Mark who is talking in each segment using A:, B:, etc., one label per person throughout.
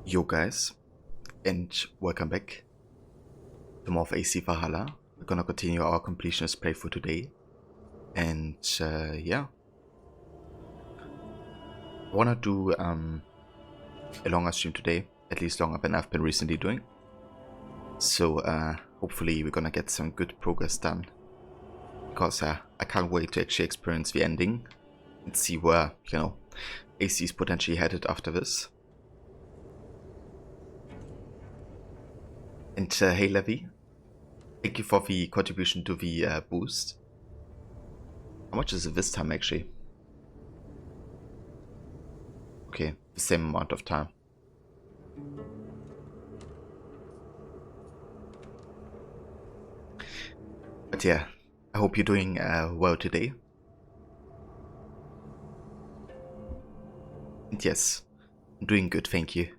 A: Yo guys, and welcome back to more of AC Valhalla. We're gonna continue our completionist playthrough today, and yeah, I wanna do a longer stream today, at least longer than I've been recently doing. So hopefully we're gonna get some good progress done, because I can't wait to actually experience the ending and see where, you know, AC is potentially headed after this. And hey Levi, thank you for the contribution to the boost. How much is it this time actually? Okay, the same amount of time. But yeah, I hope you're doing well today. And yes, I'm doing good, thank you.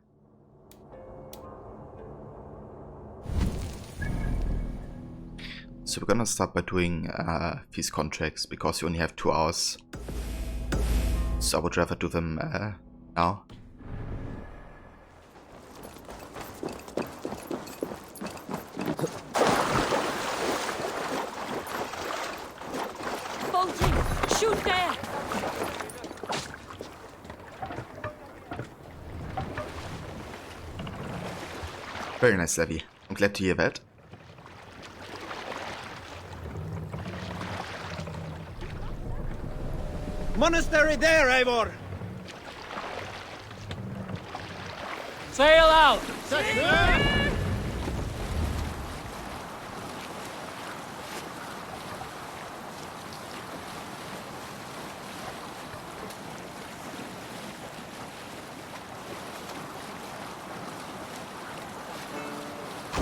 A: So we're gonna start by doing these contracts, because you only have 2 hours. So I would rather do them now.
B: Bolting! Shoot there!
A: Very nice, Levi. I'm glad to hear that.
C: Monastery there, Eivor!
B: Sail out!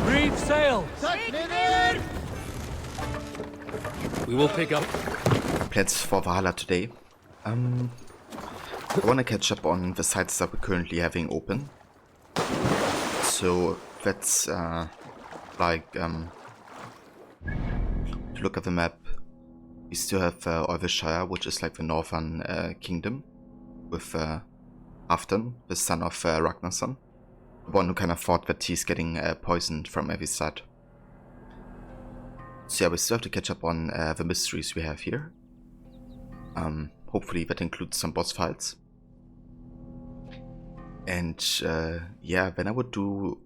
B: Reef sail!
C: We will pick up.
A: Plans for Valhalla today. I want to catch up on the sites that we're currently having open. So that's like to look at the map, we still have Shire, which is like the northern kingdom, with Halfdan, the son of Ragnarsson, the one who kind of thought that he's getting poisoned from every side. So yeah, we still have to catch up on the mysteries we have here. Hopefully that includes some boss fights. And yeah, then I would do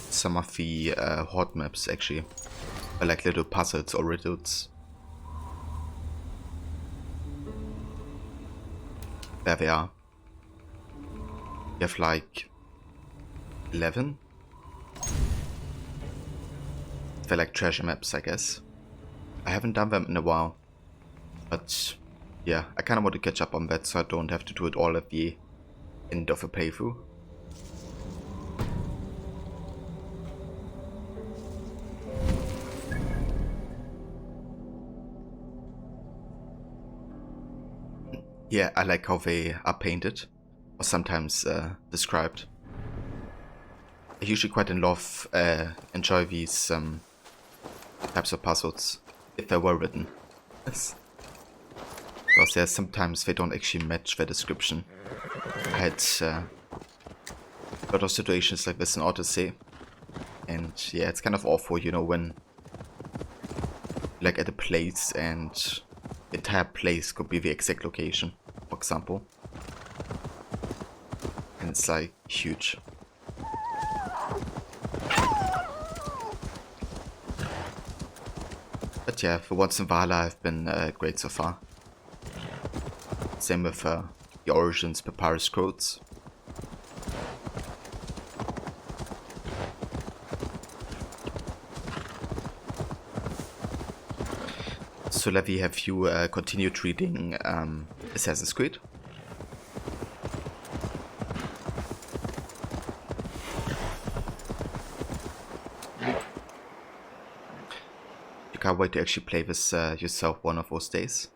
A: some of the horde maps actually. Or like little puzzles or riddles. There they are. You have like 11? They're like treasure maps, I guess. I haven't done them in a while. But yeah, I kind of want to catch up on that so I don't have to do it all at the end of a playthrough. Yeah, I like how they are painted, or sometimes described. I usually quite enjoy these types of puzzles, if they're well written. Because yeah, sometimes they don't actually match the description. I had a lot of situations like this in Odyssey, and yeah, it's kind of awful, you know, when like at a place and the entire place could be the exact location, for example. And it's like huge. But yeah, for once in Valhalla have been great so far. Same with the Origins Papyrus Scrolls. So Levi, have you continued reading Assassin's Creed? You can't wait to actually play this yourself one of those days.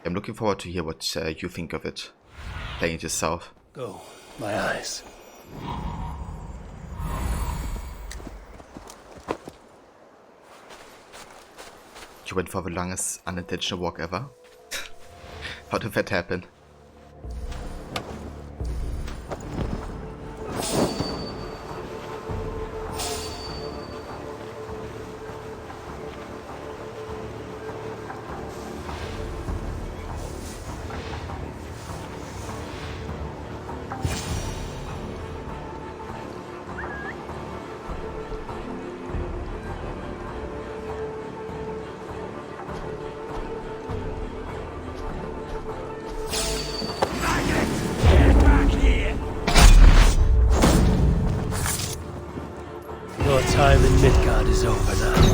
A: I'm looking forward to hear what you think of it, playing it yourself.
C: Go, my eyes.
A: You went for the longest unintentional walk ever? How did that happen?
C: Your time in Midgard is over now.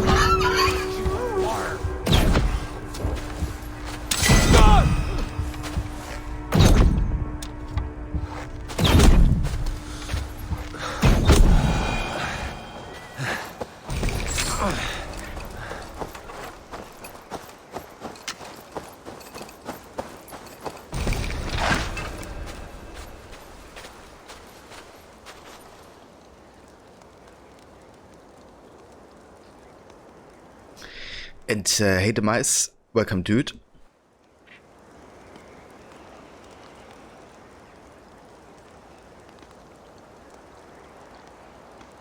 A: And hey Demise, welcome dude.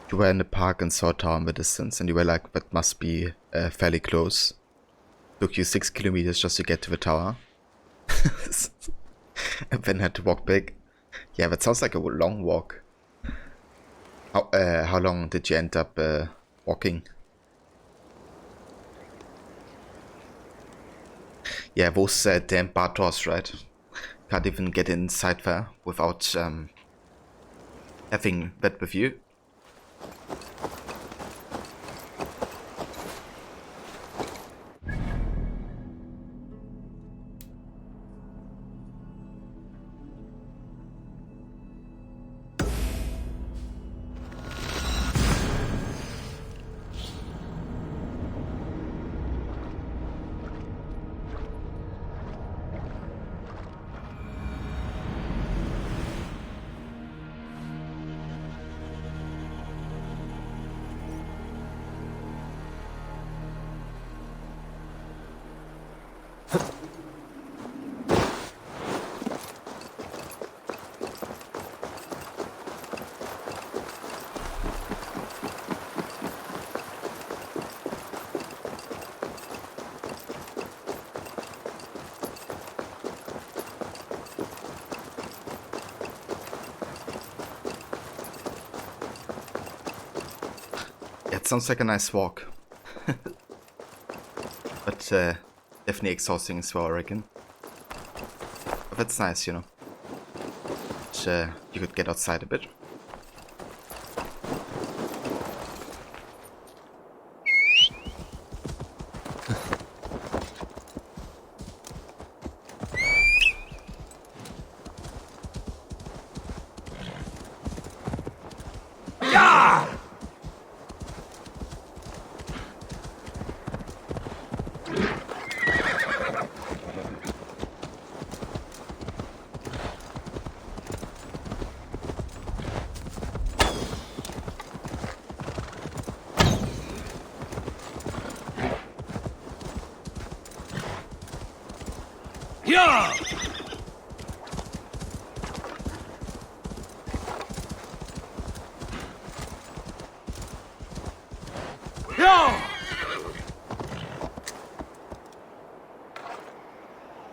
A: You were in the park and saw a tower in the distance and you were like, that must be fairly close. Took you 6 kilometers just to get to the tower. And then had to walk back. Yeah, that sounds like a long walk. How long did you end up walking? Yeah, those damn bar doors, right? Can't even get inside there without having that with you. It sounds like a nice walk. but definitely exhausting as well, I reckon. But that's nice, you know. You could get outside a bit.
C: Yeah!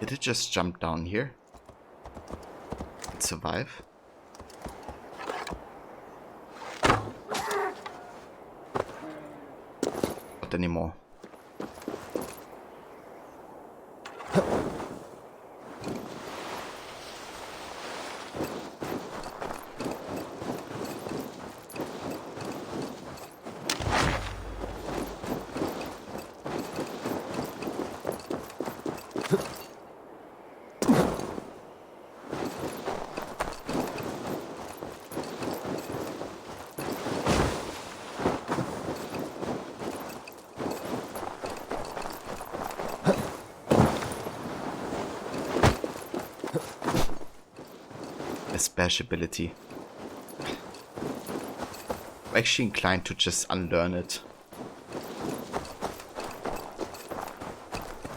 A: Did it just jump down here? And survive? Not anymore. Splash ability. I'm actually inclined to just unlearn it.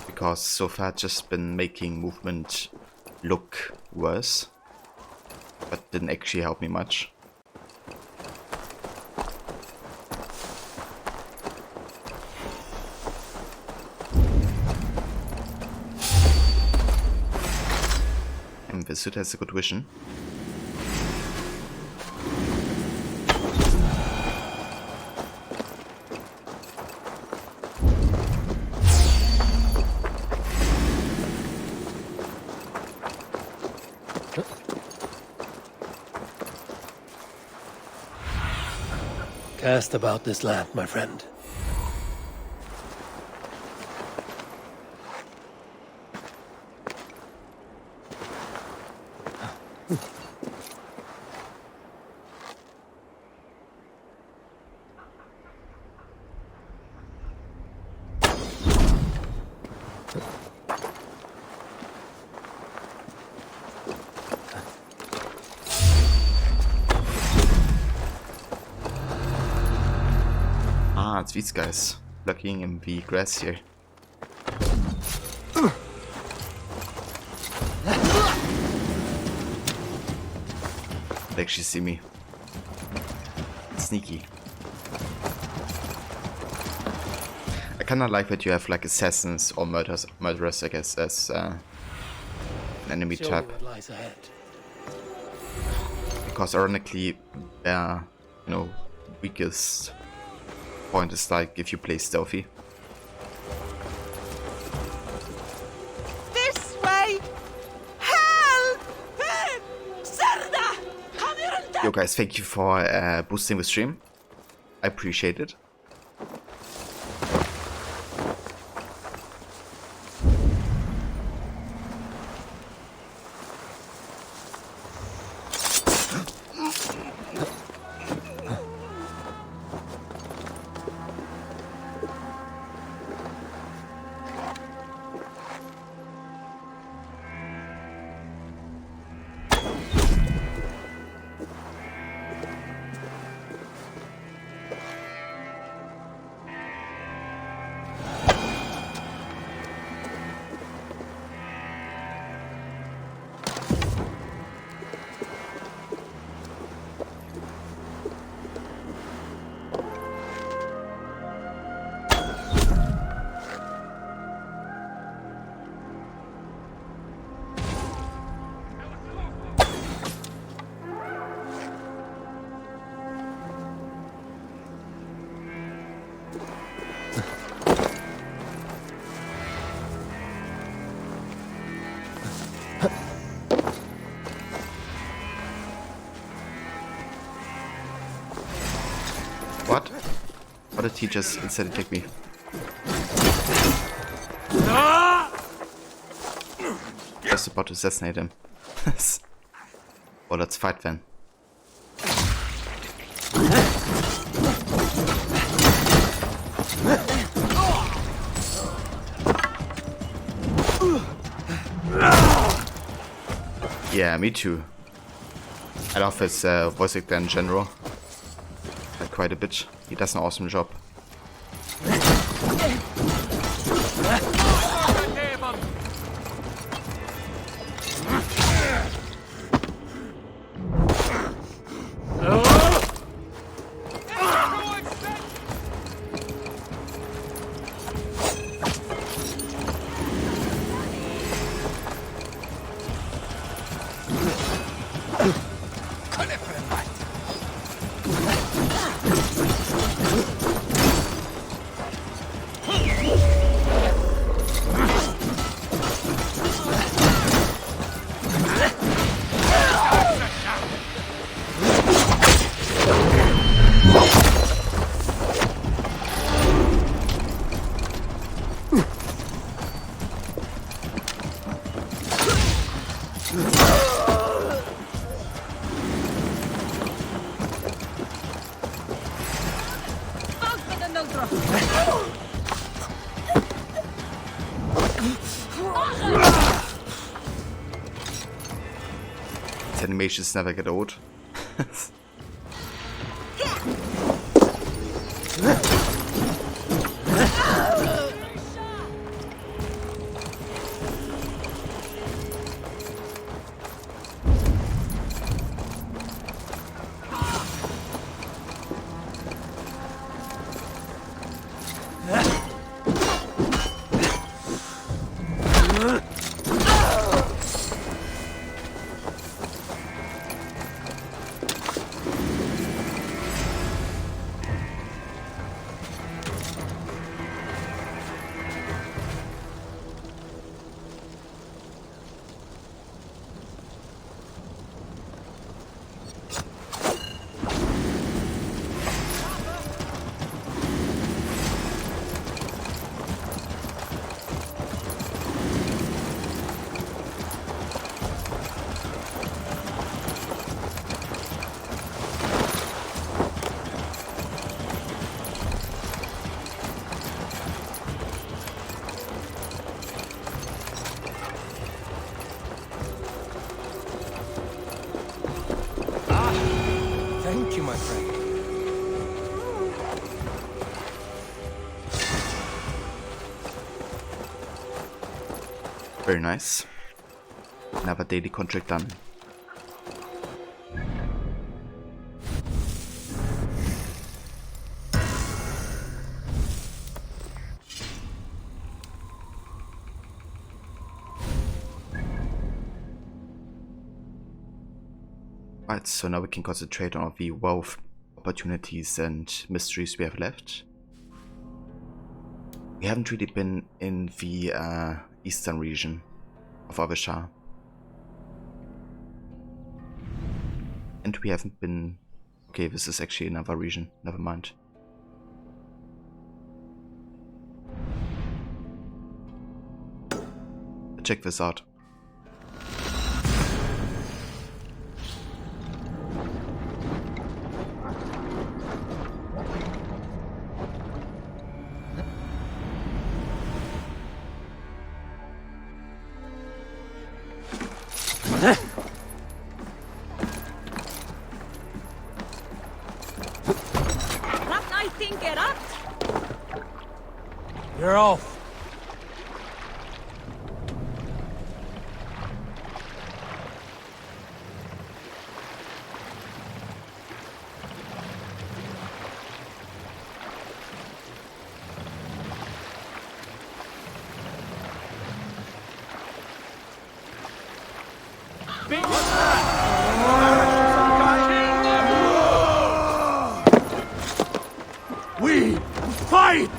A: Because so far I've just been making movement look worse. But didn't actually help me much. And the suit has a good vision.
C: Cast about this land, my friend.
A: Ah, it's these guys blocking in the grass here. They actually see me. Sneaky. I kinda like that you have like assassins or murderers I guess, as an enemy
C: Show me
A: type.
C: what lies ahead.
A: Because ironically, you know, weakest point is like if you play stealthy.
D: This way! Help! Serda! Come here and
A: Yo guys, thank you for boosting the stream. I appreciate it. What? What did he just instead attack me? Just about to assassinate him. Well, let's fight then. Yeah, me too. I love his voice actor in general. Like quite a bit. He does an awesome job. His animations never get old.
C: Thank you, my friend.
A: Very nice. Another daily contract done. Right, so now we can concentrate on all the wealth opportunities and mysteries we have left. We haven't really been in the eastern region of Avishar. And we haven't been... Okay, this is actually another region, never mind. Check this out.
B: You're off.
C: We fight!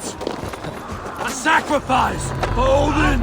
C: A sacrifice! Odin!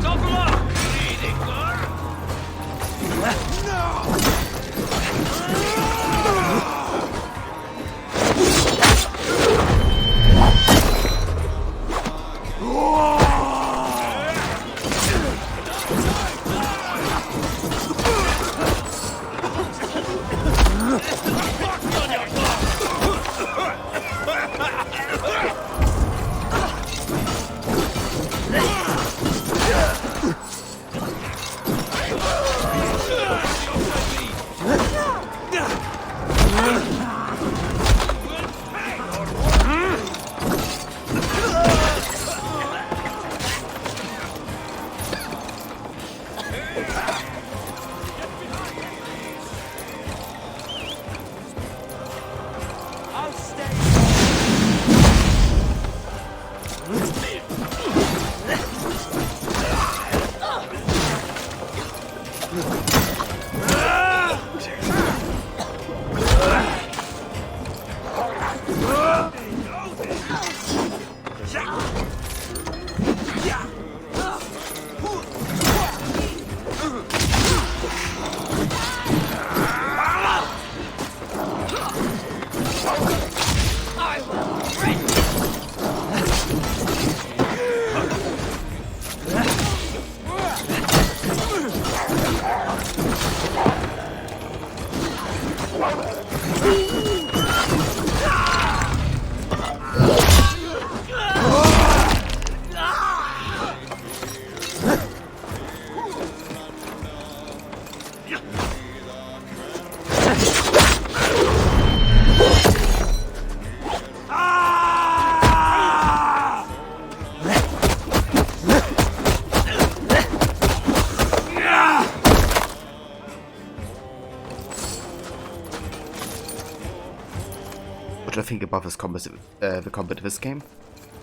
A: think about this the combat of this game?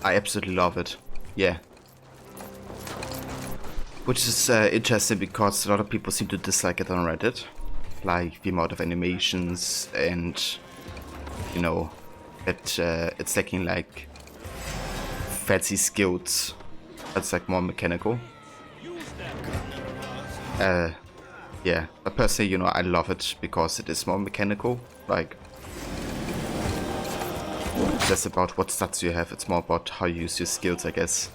A: I absolutely love it. Yeah. Which is interesting because a lot of people seem to dislike it on Reddit. Like the amount of animations and, you know, that it's lacking like fancy skills. That's like more mechanical. Yeah, but personally, you know, I love it because it is more mechanical. Like, it's less about what stats you have, it's more about how you use your skills, I guess.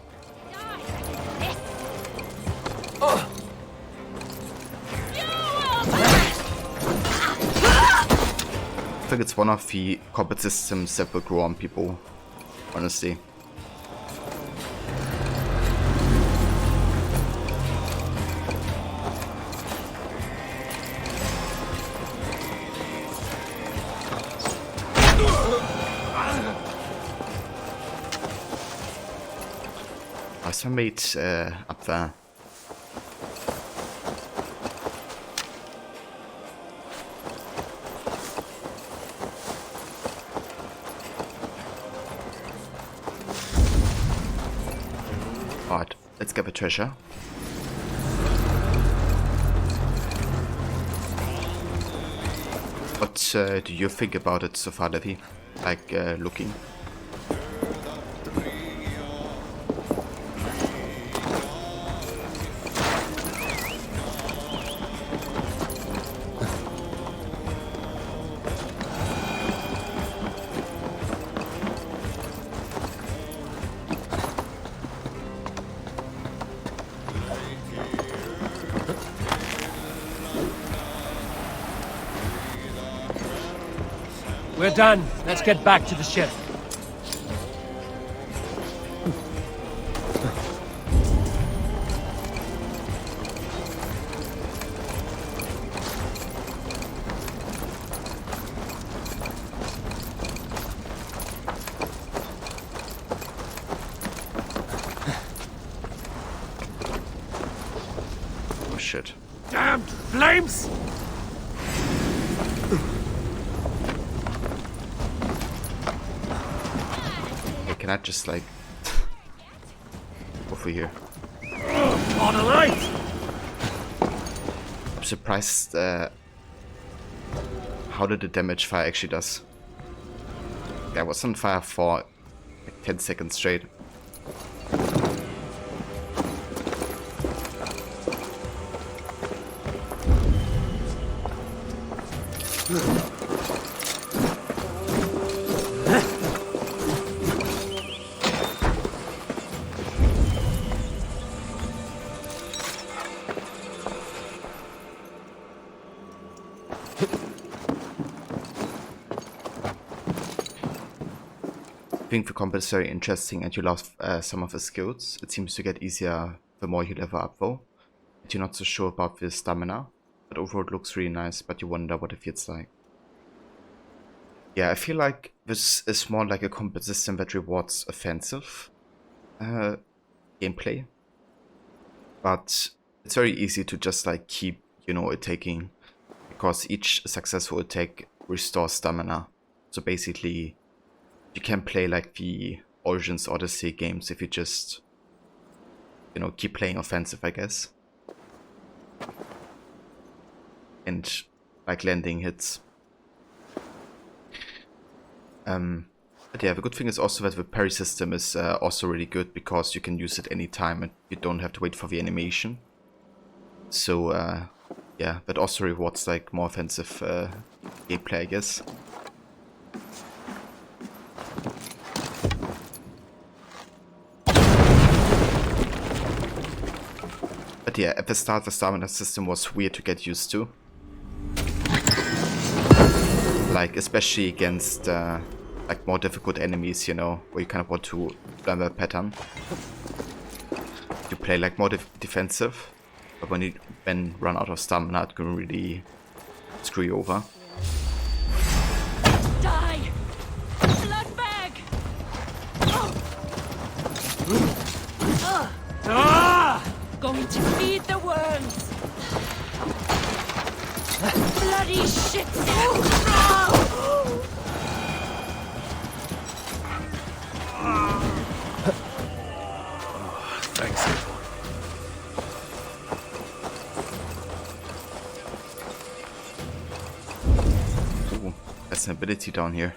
A: I think it's one of the combat systems that will grow on people, honestly. Where's my mate up there? Alright, let's get the treasure. What do you think about it so far, Levi? Like, looking?
C: We're done. Let's get back to the ship.
A: Oh shit.
C: Damned flames!
A: Can I just like go for here?
C: On a light!
A: I'm surprised how did the damage fire actually does. I was on fire for like 10 seconds straight. I think the combat is very interesting and you love some of the skills. It seems to get easier the more you level up though. And you're not so sure about the stamina, but overall it looks really nice, but you wonder what it feels like. Yeah, I feel like this is more like a combat system that rewards offensive gameplay. But it's very easy to just like keep, you know, attacking, because each successful attack restores stamina. So basically, you can play like the Origins Odyssey games if you just, you know, keep playing offensive, I guess. And like landing hits. But yeah, the good thing is also that the parry system is also really good because you can use it anytime and you don't have to wait for the animation. So yeah, that also rewards like more offensive gameplay, I guess. But yeah, at the start the stamina system was weird to get used to. Like, especially against like more difficult enemies, you know, where you kind of want to learn the pattern. You play like more defensive, but when you run out of stamina, it can really screw you over.
D: Die! Blood bag! Going to feed the worms! Bloody shit!
A: There's an ability down here.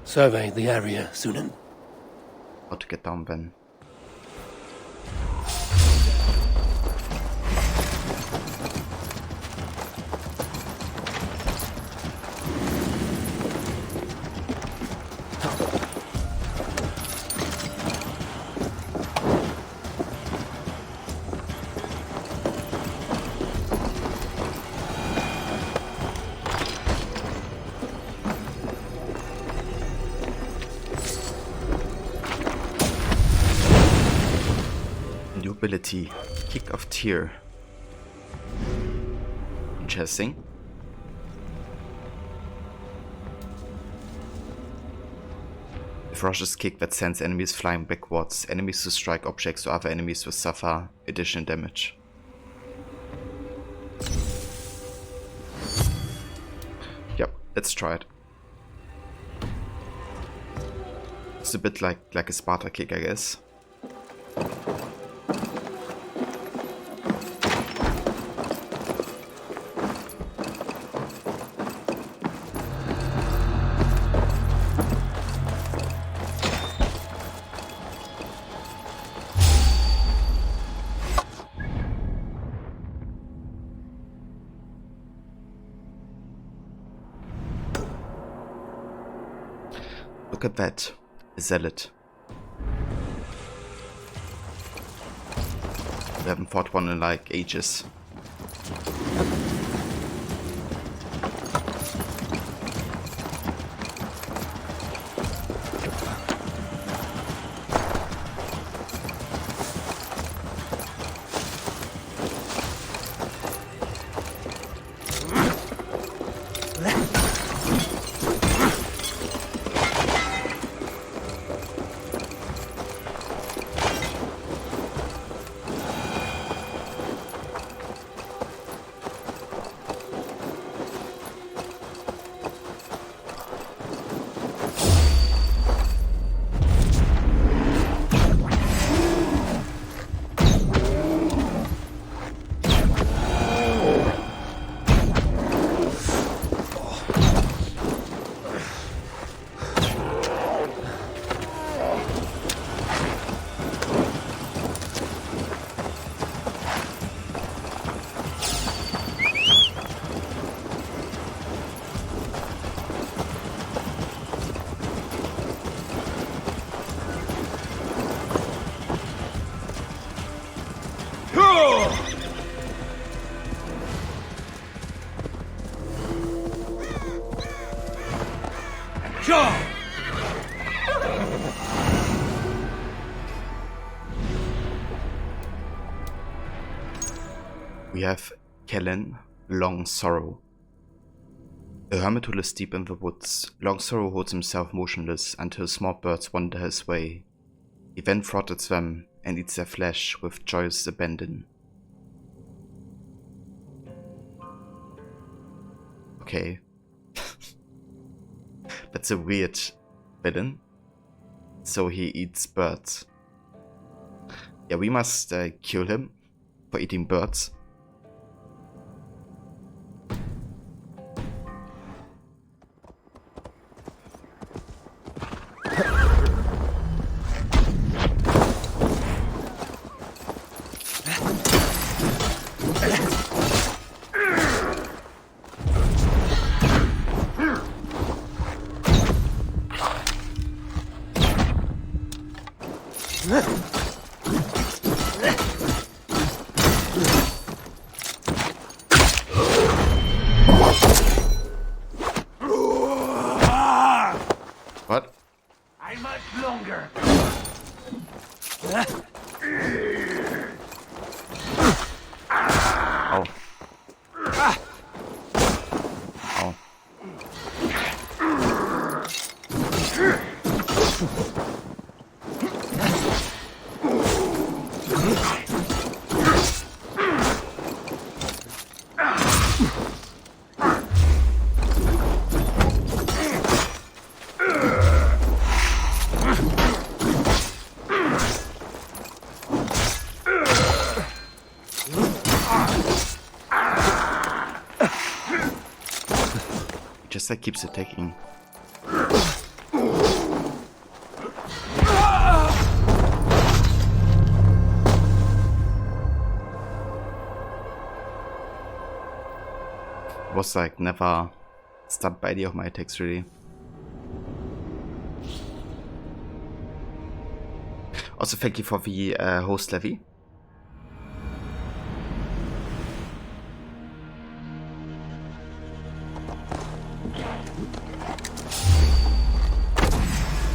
C: Survey the area, Sunan.
A: How to get down then? Ability, Kick of Tear. Interesting. A ferocious kick that sends enemies flying backwards. Enemies who strike objects or other enemies will suffer additional damage. Yep, let's try it. It's a bit like a Sparta kick, I guess. Look at that, a zealot. We haven't fought one in like ages. We have Kellen, Long Sorrow. A hermit who lives deep in the woods, Long Sorrow holds himself motionless until small birds wander his way. He then throttles them and eats their flesh with joyous abandon. Okay. That's a weird villain. So he eats birds. Yeah, we must kill him for eating birds. What?
C: I'm much longer.
A: Oh. Oh. just like keeps attacking. Was like never stunned by any of my attacks really. Also thank you for the host levy.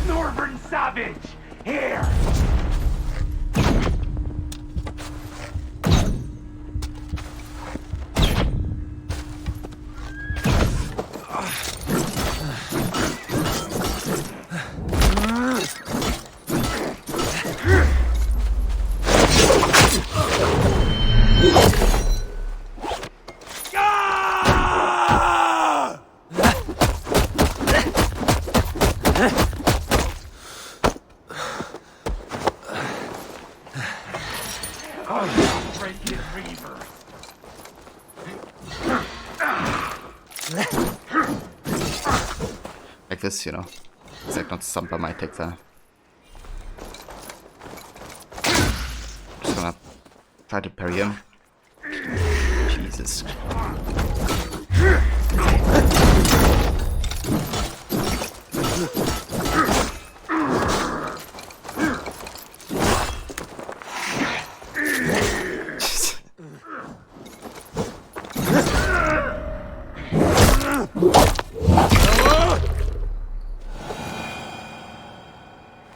E: Northern Savage, here!
A: Like this, you know. It's like not stunned by my attack there. Just gonna try to parry him. Jesus.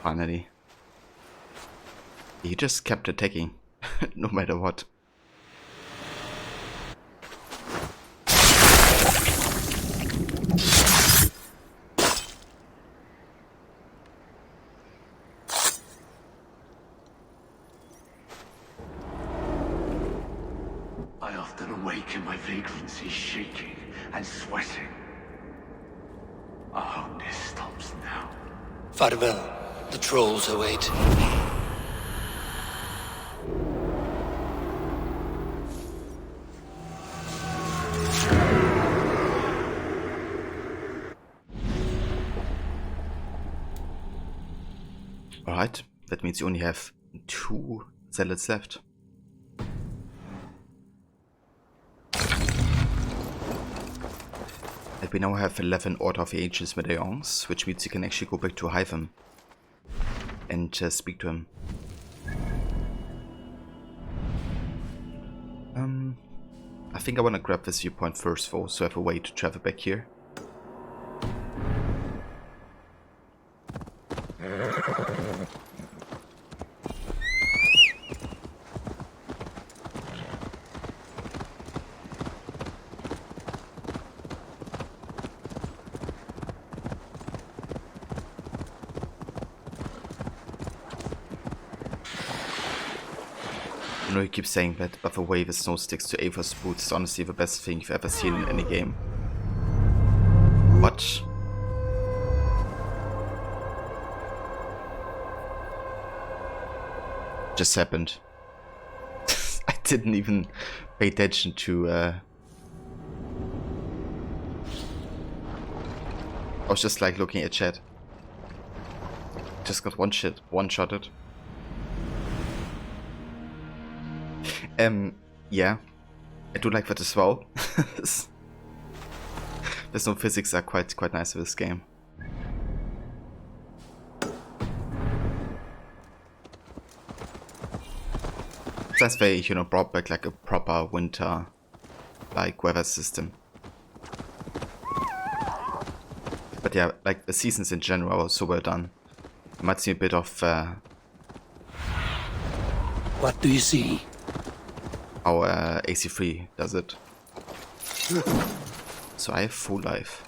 A: Finally. He just kept attacking, no matter what.
E: I often awaken my vagrancy shaking and sweating. I hope this stops now.
C: Farewell. The trolls await.
A: Alright, that means you only have 2 zealots left. And we now have 11 Order of the Ancients medallions, which means you can actually go back to Hytham and speak to him. I think I want to grab this viewpoint first though, so I have a way to travel back here. I know you keep saying that, but the way the snow sticks to Ava's boots is honestly the best thing you've ever seen in any game. What? Just happened. I didn't even pay attention to I was just like looking at chat. Just got one-shotted. Yeah, I do like that as well. The snow physics are quite nice in this game. That's they, you know, brought back like a proper winter, like weather system. But yeah, like the seasons in general are so well done. It might seem a bit of
C: What do you see?
A: how AC3 does it. So I have full life.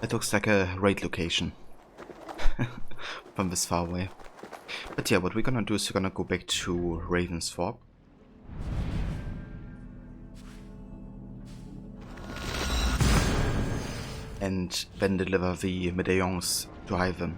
A: That looks like a raid location from this far away. But yeah, what we're gonna do is we're gonna go back to Ravensthorpe. And then deliver the medallions to Ivan.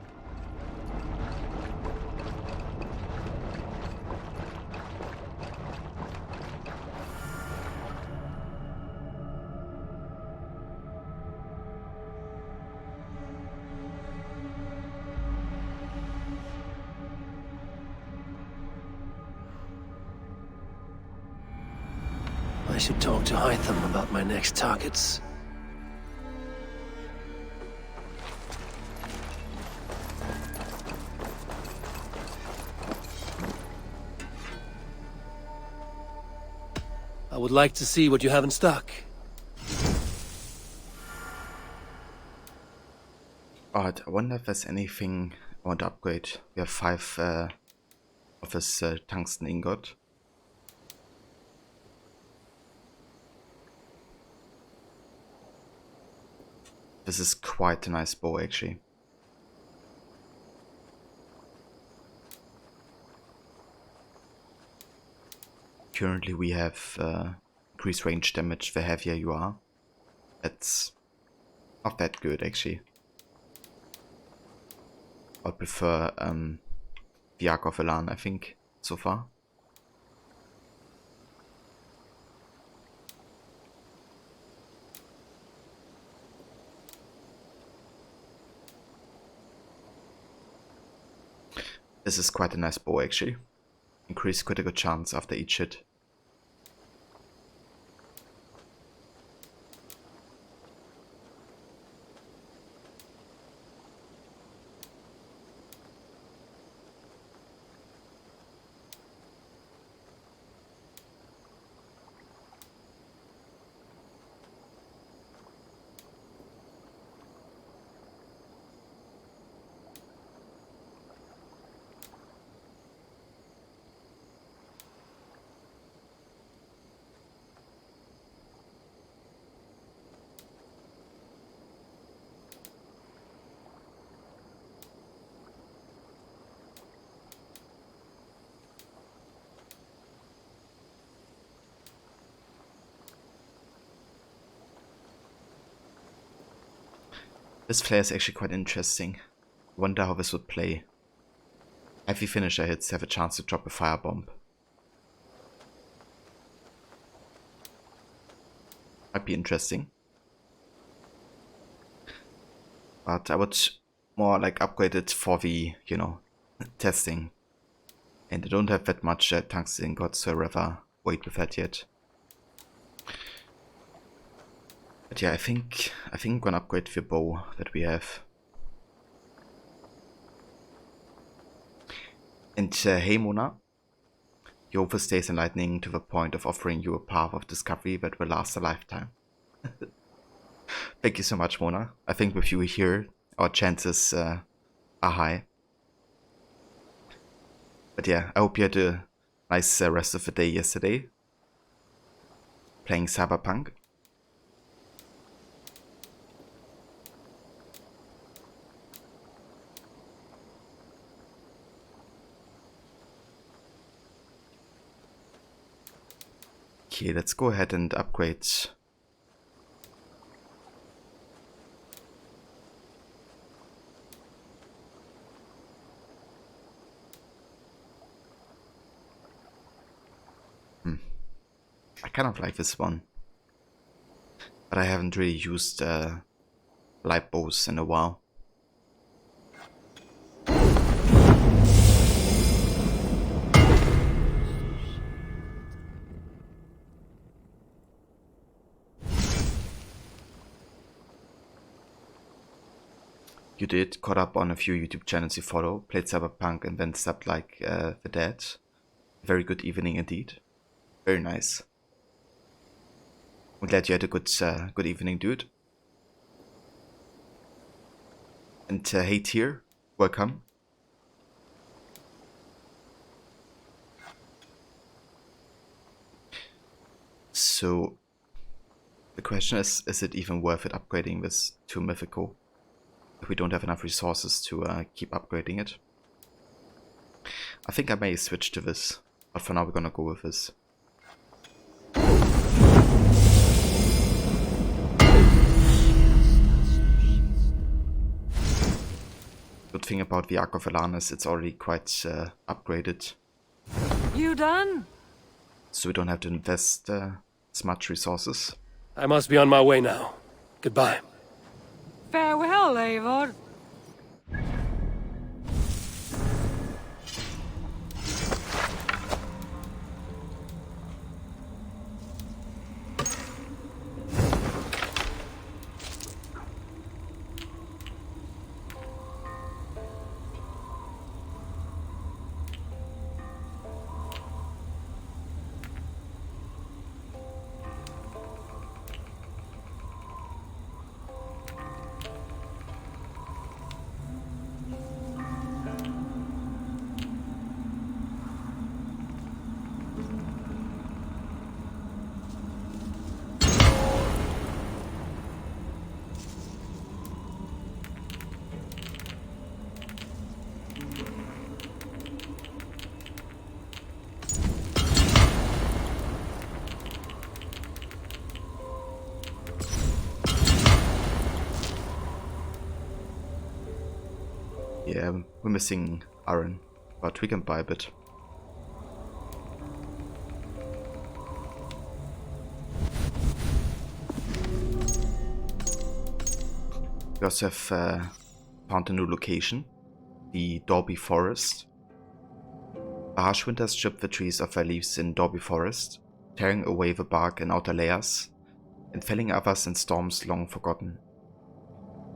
C: I should talk to Hytham about my next targets. I would like to see what you have in stock.
A: Alright, I wonder if there's anything I want to upgrade. We have 5 of this tungsten ingot. This is quite a nice bow actually. Currently we have increased range damage the heavier you are. That's not that good actually. I prefer the Arc of Elan, I think, so far. This is quite a nice bow actually. Increased critical chance after each hit. This flare is actually quite interesting. Wonder how this would play. Heavy finisher hits have a chance to drop a firebomb. Might be interesting. But I would more like upgrade it for the, you know, testing. And I don't have that much tungsten ingot, so I'd rather wait with that yet. But yeah, I think I'm gonna upgrade the bow that we have. And hey Mona, you overstays enlightening to the point of offering you a path of discovery that will last a lifetime. Thank you so much, Mona. I think with you here, our chances are high. But yeah, I hope you had a nice rest of the day yesterday, playing Cyberpunk. Okay, let's go ahead and upgrade. I kind of like this one, but I haven't really used light bows in a while. You did caught up on a few YouTube channels you follow, played Cyberpunk and then slept like the dead. Very good evening indeed. Very nice. I'm glad you had a good evening, dude. And hey Tyr, welcome. So the question is it even worth it upgrading this to mythical? if we don't have enough resources to keep upgrading it. I think I may switch to this, but for now we're gonna go with this. Good thing about the Ark of Valhalla is it's already quite upgraded.
D: You done?
A: So we don't have to invest as much resources.
C: I must be on my way now. Goodbye.
D: Farewell, Eivor.
A: Yeah, we're missing iron, but we can buy a bit. We also have found a new location, the Dorby Forest. A harsh winter stripped the trees of their leaves in Dorby Forest, tearing away the bark and outer layers, and felling others in storms long forgotten.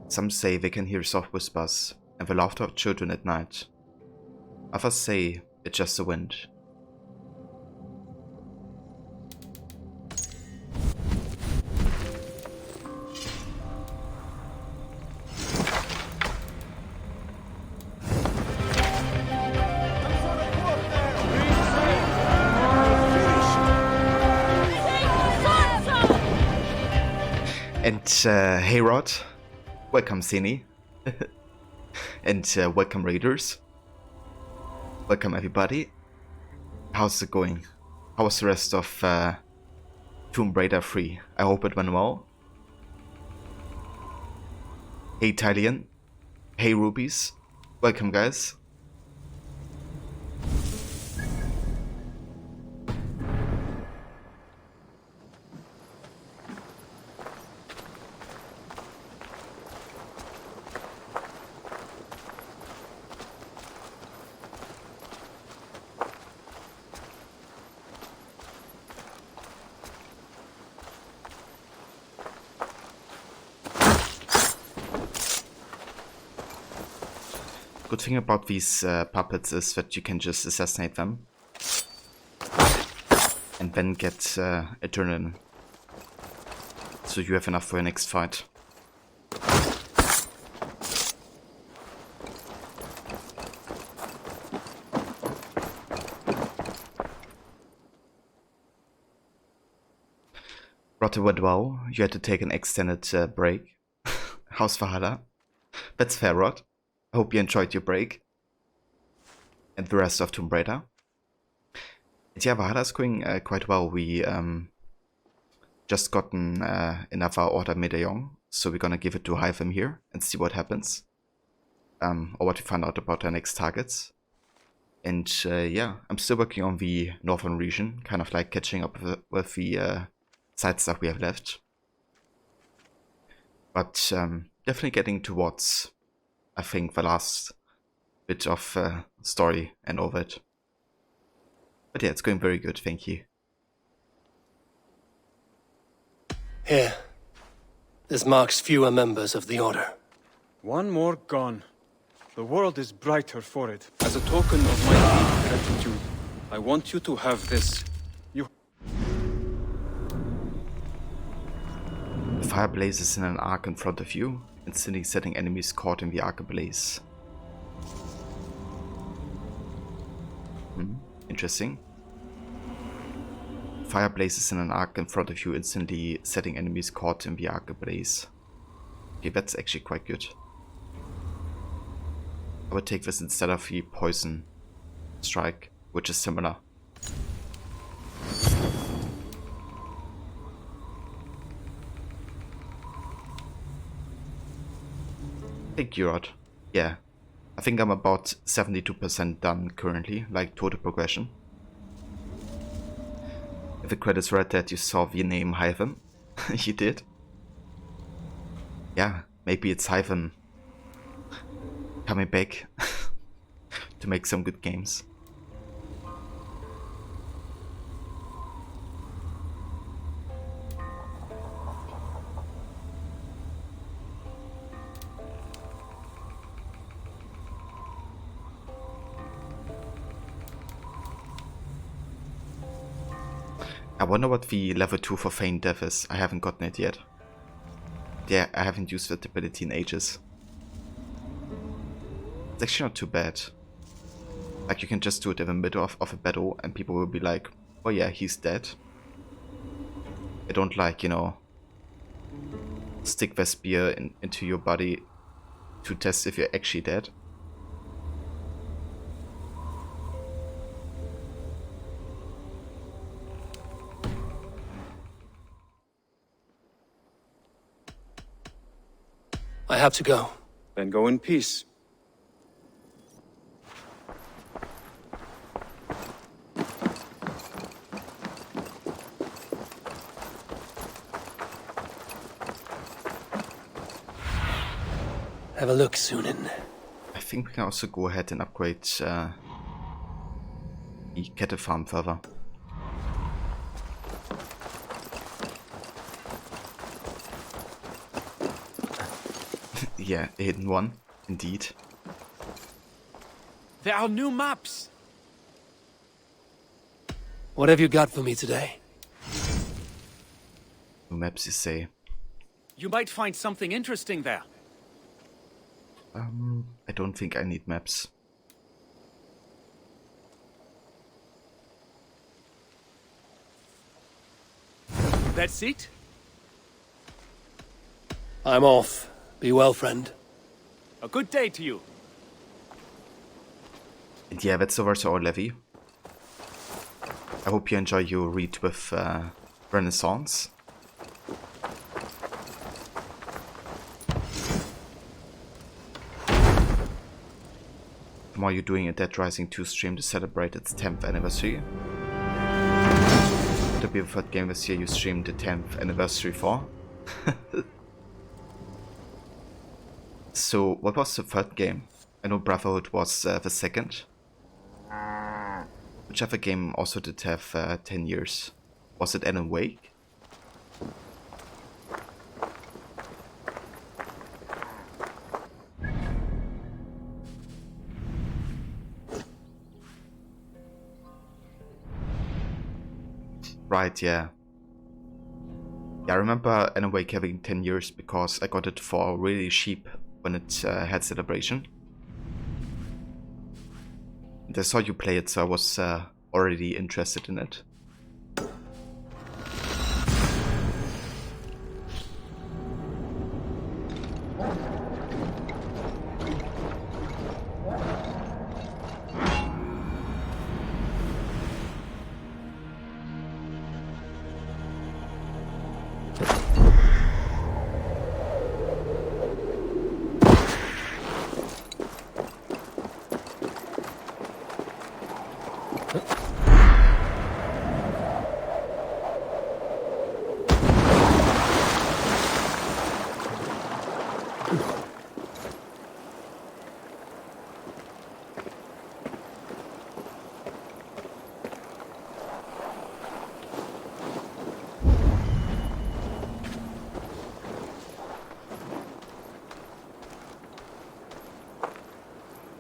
A: Some say they can hear soft whispers and the laughter of children at night. Others say it's just the wind. And hey Rod, welcome Sini. And welcome raiders. Welcome everybody. How's it going? How was the rest of Tomb Raider 3? I hope it went well. Hey Tylian. Hey Rubies. Welcome guys. Good thing about these puppets is that you can just assassinate them and then get adrenaline, so you have enough for your next fight. Rotter went well, you had to take an extended break. How's Valhalla? That's fair, Rod. I hope you enjoyed your break and the rest of Tomb Raider. And yeah, Valhalla's going quite well. We just gotten another order medallion, so we're gonna give it to Hytham here and see what happens, or what we find out about our next targets. And yeah, I'm still working on the northern region, kind of like catching up with the side stuff we have left. But definitely getting towards, I think, the last bit of story and all that. But yeah, it's going very good, thank you.
C: Here. This marks fewer members of the Order.
F: One more gone. The world is brighter for it. As a token of my deep gratitude, I want you to have this.
A: The fire blazes in an arc in front of you, instantly setting enemies caught in the arc ablaze. Interesting. Fire blazes in an arc in front of you, instantly setting enemies caught in the arc ablaze. Okay, that's actually quite good. I would take this instead of the poison strike, which is similar. Hey Gurod. Yeah. I think I'm about 72% done currently, like total progression. If the credits read that you saw the name Hyven, you did. Yeah, maybe it's Hyven coming back to make some good games. I wonder what the level 2 for Feign Death is. I haven't gotten it yet. Yeah, I haven't used that ability in ages. It's actually not too bad. Like, you can just do it in the middle of a battle and people will be like, oh yeah, he's dead. They don't, like, you know, stick their spear into your body to test if you're actually dead.
C: I have to go.
F: Then go in peace.
C: Have a look, Sunan.
A: I think we can also go ahead and upgrade the cattle farm further. Yeah, a hidden one, indeed.
B: There are new maps.
C: What have you got for me today?
A: New maps, you say.
B: You might find something interesting there.
A: I don't think I need maps.
B: That's it?
C: I'm off. Be well, friend.
B: A good day to you.
A: And yeah, that's over to our levy. I hope you enjoy your read with Renaissance. Tomorrow you're doing a Dead Rising 2 stream to celebrate its 10th anniversary. To be the third game this year you streamed the 10th anniversary for. So, what was the third game? I know Brotherhood was the second. Which other game also did have 10 years? Was it Alan Wake? Right, yeah. Yeah, I remember Alan Wake having 10 years because I got it for really cheap when it had Celebration. And I saw you play it, so I was already interested in it.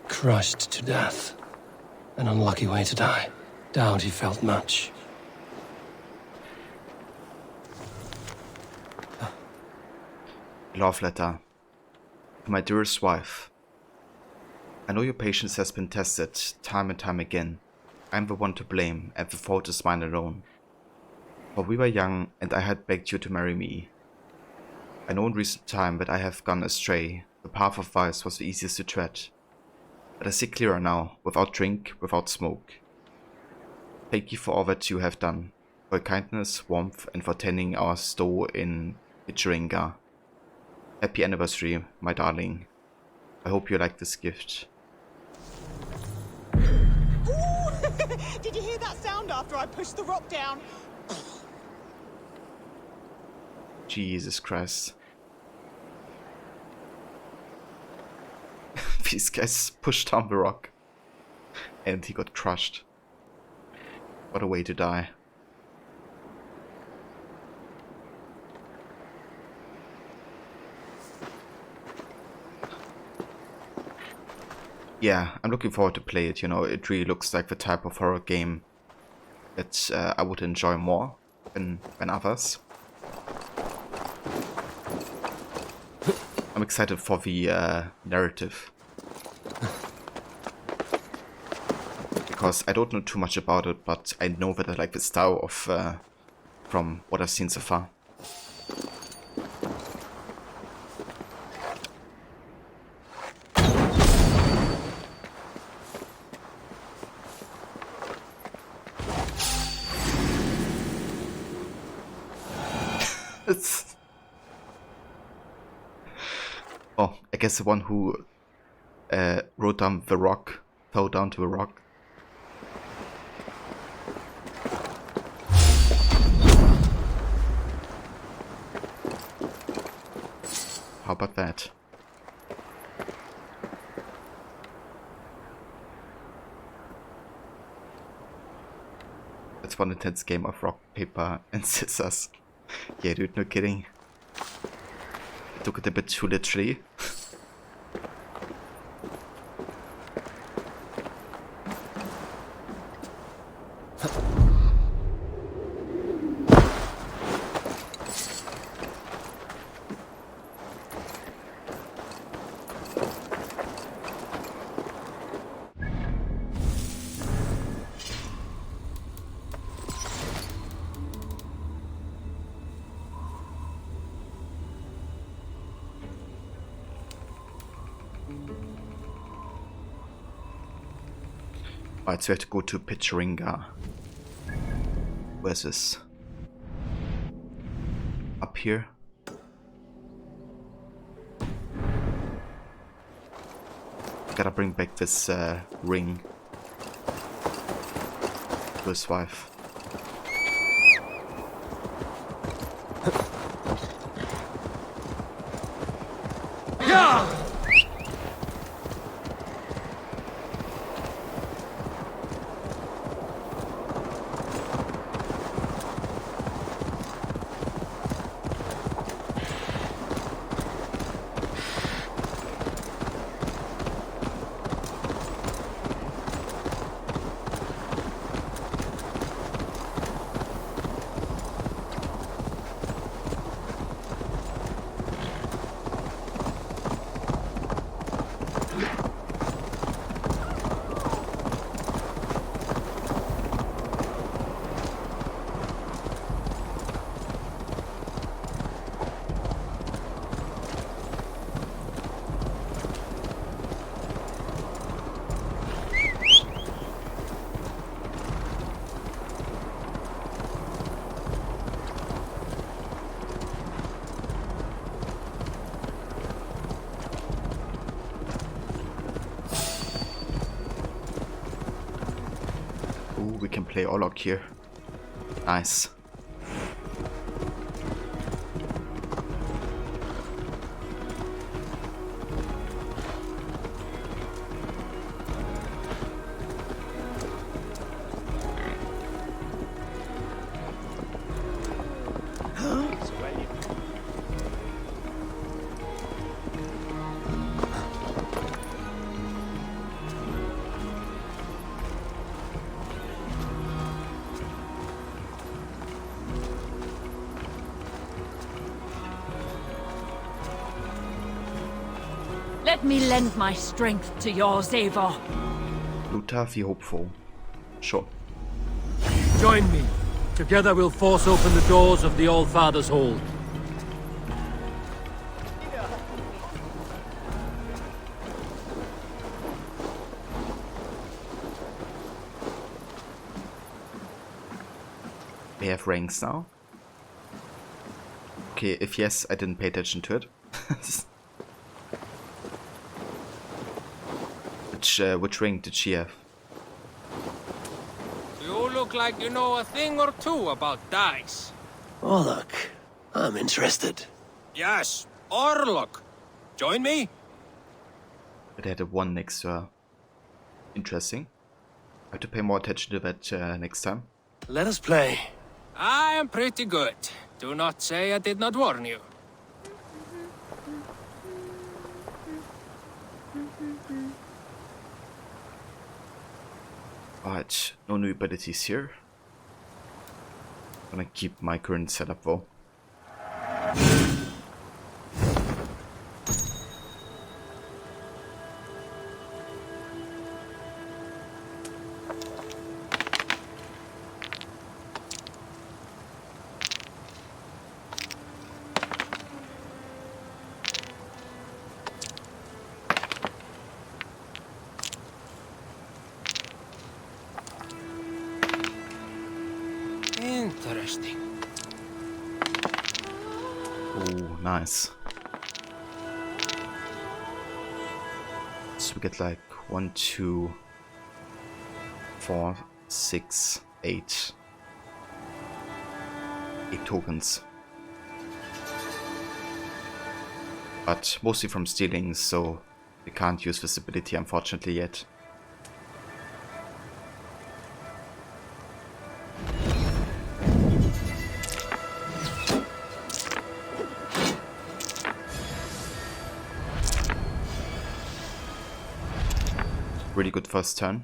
C: Crushed to death. An unlucky way to die. Doubt he felt much.
A: Love letter. To my dearest wife. I know your patience has been tested time and time again. I'm the one to blame, and the fault is mine alone. For we were young, and I had begged you to marry me. I know in recent time that I have gone astray. The path of vice was the easiest to tread. But I see clearer now, without drink, without smoke. Thank you for all that you have done, for your kindness, warmth, and for tending our store in Ichiringa. Happy anniversary, my darling. I hope you like this gift.
G: Ooh! Did you hear that sound after I pushed the rock down?
A: Jesus Christ. These guys pushed down the rock. And he got crushed. What a way to die. Yeah, I'm looking forward to play it, you know, it really looks like the type of horror game that I would enjoy more than others. I'm excited for the narrative. Because I don't know too much about it, but I know that I like the style of, from what I've seen so far. Oh, I guess the one who wrote down the rock fell down to the rock. How about that? That's one intense game of rock, paper, and scissors. Yeah, dude, no kidding. I took it a bit too literally. Alright, so we have to go to Ichiringa. Where's this? Up here? Gotta bring back this ring to his wife. We can play Orlok here. Nice.
D: Let me lend my strength to yours, Eivor.
A: Luther, be hopeful. Sure.
C: Join me. Together we'll force open the doors of the All-Father's Hold.
A: they have ranks now? Okay, if yes, I didn't pay attention to it. Which rank did she have?
H: You look like you know a thing or two about dice.
C: Orlok, I'm interested.
H: Yes, Orlok. Join me?
A: But I had a 1 next to her. Interesting. I have to pay more attention to that next time.
C: Let us play.
H: I am pretty good. Do not say I did not warn you.
A: Alright, no new abilities here. Gonna keep my current setup though.
H: Interesting.
A: Oh, nice. So we get like 1, 2, 4, 6, 8. 8 tokens. But mostly from stealing, so we can't use visibility unfortunately yet. Really good first turn.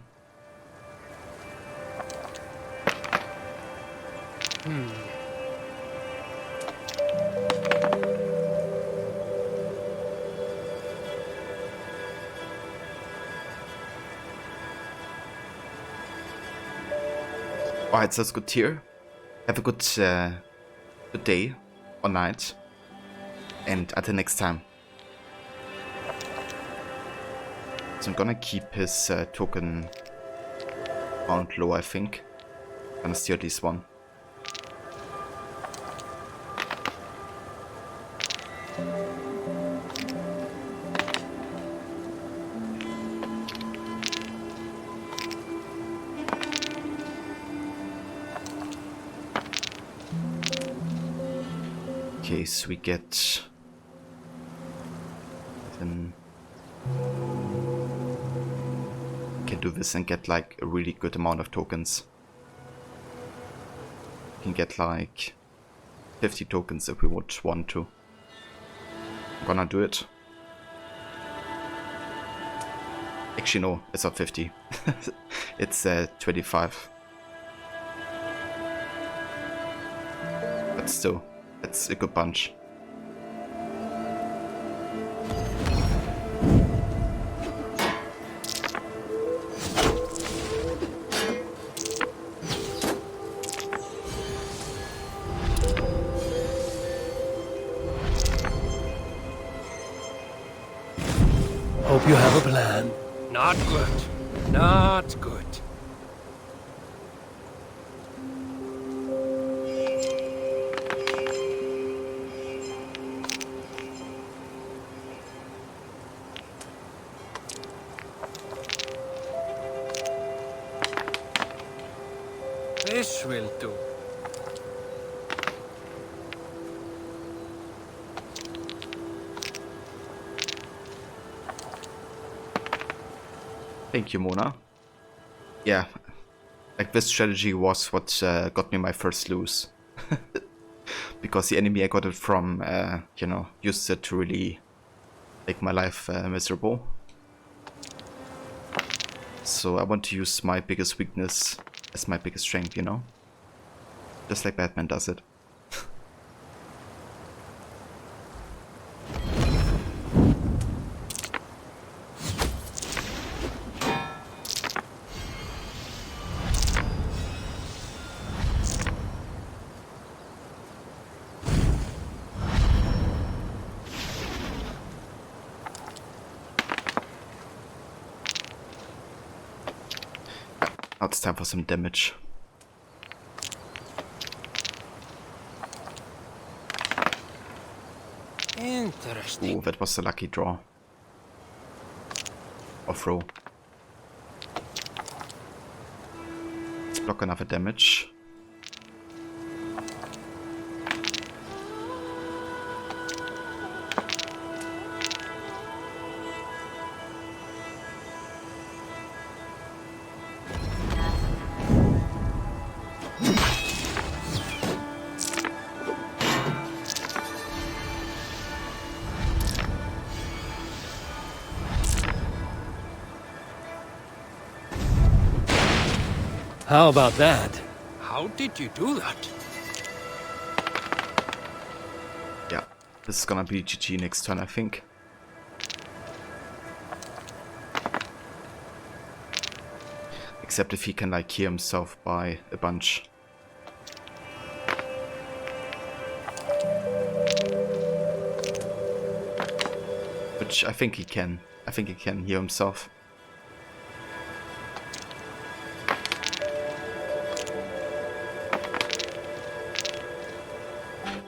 A: Alright, so that's good tier. Have a good day or night. And until next time. So I'm gonna keep his token count low, I think. Gonna steal this one. Okay, so we get then can do this and get like a really good amount of tokens. We can get like 50 tokens if we would want to. I'm gonna do it. Actually no, it's not 50. It's 25. But still, it's a good bunch.
C: Hope you have a plan.
H: Not good. Not good. This will do.
A: Thank you, Mona. Yeah, like this strategy was what got me my first lose. Because the enemy I got it from, you know, used it to really make my life miserable. So I want to use my biggest weakness as my biggest strength, you know? Just like Batman does it. Now it's time for some damage.
H: Interesting.
A: Oh, that was a lucky draw. Or throw. Let's block another damage.
C: How about that?
H: How did you do that?
A: Yeah, this is gonna be GG next turn, I think. Except if he can like heal himself by a bunch. Which I think he can. I think he can heal himself.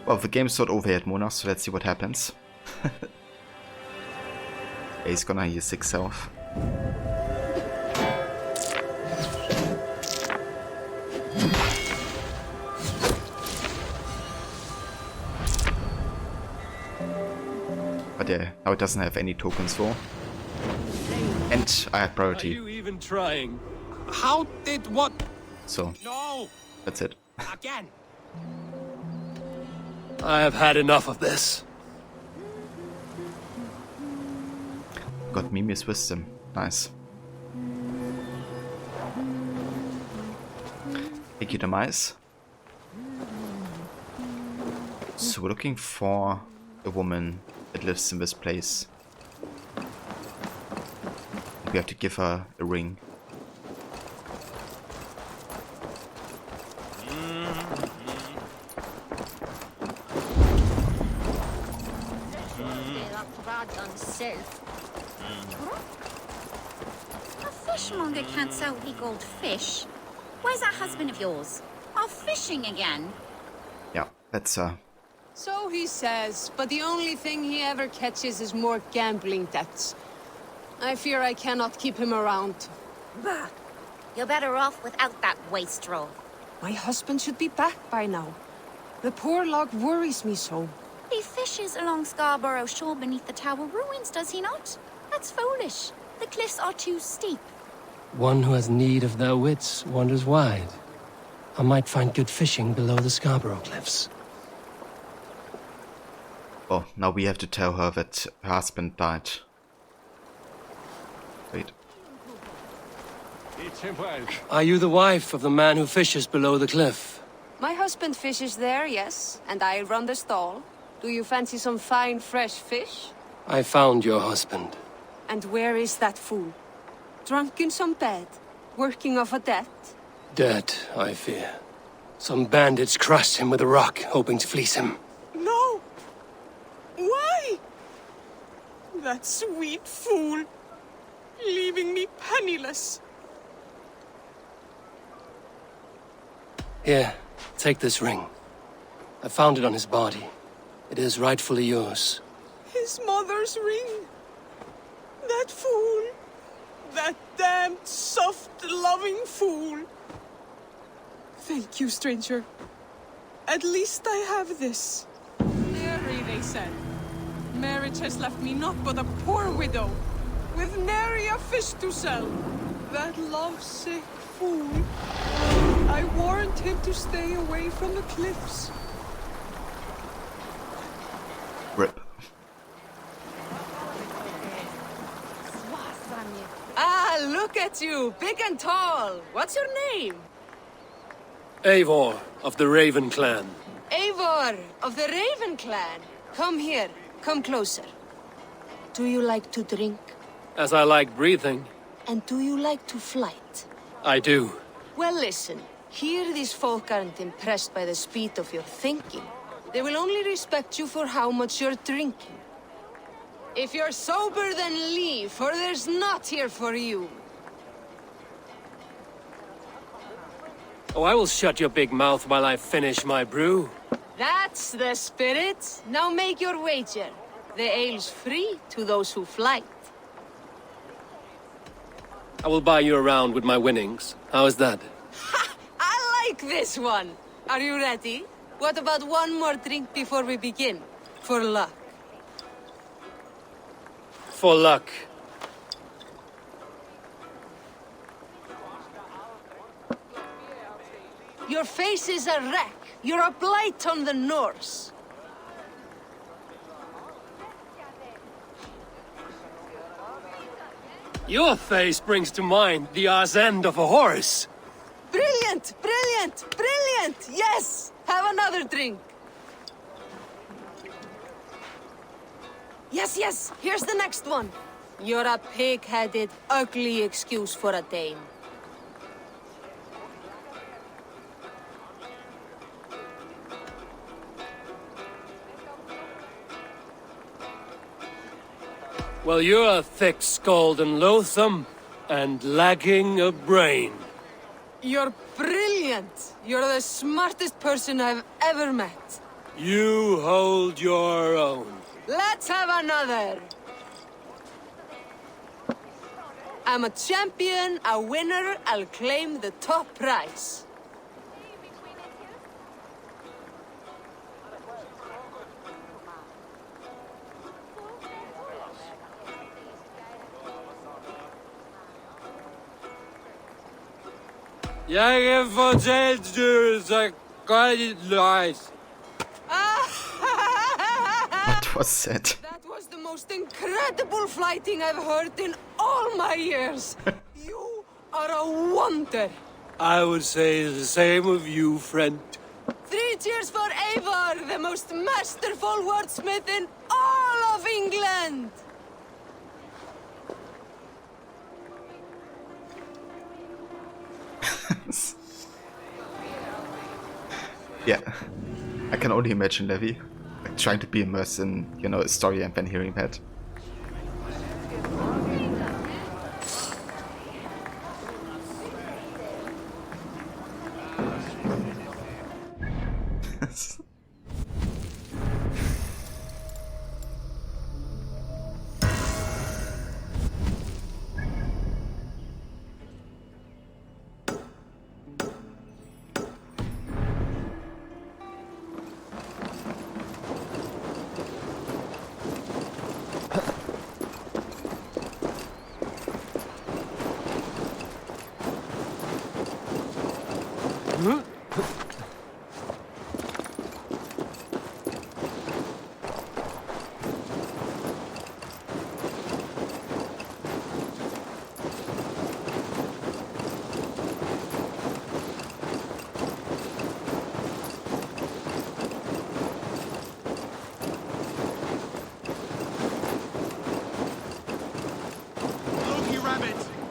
A: Well, the game's not over yet, Mona, so let's see what happens. He's gonna heal 6 health. But yeah, now it doesn't have any tokens for. And I had priority.
C: Are you even trying?
H: How did what?
A: So,
H: No!
A: that's it.
H: Again!
C: I have had enough of this.
A: Got Mimi's Wisdom. Nice. Thank you, Demise. So we're looking for a woman that lives in this place. We have to give her a ring.
I: A fishmonger can't sell weak old fish. Where's that husband of yours? Off fishing again?
A: Yeah, that's
D: So he says, but the only thing he ever catches is more gambling debts. I fear I cannot keep him around.
I: Bah! You're better off without that wastrel.
D: My husband should be back by now. The poor log worries me so.
I: He fishes along Scarborough shore beneath the tower ruins, does he not? That's foolish. The cliffs are too steep.
C: One who has need of their wits wanders wide. I might find good fishing below the Scarborough cliffs.
A: oh, now we have to tell her that her husband died. Wait.
C: Are you the wife of the man who fishes below the cliff?
D: My husband fishes there, yes, and I run the stall. Do you fancy some fine, fresh fish?
C: I found your husband.
D: And where is that fool? Drunk in some bed? Working off a debt?
C: Dead, I fear. Some bandits crushed him with a rock, hoping to fleece him.
G: No! Why? That sweet fool. Leaving me penniless.
C: Here, take this ring. I found it on his body. It is rightfully yours.
G: His mother's ring. That fool. That damned, soft, loving fool. Thank you, stranger. At least I have this. Nary, they said. Marriage has left me naught but a poor widow, with nary a fish to sell. That lovesick fool. I warned him to stay away from the cliffs.
A: Rip.
D: Ah, look at you, big and tall. What's your name?
C: Eivor of the Raven clan.
D: Eivor of the Raven clan. Come here, come closer. Do you like to drink?
C: As I like breathing.
D: And do you like to flight?
C: I do.
D: Well, listen. Here these folk aren't impressed by the speed of your thinking. They will only respect you for how much you're drinking. If you're sober, then leave, for there's naught here for you.
C: Oh, I will shut your big mouth while I finish my brew.
D: That's the spirit. Now make your wager. The ale's free to those who flight.
C: I will buy you around with my winnings. How is that?
D: I like this one. Are you ready? What about one more drink before we begin? For luck.
C: For luck.
D: Your face is a wreck. You're a blight on the Norse.
C: Your face brings to mind the arse end of a horse.
D: Brilliant! Brilliant! Brilliant! Yes! Have another drink. Yes, yes! Here's the next one. You're a pig-headed, ugly excuse for a dame.
C: Well, you're a thick-skulled and loathsome, and lacking a brain.
D: You're brilliant! You're the smartest person I've ever met.
C: You hold your own.
D: Let's have another! I'm a champion, a winner, I'll claim the top prize.
C: Jeg fortalte du, så godt it lies.
A: What was that?
D: That was the most incredible fighting I've heard in all my years. You are a wonder.
C: I would say the same of you, friend.
D: 3 cheers for Eivor, the most masterful wordsmith in all of England.
A: Yeah, I can only imagine Levi like, trying to be immersed in, you know, a story and then hearing that.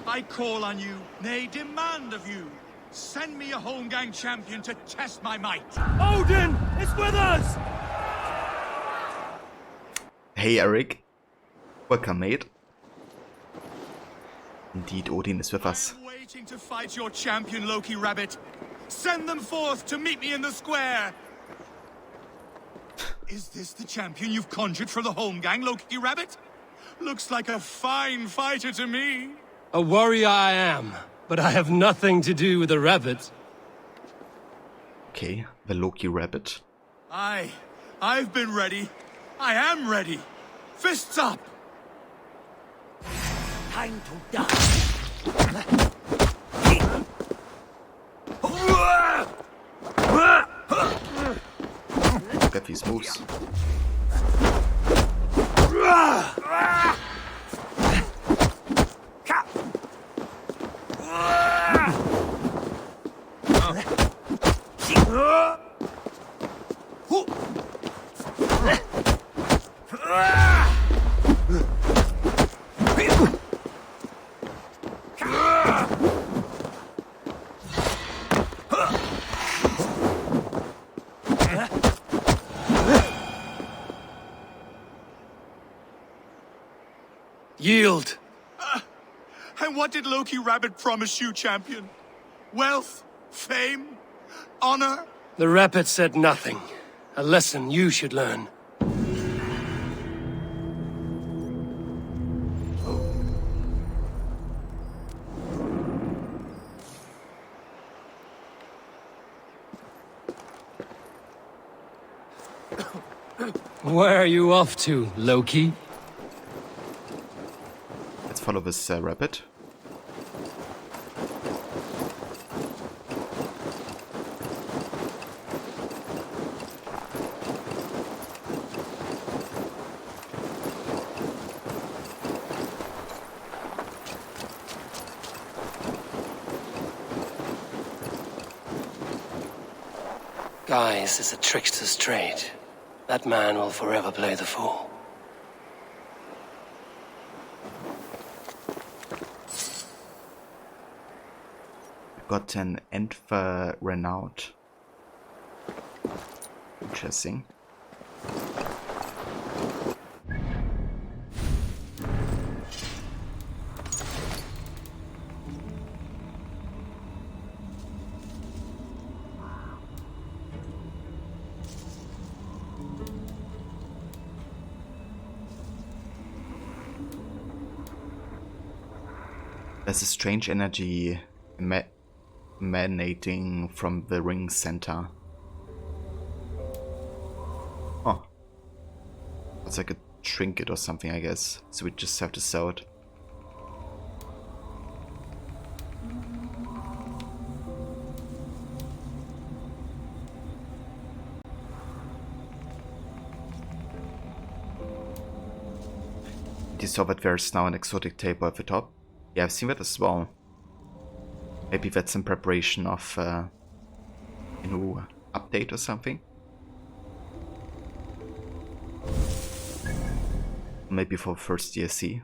J: I call on you, nay, demand of you. Send me a Holmgang champion to test my might.
B: Odin is with us!
A: Hey Eric, welcome mate. Indeed, Odin is with us.
J: I'm waiting to fight your champion, Loki Rabbit. Send them forth to meet me in the square. Is this the champion you've conjured from the Holmgang, Loki Rabbit? Looks like a fine fighter to me.
C: A warrior I am, but I have nothing to do with a rabbit.
A: Okay, the Loki Rabbit.
J: I've been ready. I am ready. Fists up!
B: Time to die.
A: Look at these moves.
C: Yield.
J: And what did Loki Rabbit promise you, champion? Wealth? Fame? Honor?
C: The rabbit said nothing. A lesson you should learn. Where are you off to, Loki?
A: Let's follow this rabbit.
C: Guise is a trickster's trade. That man will forever play the fool.
A: Got an Entfer Renault. Interesting. There's a strange energy emanating from the ring center. Oh. It's like a trinket or something, I guess. So we just have to sell it. You saw that there's now an exotic table at the top. Yeah, I've seen that as well. Maybe that's in preparation of a new update or something. Maybe for first DLC.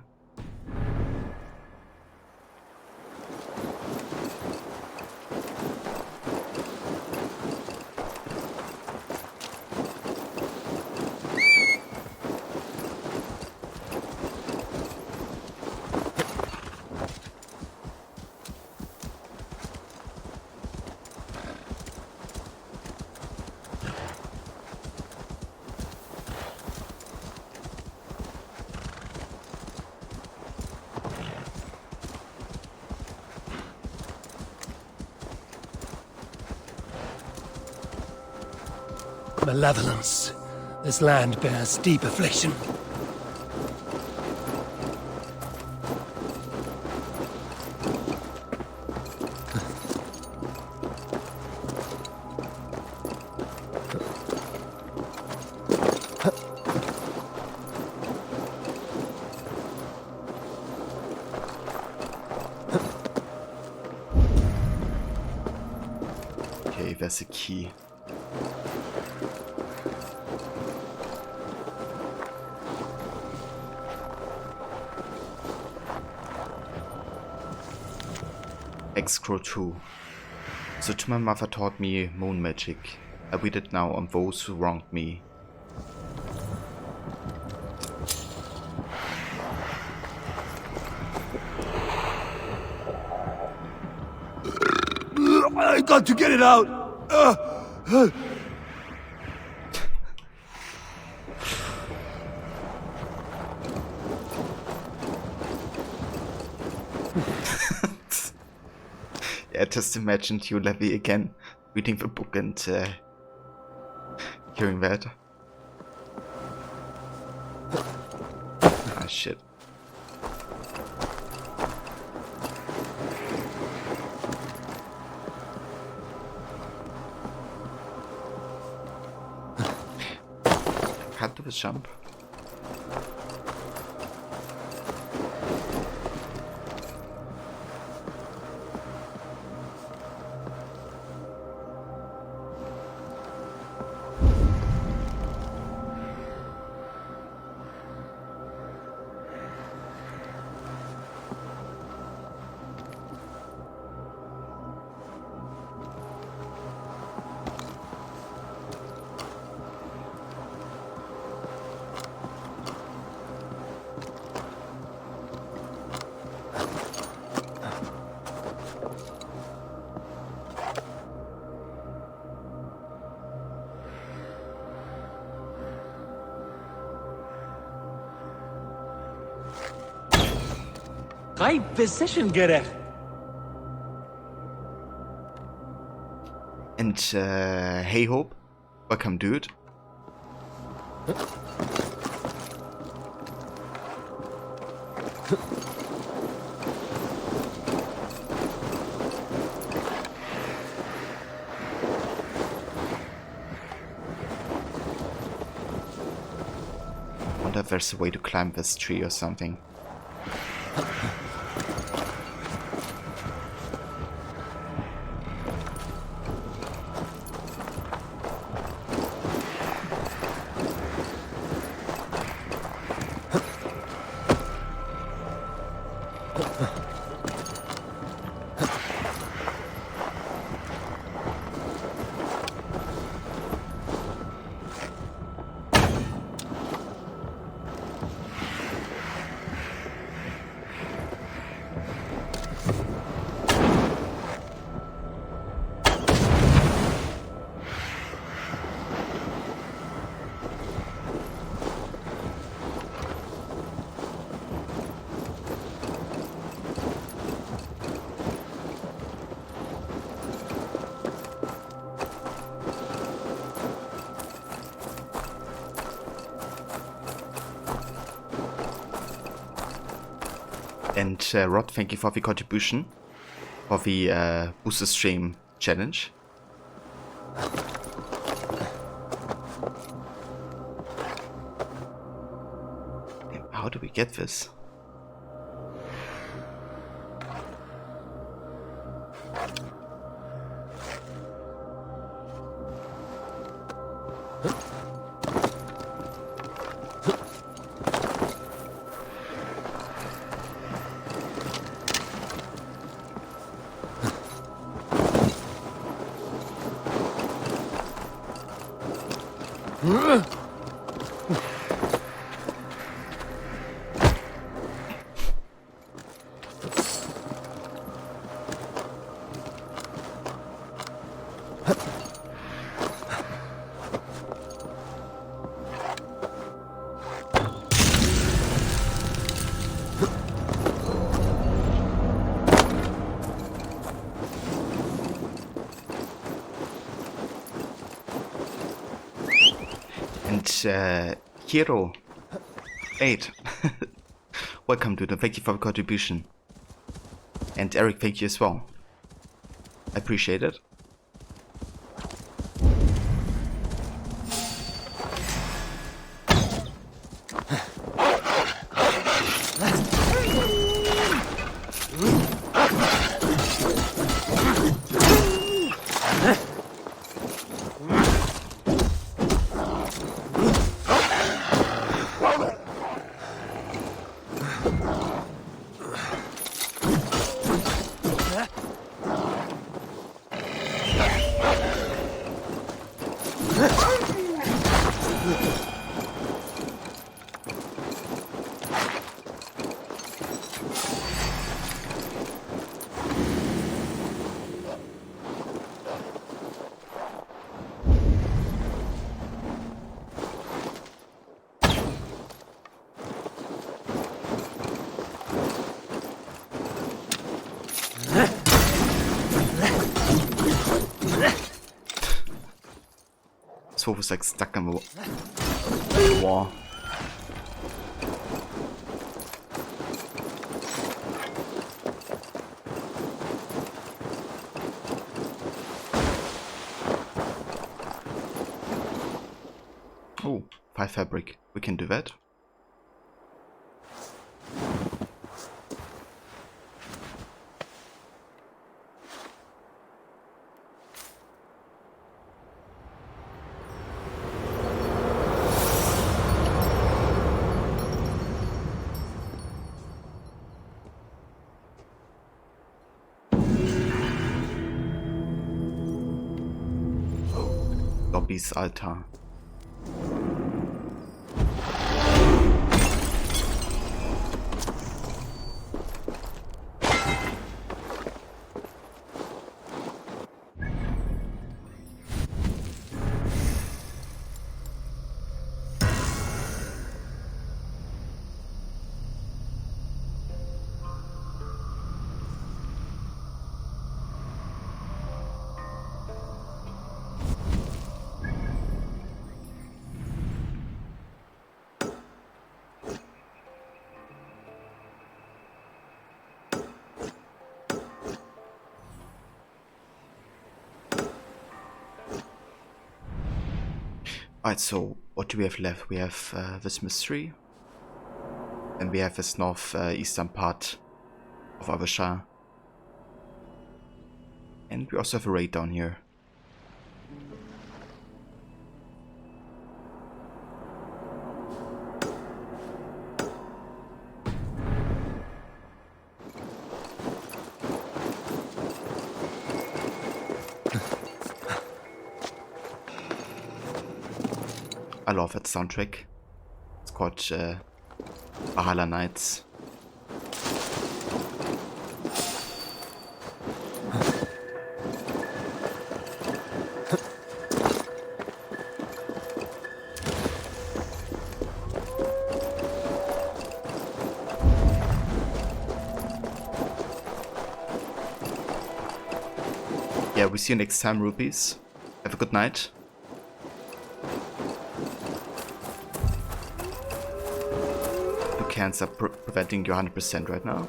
C: Malevolence. This land bears deep affliction.
A: Okay, there's a key. Excro 2. So to my mother taught me moon magic. I read it now on those who wronged me.
B: I got to get it out!
A: Yeah, just imagined you, Levy, again, reading the book and hearing that. Ah, shit. Can't do the jump.
B: High position, Gerek.
A: And hey Hope, welcome dude. I wonder if there's a way to climb this tree or something. And Rod, thank you for the contribution for the Booster Stream challenge. How do we get this? Hero 8, welcome to them. Thank you for the contribution. And Eric, thank you as well. I appreciate it. This wolf was like stuck in the wall. Oh, 5 fabric. We can do that. Lobby's altar. Alright, so what do we have left? We have this mystery. And we have this northeastern part of Avashar. And we also have a raid down here. I love that soundtrack. It's called Valhalla Nights. Yeah, we see you next time, rupees. Have a good night. The cans are preventing you 100% right now.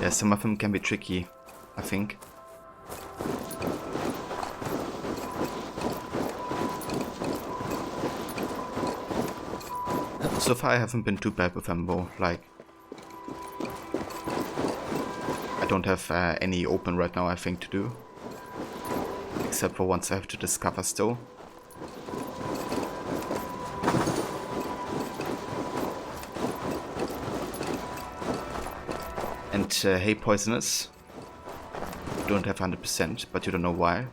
A: Yeah, some of them can be tricky, I think. So far I haven't been too bad with them though, like... I don't have any open right now, I think, to do. Except for once I have to discover still. And hey Poisonous, you don't have 100%, but you don't know why.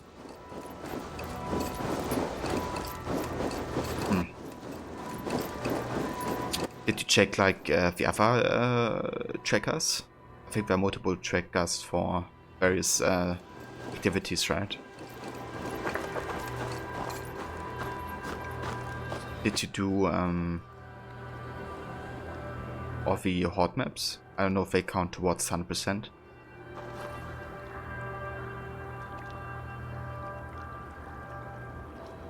A: Did you check like the other trackers? I think there are multiple trackers for various activities, right? Did you do all the horde maps? I don't know if they count towards 100%.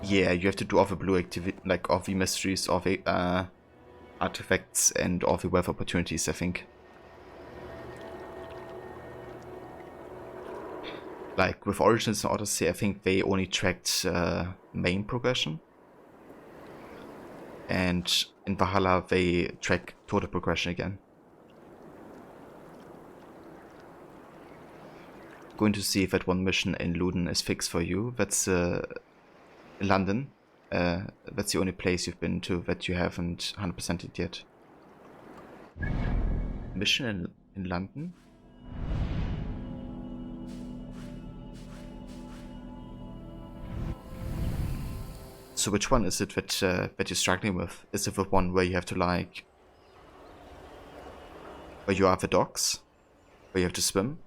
A: Yeah, you have to do all the blue activity, like all the mysteries, all the artifacts, and all the wealth opportunities, I think. Like with Origins and Odyssey, I think they only tracked main progression. And in Valhalla, they track total progression again. Going to see if that one mission in Luden is fixed for you. That's London. That's the only place you've been to that you haven't 100%ed yet. Mission in London? So which one is it that you're struggling with? Is it the one where you have to like... where you are at the docks? Where you have to swim?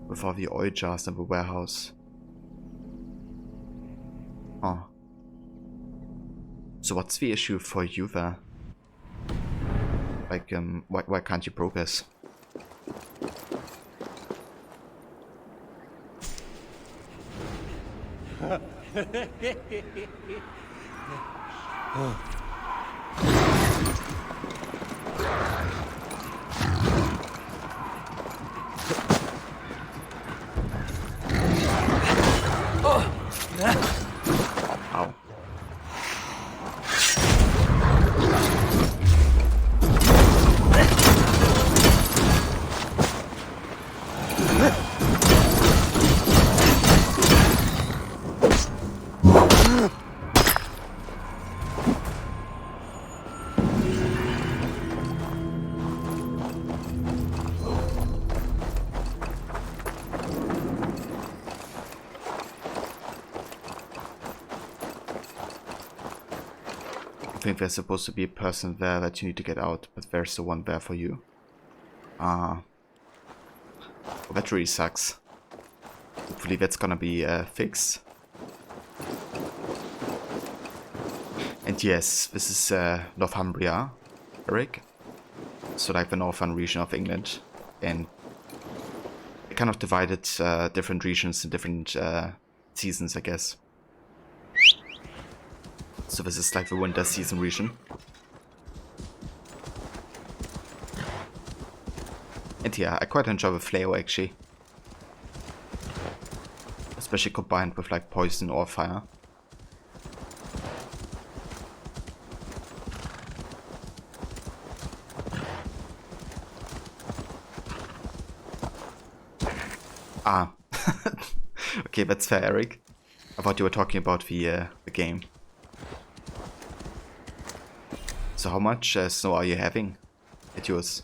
A: With all the oil jars in the warehouse. Oh. So what's the issue for you there? Like, why can't you progress? Ow. I think there's supposed to be a person there that you need to get out, but there's the one there for you. Ah. Well, that really sucks. Hopefully that's gonna be fixed. And yes, this is Northumbria, Eric. So like the northern region of England. And they kind of divided different regions in different seasons, I guess. So this is like the winter season region. And yeah, I quite enjoy the flavor actually. Especially combined with like poison or fire. Ah. Okay, that's fair, Eric. I thought you were talking about the game. So how much snow are you having at yours?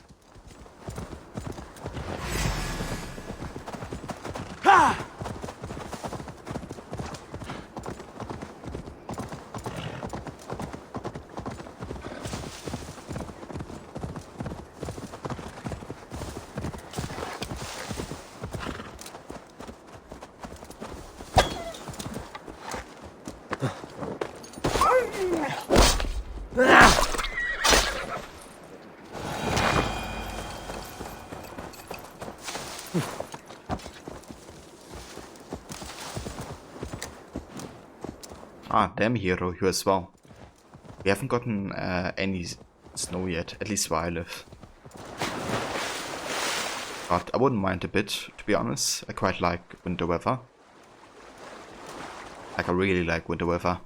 A: Ah, damn hero, you as well. We haven't gotten any snow yet, at least where I live. But I wouldn't mind a bit, to be honest. I quite like winter weather. Like, I really like winter weather.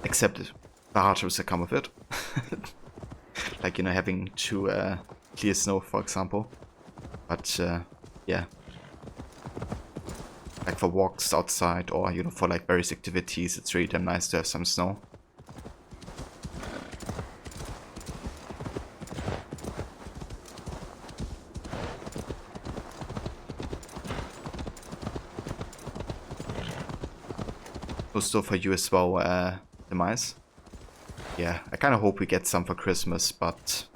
A: Except the hardships that come with it. Like, you know, having to clear snow, for example. But, yeah. Like for walks outside or, you know, for like various activities, it's really damn nice to have some snow. Also for you as well, Demise. Yeah, I kind of hope we get some for Christmas, but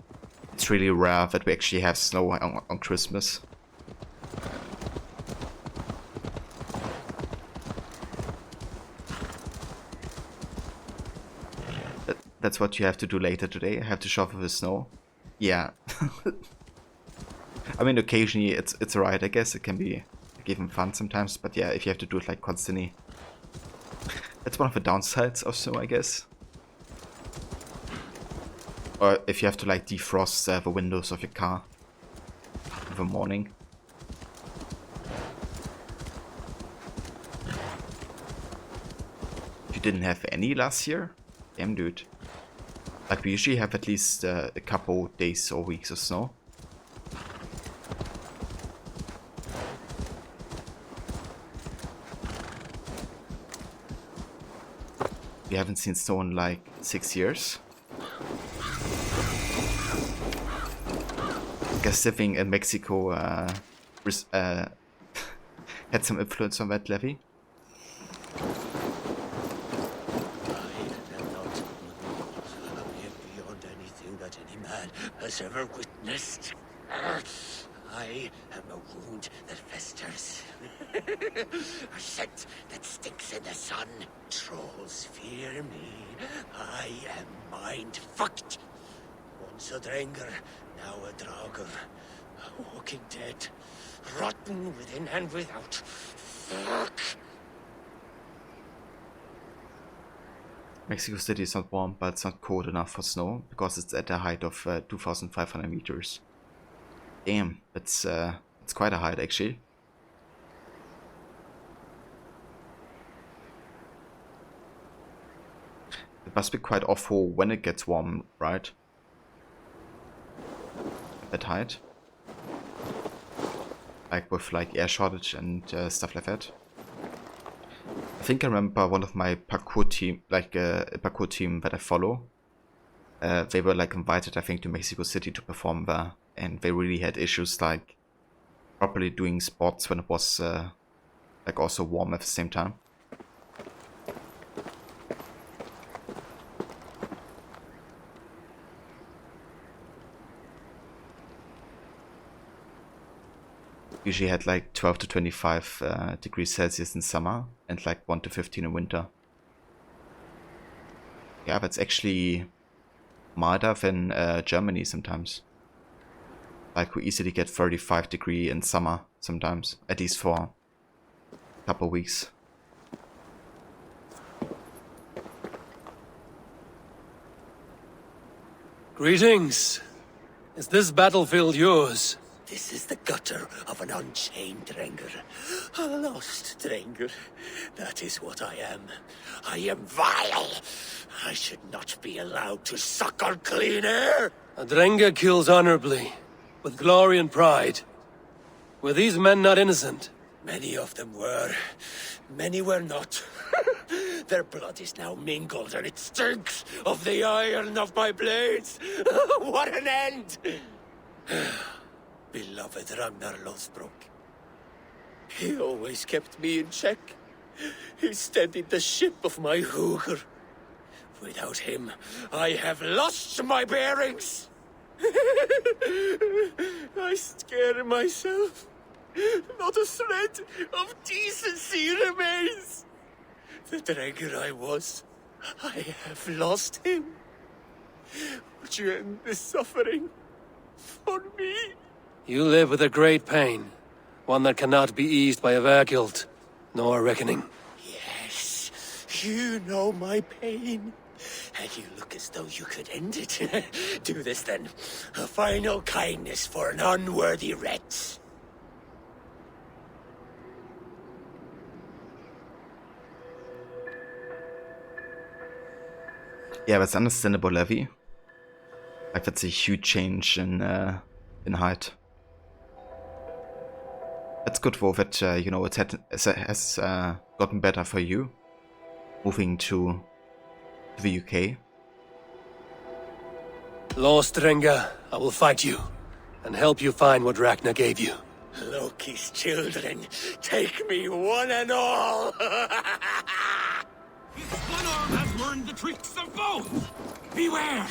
A: it's really rare that we actually have snow on Christmas. That's what you have to do later today. I have to shovel the snow. Yeah. I mean, occasionally it's alright, I guess. It can be like, even fun sometimes, but yeah, if you have to do it like constantly. That's one of the downsides of snow, I guess. Or if you have to like defrost the windows of your car in the morning. You didn't have any last year? Damn, dude. Like, we usually have at least a couple days or weeks of snow. We haven't seen snow in like 6 years. I guess living in Mexico had some influence on that levy.
E: Has ever witnessed. I am a wound that festers. A scent that stinks in the sun. Trolls fear me. I am mind-fucked. Once a Dranger, now a Draugr. A walking dead. Rotten within and without. Fuck.
A: Mexico City is not warm, but it's not cold enough for snow, because it's at a height of 2,500 meters. Damn, it's quite a height actually. It must be quite awful when it gets warm, right? At that height. Like with like air shortage and stuff like that. I think I remember one of my parkour team, like a parkour team that I follow. They were like invited, I think, to Mexico City to perform there, and they really had issues like properly doing spots when it was like also warm at the same time. Usually had like 12 to 25 degrees Celsius in summer and like 1 to 15 in winter. Yeah, that's actually milder than Germany sometimes. Like we easily get 35 degrees in summer sometimes, at least for a couple of weeks.
C: Greetings. Is this battlefield yours?
E: This is the gutter of an unchained Drengur. A lost Drengur. That is what I am. I am vile. I should not be allowed to suck on clean air.
C: A Drenga kills honorably, with glory and pride. Were these men not innocent?
E: Many of them were. Many were not. Their blood is now mingled, and it stinks of the iron of my blades. What an end! Beloved Ragnar Lothbrok. He always kept me in check. He steadied the ship of my Hugr. Without him, I have lost my bearings. I scare myself. Not a thread of decency remains. The Drengur I was, I have lost him. Would you end this suffering for me?
C: You live with a great pain, one that cannot be eased by a Vergild, nor a reckoning.
E: Yes, you know my pain. And you look as though you could end it. Do this then. A final kindness for an unworthy wretch.
A: Yeah, that's understandable, Levi. Like, that's a huge change in height. That's good for that, you know, it has gotten better for you. Moving to the UK.
C: Lost Drenga, I will fight you, and help you find what Ragnar gave you.
E: Loki's children, take me one and all!
B: His one arm has learned the tricks of both! Beware!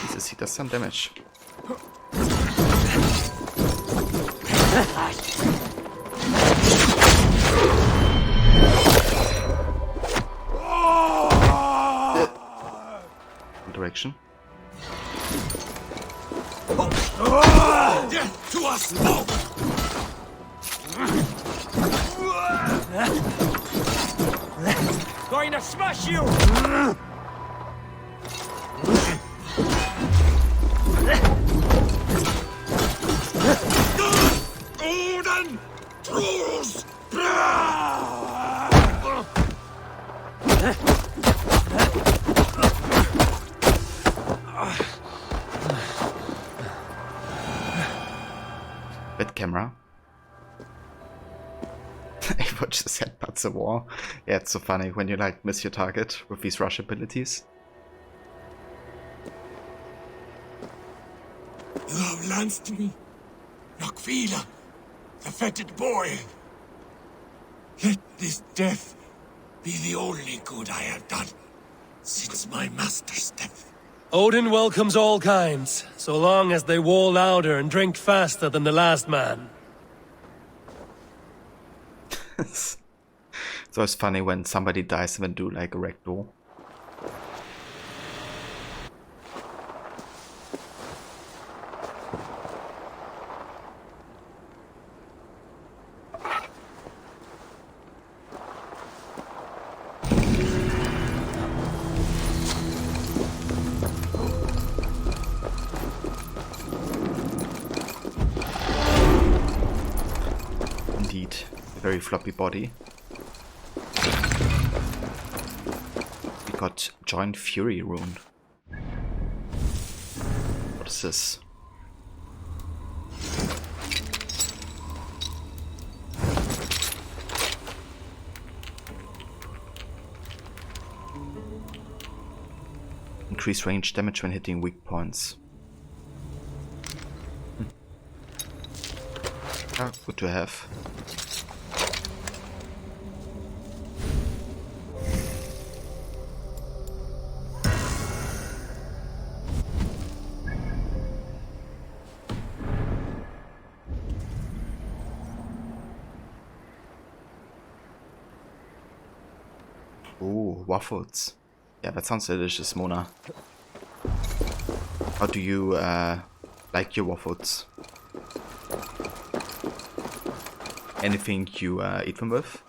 A: Jesus, he does some damage. Direction.
B: Death to us both! Going to smash you! Odin! Trolls!
A: Bit camera. I watch this headbutts a war. Yeah, it's so funny when you like miss your target with these rush abilities.
B: You have lanced me, Nakvila, the fetid boy. Let this death be the only good I have done since my master's death.
C: Odin welcomes all kinds, so long as they war louder and drink faster than the last man.
A: So it's funny when somebody dies and then do like a ragdoll. Indeed, a very floppy body. We got Joint Fury rune. What is this? Increase range damage when hitting weak points. Ah, good to have. Ooh, waffles. Yeah, that sounds delicious, Mona. How do you like your waffles? Anything you eat them with?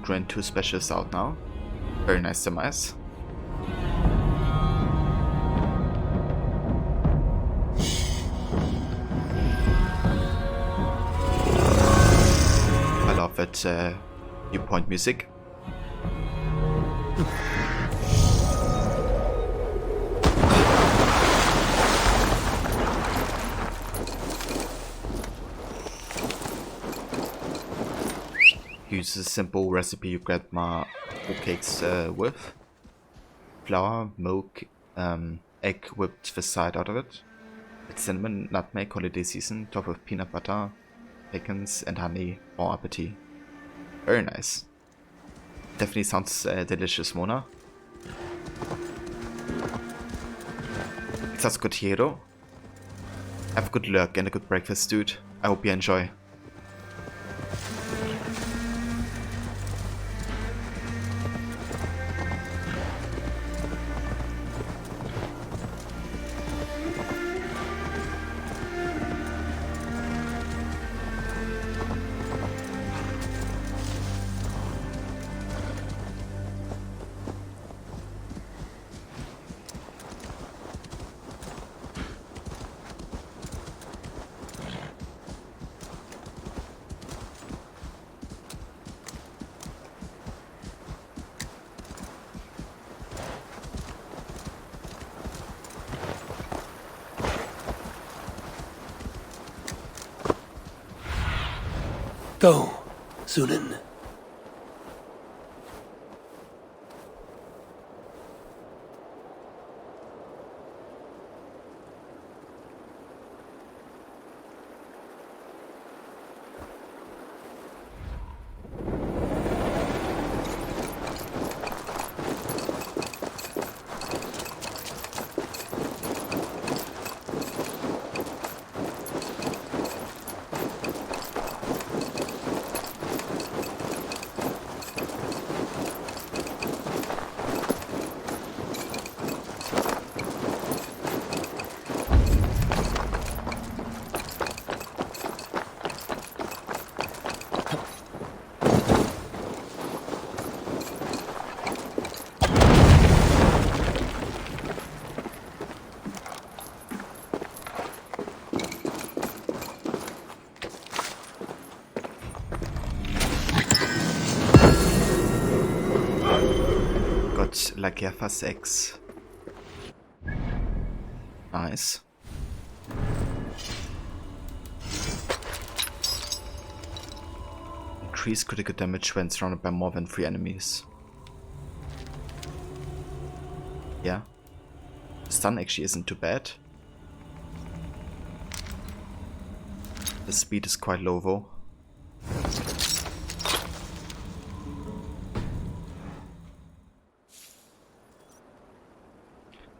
A: Grand 2 specials out now. Very nice demise. I love that viewpoint music. Use a simple recipe you grab my cakes with. Flour, milk, egg whipped the side out of it. With cinnamon, nutmeg, holiday season, top of peanut butter, pecans and honey. Bon appetit. Very nice. Definitely sounds delicious, Mona. It sounds good, Hero. Have a good lurk and a good breakfast, dude. I hope you enjoy.
C: Go, Sunan.
A: La Guerra 6. Nice. Increase critical damage when surrounded by more than 3 enemies. Yeah. Stun actually isn't too bad. The speed is quite low though.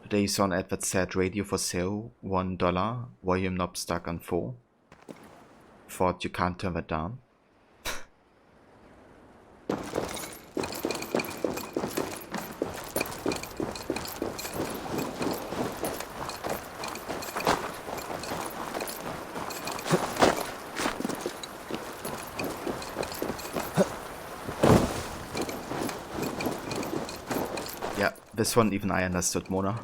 A: Today you saw an ad that said radio for sale, $1, volume knob stuck on 4. Thought you can't turn that down. Yeah, this one even I understood, Mona.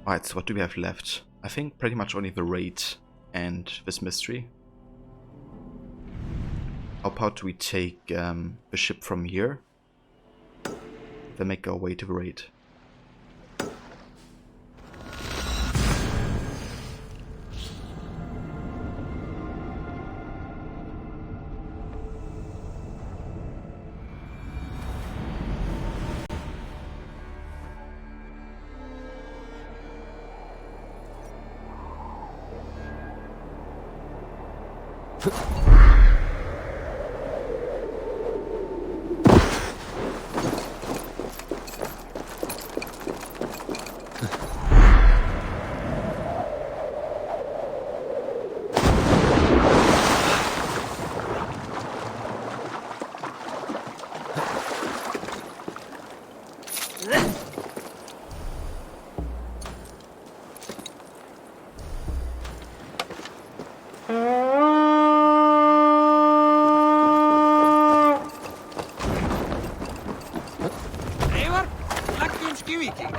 A: Alright, so what do we have left? I think pretty much only the raid and this mystery. How about do we take the ship from here? Then make our way to the raid.
H: Eivor, läggjum skiviking.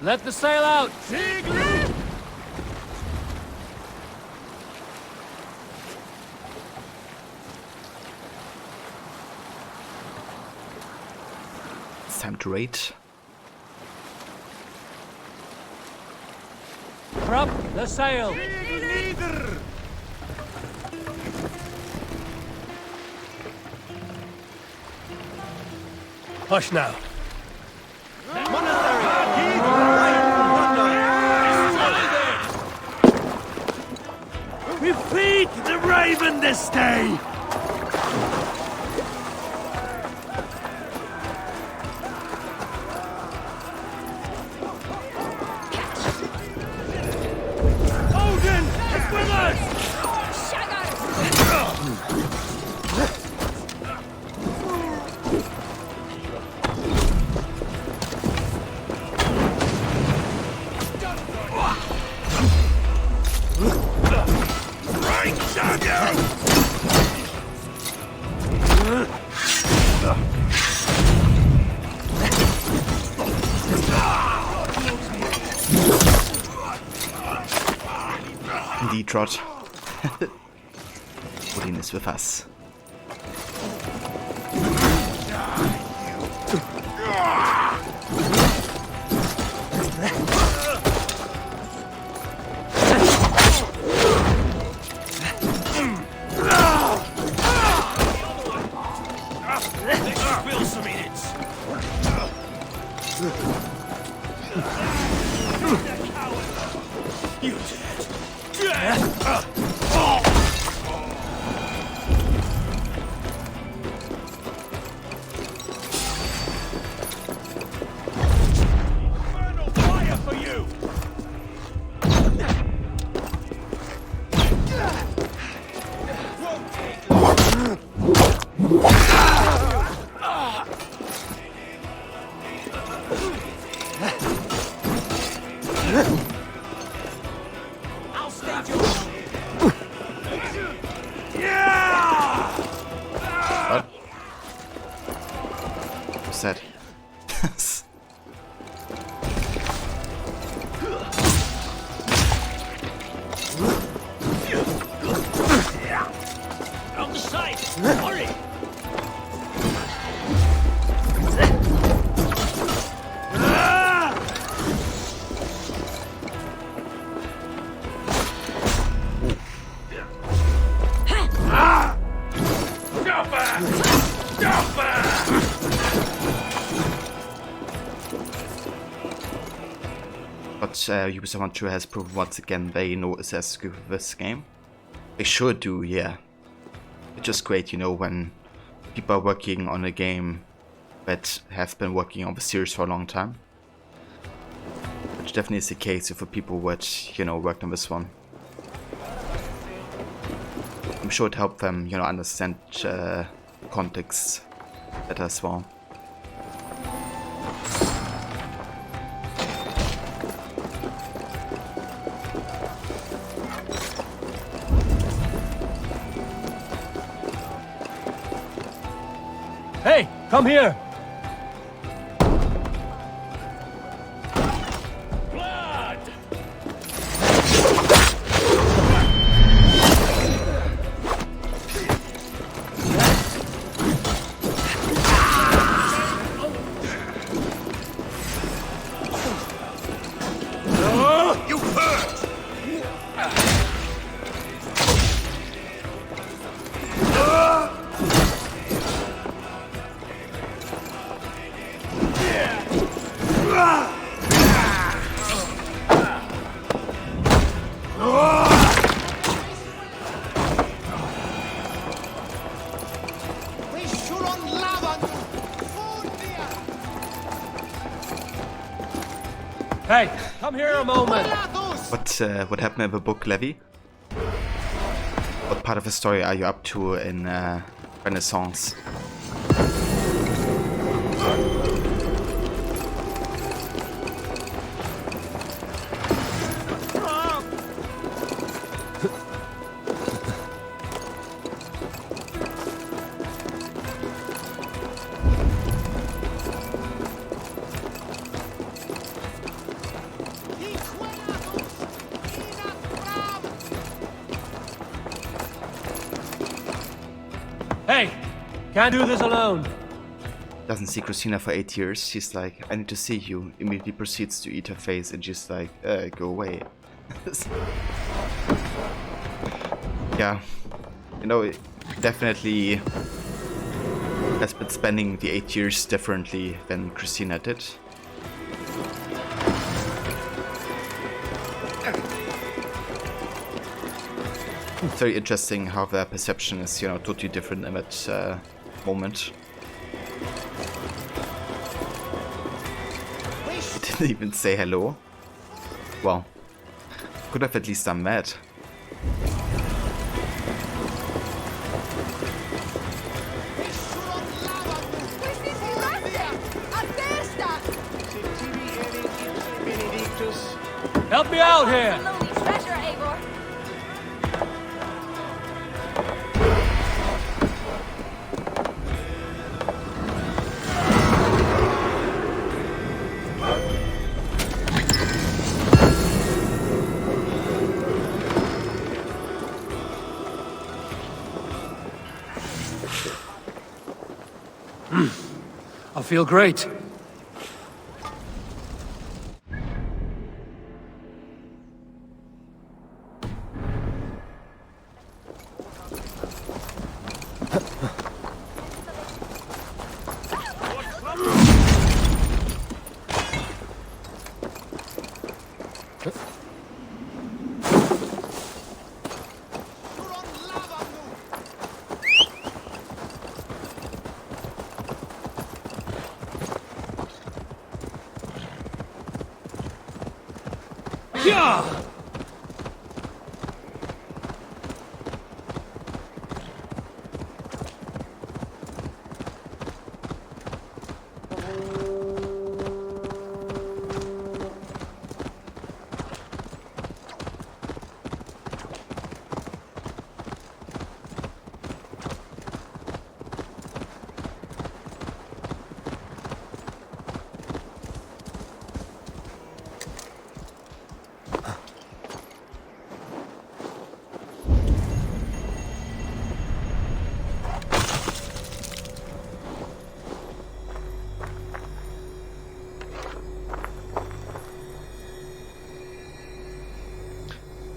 H: Let the sail out!
A: It's time to raid.
H: Prop the sail!
C: Hush now.
B: We feed the raven this day! Odin is with us! Right, Shaggy!
A: Indeed, Trot. Odin is with us.
B: Spill some minutes! You dead! Infernal fire for you! I'll stage you. Yeah!
A: What? What's that?
B: On the side! Hurry!
A: But Ubisoft Montreal has proven once again they know Assassin's Creed with this game. They should do, yeah. It's just great, you know, when people are working on a game that have been working on the series for a long time. Which definitely is the case for people that, you know, worked on this one. I'm sure it helped them, you know, understand context better as well.
C: Hey, come here!
B: Blood! You hurt!
C: Hey, come here a moment.
A: What happened in the book, Levi? What part of the story are you up to in Renaissance?
C: Hey, can't do this alone.
A: Doesn't see Christina for 8 years. She's like, I need to see you. Immediately proceeds to eat her face and she's like, go away. Yeah, you know, definitely has been spending the 8 years differently than Christina did. It's very interesting how their perception is, you know, totally different in that moment. He didn't even say hello. Well, could have at least done that.
C: Help me out here. I feel great. Yeah!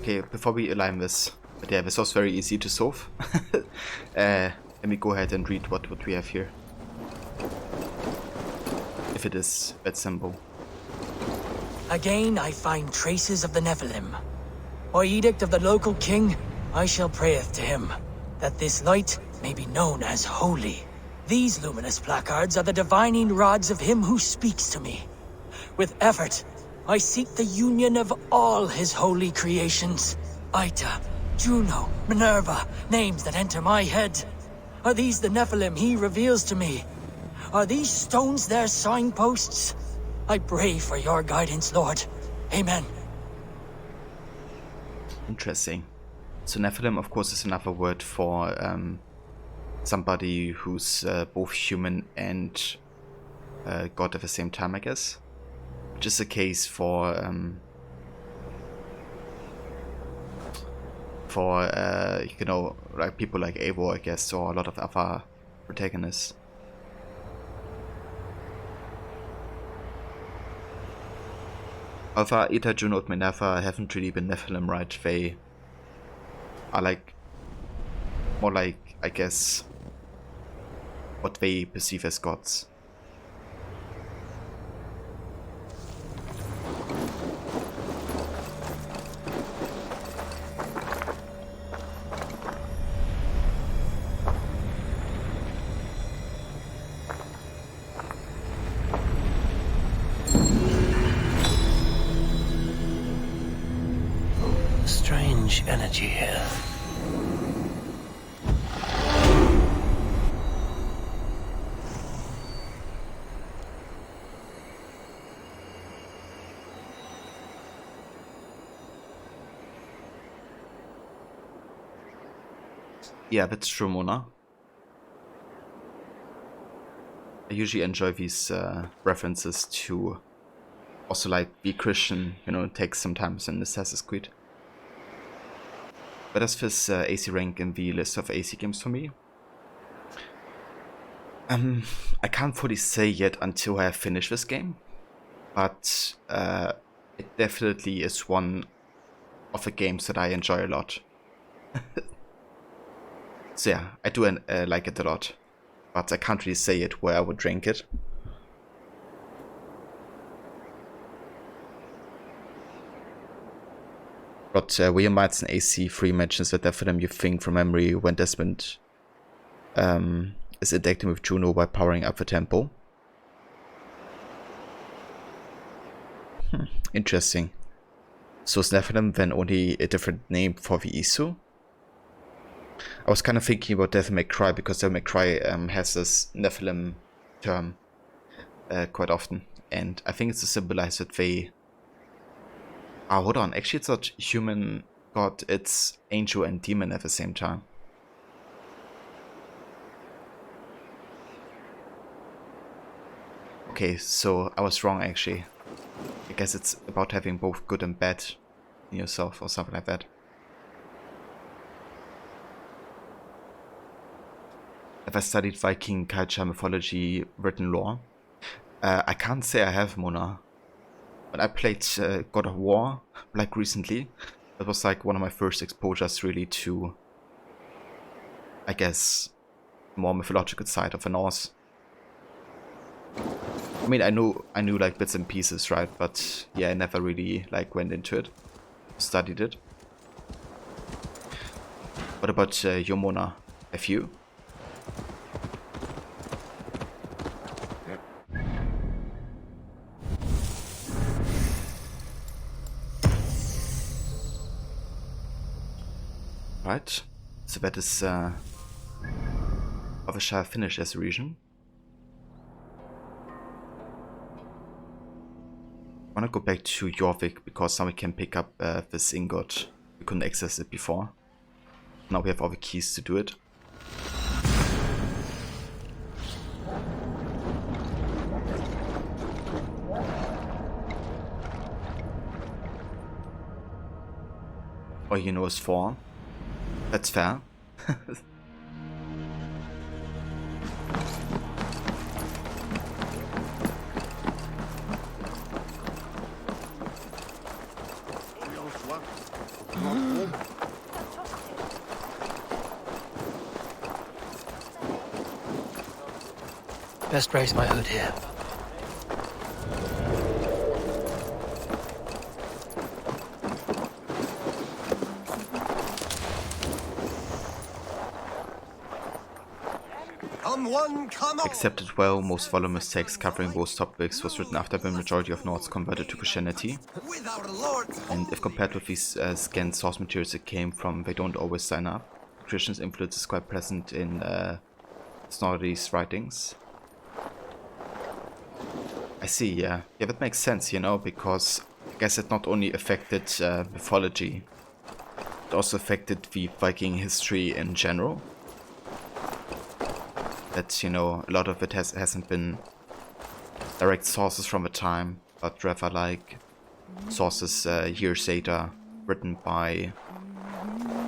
A: Okay, before we align this, but yeah, this was very easy to solve. Let me go ahead and read what we have here. If it is that symbol.
K: Again I find traces of the Nephilim. By edict of the local king, I shall prayeth to him, that this light may be known as holy. These luminous placards are the divining rods of him who speaks to me. With effort, I seek the union of all his holy creations. Ita, Juno, Minerva, names that enter my head. Are these the Nephilim he reveals to me? Are these stones their signposts? I pray for your guidance, Lord. Amen.
A: Interesting. So Nephilim, of course, is another word for somebody who's both human and god at the same time, I guess. Which is the case for you know, like people like Eivor, I guess, or a lot of other protagonists. Alpha, Eta, Juno, and Minerva haven't really been Nephilim, right? They are like more like, I guess, what they perceive as gods.
C: strange energy here.
A: Yeah, that's true, Mona. I usually enjoy these references to also like be Christian, you know, take sometimes in Assassin's Creed. But does this AC rank in the list of AC games for me? I can't fully say yet until I have finished this game, but it definitely is one of the games that I enjoy a lot. So yeah, I do like it a lot, but I can't really say it where I would rank it. But William Mites and AC3 mentions that Nephilim you think from memory when Desmond is interacting with Juno by powering up the temple. Interesting. So is Nephilim then only a different name for the Isu? I was kind of thinking about Devil May Cry because Devil May Cry has this Nephilim term quite often, and I think it's to symbolize that they... Ah, hold on, actually it's not human god, it's angel and demon at the same time. Okay, so I was wrong actually. I guess it's about having both good and bad in yourself or something like that. Have I studied Viking culture, mythology, written lore? I can't say I have, Mona. When I played God of War, like recently, that was like one of my first exposures really to, I guess, more mythological side of the Norse. I mean, I knew like bits and pieces, right? But yeah, I never really like went into it, studied it. What about you, Mona? Have you? Right, so that is official finish as a region. I want to go back to Jorvik because now we can pick up this ingot. We couldn't access it before. Now we have all the keys to do it. All you know is 4. That's fair.
C: Best raise my hood here.
A: Accepted well, most voluminous text covering both topics was written after the majority of Nords converted to Christianity. And if compared with these scanned source materials it came from, they don't always sign up. Christian's influence is quite present in Snorri's writings. I see, yeah. Yeah, that makes sense, you know, because I guess it not only affected mythology, it also affected the Viking history in general. That, you know, a lot of it hasn't been direct sources from the time, but rather like sources years later, written by,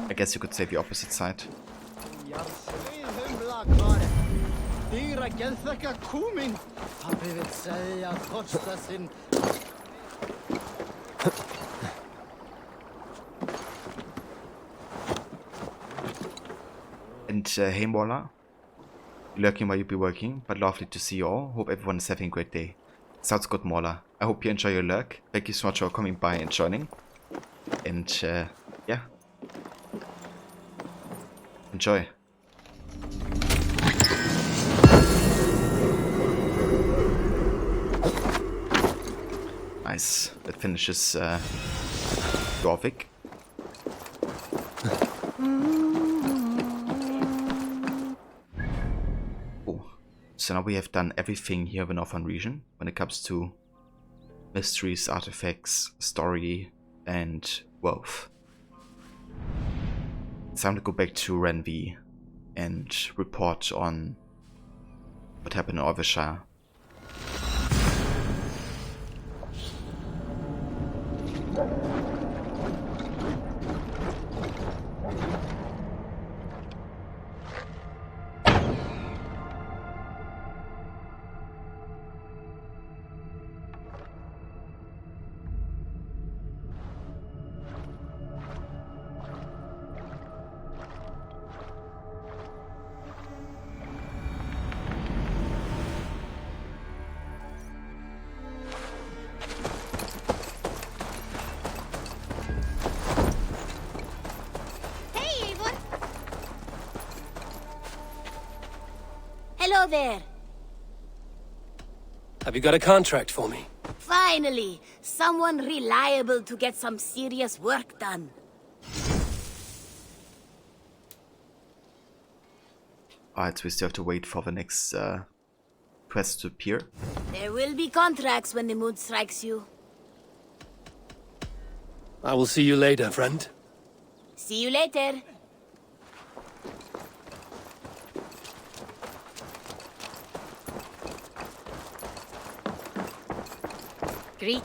A: I guess you could say, the opposite side. And hey Mola, lurking while you be working, but lovely to see you all. Hope everyone is having a great day. Sounds good, Mola. I hope you enjoy your lurk. Thank you so much for coming by and joining. And yeah, enjoy. Nice. That finishes Jorvik. Oh, so now we have done everything here in the Northern region when it comes to mysteries, artifacts, story, and wealth. It's time to go back to Renvi and report on what happened in Orvishire.
L: Hello there.
C: Have you got a contract for me?
L: Finally, someone reliable to get some serious work done.
A: Alright, so we still have to wait for the next quest to appear.
L: There will be contracts when the mood strikes you.
C: I will see you later, friend.
L: See you later. Greet.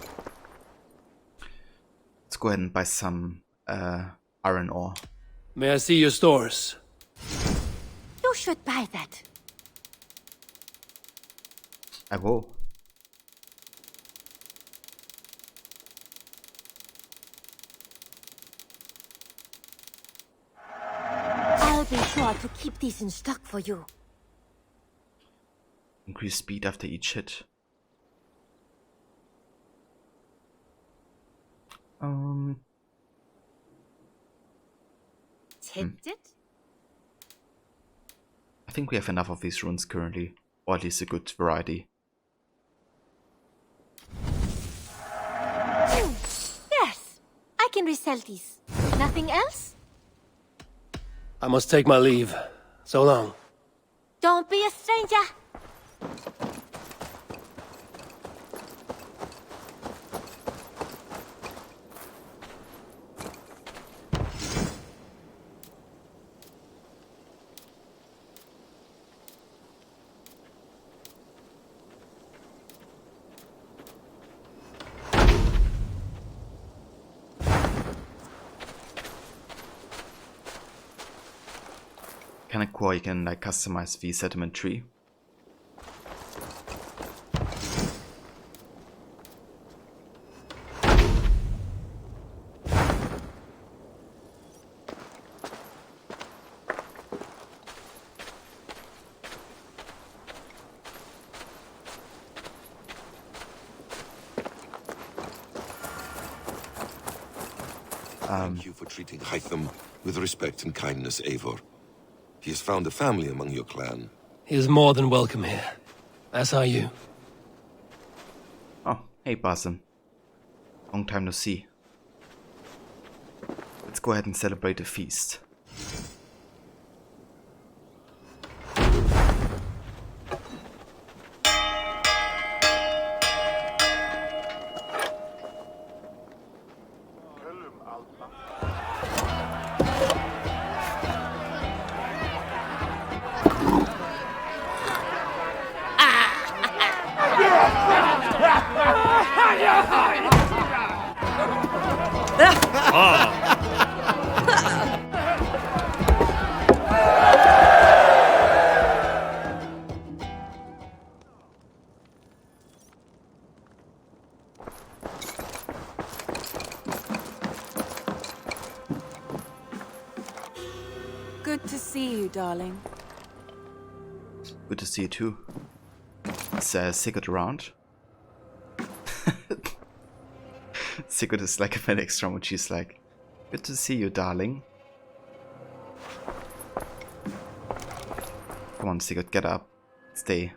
A: Let's go ahead and buy some iron ore.
C: May I see your stores?
L: You should buy that.
A: I will.
L: I'll be sure to keep these in stock for you.
A: Increase speed after each hit.
L: Tempted?
A: I think we have enough of these runes currently, or at least a good variety.
L: Yes, I can resell these. Nothing else?
C: I must take my leave. So long.
L: Don't be a stranger.
A: Kinda cool, you can like customize the settlement tree.
M: Thank you for treating Hytham with respect and kindness, Eivor. He has found a family among your clan.
C: He is more than welcome here. As are you.
A: Oh, hey Basim. Long time no see. Let's go ahead and celebrate a feast.
G: Good to see you, darling.
A: Good to see you too. Is Sigurd around? Sigurd is like a Phoenix Storm when she's like, good to see you, darling. Come on, Sigurd, get up. Stay.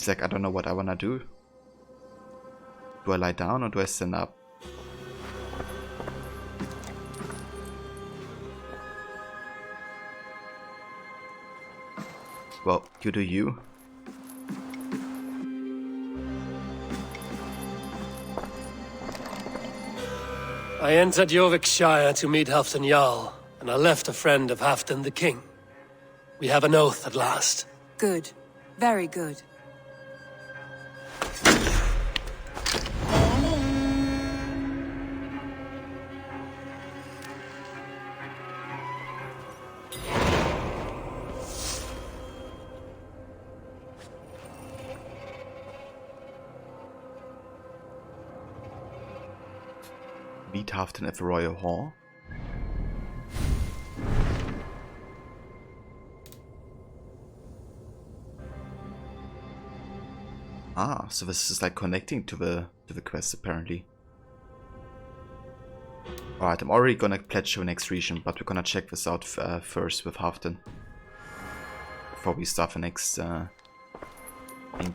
A: It's like, I don't know what I wanna do. Do I lie down or do I stand up? Well, you do you.
C: I entered Yorkshire to meet Halfdan Jarl, and I left a friend of Halfdan the King. We have an oath at last.
N: Good. Very good.
A: Meet Halfdan at the Royal Hall. Ah, so this is like connecting to the quest apparently. Alright, I'm already gonna pledge to the next region, but we're gonna check this out first with Halfdan before we start the next main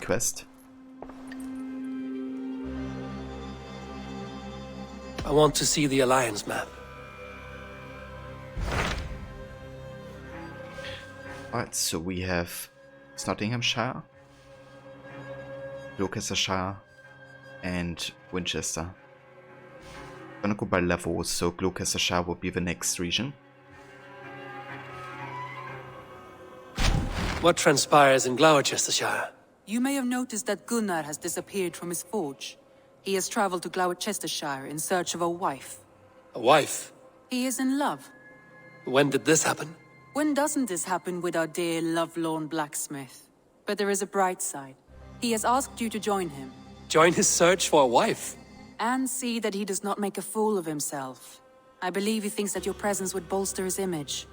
A: quest.
C: I want to see the Alliance map.
A: Alright, so we have Nottinghamshire, Gloucestershire, and Winchester. I'm gonna go by level, so Gloucestershire will be the next region.
C: What transpires in Gloucestershire?
N: You may have noticed that Gunnar has disappeared from his forge. He has traveled to Gloucestershire in search of a wife.
C: A wife?
N: He is in love.
C: When did this happen?
N: When doesn't this happen with our dear lovelorn blacksmith? But there is a bright side. He has asked you to join him.
C: Join his search for a wife?
N: And see that he does not make a fool of himself. I believe he thinks that your presence would bolster his image.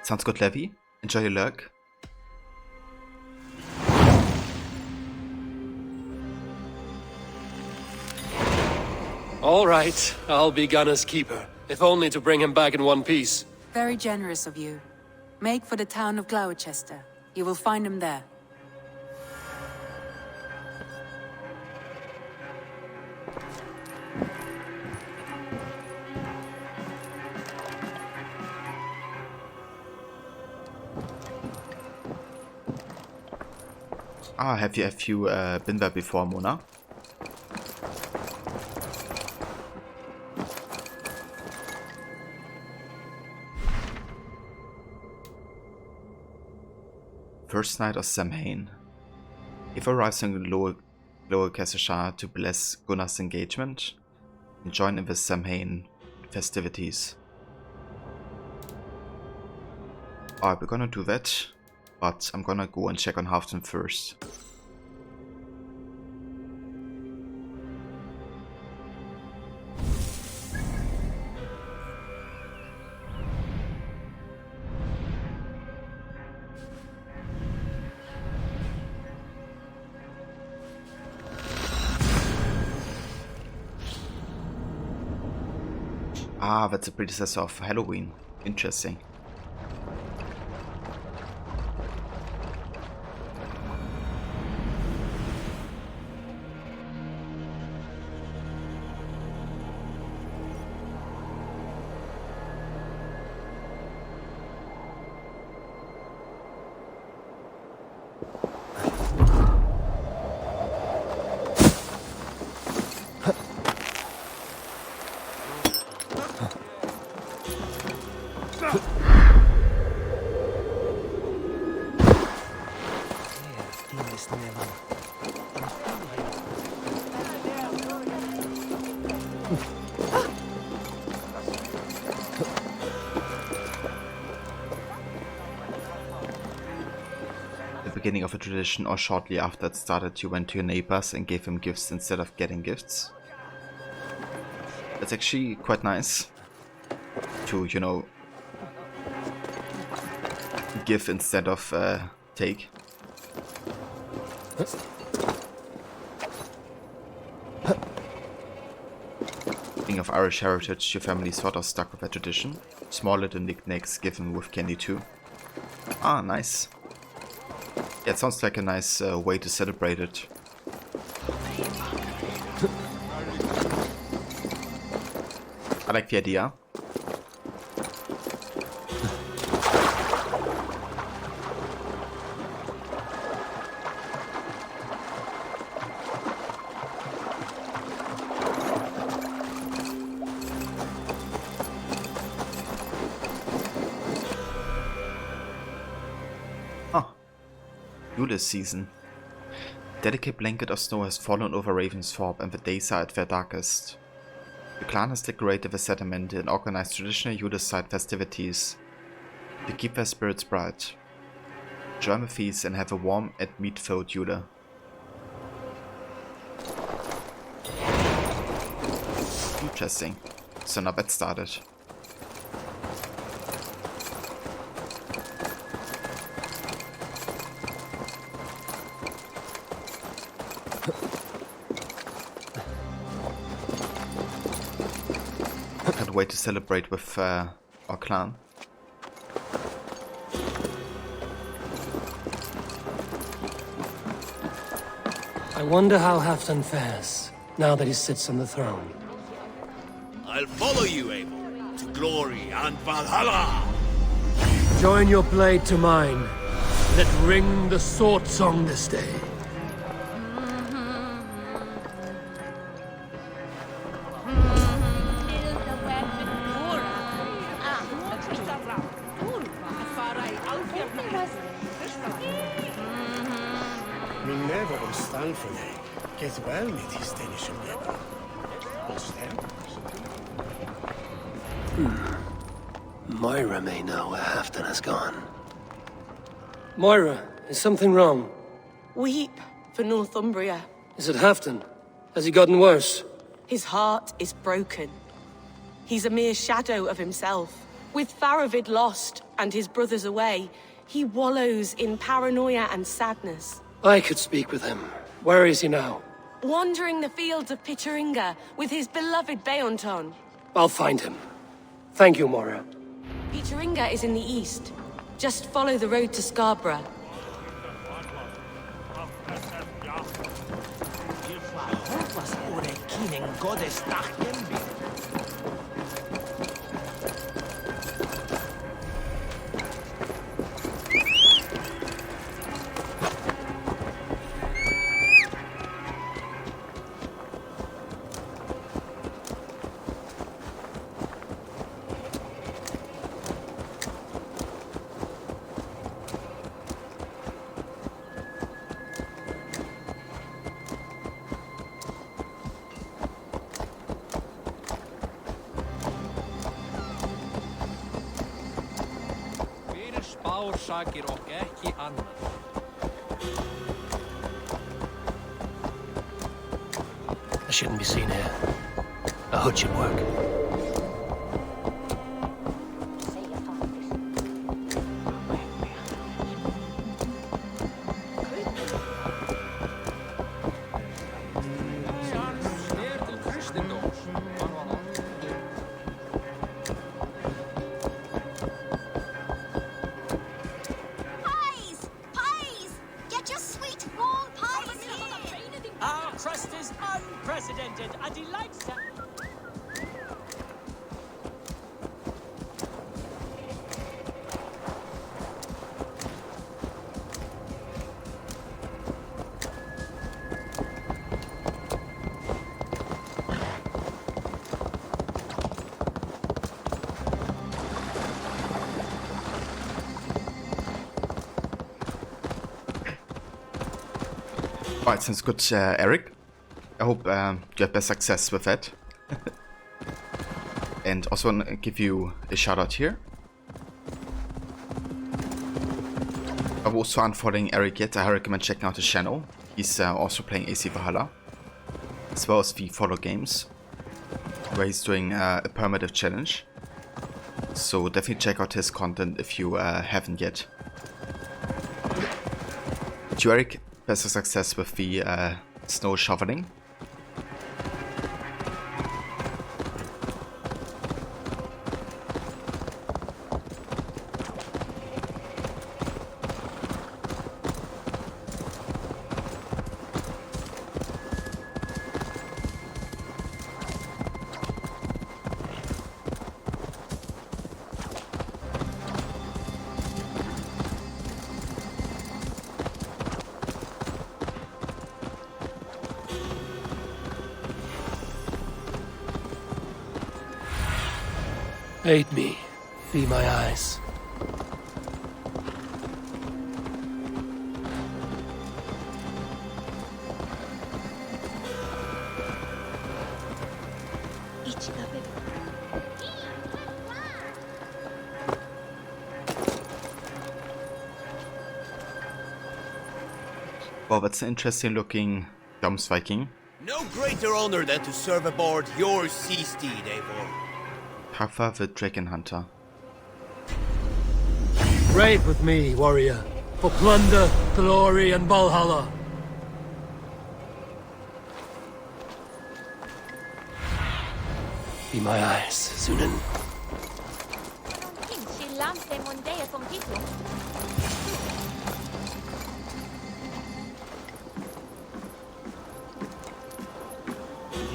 A: Sounds good, Levi. Enjoy your lurk.
C: All right, I'll be Gunner's keeper, if only to bring him back in one piece.
N: Very generous of you. Make for the town of Gloucester. You will find him there.
A: Ah, have you been there before, Mona? First Night of Samhain. If arrives in Gloucestershire to bless Gunnar's engagement and join in the Samhain festivities. Alright, we're gonna do that, but I'm gonna go and check on Halfdan first. Ah, that's a predecessor of Halloween. Interesting. Beginning of a tradition, or shortly after it started, you went to your neighbors and gave them gifts instead of getting gifts. That's actually quite nice to, you know, give instead of take. Being of Irish heritage, your family sort of stuck with that tradition. Small little knickknacks given with candy too. Ah, nice. Yeah, it sounds like a nice way to celebrate it. I like the idea. Yule's season. Delicate blanket of snow has fallen over Ravensthorpe and the days are at their darkest. The clan has decorated the settlement and organized traditional Yule-side festivities to keep their spirits bright. Join the feast and have a warm and meat-filled Yule. Interesting. So now that started. Can't wait to celebrate with our clan.
C: I wonder how Halfdan fares, now that he sits on the throne.
B: I'll follow you, Abel, to glory and Valhalla!
C: Join your blade to mine. Let ring the sword song this day.
E: Min never om stall för dig. Get well med his Danish weapon.
C: Moira may know where Halfdan has gone. Moira, is something wrong?
G: Weep for Northumbria.
C: Is it Halfdan? Has he gotten worse?
G: His heart is broken. He's a mere shadow of himself. With Faravid lost and his brothers away, he wallows in paranoia and sadness.
C: I could speak with him. Where is he now?
G: Wandering the fields of Pittaringa with his beloved Beonton.
C: I'll find him. Thank you, Moira.
G: Pittaringa is in the east. Just follow the road to Scarborough.
H: Orsakir och ekki annað.
C: I shouldn't be seen here. A hood should work.
A: Right, sounds good, Eric. I hope you have best success with that. And also want to give you a shout out here. I was also unfollowing Eric yet. I recommend checking out his channel. He's also playing AC Valhalla, as well as the Follow games, where he's doing a permadeath challenge. So definitely check out his content if you haven't yet. To Eric, best of success with the snow shoveling.
C: Aid me. Be my eyes.
A: Well, that's an interesting looking Jumps Viking.
E: No greater honor than to serve aboard your sea steed, Eivor.
A: Haffa the Dragon Hunter.
C: Ride with me, warrior, for plunder, glory, and Valhalla. Be my eyes, Sunan.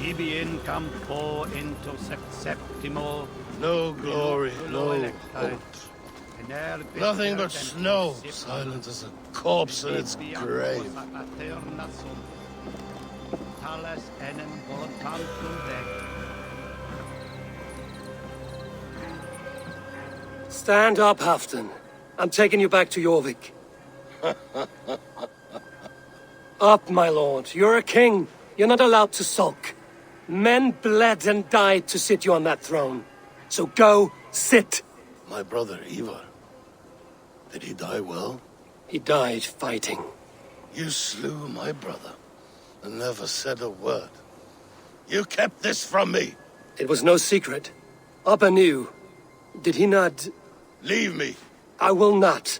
J: Ibi in campo intercept septimo.
B: No glory, no hope. Nothing but snow, silent as a corpse in its grave.
C: Stand up, Halfdan. I'm taking you back to Jorvik. Up, my lord. You're a king. You're not allowed to sulk. Men bled and died to sit you on that throne. So go, sit.
B: My brother, Ivar. Did he die well?
C: He died fighting.
B: You slew my brother and never said a word. You kept this from me.
C: It was no secret. Appa knew. Did he not...
B: Leave me.
C: I will not.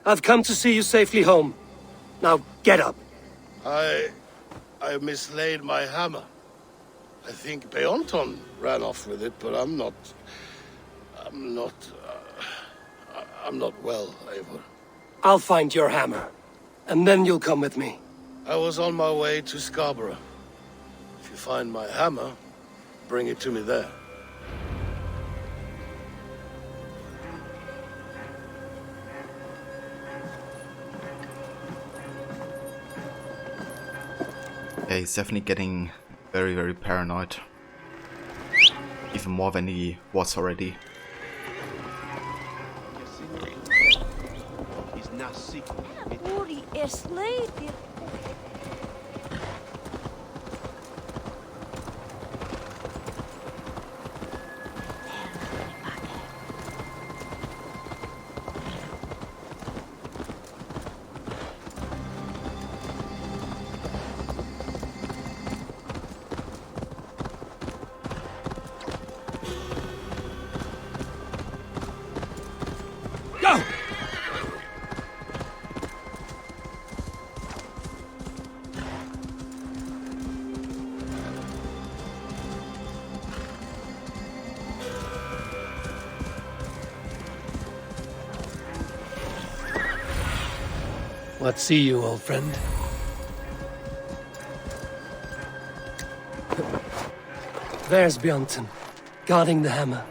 C: I've come to see you safely home. Now, get up.
B: I mislaid my hammer. I think Beonton ran off with it, but I'm not well, Eivor.
C: I'll find your hammer, and then you'll come with me.
B: I was on my way to Scarborough. If you find my hammer, bring it to me there.
A: Yeah, he's definitely getting very, very paranoid. Even more than he was already.
C: Go! What see you, old friend? There's Bjornton, guarding the hammer.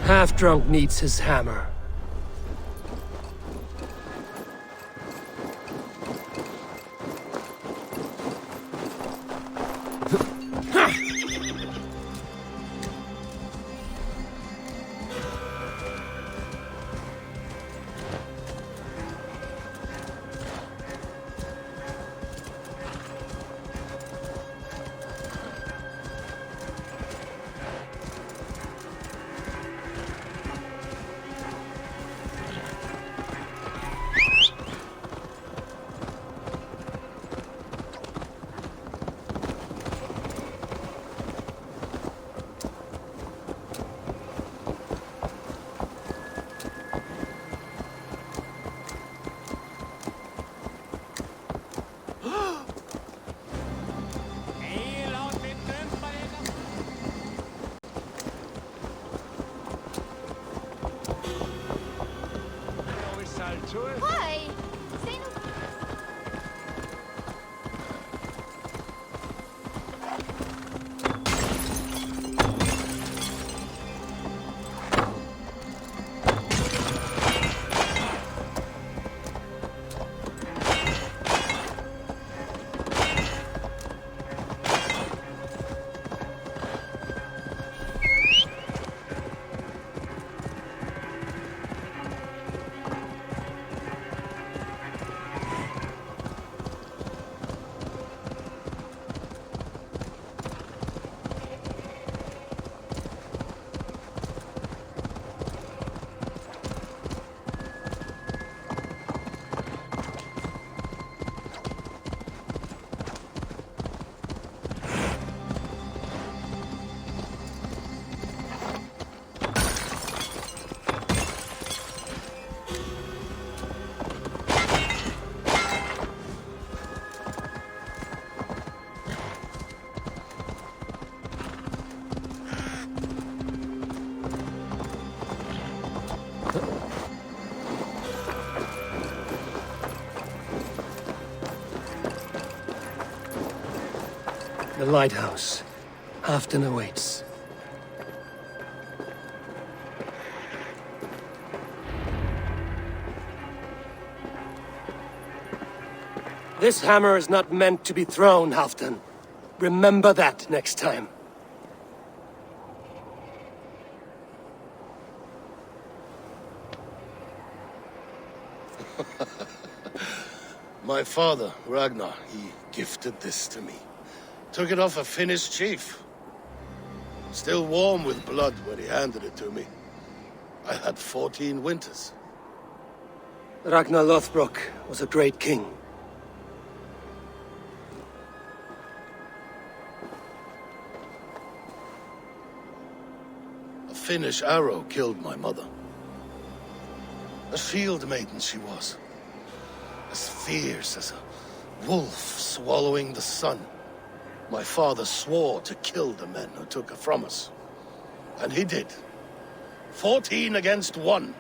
C: Half-drunk needs his hammer.
I: Why? Say no.
C: The lighthouse. Halfton awaits. This hammer is not meant to be thrown, Halfton. Remember that next time.
O: My father, Ragnar, he gifted this to me. Took it off a Finnish chief. Still warm with blood when he handed it to me. I had 14 winters.
C: Ragnar Lothbrok was a great king.
O: A Finnish arrow killed my mother. A shield maiden she was. As fierce as a wolf swallowing the sun. My father swore to kill the men who took her from us. And he did. 14 against 1.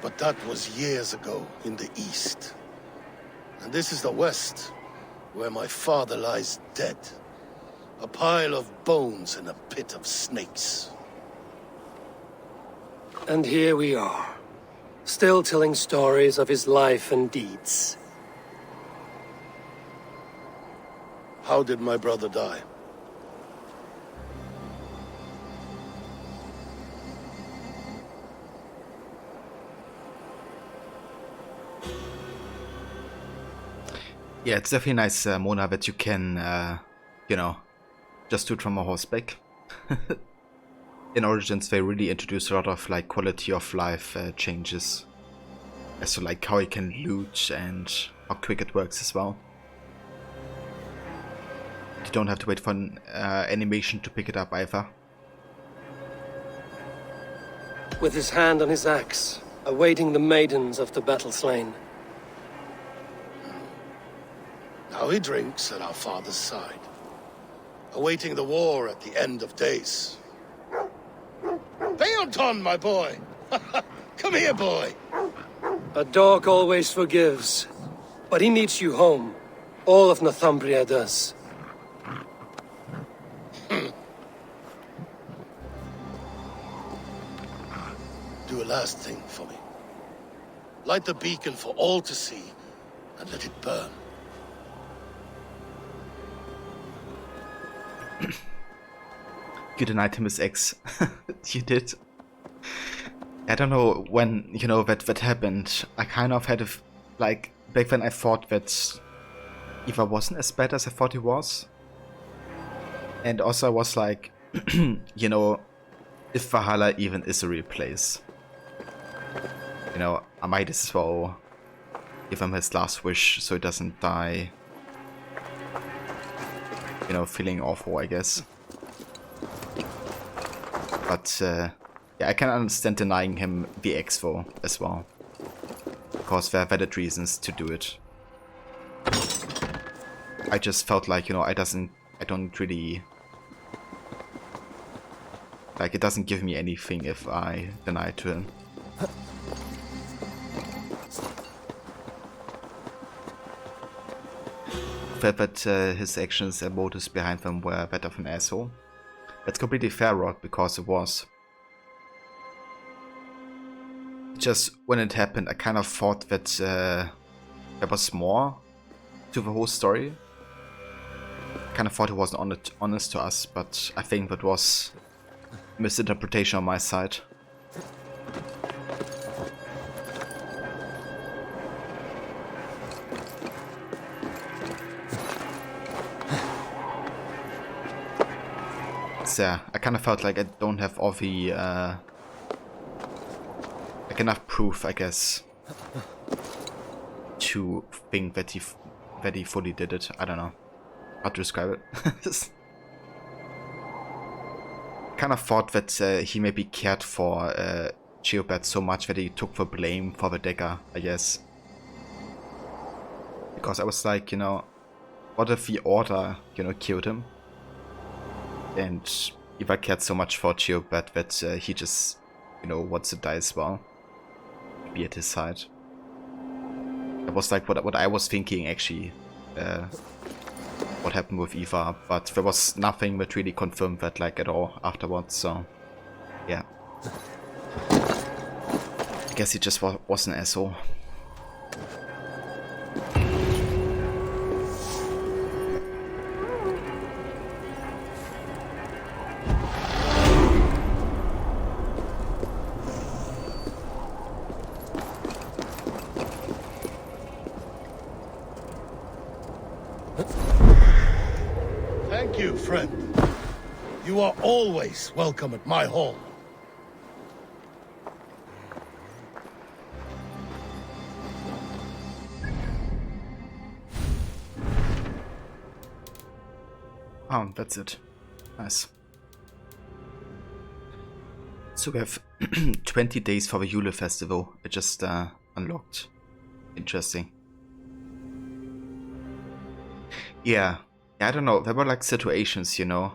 O: But that was years ago in the east. And this is the west, where my father lies dead. A pile of bones in a pit of snakes.
C: And here we are, still telling stories of his life and deeds.
O: How did my brother die?
A: Yeah, it's definitely nice, Mona, that you can, you know, just do it from a horseback. In Origins, they really introduce a lot of, like, quality of life changes. As to, like, how you can loot and how quick it works as well. You don't have to wait for an animation to pick it up either.
C: With his hand on his axe, awaiting the maidens of the battle slain.
O: Now he drinks at our father's side, awaiting the war at the end of days. Beonton, my boy! Come here, boy!
C: A dog always forgives, but he needs you home. All of Northumbria does.
O: Do a last thing for me. Light the beacon for all to see, and let it burn.
A: You denied him his ex. You did. I don't know when, you know, that happened. I kind of had a, like, back then I thought that Eva wasn't as bad as I thought he was. And also I was like, you know, if Valhalla even is a real place. You know, I might as well give him his last wish so he doesn't die. You know, feeling awful, I guess. But, yeah, I can understand denying him the expo as well. Because there are valid reasons to do it. I just felt like, you know, I don't really... Like, it doesn't give me anything if I deny it to him. felt that his actions and motives behind them were that of an asshole. That's completely fair, Rod, because it was. Just when it happened, I kind of thought that there was more to the whole story. I kind of thought he wasn't honest to us, but I think that was a misinterpretation on my side. So yeah, I kind of felt like I don't have all the like enough proof, I guess, to think that he fully did it. I don't know how to describe it. Kind of thought that he maybe cared for Geobert so much that he took the blame for the dagger, I guess. Because I was like, you know, what if the Order, you know, killed him? And if I cared so much for Geobert that he just, you know, wants to die as well, be at his side. That was like what I was thinking, actually. What happened with Eva, but there was nothing that really confirmed that, like, at all afterwards, so yeah. I guess he just was an asshole.
O: Thank you, friend. You are always welcome at my hall.
A: Oh, that's it. Nice. So we have 20 days for the Yule festival. It just unlocked. Interesting. Yeah, I don't know. There were like situations, you know.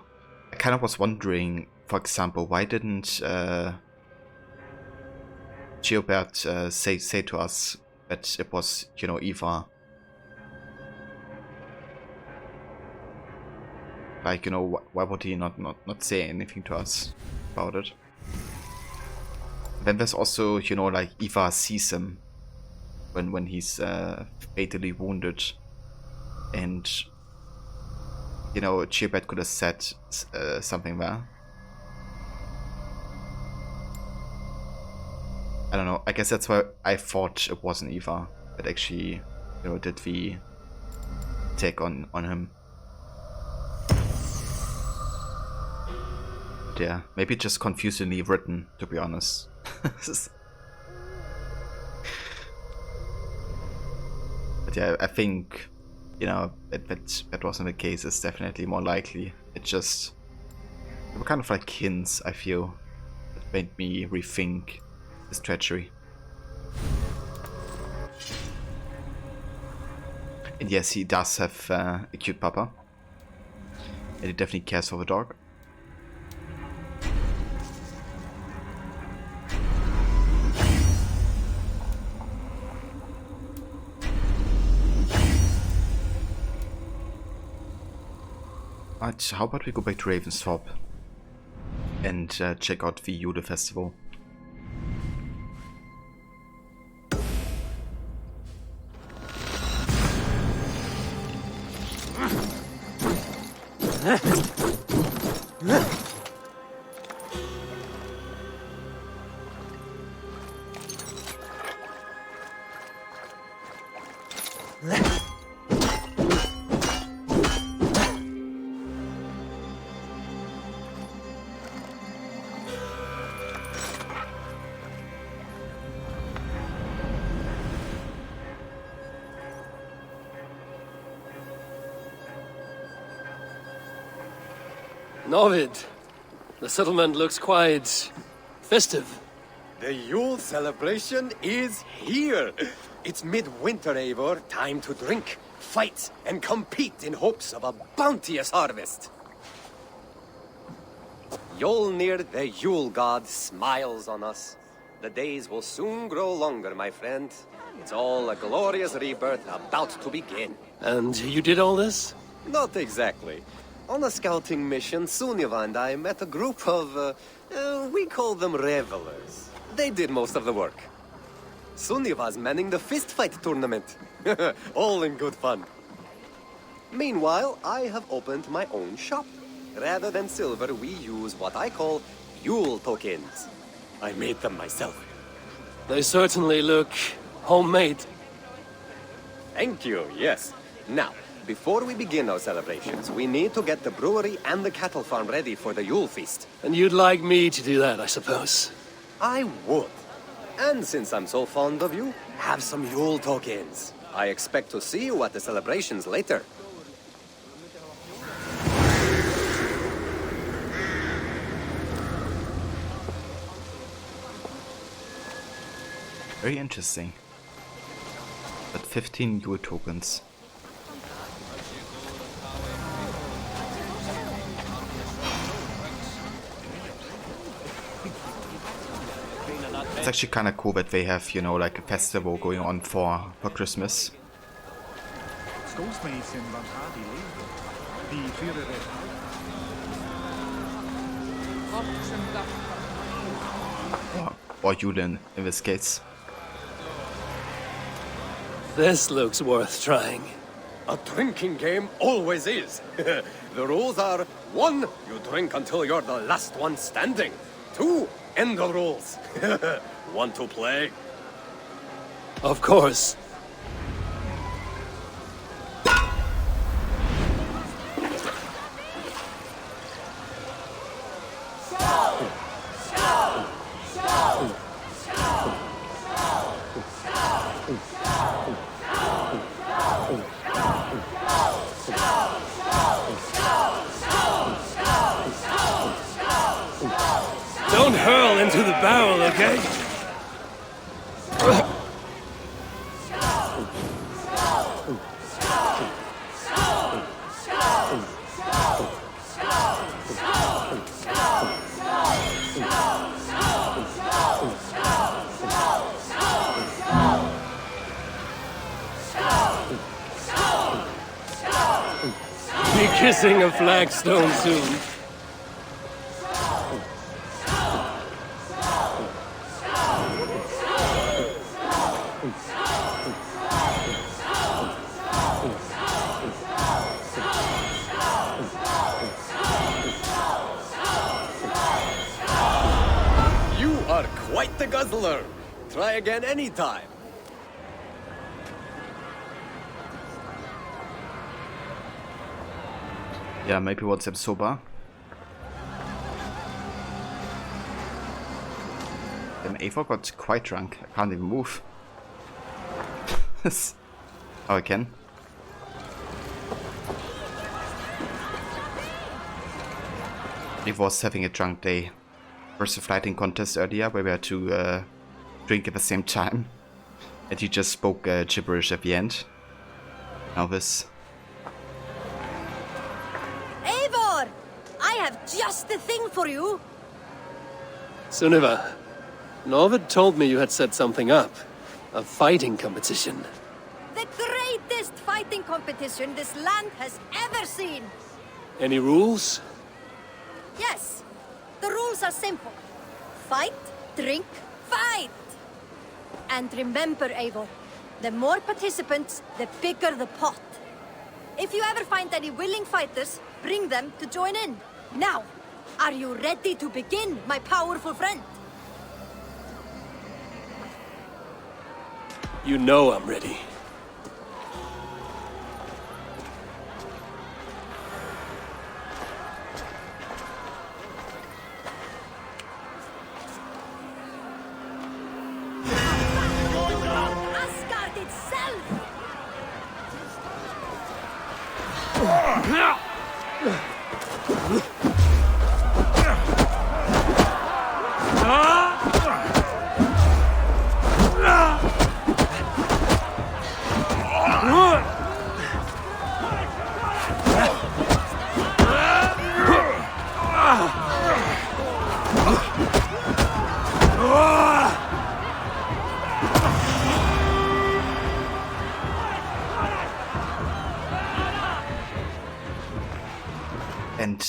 A: I kind of was wondering, for example, why didn't Geobert say to us that it was, you know, Eva? Like, you know, why would he not say anything to us about it? Then there's also, you know, like Eva sees him when he's fatally wounded, and you know, Geobert could have said something there. I don't know. I guess that's why I thought it wasn't Eva that actually, you know, did the take on him. But yeah, maybe just confusingly written, to be honest. But yeah, I think, you know, that wasn't the case. It's definitely more likely. It just, they were kind of like hints, I feel, that made me rethink his treachery. And yes, he does have a cute papa, and he definitely cares for the dog. But how about we go back to Ravensthorpe and check out the Yule festival.
C: Novid, the settlement looks quite festive.
P: The Yule celebration is here. It's midwinter, Eivor. Time to drink, fight, and compete in hopes of a bounteous harvest. Yolnir, the Yule god, smiles on us. The days will soon grow longer, my friend. It's all a glorious rebirth about to begin.
C: And you did all this?
P: Not exactly. On a scouting mission, Sunniva and I met a group of, we call them revelers. They did most of the work. Sunniva's manning the fistfight tournament. All in good fun. Meanwhile, I have opened my own shop. Rather than silver, we use what I call Yule tokens. I made them myself.
C: They certainly look homemade.
P: Thank you, yes. Now, before we begin our celebrations, we need to get the brewery and the cattle farm ready for the Yule feast.
C: And you'd like me to do that, I suppose?
P: I would. And since I'm so fond of you, have some Yule tokens. I expect to see you at the celebrations later.
A: Very interesting. But 15 Yule tokens. It's actually kind of cool that they have, you know, like a festival going on for Christmas. Or Yule in this case.
C: This looks worth trying.
P: A drinking game always is. The rules are: 1, you drink until you're the last one standing. 2, end the rules. Want to play?
C: Of course. Don't hurl into the barrel, okay? Be kissing a flagstone soon.
P: You are quite the guzzler. Try again anytime.
A: Yeah, maybe once I'm sober. Damn, Ava got quite drunk. I can't even move. Oh, I can. Ava was having a drunk day. There's a fighting contest earlier where we had to drink at the same time. And he just spoke gibberish at the end. Now this.
L: Eivor! I have just the thing for you!
C: Sunniva, Norvid told me you had set something up. A fighting competition.
L: The greatest fighting competition this land has ever seen!
C: Any rules?
L: Yes. The rules are simple. Fight, drink, fight! And remember, Eivor, the more participants, the bigger the pot. If you ever find any willing fighters, bring them to join in. Now, are you ready to begin, my powerful friend?
C: You know I'm ready.
L: Asgard itself!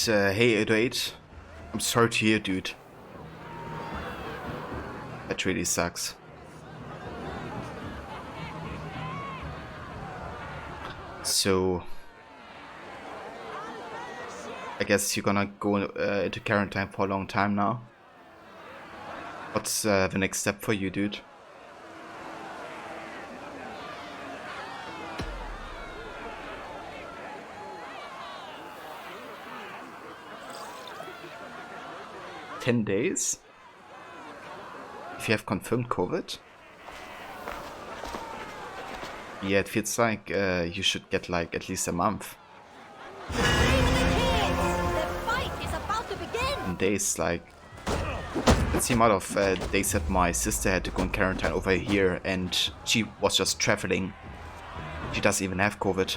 A: hey 808, I'm sorry to hear, dude. That really sucks. So I guess you're gonna go into quarantine for a long time now. What's the next step for you, dude? $10 days? If you have confirmed COVID? Yeah, it feels like you should get like at least a month. In days, like that's the amount of days that my sister had to go in quarantine over here, and she was just traveling. She doesn't even have COVID.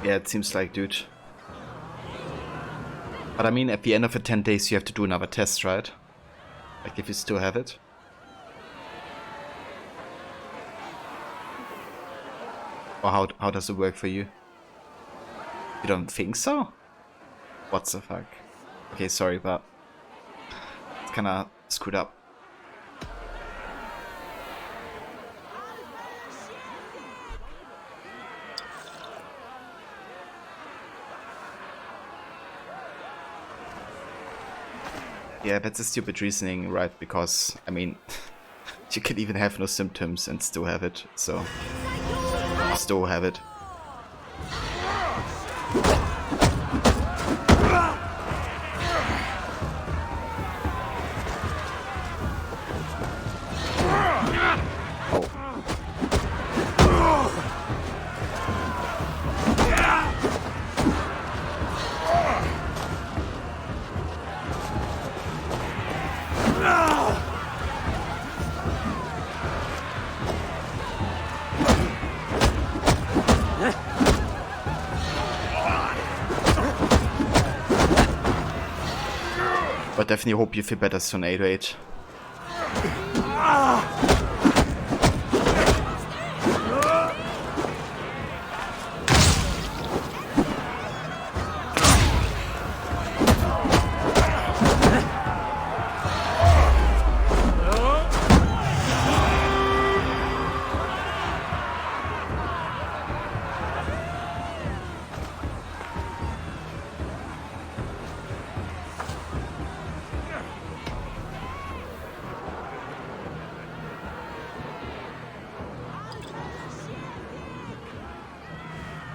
A: Yeah, it seems like, dude. But I mean, at the end of the 10 days you have to do another test, right? Like if you still have it. Or how does it work for you? You don't think so? What the fuck? Okay, sorry, but it's kinda screwed up. Yeah, that's a stupid reasoning, right? Because, I mean, you can even have no symptoms and still have it, so... Still have it. But definitely hope you feel better soon, 808.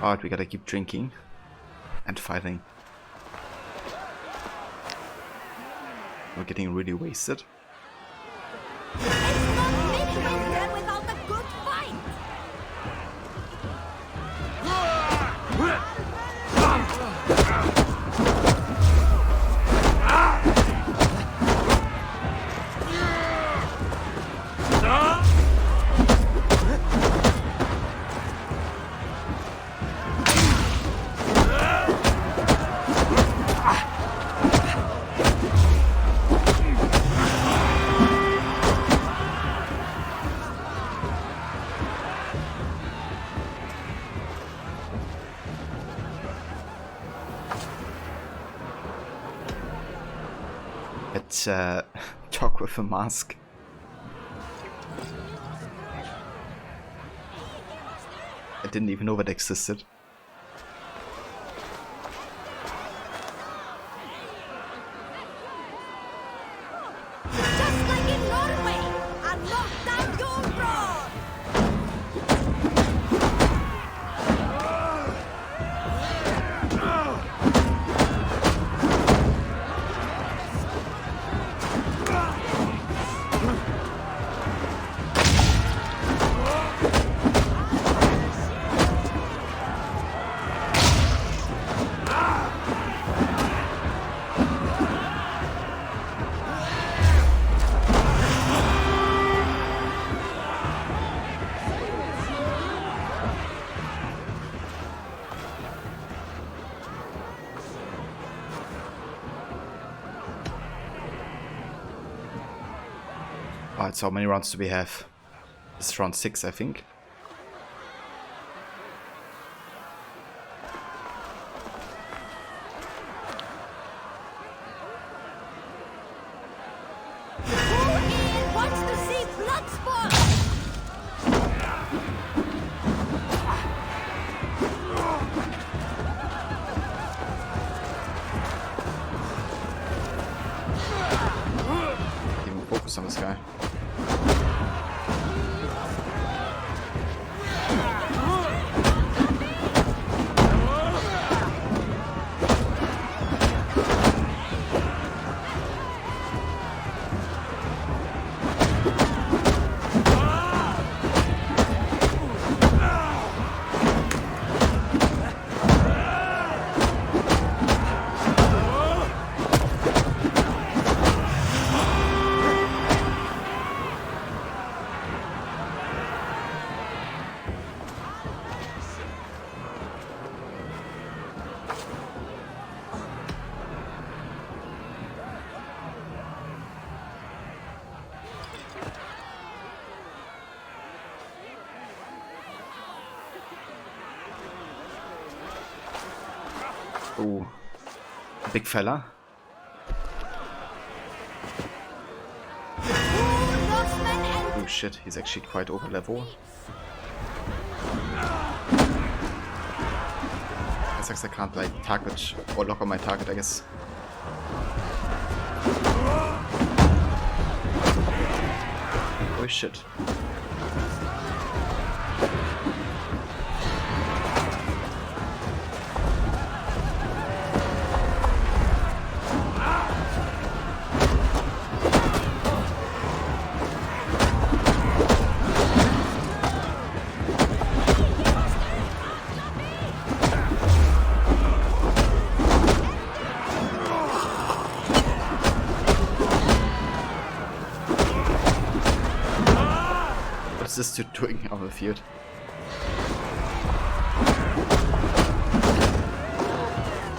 A: Alright, we gotta keep drinking and fighting. We're getting really wasted. Let's talk with a mask. I didn't even know that existed. Alright, so how many rounds do we have? It's round 6, I think.
L: Wants to see blood spot!
A: Even focus on this guy. Ooh, big fella. Oh shit, he's actually quite over level. That sucks, I can't like target or lock on my target, I guess. Oh shit. What's this dude doing on the field?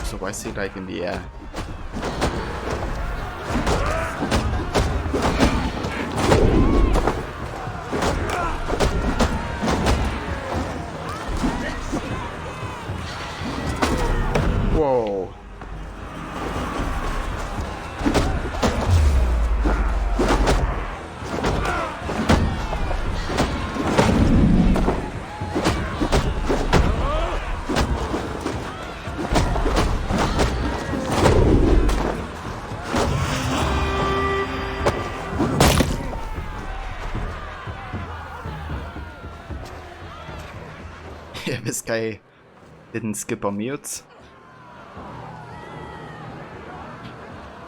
A: So why is he like in the air? Whoa. Yeah, this guy didn't skip on mutes.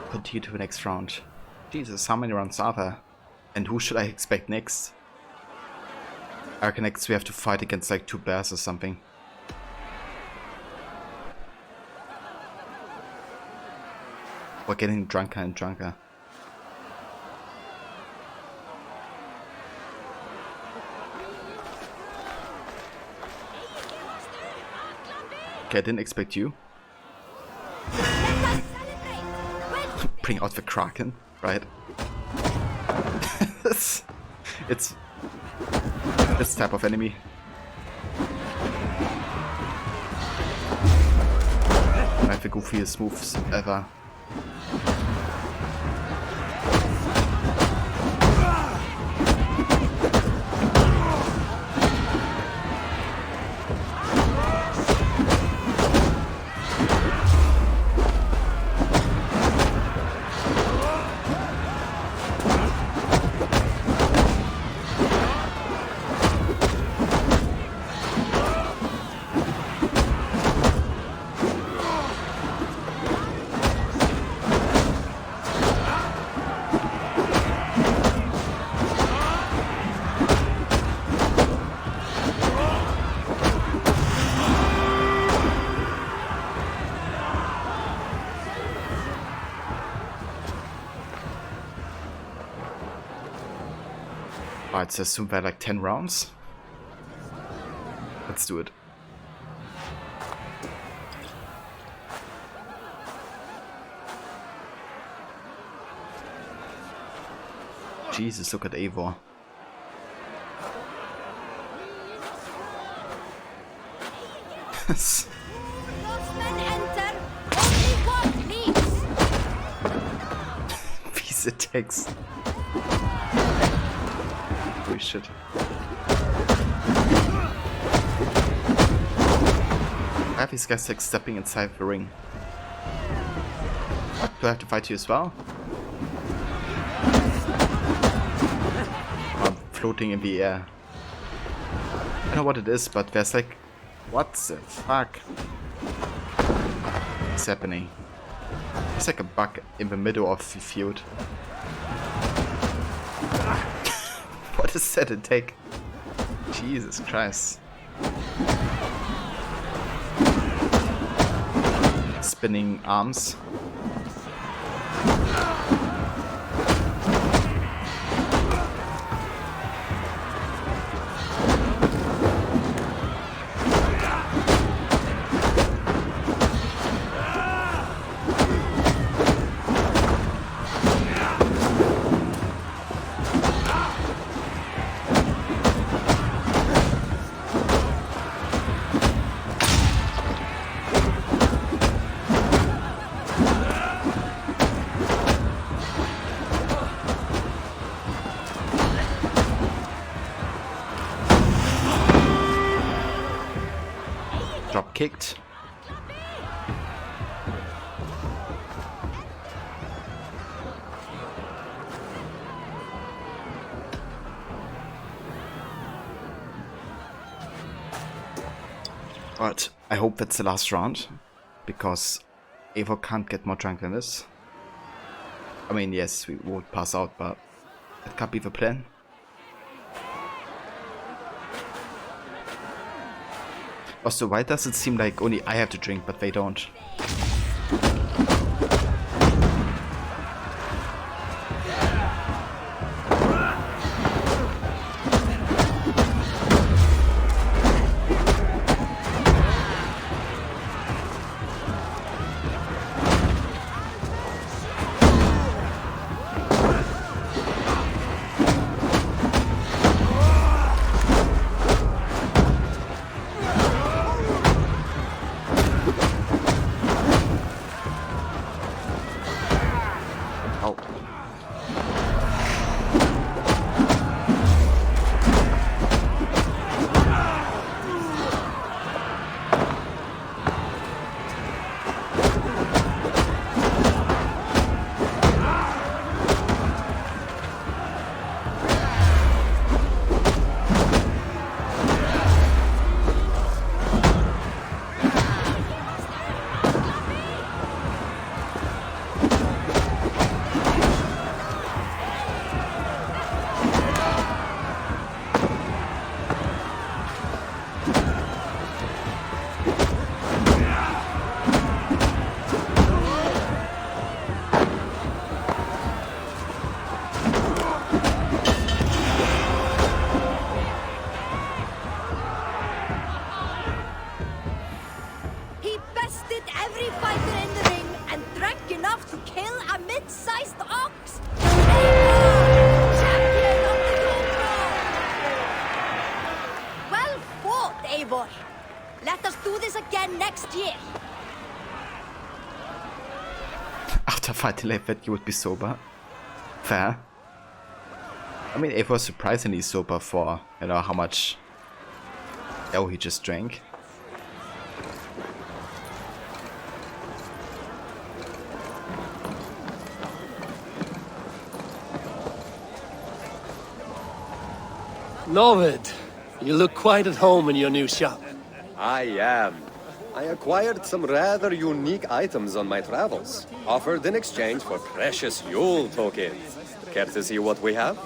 A: Continue to the next round. Jesus, how many rounds are there? And who should I expect next? I reckon next we have to fight against like 2 bears or something. We're getting drunker and drunker. Okay, I didn't expect you. Bring out the Kraken, right? it's this type of enemy. One of the goofiest moves ever. Alright, so assume we're like 10 rounds. Let's do it. Jesus, look at Eivor. These attacks. Holy shit. I have these guys like stepping inside the ring. What? Do I have to fight you as well? I'm floating in the air. I don't know what it is, but there's like... What the fuck? What's happening? There's like a bug in the middle of the field. What is that attack? Jesus Christ. Spinning arms. Drop kicked. But I hope that's the last round, because Eivor can't get more drunk than this. I mean, yes, we won't pass out, but that can't be the plan. Also, why does it seem like only I have to drink, but they don't?
L: Let us do this again next year.
A: After fighting like that, you would be sober. Fair. I mean, it was surprisingly sober for, you know, how much ale he just drank.
C: Novid, you look quite at home in your new shop.
P: I am. I acquired some rather unique items on my travels, offered in exchange for precious Yule tokens. Care to see what we have?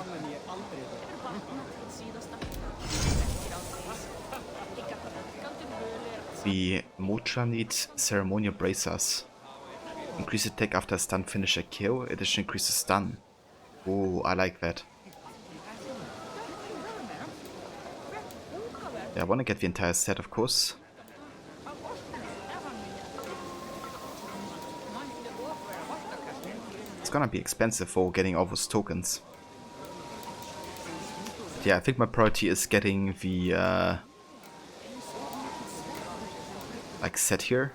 A: The Motranid Ceremonial Bracers. Increase attack after a stun finisher kill, addition increases stun. Oh, I like that. Yeah, I want to get the entire set, of course. It's gonna be expensive for getting all those tokens. Yeah, I think my priority is getting the like set here,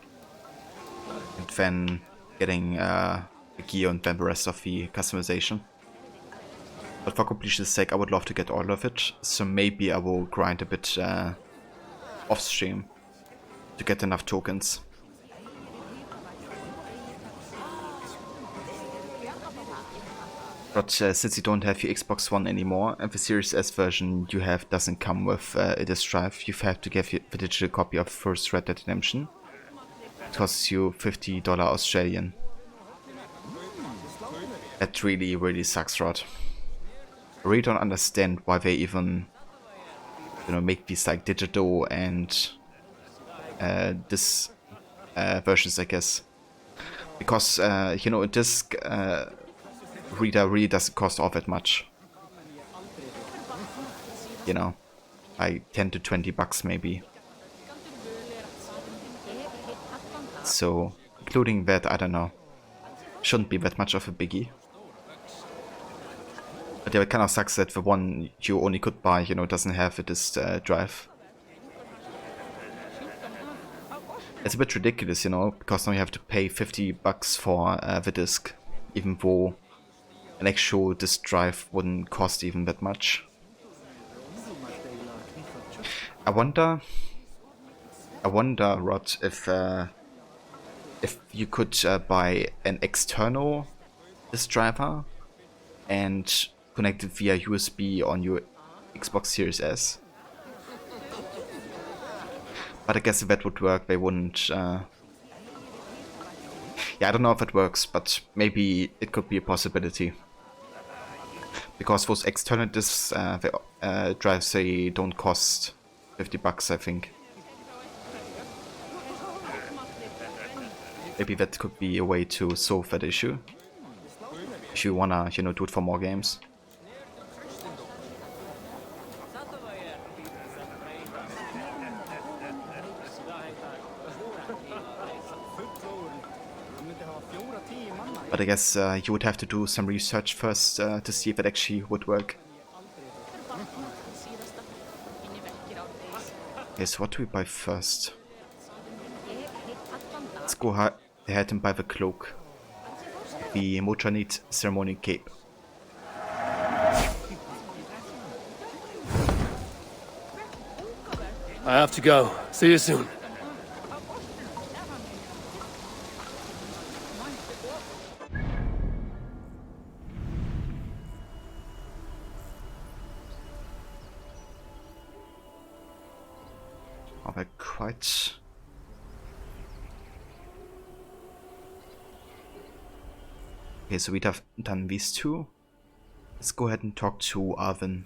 A: and then getting the gear and then the rest of the customization. But for completion's sake, I would love to get all of it, so maybe I will grind a bit off stream to get enough tokens. But since you don't have your Xbox One anymore, and the Series S version you have doesn't come with a disk drive, you have to get the digital copy of first Red Dead Redemption. It costs you $50 Australian. That really sucks, Rod. I really don't understand why they even, make these like digital and this versions, I guess. Because a disc reader really doesn't cost all that much. Like 10 to 20 bucks maybe. So, including that, I don't know. Shouldn't be that much of a biggie. But yeah, it kind of sucks that the one you only could buy, doesn't have this drive. It's a bit ridiculous, because now you have to pay 50 bucks for the disc, even though an actual disk drive wouldn't cost even that much. I wonder, Rod, if you could buy an external disk driver and connect it via USB on your Xbox Series S. But I guess if that would work, they wouldn't. Yeah, I don't know if it works, but maybe it could be a possibility. Because those external discs, drives, they don't cost 50 bucks, I think. Maybe that could be a way to solve that issue. If you wanna, do it for more games. But I guess you would have to do some research first to see if it actually would work. Okay, so what do we buy first? Let's go ahead and buy the cloak. The Motranit ceremony cape.
C: I have to go. See you soon.
A: Are they quite... Okay, so we'd have done these two. Let's go ahead and talk to Arvin.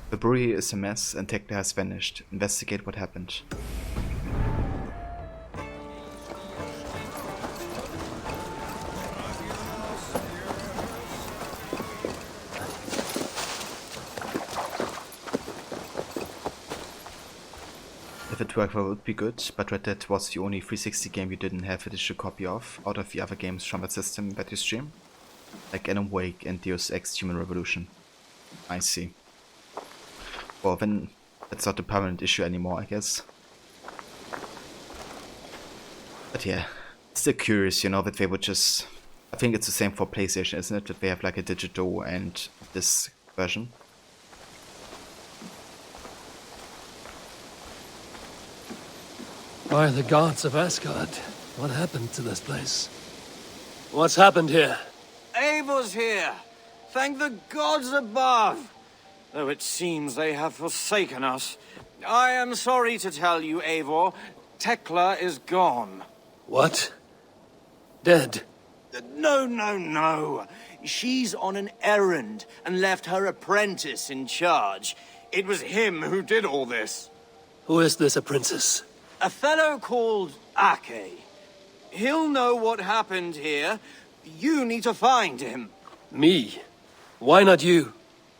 A: The brewery is a mess and Tekla has vanished. Investigate what happened. If it worked, that would be good, but Red Dead was the only 360 game you didn't have a digital copy of out of the other games from that system that you stream. Like Alan Wake and Deus Ex Human Revolution. I see. Well, then that's not a permanent issue anymore, I guess. But yeah, still curious, that they would just... I think it's the same for PlayStation, isn't it? That they have like a digital and this version.
C: By the gods of Asgard, what happened to this place? What's happened here?
Q: Eivor's here! Thank the gods above! Though it seems they have forsaken us. I am sorry to tell you, Eivor, Tekla is gone.
C: What? Dead?
Q: No. She's on an errand and left her apprentice in charge. It was him who did all this.
C: Who is this apprentice?
Q: A fellow called Ake. He'll know what happened here. You need to find him.
C: Me? Why not you?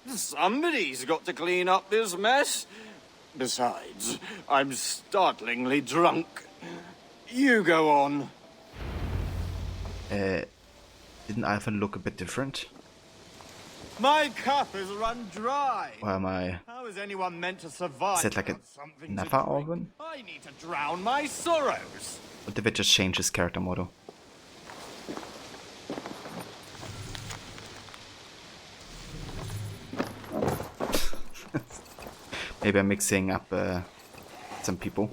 Q: Somebody's got to clean up this mess. Besides, I'm startlingly drunk. You go on.
A: Didn't Ivan look a bit different?
Q: My cup is run dry.
A: Why am I?
Q: How is anyone meant to survive?
A: Is it like a
Q: without something to
A: never
Q: drink?
A: organ?
Q: I need to drown my sorrows.
A: Or did they just change his character model? Maybe I'm mixing up some people.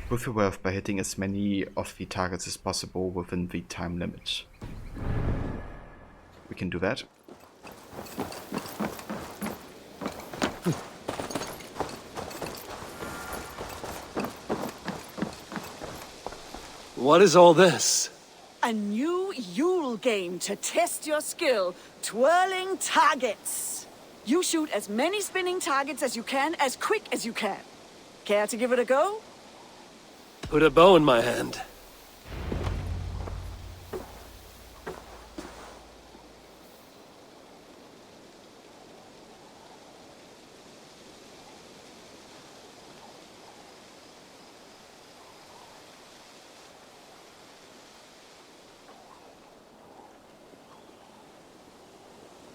A: Prove your worth by hitting as many of the targets as possible within the time limit. We can do that.
C: What is all this?
G: A new Yule game to test your skill. Twirling targets. You shoot as many spinning targets as you can, as quick as you can. Care to give it a go?
C: Put a bow in my hand.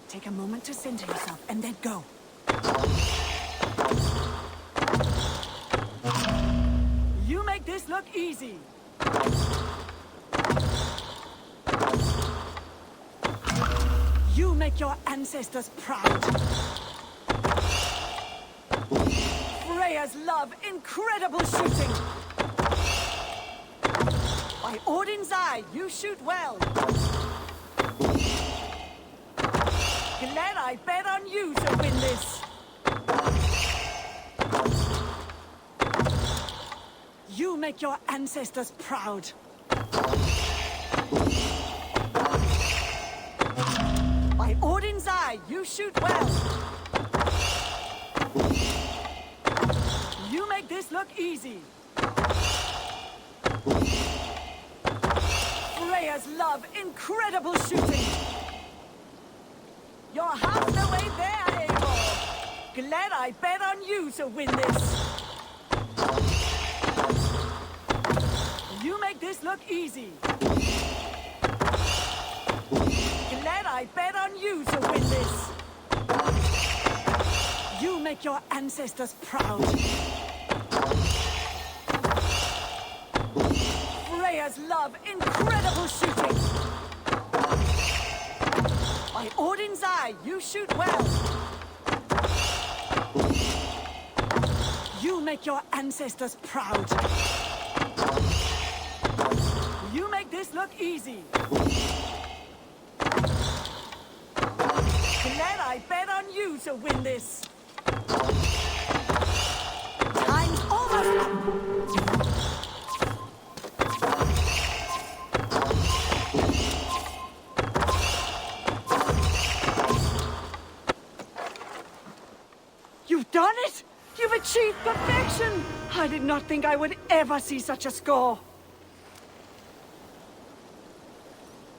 G: Take a moment to center yourself and then go. You make this look easy. You make your ancestors proud. Freya's love incredible shooting. By Odin's eye, you shoot well. Glad I bet on you to win this. You make your ancestors proud. By Odin's eye, you shoot well. You make this look easy. Freya's love incredible shooting. You're half the way there, Eivor. Glad I bet on you to win this. You make this look easy. Glad I bet on you to win this. You make your ancestors proud. Freya's love incredible shooting. By Odin's eye, you shoot well. You make your ancestors proud. You make this look easy. Glad I bet on you to win this. Time's almost up. You've done it! You've achieved perfection! I did not think I would ever see such a score.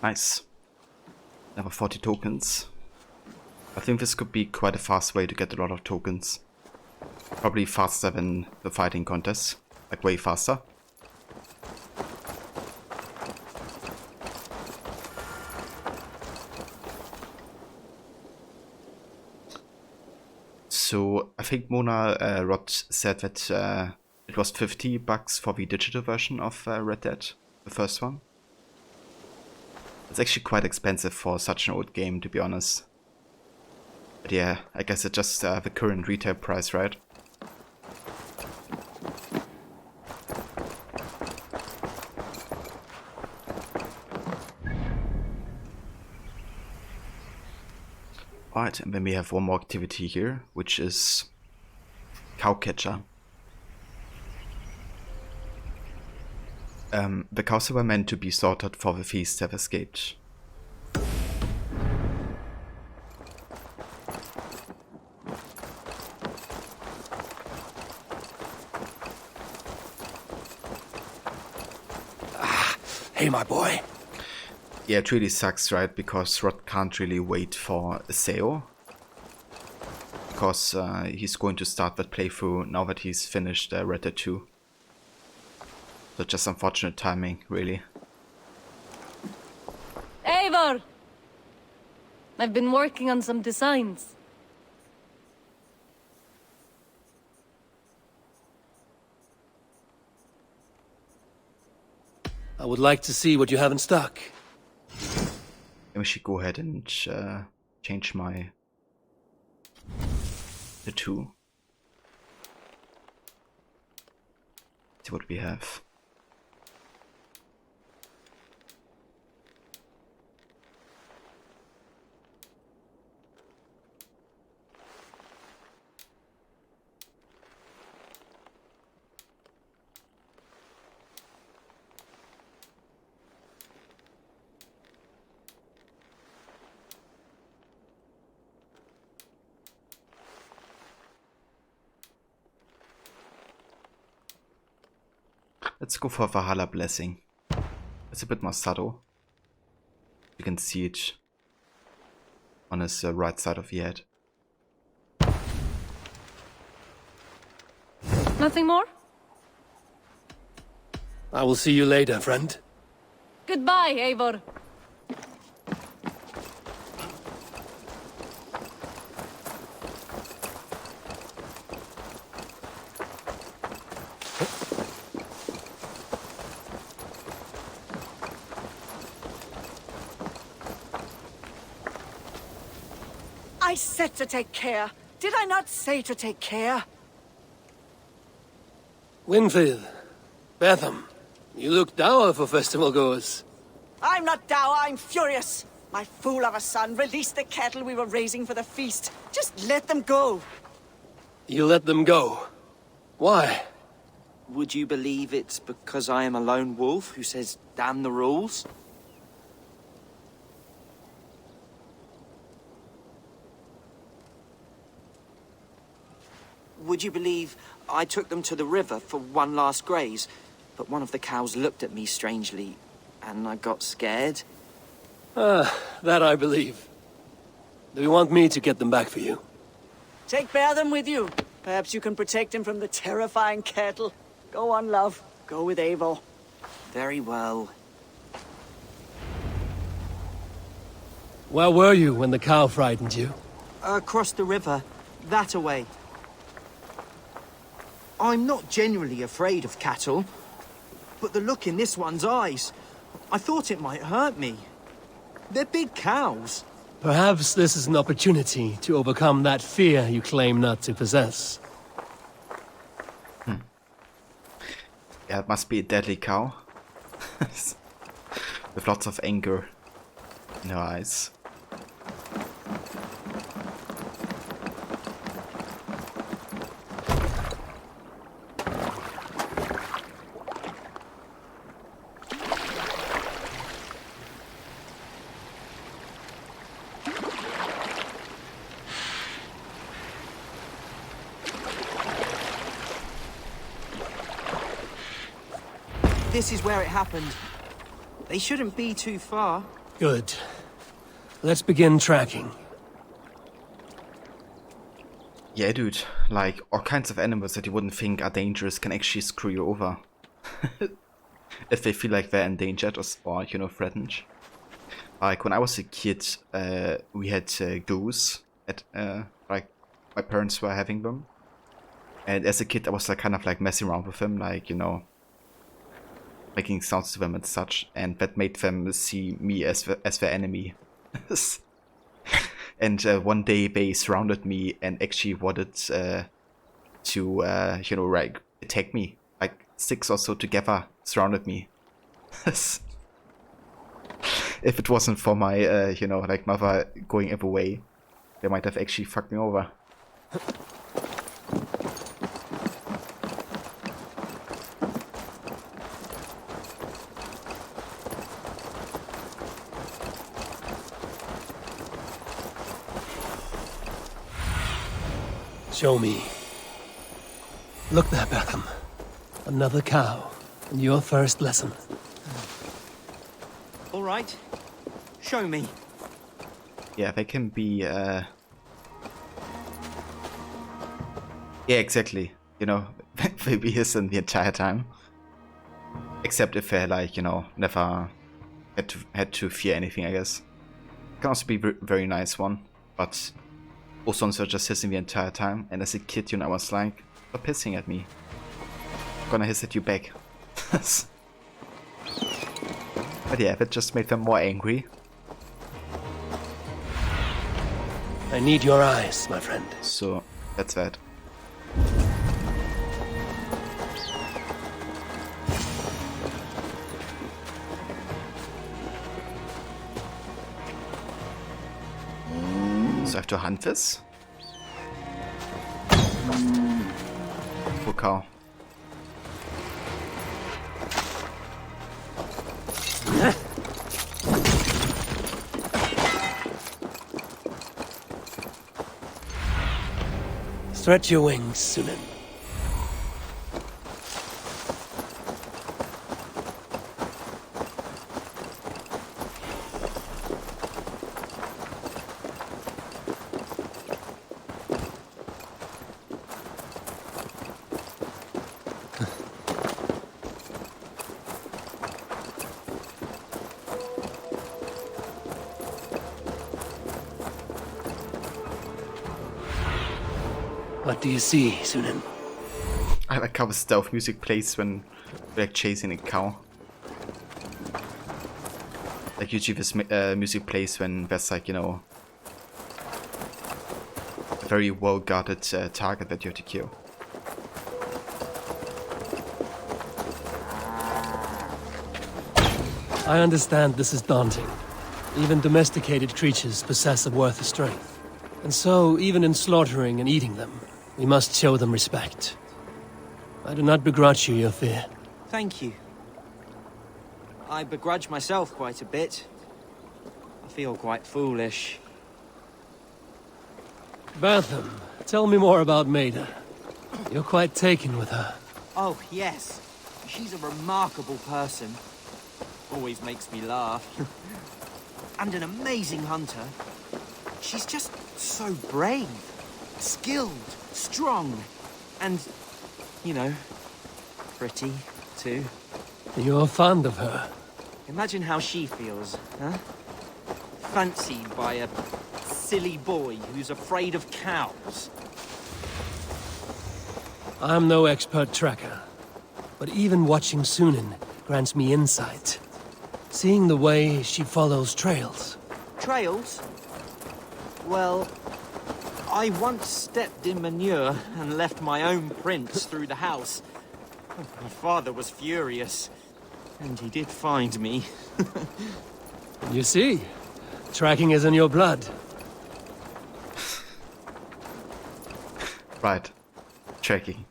A: Nice. Another 40 tokens. I think this could be quite a fast way to get a lot of tokens. Probably faster than the fighting contest. Like way faster. So I think Mona Rod said that it was $50 for the digital version of Red Dead, the first one. It's actually quite expensive for such an old game, to be honest. But yeah, I guess it's just the current retail price, right? Alright, and then we have one more activity here, which is Cowcatcher. The cows that were meant to be slaughtered for the feast have escaped.
C: Hey, my boy.
A: Yeah, it really sucks, right? Because Rod can't really wait for a sale. Because he's going to start that playthrough now that he's finished Red Dead 2. So just unfortunate timing, really.
R: Eivor! I've been working on some designs.
C: I would like to see what you have in stock.
A: Maybe we should go ahead and change my tattoo. See what we have. Let's go for Valhalla Blessing. It's a bit more subtle. You can see it on his right side of the head.
R: Nothing more?
C: I will see you later, friend.
R: Goodbye, Eivor.
S: I said to take care. Did I not say to take care?
C: Winfield, Betham, you look dour for festival goers.
S: I'm not dour, I'm furious. My fool of a son released the cattle we were raising for the feast. Just let them go.
C: You let them go. Why?
Q: Would you believe it's because I am a lone wolf who says damn the rules? Would you believe I took them to the river for one last graze, but one of the cows looked at me strangely, and I got scared?
C: That I believe. Do you want me to get them back for you?
S: Take Betham with you. Perhaps you can protect him from the terrifying cattle. Go on, love. Go with Eivor.
Q: Very well.
C: Where were you when the cow frightened you?
Q: Across the river. That away. I'm not generally afraid of cattle, but the look in this one's eyes, I thought it might hurt me. They're big cows.
C: Perhaps this is an opportunity to overcome that fear you claim not to possess.
A: Yeah, it must be a deadly cow. With lots of anger in her eyes.
Q: This is where it happened. They shouldn't be too far.
C: Good. Let's begin tracking.
A: Yeah, dude. Like, all kinds of animals that you wouldn't think are dangerous can actually screw you over. If they feel like they're endangered or you know, threatened. Like, when I was a kid, we had goose. Like, my parents were having them. And as a kid, I was like kind of like messing around with them, like, you know, making sounds to them and such, and that made them see me as their enemy. And one day they surrounded me and actually wanted to, you know, like, attack me. Like 6 or so together surrounded me. If it wasn't for my, you know, like mother going every way, they might have actually fucked me over.
C: Show me. Look there, Betham. Another cow. And your first lesson.
Q: All right. Show me.
A: Yeah, they can be, yeah, exactly. You know, they be hissing the entire time. Except if they like, you know, never had to fear anything, I guess. Can also be a very nice one, but also ones are just hissing the entire time. And as a kid, you know, I was like, stop hissing at me. I'm gonna hiss at you back. But yeah, that just made them more angry.
C: I need your eyes, my friend.
A: So, that's that. So I have to hunt this? Poor cow.
C: Stretch your wings, Sunan. What do you see, Sunan?
A: I like how the stealth music plays when we're like chasing a cow. Like usually this music plays when there's like, you know, a very well guarded target that you have to kill.
C: I understand this is daunting. Even domesticated creatures possess a worth of strength. And so, even in slaughtering and eating them, we must show them respect. I do not begrudge you your fear.
Q: Thank you. I begrudge myself quite a bit. I feel quite foolish.
C: Bertham, tell me more about Maida. You're quite taken with her.
Q: Oh, yes. She's a remarkable person. Always makes me laugh. And an amazing hunter. She's just so brave, skilled, strong, and, you know, pretty, too.
C: You're fond of her.
Q: Imagine how she feels, huh? Fancied by a silly boy who's afraid of cows.
C: I'm no expert tracker, but even watching Sunan grants me insight. Seeing the way she follows trails.
Q: Trails? Well, I once stepped in manure and left my own prints through the house. My father was furious, and he did find me.
C: You see, tracking is in your blood.
A: Right. Tracking.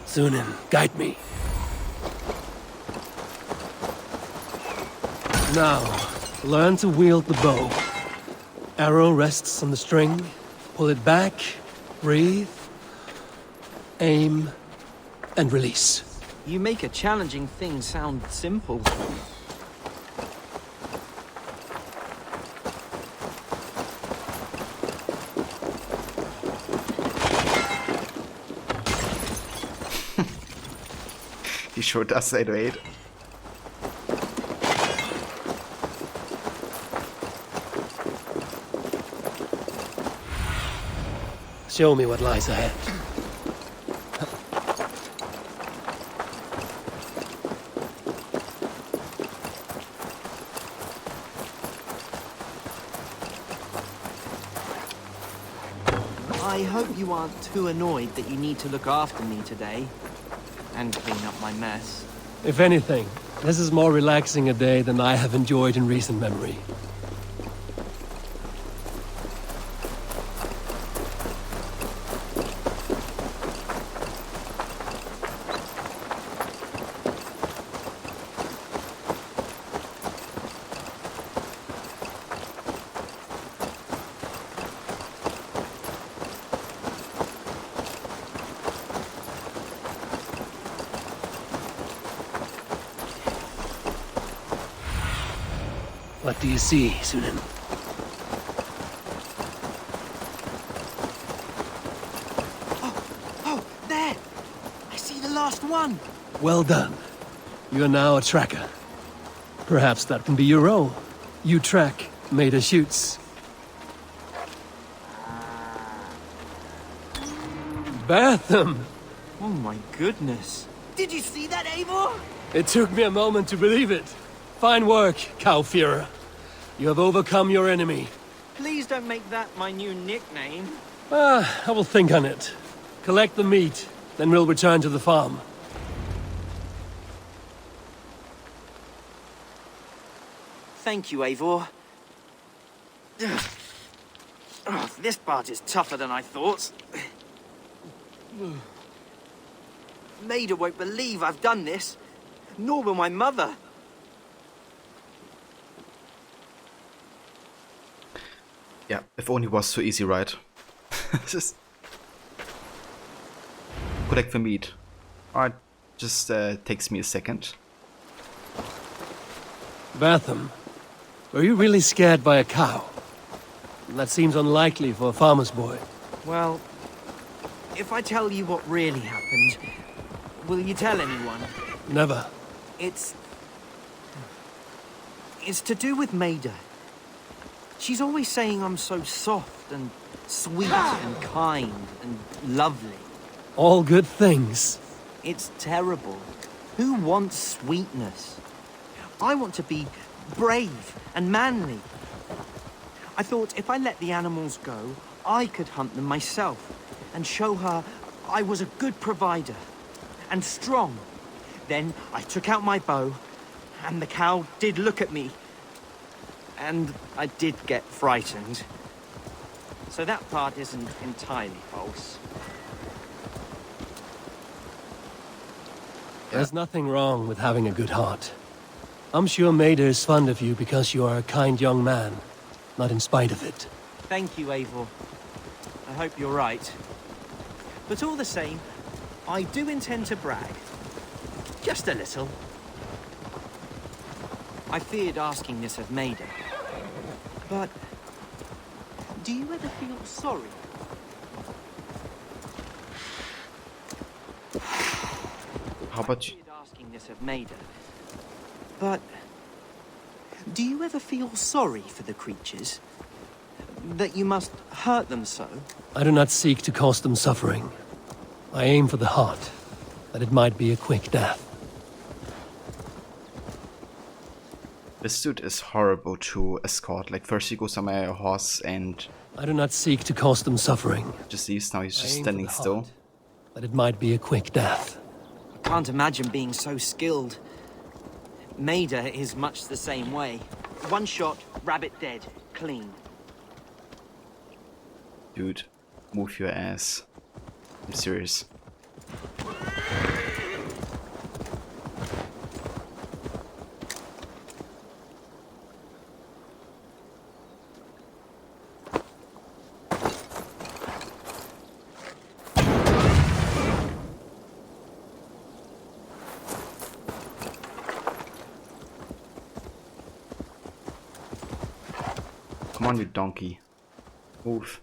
C: Sunan, guide me. Now, learn to wield the bow. Arrow rests on the string. Pull it back, breathe, aim, and release.
Q: You make a challenging thing sound simple.
A: He sure does say to aid.
C: Show me what lies ahead.
Q: I hope you aren't too annoyed that you need to look after me today. And clean up my mess.
C: If anything, this is more relaxing a day than I have enjoyed in recent memory. What do you see, Sunan?
Q: one.
C: Well done. You are now a tracker. Perhaps that can be your role. You track, Maida shoots. Bertham!
Q: Oh my goodness. Did you see that, Eivor?
C: It took me a moment to believe it. Fine work, Cowfearer. You have overcome your enemy.
Q: Please don't make that my new nickname.
C: I will think on it. Collect the meat, then we'll return to the farm.
Q: Thank you, Eivor. Oh, this part is tougher than I thought. Maida won't believe I've done this. Nor will my mother.
A: Yeah, if only it was so easy, right? Just collect the meat. Alright, just takes me a second.
C: Bertham, were you really scared by a cow? That seems unlikely for a farmer's boy.
Q: Well, if I tell you what really happened, will you tell anyone?
C: Never.
Q: It's to do with Maida. She's always saying I'm so soft and sweet and kind and lovely.
C: All good things.
Q: It's terrible. Who wants sweetness? I want to be brave and manly. I thought if I let the animals go, I could hunt them myself and show her I was a good provider and strong. Then I took out my bow, and the cow did look at me. And I did get frightened. So that part isn't entirely false.
C: There's nothing wrong with having a good heart. I'm sure Maida is fond of you because you are a kind young man, not in spite of it.
Q: Thank you, Eivor. I hope you're right. But all the same, I do intend to brag. Just a little. I feared asking this of Maida. But do you ever feel sorry?
A: How about you?
Q: Asking this of Maida. But do you ever feel sorry for the creatures? That you must hurt them so?
C: I do not seek to cause them suffering. I aim for the heart, that it might be a quick death.
A: This dude is horrible to escort. Like, first he goes on my horse and...
C: I do not seek to cause them suffering.
A: Just leaves, now he's just
C: I aim
A: standing
C: for the
A: still.
C: heart, that it might be a quick death.
Q: I can't imagine being so skilled. Maida is much the same way. One shot, rabbit dead, clean.
A: Dude, move your ass. I'm serious. Come on, you donkey. Move.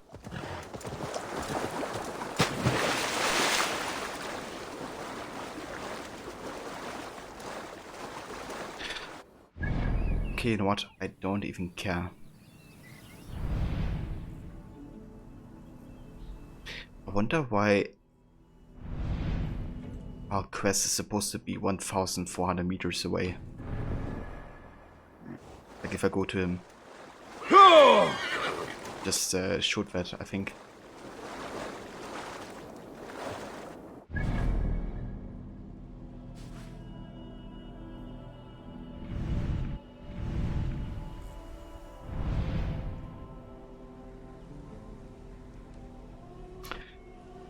A: Okay, you know what? I don't even care. I wonder why our quest is supposed to be 1,400 meters away. Like if I go to him. Just shoot that, I think.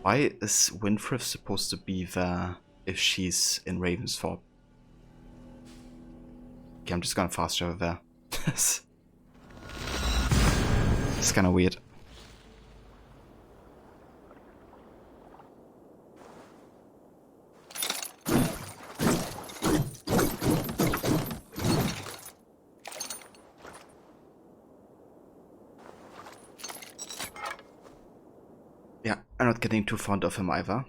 A: Why is Winfrith supposed to be there if she's in Ravensthorpe? Okay, I'm just gonna fast travel there. It's kind of weird. Yeah, I'm not getting too fond of him either.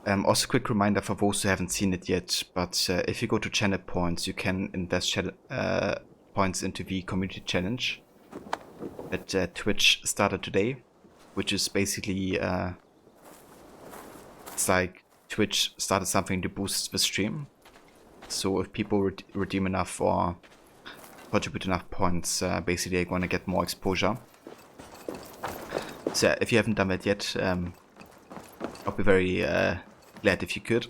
A: Also, quick reminder for those who haven't seen it yet, but if you go to channel points, you can invest points into the community challenge that Twitch started today, which is basically it's like Twitch started something to boost the stream. So if people redeem enough or contribute enough points, basically they're gonna get more exposure. So if you haven't done that yet, I'll be very glad if you could.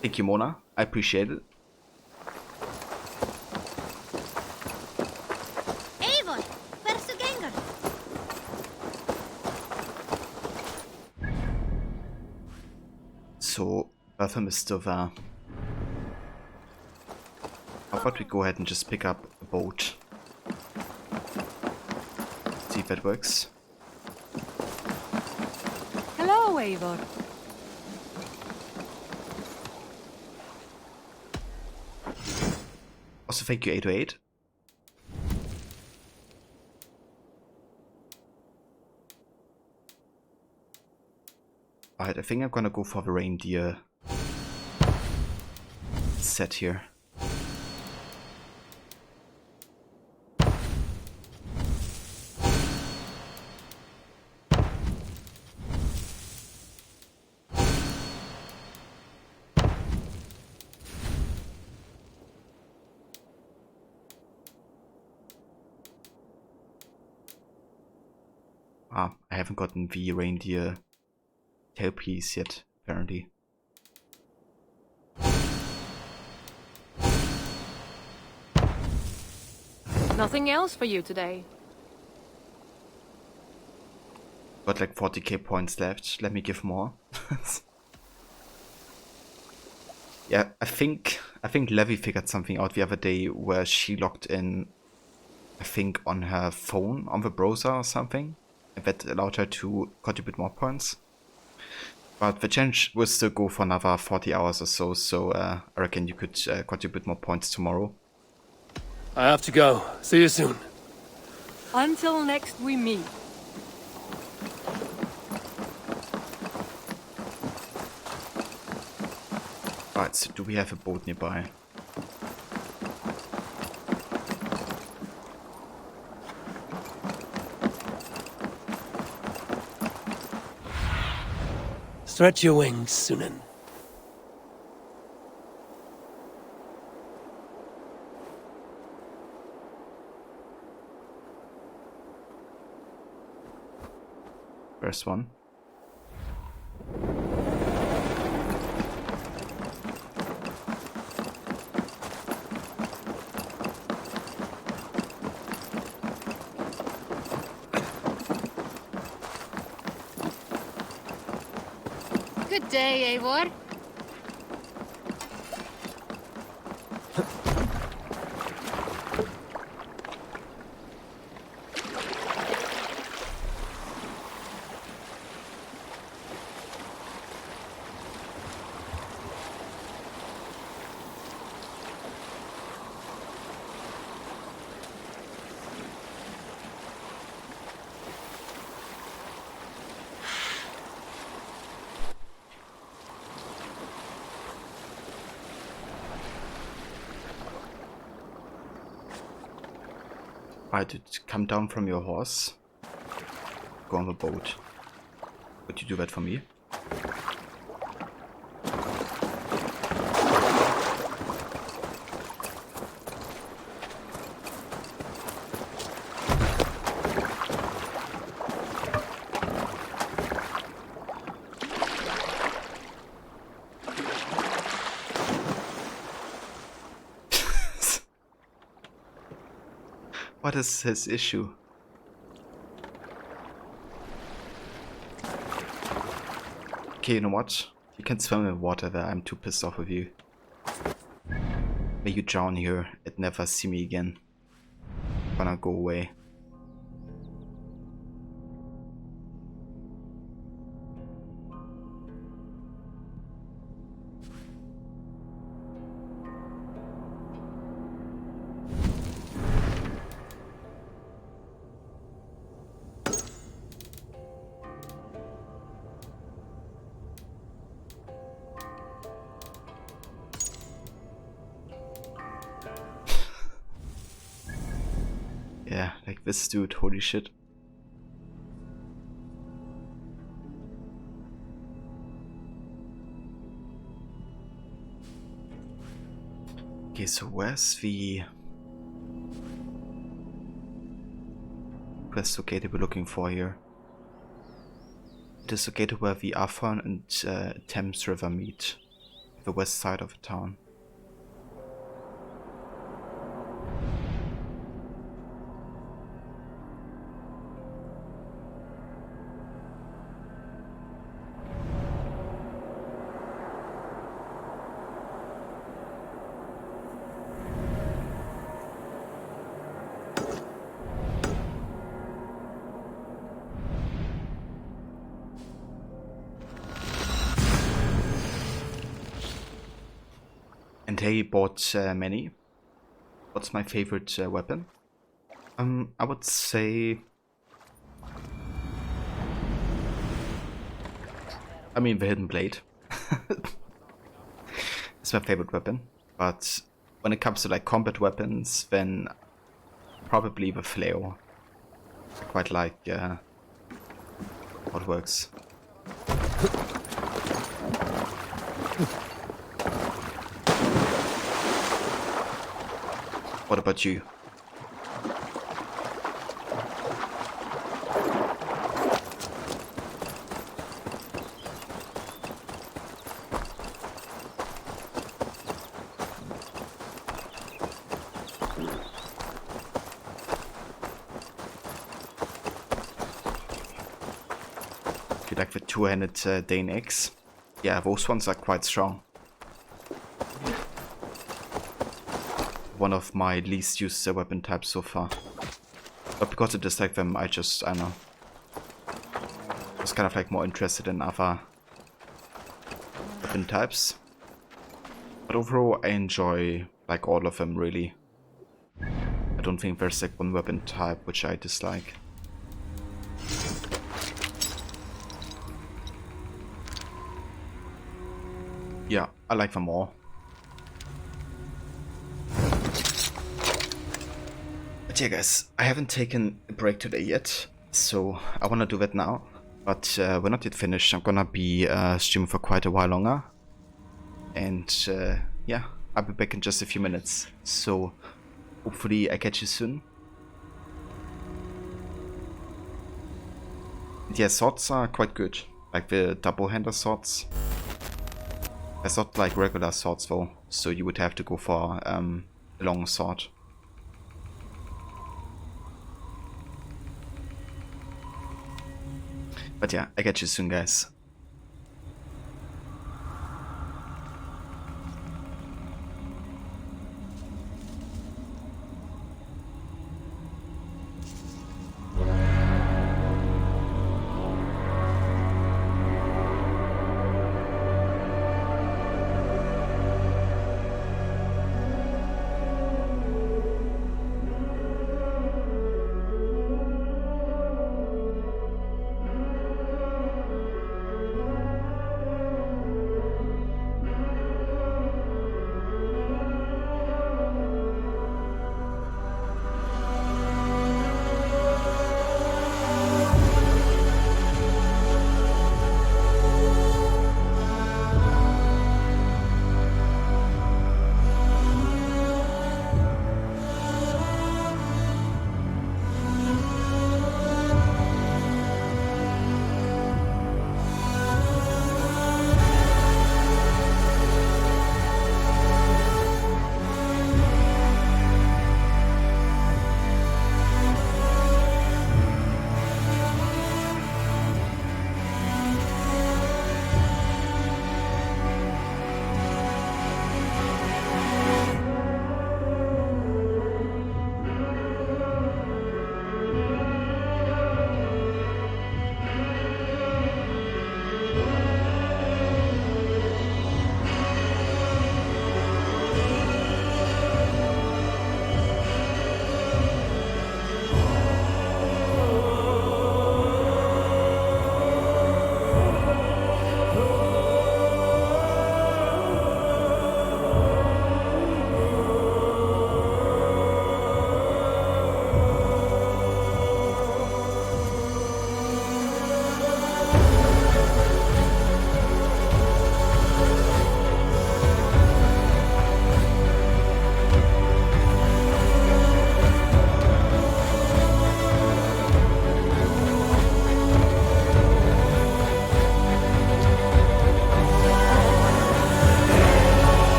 A: Thank you, Mona. I appreciate it.
L: Eivor, hversu gengur?
A: So, Bertham is still there. How about we go ahead and just pick up a boat? See if that works.
N: Hello, Eivor.
A: Also, thank you, 808. Alright, I think I'm gonna go for the reindeer set here. Ah, I haven't gotten the reindeer tailpiece yet, apparently.
R: Nothing else for you today.
A: Got like 40k points left. Let me give more. Yeah, I think Levi figured something out the other day where she logged in, I think, on her phone, on the browser or something. And that allowed her to contribute more points. But the challenge will still go for another 40 hours or so, so I reckon you could contribute more points tomorrow.
C: I have to go. See you soon.
R: Until next we meet.
A: Right, so do we have a boat nearby?
C: Stretch your wings, Sunan.
A: First one.
R: Good day, Eivor.
A: Right, to come down from your horse. Go on the boat. Would you do that for me? What is his issue? Okay, you know what? You can swim in water there. I'm too pissed off with you. May you drown here and never see me again. I'm gonna go away. Yeah, like this dude, holy shit. Okay, so where's the quest located we're looking for here? It is located where the Afon and Thames River meet, the west side of the town. And hey, bought many. What's my favorite weapon? I would say... I mean, the Hidden Blade. It's my favorite weapon. But when it comes to like combat weapons, then probably the flail. I quite like how it works. What about you? You like the two-handed Dane X? Yeah, those ones are quite strong. One of my least used weapon types so far. But because I dislike them, I don't know. I was kind of like more interested in other weapon types. But overall, I enjoy like all of them really. I don't think there's like one weapon type which I dislike. Yeah, I like them all. But yeah guys, I haven't taken a break today yet, so I wanna do that now. But we're not yet finished. I'm gonna be streaming for quite a while longer. And yeah, I'll be back in just a few minutes. So hopefully I catch you soon. And yeah, swords are quite good. Like the double-hander swords. It's not like regular swords though, so you would have to go for a long sword. But yeah, I catch you soon guys.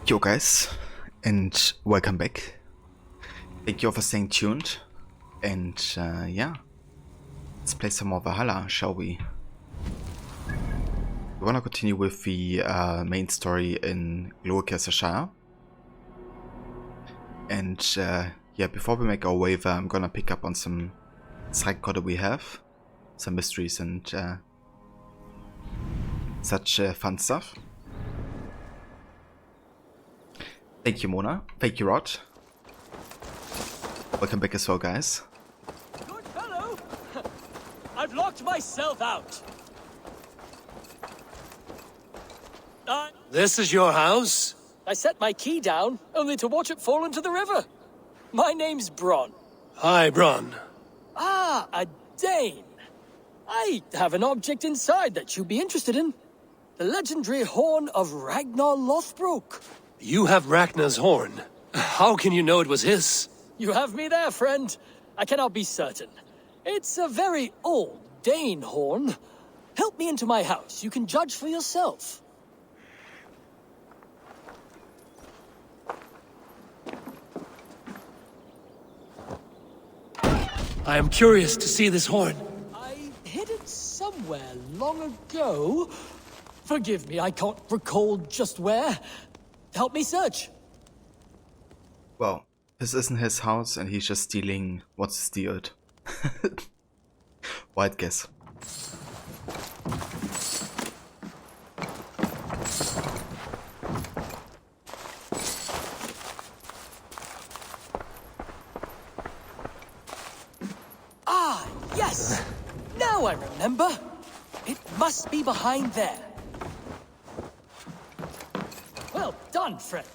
A: Yo guys, and welcome back. Thank you all for staying tuned, and yeah, let's play some more Valhalla, shall we? We wanna continue with the main story in Shire. And yeah, before we make our way there, I'm gonna pick up on some side quest we have, some mysteries and such fun stuff. Thank you, Mona. Thank you, Rod. Welcome back as well, guys.
T: Good fellow! I've locked myself out.
C: This is your house?
T: I set my key down, only to watch it fall into the river. My name's Bronn.
C: Hi, Bronn.
T: Ah, a Dane. I have an object inside that you'd be interested in. The legendary horn of Ragnar Lothbrok.
C: You have Ragnar's horn. How can you know it was his?
T: You have me there, friend. I cannot be certain. It's a very old Dane horn. Help me into my house. You can judge for yourself.
C: I am curious to see this horn.
T: I hid it somewhere long ago. Forgive me, I can't recall just where. Help me search.
A: Well, this isn't his house and he's just stealing what's stealed. Wild guess.
T: Ah, yes! Now I remember. It must be behind there. Well done, friend.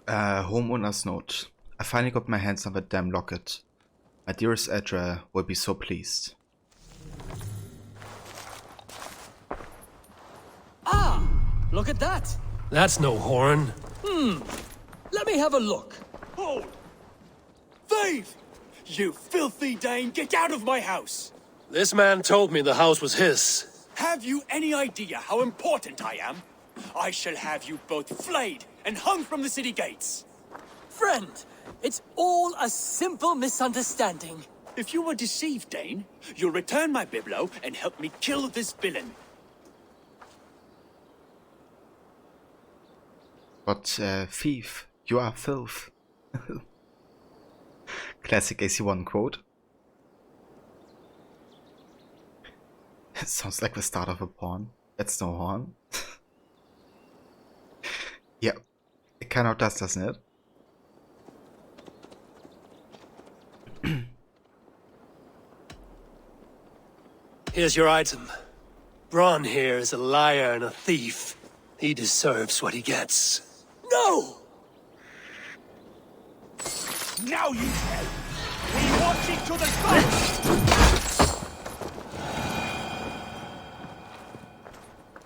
A: Homeowner's note. I finally got my hands on the damn locket. My dearest Edra will be so pleased.
T: Ah! Look at that!
C: That's no horn.
T: Let me have a look.
J: Hold! Thief! You filthy Dane, get out of my house!
C: This man told me the house was his.
J: Have you any idea how important I am? I shall have you both flayed and hung from the city gates.
T: Friend, it's all a simple misunderstanding.
J: If you were deceived, Dane, you'll return my biblo and help me kill this villain.
A: But thief, you are filth. Classic AC1 quote. It sounds like the start of a porn. That's no horn. Yeah, it kind of does, doesn't it?
C: Here's your item. Bronn here is a liar and a thief. He deserves what he gets.
T: No!
J: Now you tell! We watch each other's backs!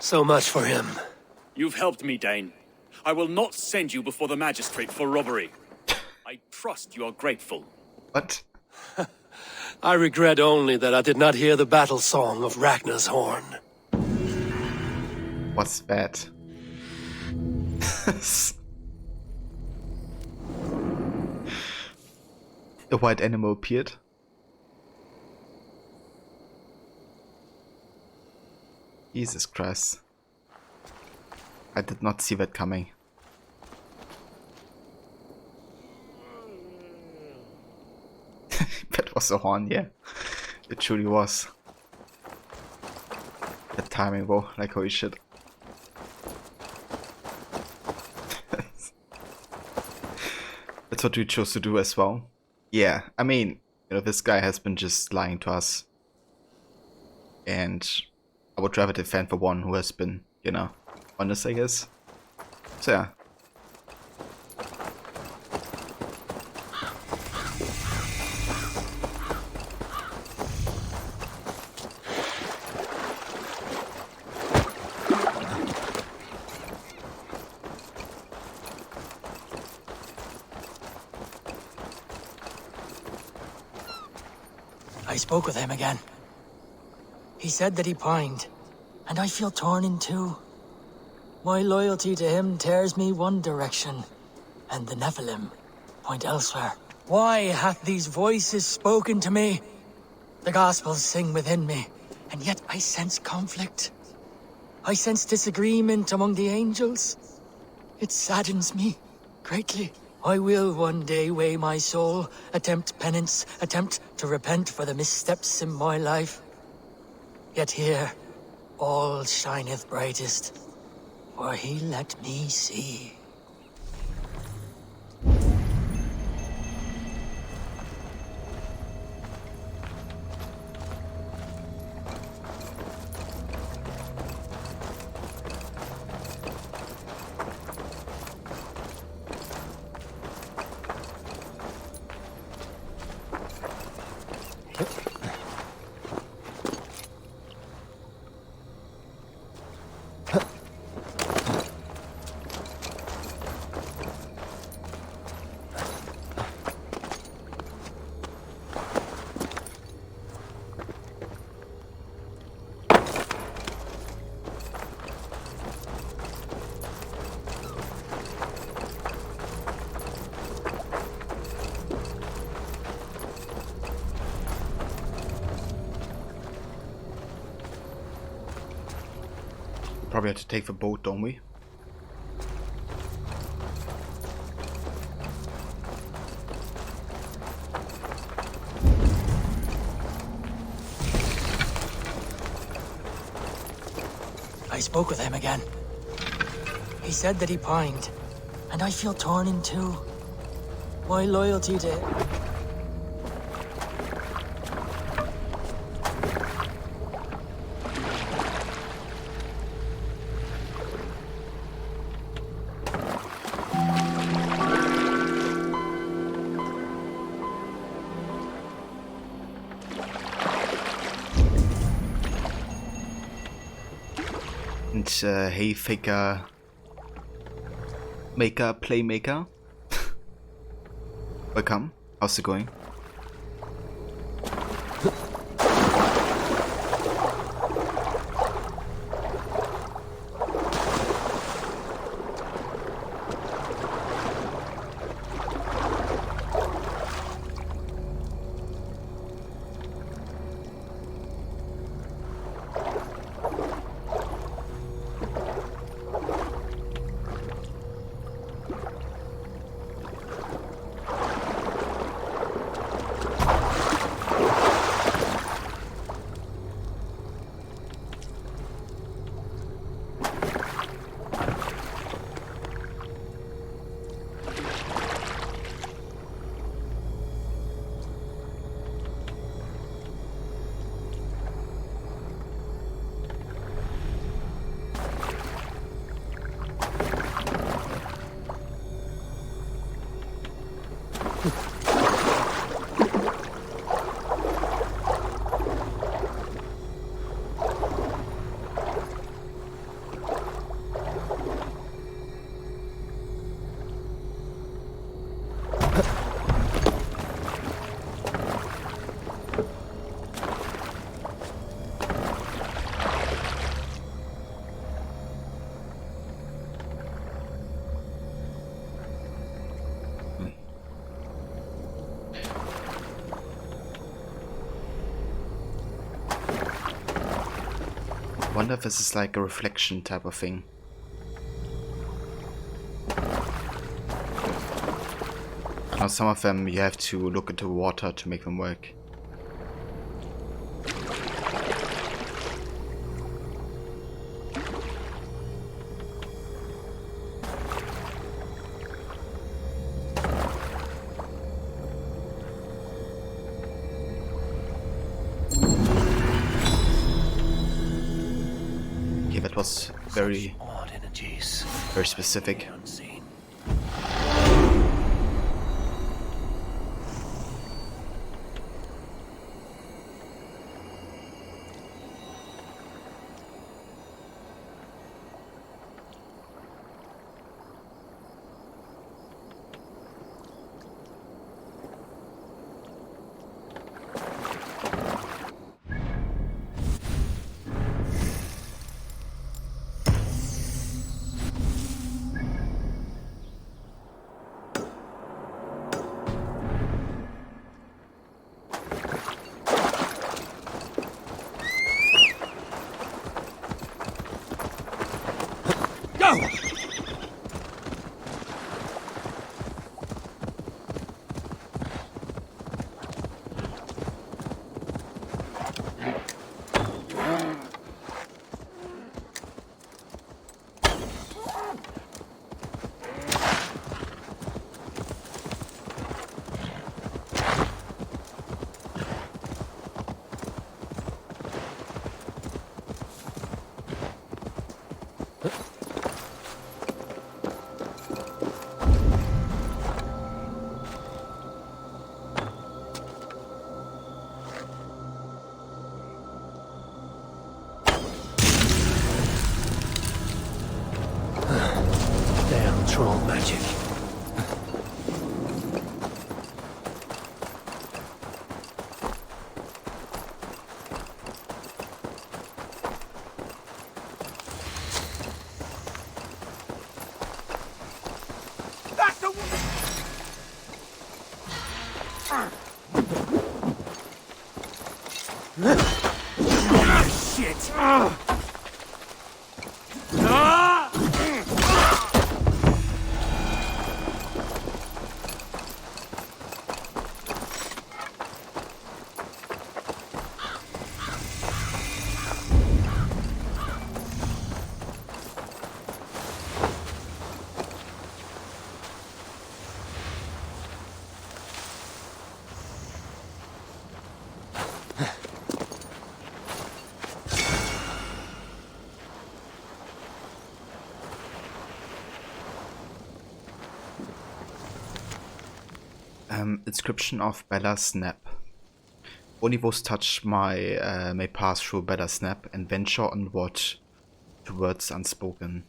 C: So much for him.
J: You've helped me, Dane. I will not send you before the magistrate for robbery. I trust you are grateful.
A: What?
C: I regret only that I did not hear the battle song of Ragnar's horn.
A: What's that? A white animal appeared. Jesus Christ. I did not see that coming. That was a horn, yeah. It truly was. The timing, bro, like holy shit. That's what we chose to do as well. Yeah, I mean, you know, this guy has been just lying to us. And I would rather defend the one who has been, you know, honest, I guess. So yeah.
K: I spoke with him again. He said that he pined, and I feel torn in two. My loyalty to him tears me one direction, and the Nephilim point elsewhere. Why hath these voices spoken to me? The Gospels sing within me, and yet I sense conflict. I sense disagreement among the angels. It saddens me greatly. I will one day weigh my soul, attempt penance, attempt to repent for the missteps in my life. Yet here, all shineth brightest, for he let me see.
A: Probably have to take the boat, don't we?
K: I spoke with him again. He said that he pined, and I feel torn in two. My loyalty to...
A: And hey, faker, maker, playmaker. Welcome. How's it going? Wonder if this is like a reflection type of thing. Now some of them you have to look into water to make them work. That was very specific.
B: Shit!
A: Inscription of Bella Snap. Only those touch may pass through Bella Snap and venture onward to words unspoken.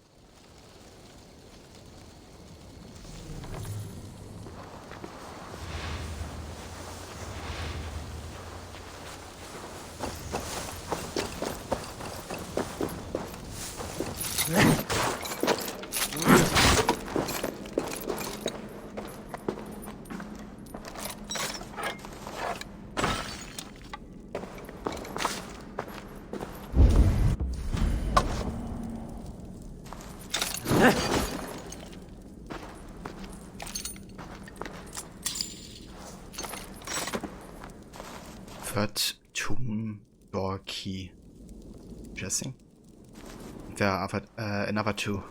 A: Third tomb door key. Interesting. There are another two.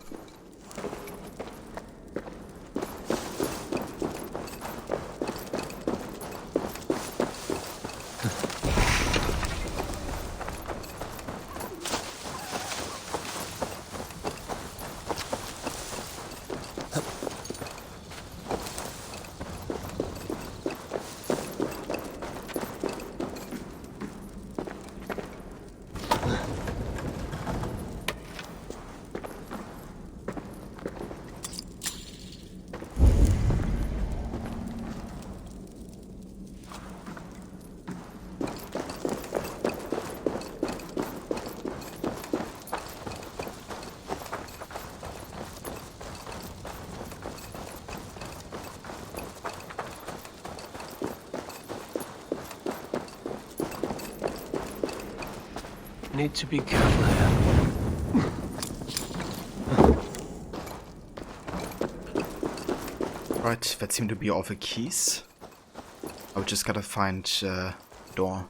C: Need to be careful here.
A: Right, that seem to be all the keys. I just gotta find door.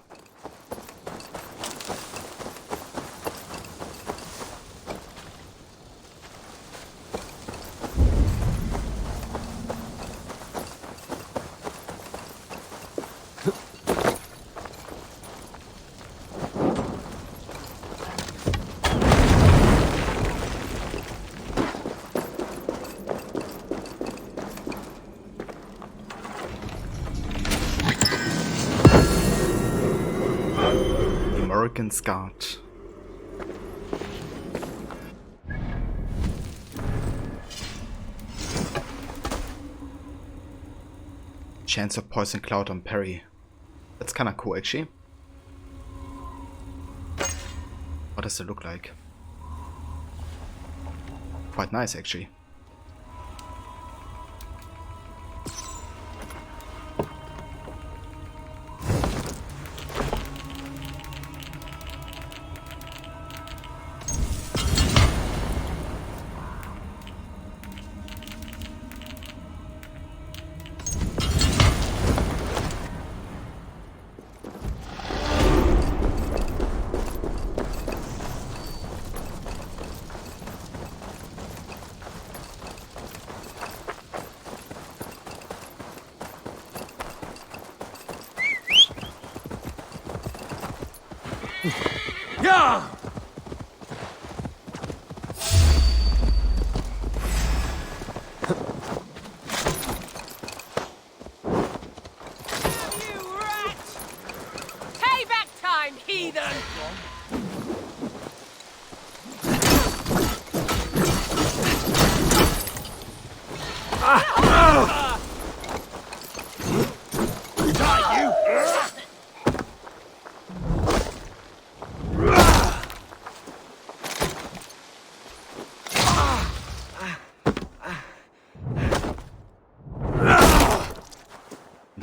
A: Guard. Chance of poison cloud on parry. That's kind of cool, actually. What does it look like? Quite nice, actually.
B: Yeah!
G: Payback time, heathen!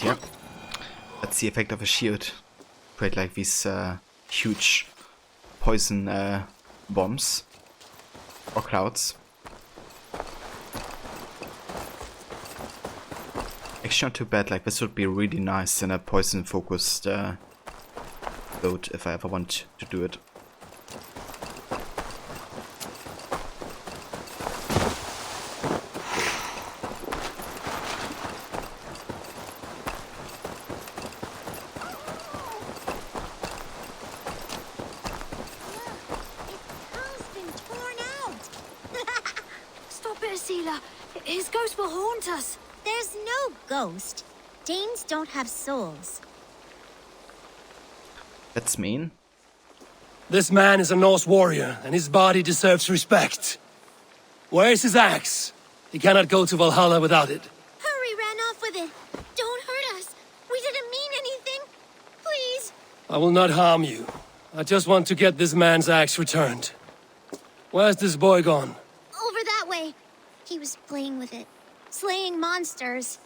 A: Yeah, that's the effect of a shield. create like these huge poison bombs or clouds. Actually not too bad, like this would be really nice in a poison focused load if I ever want to do it.
I: His ghost will haunt us. There's no ghost. Danes don't have souls.
A: That's mean.
C: This man is a Norse warrior, and his body deserves respect. Where's his axe? He cannot go to Valhalla without it.
I: Hurry ran off with it. Don't hurt us. We didn't mean anything. Please.
C: I will not harm you. I just want to get this man's axe returned. Where's this boy gone?
I: Over that way. He was playing with it. Slaying monsters.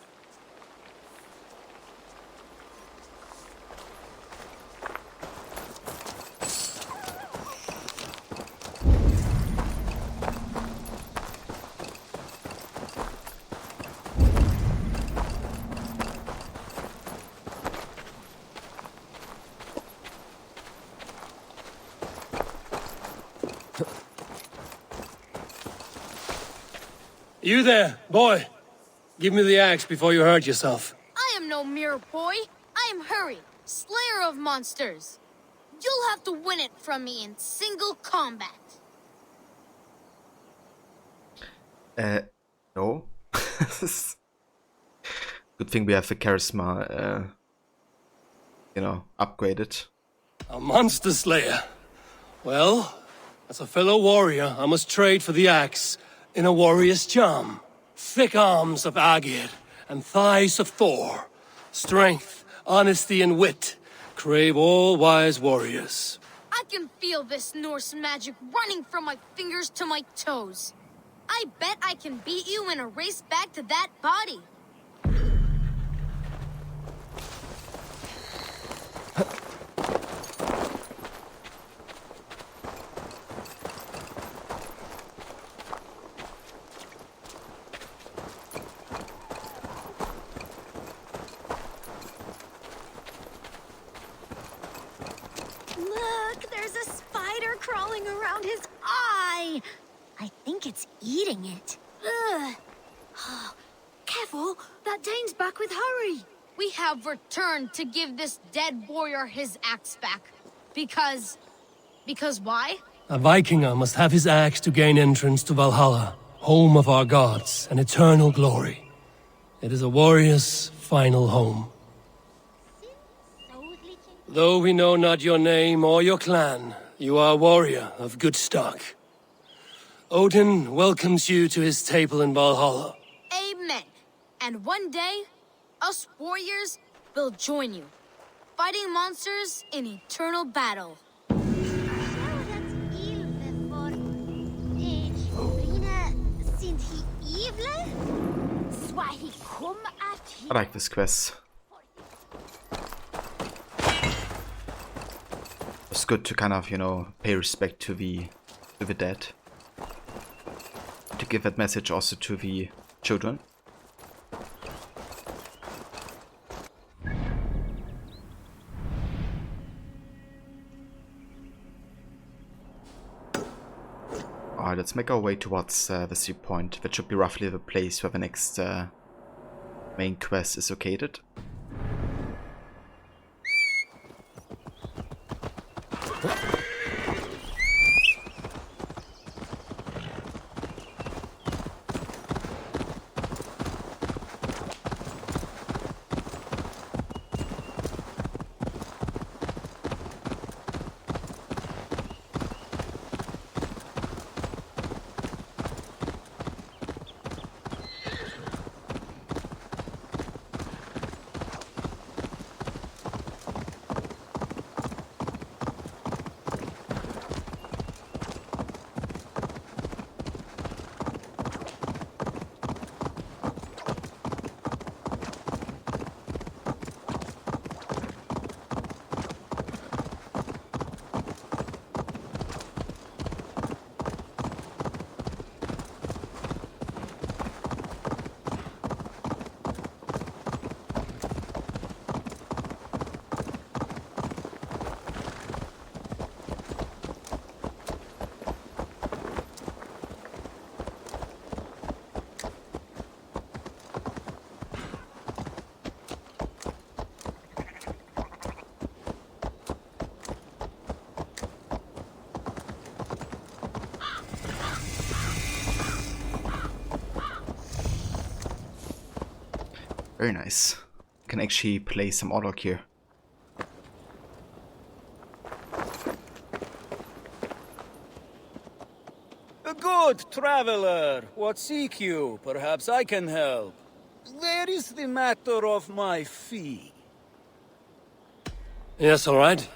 C: You there, boy. Give me the axe before you hurt yourself.
U: I am no mere boy. I am Hurry, slayer of monsters. You'll have to win it from me in single combat.
A: No. Good thing we have the charisma, you know, upgraded.
C: A monster slayer. Well, as a fellow warrior, I must trade for the axe in a warrior's charm. Thick arms of Agir and thighs of Thor. Strength, honesty, and wit crave all wise warriors.
U: I can feel this Norse magic running from my fingers to my toes. I bet I can beat you in a race back to that body.
I: Look, there's a spider crawling around his eye. I think it's eating it. Ugh. Oh, careful, that Dane's back with Hurry.
U: We have returned to give this dead warrior his axe back. Because why?
C: A Vikinger must have his axe to gain entrance to Valhalla, home of our gods and eternal glory. It is a warrior's final home. Though we know not your name or your clan, you are a warrior of good stock. Odin welcomes you to his table in Valhalla.
U: Amen. And one day, us warriors will join you, fighting monsters in eternal battle.
A: I like this quest. It's good to kind of, you know, pay respect to the dead. To give that message also to the children. Alright, let's make our way towards the sea point. That should be roughly the place where the next main quest is located. Very nice. Can actually play some Orlok here.
F: A good traveler. What seek you? Perhaps I can help. There is the matter of my fee.
C: Yes, all right.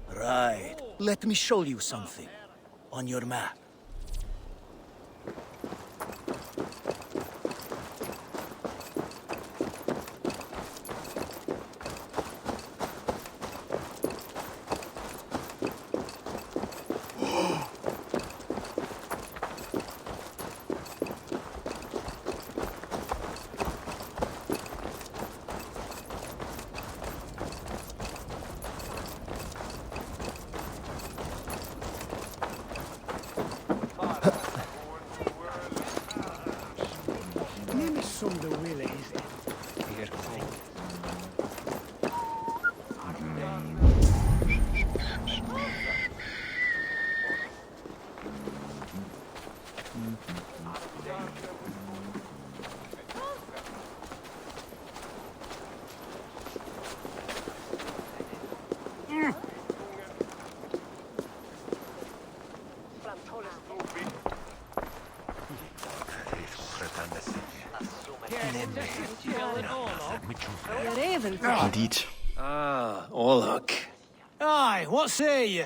F: Right. Let me show you something. On your map.
A: Indeed.
Q: Ah, Orlok. Aye, what say you?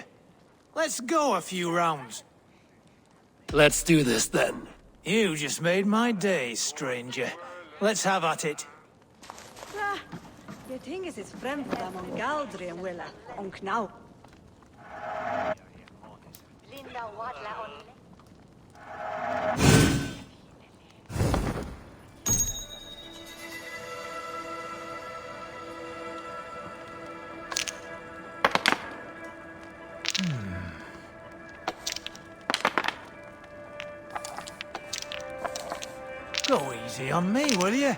Q: Let's go a few rounds.
C: Let's do this then.
Q: You just made my day, stranger. Let's have at it.
S: Je ting is het vreemd dat man Galdri en Willa, on knauw.
Q: Go easy on me, will you?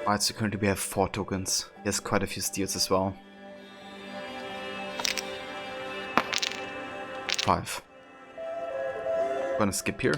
A: Alright, so currently we have 4 tokens. He has quite a few steals as well. 5. Gonna skip here.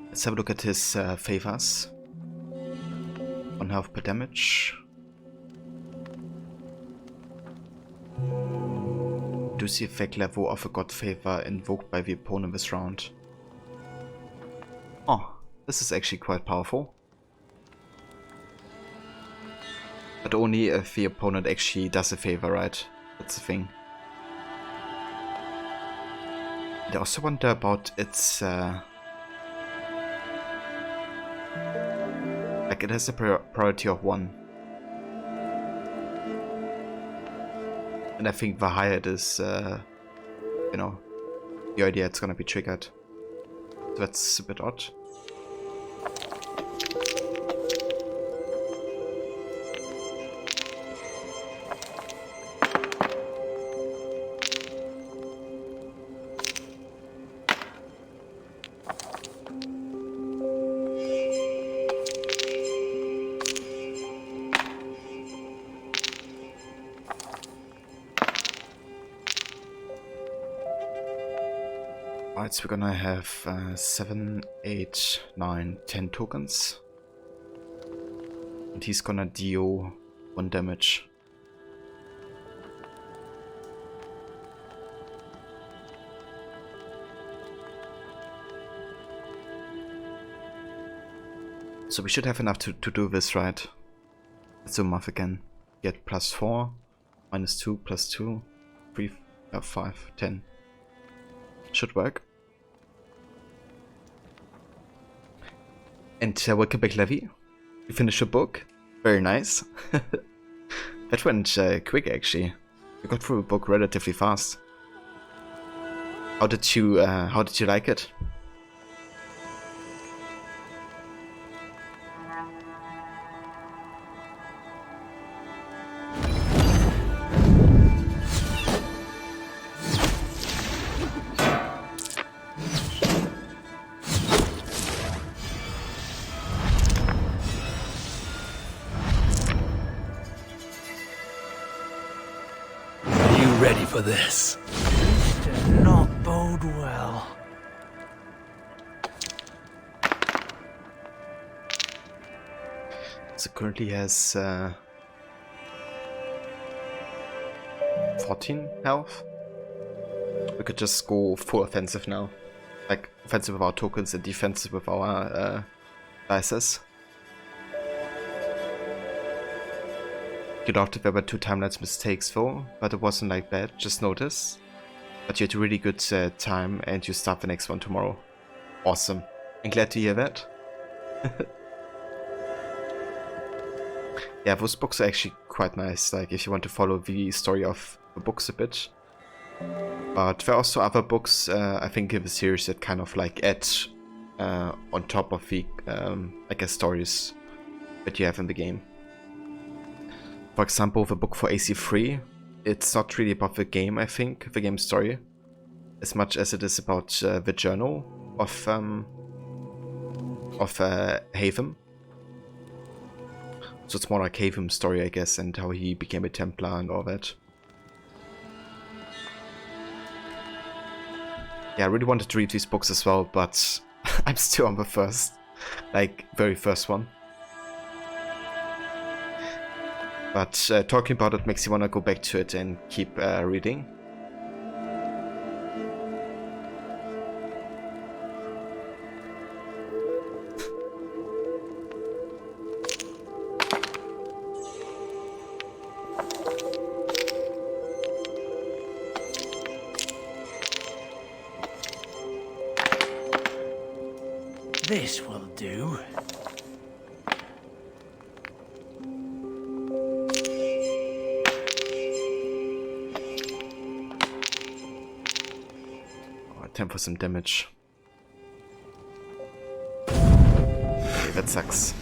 A: Let's have a look at his favors. 1 health per damage. Reduce the effect level of a god favor invoked by the opponent this round. Oh, this is actually quite powerful. But only if the opponent actually does a favor, right? That's the thing. I also wonder about its like it has a priority of 1. And I think the higher it is, you know, the idea it's gonna be triggered. So that's a bit odd. Alright, so we're gonna have 7, 8, 9, 10 tokens. And he's gonna deal 1 damage. So we should have enough to do this, right? Let's zoom off again. Get +4, -2, +2, 3, 5, 10. Should work. And welcome back, Levy. You finished your book? Very nice. That went quick, actually. You got through the book relatively fast. How did you like it?
C: Are you ready for this?
K: This did not bode well.
A: So currently has 14 health. We could just go full offensive now. Like offensive with our tokens and defensive with our dices. You'd have to there were 2 timelines mistakes though, but it wasn't like bad, just notice. But you had a really good time and you start the next one tomorrow. Awesome. I'm glad to hear that. Yeah, those books are actually quite nice, like if you want to follow the story of the books a bit. But there are also other books, I think, in the series that kind of like add on top of the, I guess, stories that you have in the game. For example, the book for AC3, it's not really about the game, I think, the game story, as much as it is about the journal of Hatham. So it's more like Hatham's story, I guess, and how he became a Templar and all that. Yeah, I really wanted to read these books as well, but I'm still on the first, like, very first one. But talking about it makes you want to go back to it and keep reading.
K: This will do.
A: Oh, time for some damage. Okay, that sucks.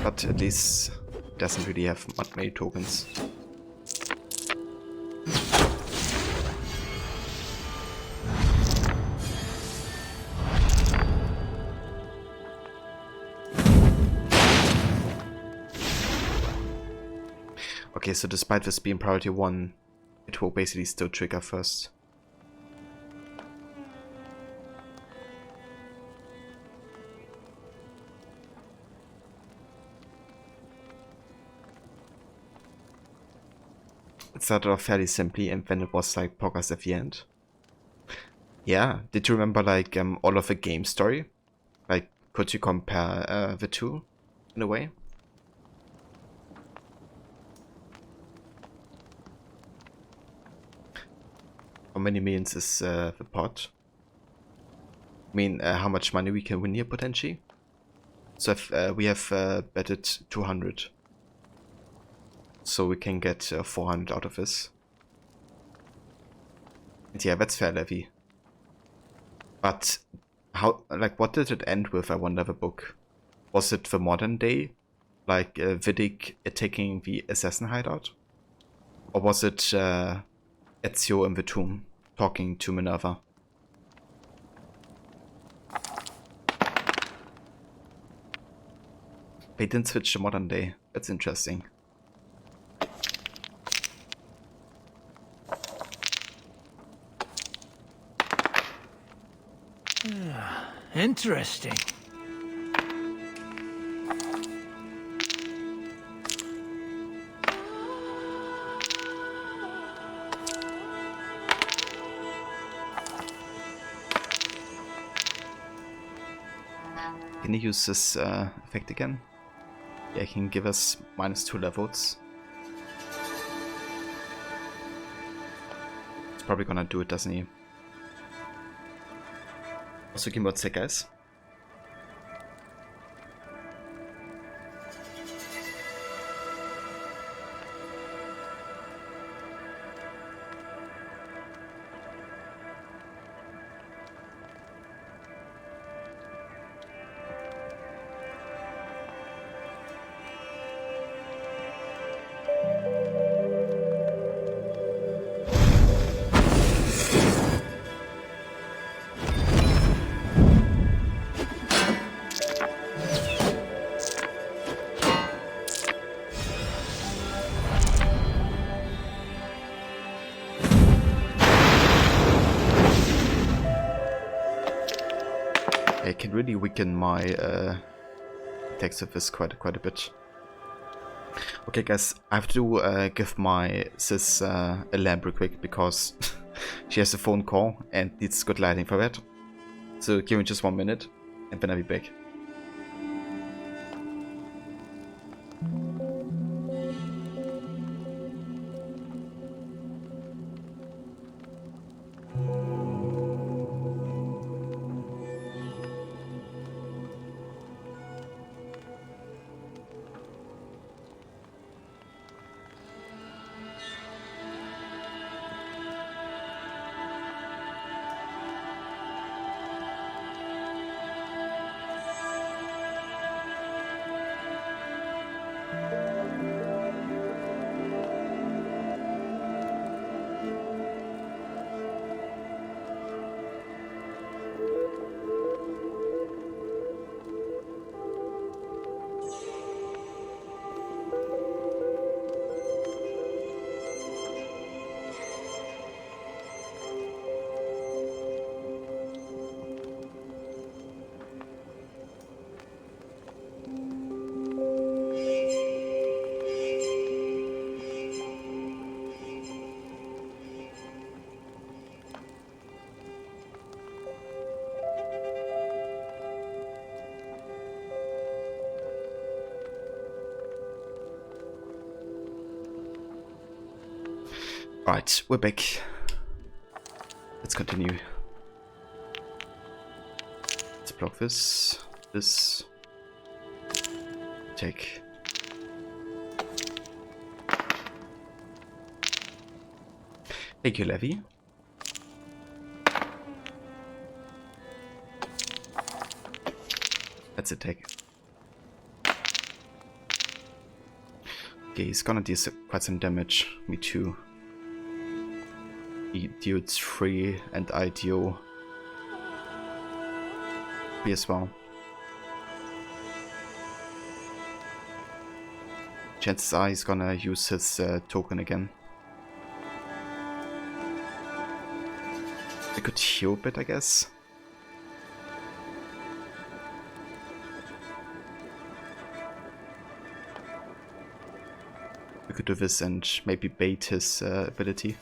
A: But at least it doesn't really have many tokens. Okay, so despite this being priority 1, it will basically still trigger first. It started off fairly simply and then it was like progress at the end. Yeah, did you remember like all of the game story? Like, could you compare the two in a way? How many millions is the pot? I mean, how much money we can win here potentially? So if we have betted 200, so we can get 400 out of this. And yeah, that's fair levy. But how, like, what did it end with? I wonder the book. Was it the modern day, like Vidic attacking the assassin hideout, or was it Ezio in the tomb talking to Minerva? They didn't switch to modern day. That's interesting.
K: Interesting.
A: Can you use this effect again? Yeah, he can give us -2 levels. It's probably gonna do it, doesn't he? Also, give me what's that, guys? I can really weaken my attacks with this quite a bit. Okay guys, I have to give my sis a lamp real quick because she has a phone call and needs good lighting for that. So give me just 1 minute and then I'll be back. Right, we're back. Let's continue. Let's block this. Take. Thank you, Levy. That's a take. Okay, he's gonna do quite some damage. Me too. He deals 3 and I deal 3 as well. Chances are he's gonna use his token again. I could heal a bit, I guess. We could do this and maybe bait his ability.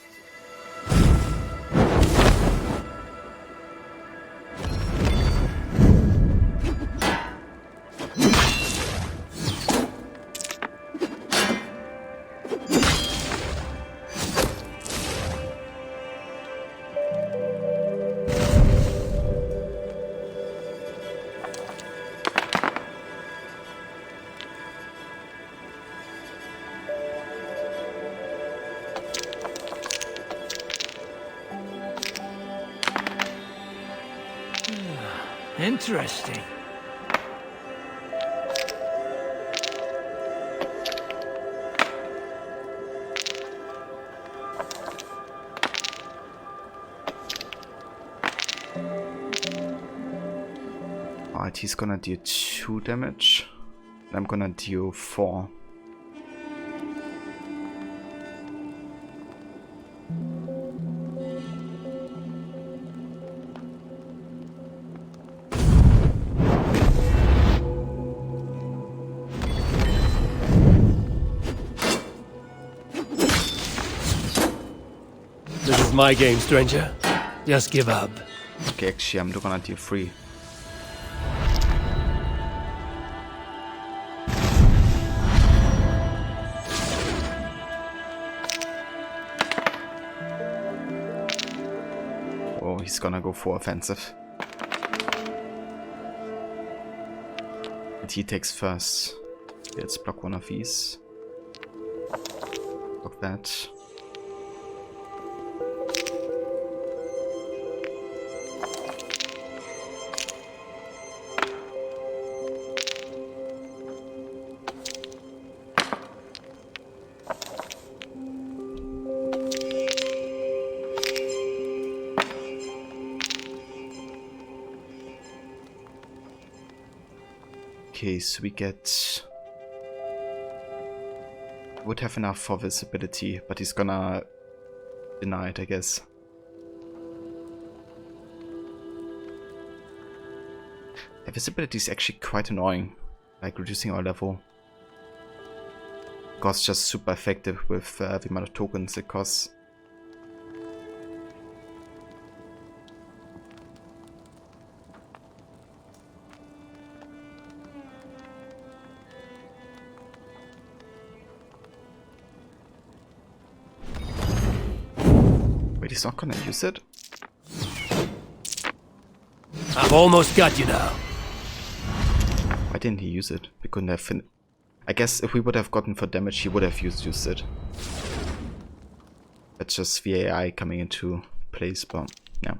T: Interesting.
A: Alright, he's gonna deal 2 damage. And I'm gonna deal 4.
C: This is my game, stranger. Just give up.
A: Okay, actually, I'm gonna deal 3. Oh, he's gonna go for offensive. And he takes first. Let's block one of these. Block that. Okay, so we get... would have enough for visibility, but he's gonna deny it, I guess. The visibility is actually quite annoying, like reducing our level. Because it's just super effective with the amount of tokens it costs. Wait, he's not gonna use it?
C: I've almost got you now.
A: Why didn't he use it? We couldn't have I guess if we would have gotten for damage, he would have used it. That's just the AI coming into place, but yeah.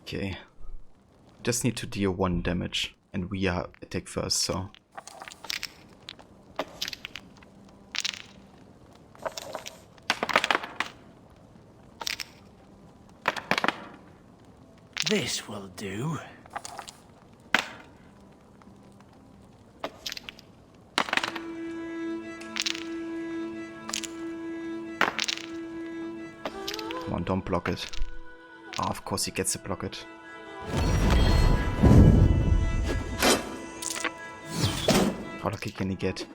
A: Okay. Just need to deal 1 damage, and we are attack first, so.
T: This will do.
A: Come on, don't block it. Oh, of course he gets to block it. How lucky can he get?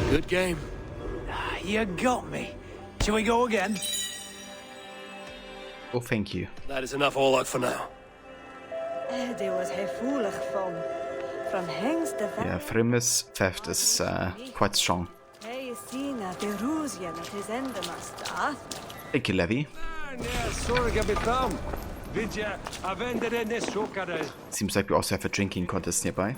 T: Good game. You got me. Shall we go again?
A: Oh, thank you.
C: That is enough all out for now.
S: There was hij voelig van. From Hengst de
A: Yeah, Frimis theft is quite strong.
S: Hij is zien dat de Roosje met his endemaster.
A: Thank you, Levy. Seems like we also have a drinking contest nearby.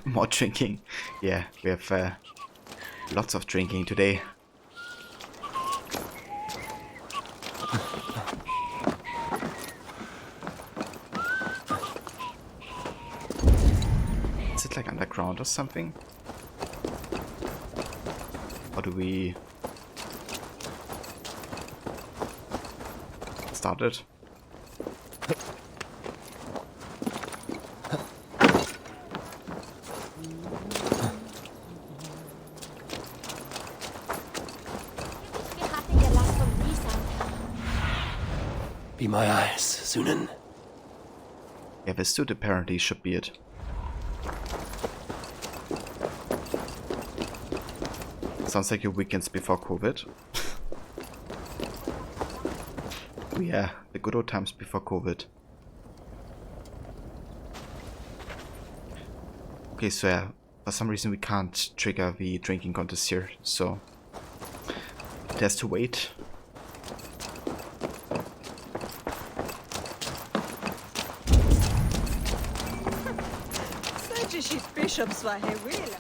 A: More drinking. Yeah, we have lots of drinking today. Is it like underground or something? Or do we start it?
C: Be my eyes, Sunan.
A: Yeah, this suit apparently should be it. Sounds like your weekends before COVID. Oh yeah, the good old times before COVID. Okay, so yeah, for some reason we can't trigger the drinking contest here, so it has to wait.
S: Bishops var här will.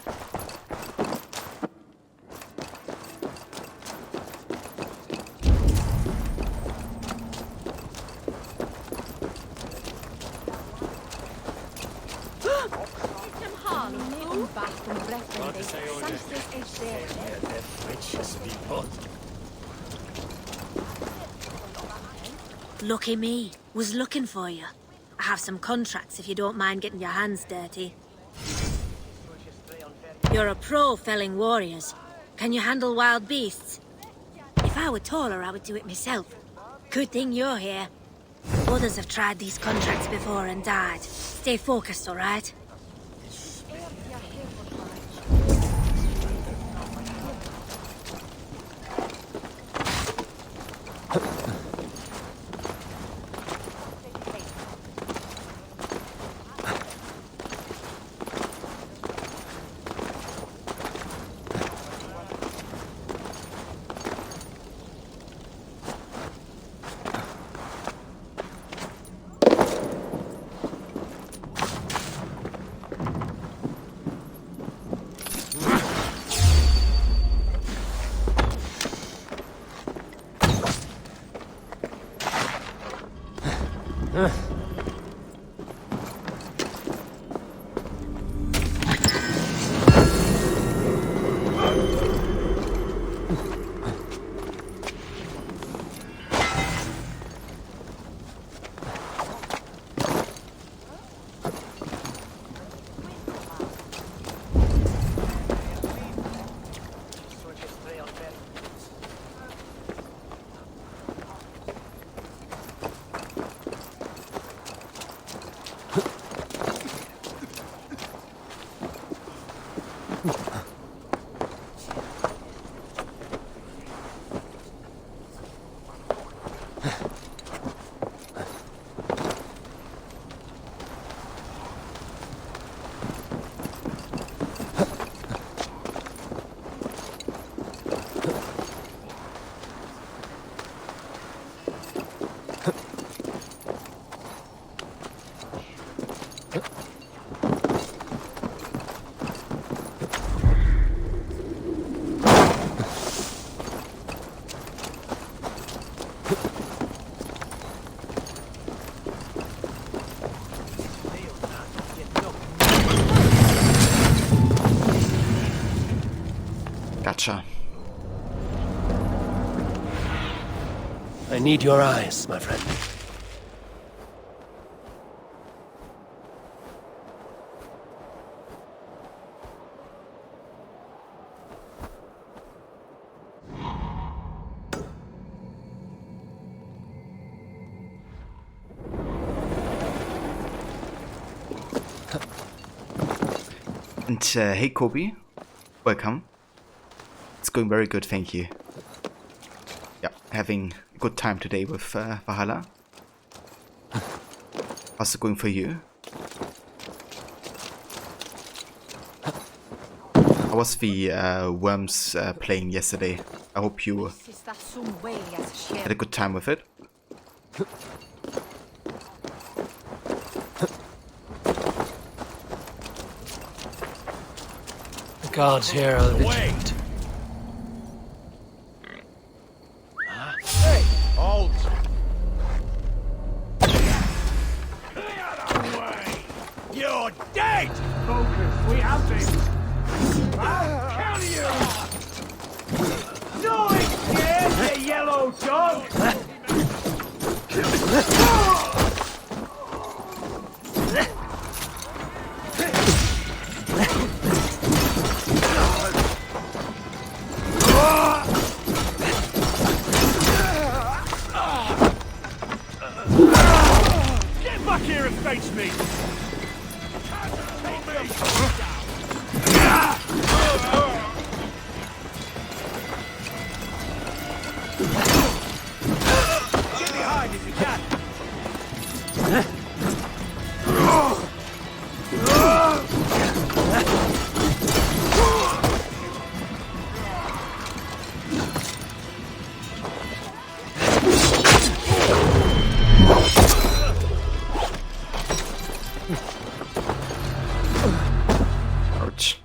I: Lucky me. Was looking for you. I have some contracts if you don't mind getting your hands dirty. You're a pro felling warriors. Can you handle wild beasts? If I were taller, I would do it myself. Good thing you're here. Others have tried these contracts before and died. Stay focused, all right?
A: Gotcha.
C: I need your eyes, my friend.
A: And hey Kobe, welcome. It's going very good, thank you. Yeah, having a good time today with Valhalla. How's it going for you? How was the Worms playing yesterday? I hope you had a good time with it.
C: The gods here are vigilant.
J: Hey, halt! You're dead! Focus, we have this! I'll counter you! No escape, you yellow dog! Get back here and face me! Get behind if you can!
A: Ouch.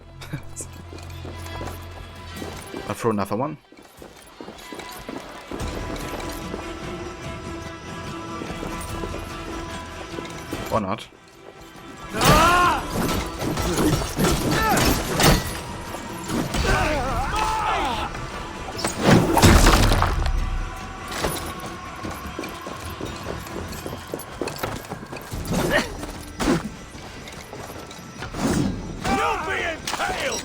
A: I'll throw another one. Or not.
J: You'll be impaled!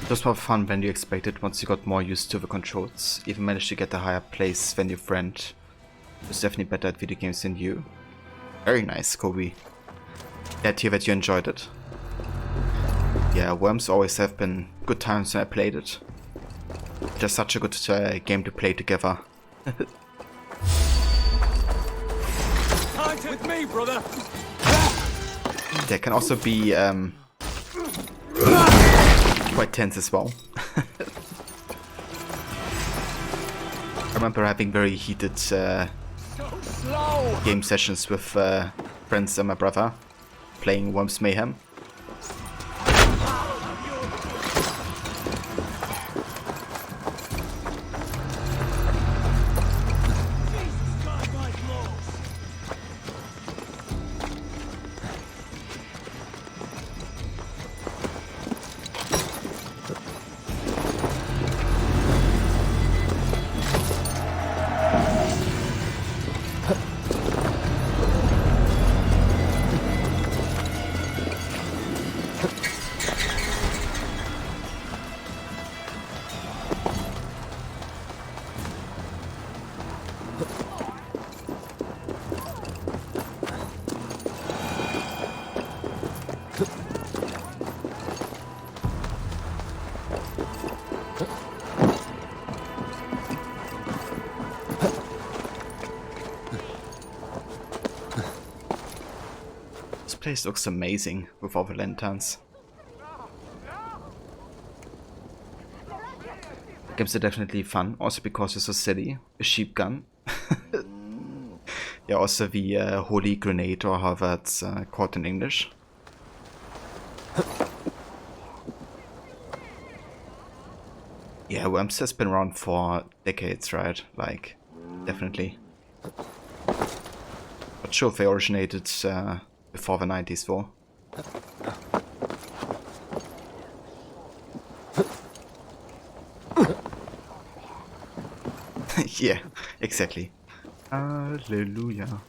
A: Just more fun than you expected once you got more used to the controls. Even managed to get a higher place than your friend, who's definitely better at video games than you. Very nice, Kobe. Glad to hear that you enjoyed it. Yeah, Worms always have been good times when I played it. Just such a good game to play together.
T: way, brother.
A: There can also be quite tense as well. I remember having very heated game sessions with friends and my brother playing Worms Mayhem. This place looks amazing with all the lanterns. Games are definitely fun, also because it's so silly. A sheep gun. Yeah, also the holy grenade, or however it's called in English. Yeah, Worms has been around for decades, right? Like, definitely. Not sure if they originated before the 90s though. Yeah, exactly. Hallelujah.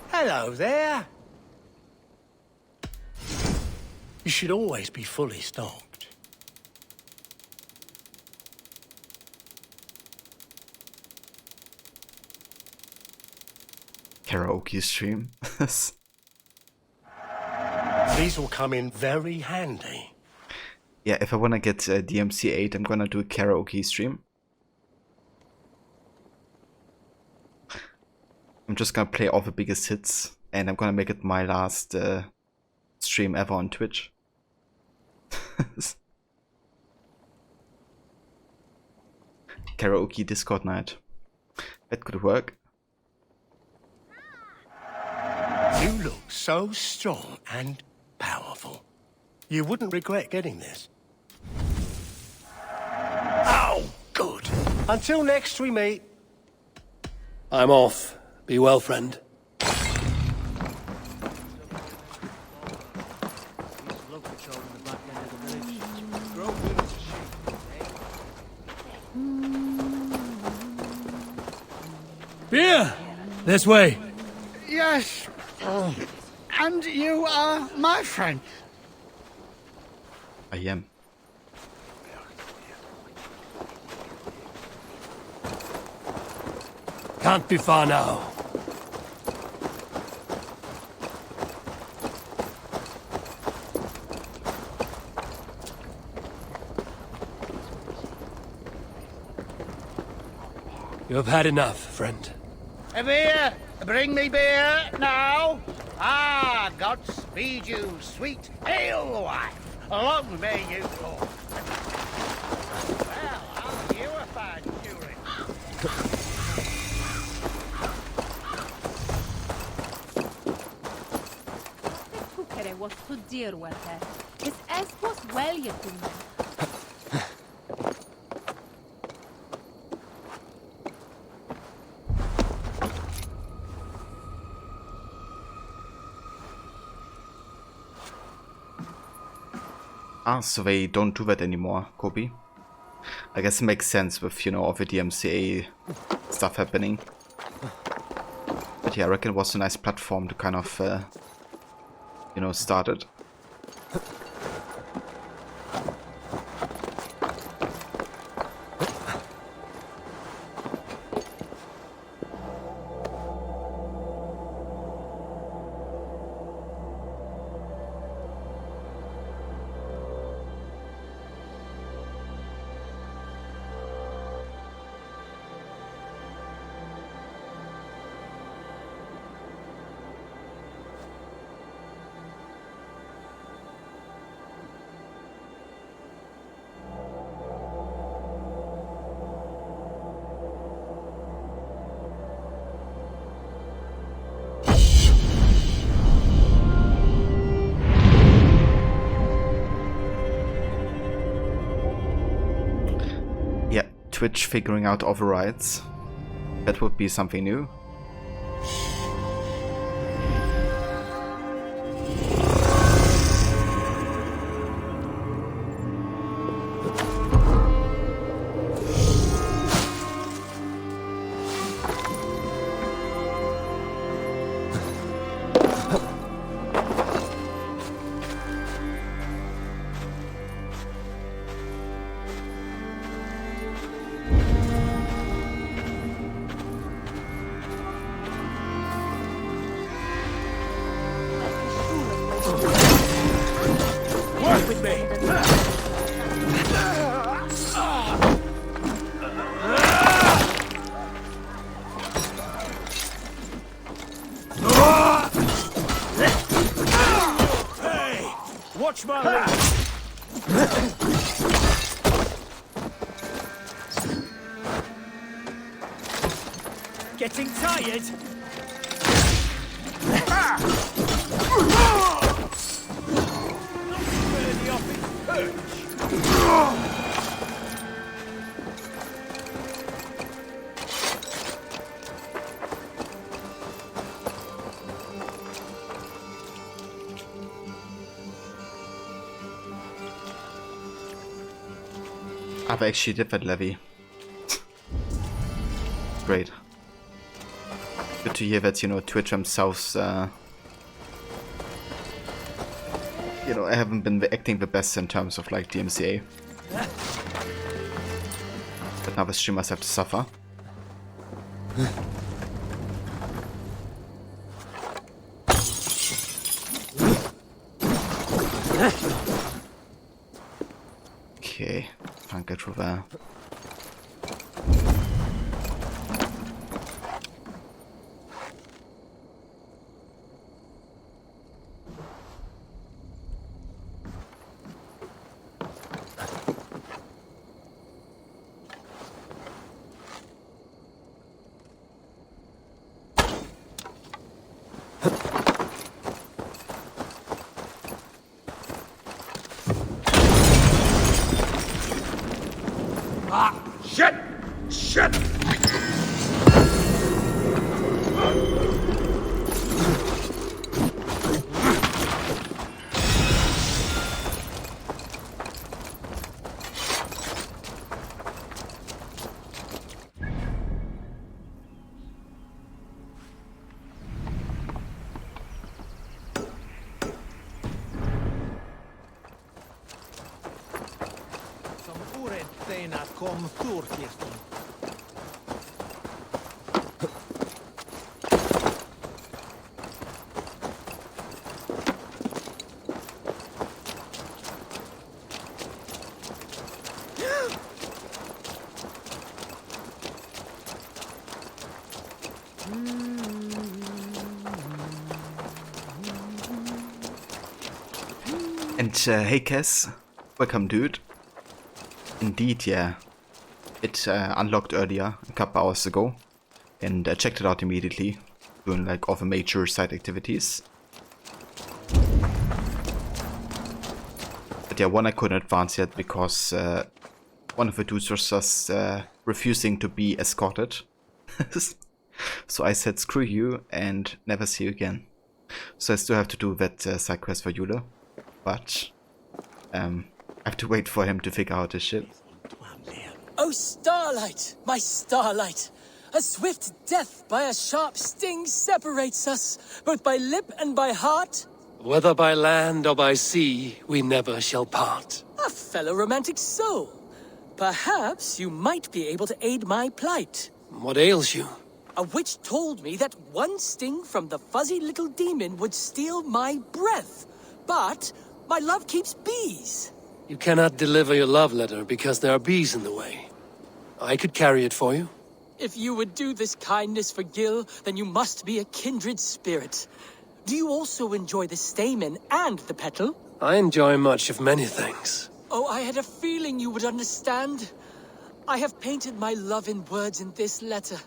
B: Hello there. You should always be fully stocked.
A: Karaoke stream.
B: These will come in very handy.
A: Yeah, if I wanna get DMC8, I'm gonna do a karaoke stream. I'm just gonna play all the biggest hits, and I'm gonna make it my last stream ever on Twitch. Karaoke Discord night. That could work.
B: You look so strong and powerful. You wouldn't regret getting this. Oh, good. Until next we meet.
C: I'm off. Be well, friend. Beer! This way.
J: Yes. And you are my friend.
A: I am.
C: Can't be far now. You have had enough, friend.
J: A beer! Bring me beer now! Ah, God speed you, sweet ale wife! Long may you go! Well, aren't you a fine curate?
D: Tukere was to dear with her. His ass was well you to me.
A: Ah, so they don't do that anymore, Kobe. I guess it makes sense with, you know, all the DMCA stuff happening. But yeah, I reckon it was a nice platform to kind of, you know, start it. Twitch figuring out overrides. That would be something new.
B: Work with me! Hey! Watch my legs! Getting tired? Barely off its perch.
A: I've actually did that levy. Great. Good to hear that, you know, Twitch themselves, you know, I haven't been acting the best in terms of like DMCA. But now the streamers have to suffer. Okay, can't get through there.
B: Shit! Shit!
J: Som orädd seinat kom Turkiston.
A: And hey Cass, welcome dude. Indeed, yeah. It unlocked earlier, a couple hours ago, and I checked it out immediately, doing like all the major side activities. But yeah, one I couldn't advance yet because one of the dudes was just refusing to be escorted. So I said screw you and never see you again. So I still have to do that side quest for Yule, but I have to wait for him to figure out his shit.
T: Oh, Starlight, my Starlight! A swift death by a sharp sting separates us, both by lip and by heart.
C: Whether by land or by sea, we never shall part.
T: A fellow romantic soul. Perhaps you might be able to aid my plight.
C: What ails you?
T: A witch told me that one sting from the fuzzy little demon would steal my breath. But my love keeps bees.
C: You cannot deliver your love letter because there are bees in the way. I could carry it for you.
T: If you would do this kindness for Gil, then you must be a kindred spirit. Do you also enjoy the stamen and the petal?
C: I enjoy much of many things.
T: Oh, I had a feeling you would understand. I have painted my love in words in this letter.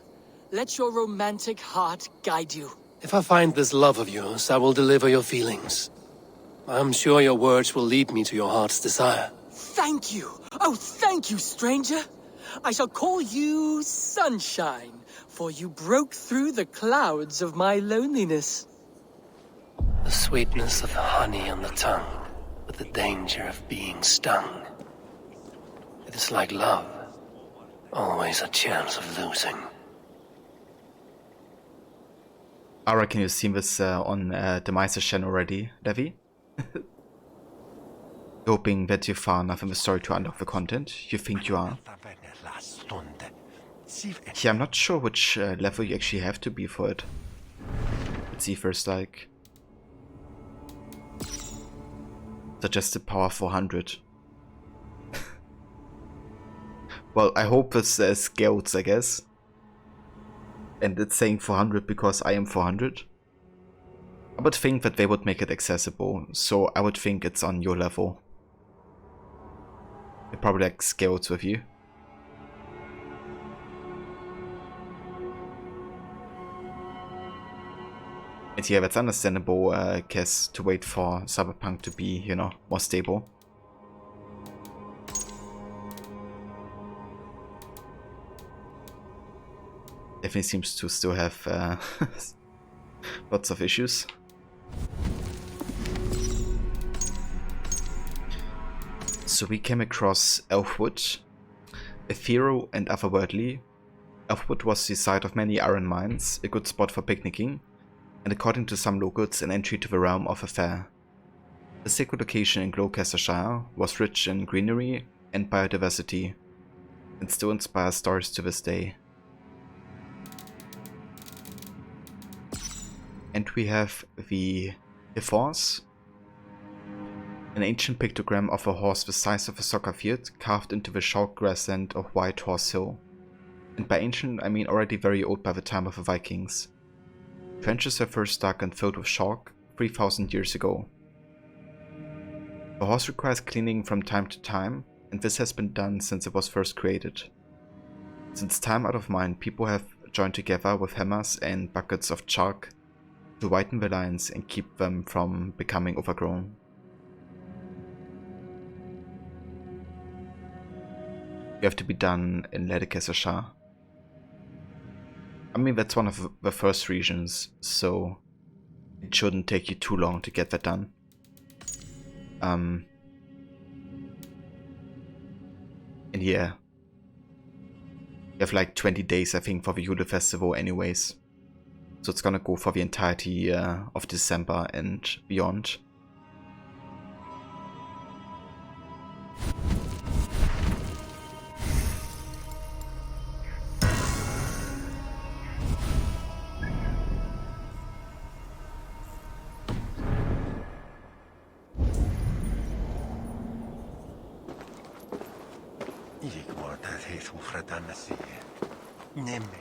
T: Let your romantic heart guide you.
C: If I find this love of yours, I will deliver your feelings. I'm sure your words will lead me to your heart's desire.
T: Thank you! Oh, thank you, stranger! I shall call you Sunshine, for you broke through the clouds of my loneliness.
C: The sweetness of honey on the tongue, but the danger of being stung. It is like love, always a chance of losing.
A: I reckon you've seen this on the Meister channel already, Levi. Hoping that you're far enough in the story to unlock the content. You think you are? Yeah, I'm not sure which level you actually have to be for it. Let's see first, like... Suggested power 400. Well, I hope this scales, I guess. And it's saying 400 because I am 400. I would think that they would make it accessible, so I would think it's on your level. It probably like scales with you. And yeah, that's understandable, Kes, to wait for Cyberpunk to be, you know, more stable. Definitely seems to still have lots of issues. So we came across Elfwood, ethereal and otherworldly. Elfwood was the site of many iron mines, a good spot for picnicking, and according to some locals, an entry to the realm of a fair. The sacred location in Gloucestershire was rich in greenery and biodiversity, and still inspires stories to this day. And we have the Horse, an ancient pictogram of a horse the size of a soccer field carved into the chalk grassland of White Horse Hill. And by ancient, I mean already very old by the time of the Vikings. Trenches were first dug and filled with chalk 3000 years ago. The horse requires cleaning from time to time, and this has been done since it was first created. Since time out of mind, people have joined together with hammers and buckets of chalk to whiten the lines and keep them from becoming overgrown. You have to be done in Gloucestershire. I mean, that's one of the first regions, so it shouldn't take you too long to get that done. And yeah, you have like 20 days, I think, for the Yule Festival anyways. So it's gonna go for the entirety of December and beyond.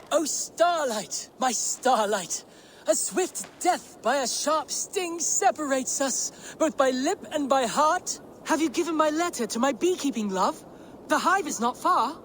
T: Oh, Starlight, my Starlight! A swift death by a sharp sting separates us, both by lip and by heart. Have you given my letter to my beekeeping love? The hive is not far.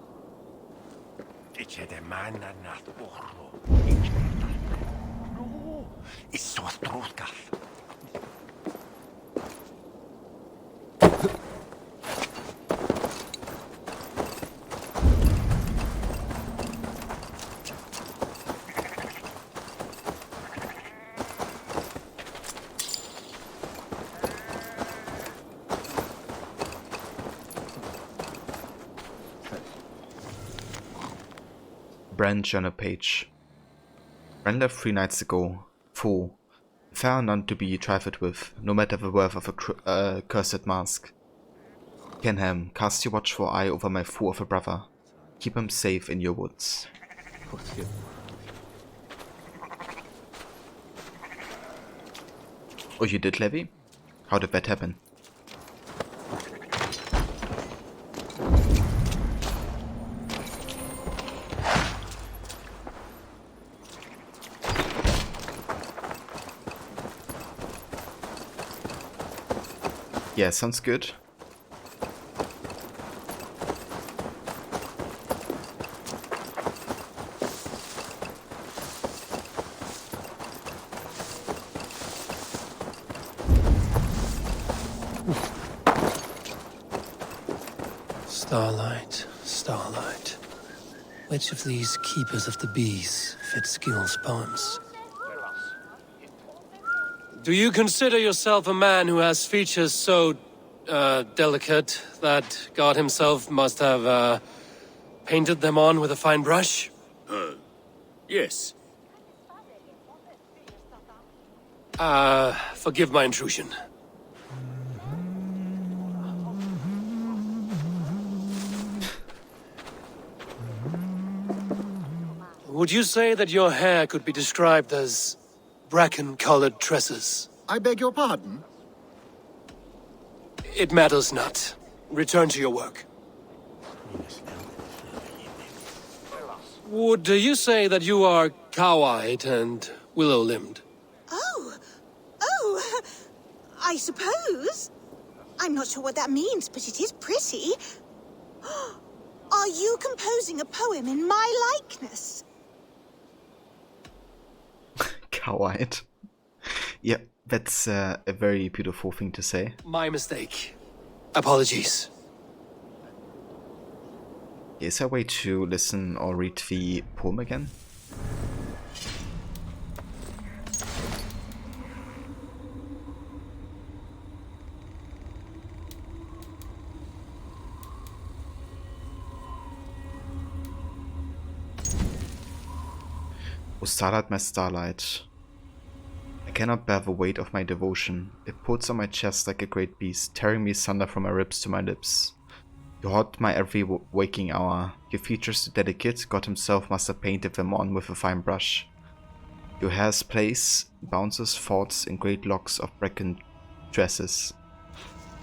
A: Brand journal page. Brand left 3 nights ago. Fool. Fair none to be trifled with, no matter the worth of a cursed mask. Kenham, cast your watchful eye over my fool of a brother. Keep him safe in your woods. Oh, you did, Levi? How did that happen? Yeah, sounds good.
C: Starlight, starlight. Which of these keepers of the bees fit Skill's poems? Do you consider yourself a man who has features so, delicate that God himself must have, painted them on with a fine brush?
B: Yes.
C: Forgive my intrusion. Would you say that your hair could be described as bracken-colored tresses?
J: I beg your pardon?
C: It matters not. Return to your work. Would you say that you are cow-eyed and willow-limbed?
M: Oh, I suppose. I'm not sure what that means, but it is pretty. Are you composing a poem in my likeness?
A: Cow-eyed. Yeah, that's a very beautiful thing to say.
C: My mistake. Apologies.
A: Is there a way to listen or read the poem again? O starlight, my starlight, I cannot bear the weight of my devotion. It pulls on my chest like a great beast, tearing me asunder from my ribs to my lips. You haunt my every waking hour. Your features too delicate, God himself must have painted them on with a fine brush. Your hair's place bounces thoughts in great locks of bracken tresses,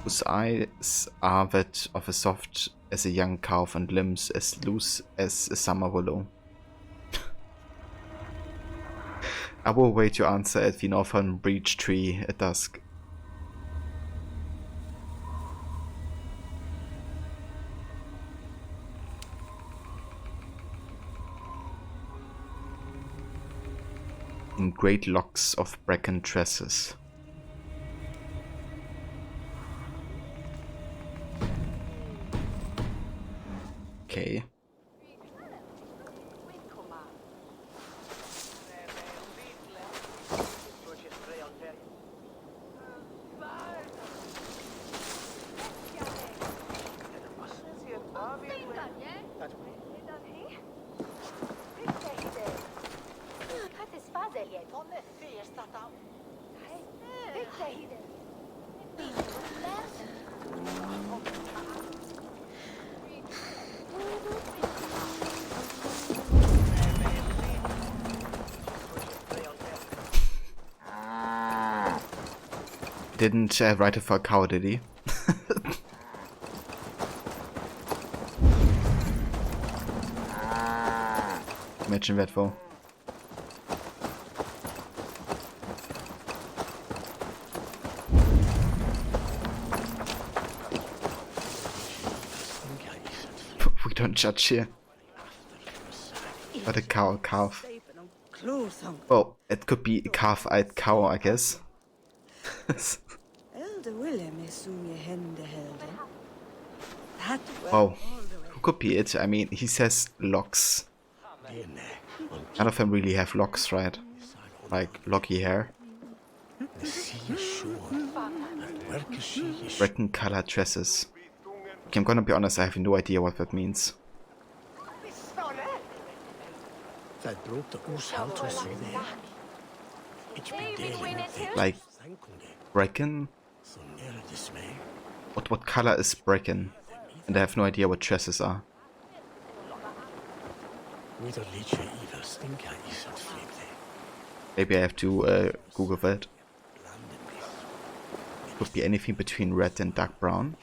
A: whose eyes are that of a soft as a young calf and limbs as loose as a summer willow. I will await your answer at the northern beech tree at dusk. In great locks of bracken tresses. Okay. Didn't write it for a cow, did he? Imagine that though. We don't judge here. But a cow, a calf. Oh, it could be a calf-eyed cow, I guess. Oh, who could be it? I mean, he says locks. None of them really have locks, right? Like locky hair. Bracken colored dresses. Okay, I'm gonna be honest, I have no idea what that means. Like bracken? What color is bracken? And I have no idea what dresses are. Maybe I have to Google that. Could be anything between red and dark brown.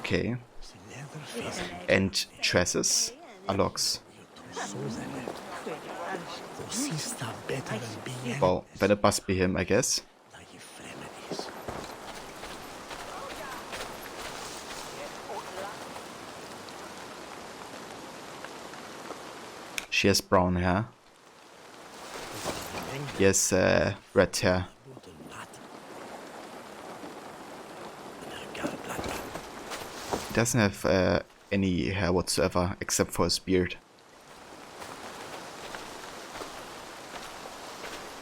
A: Okay. And tresses are locks. Well, then it must be him, I guess. She has brown hair. He has red hair. He doesn't have any hair whatsoever except for his beard.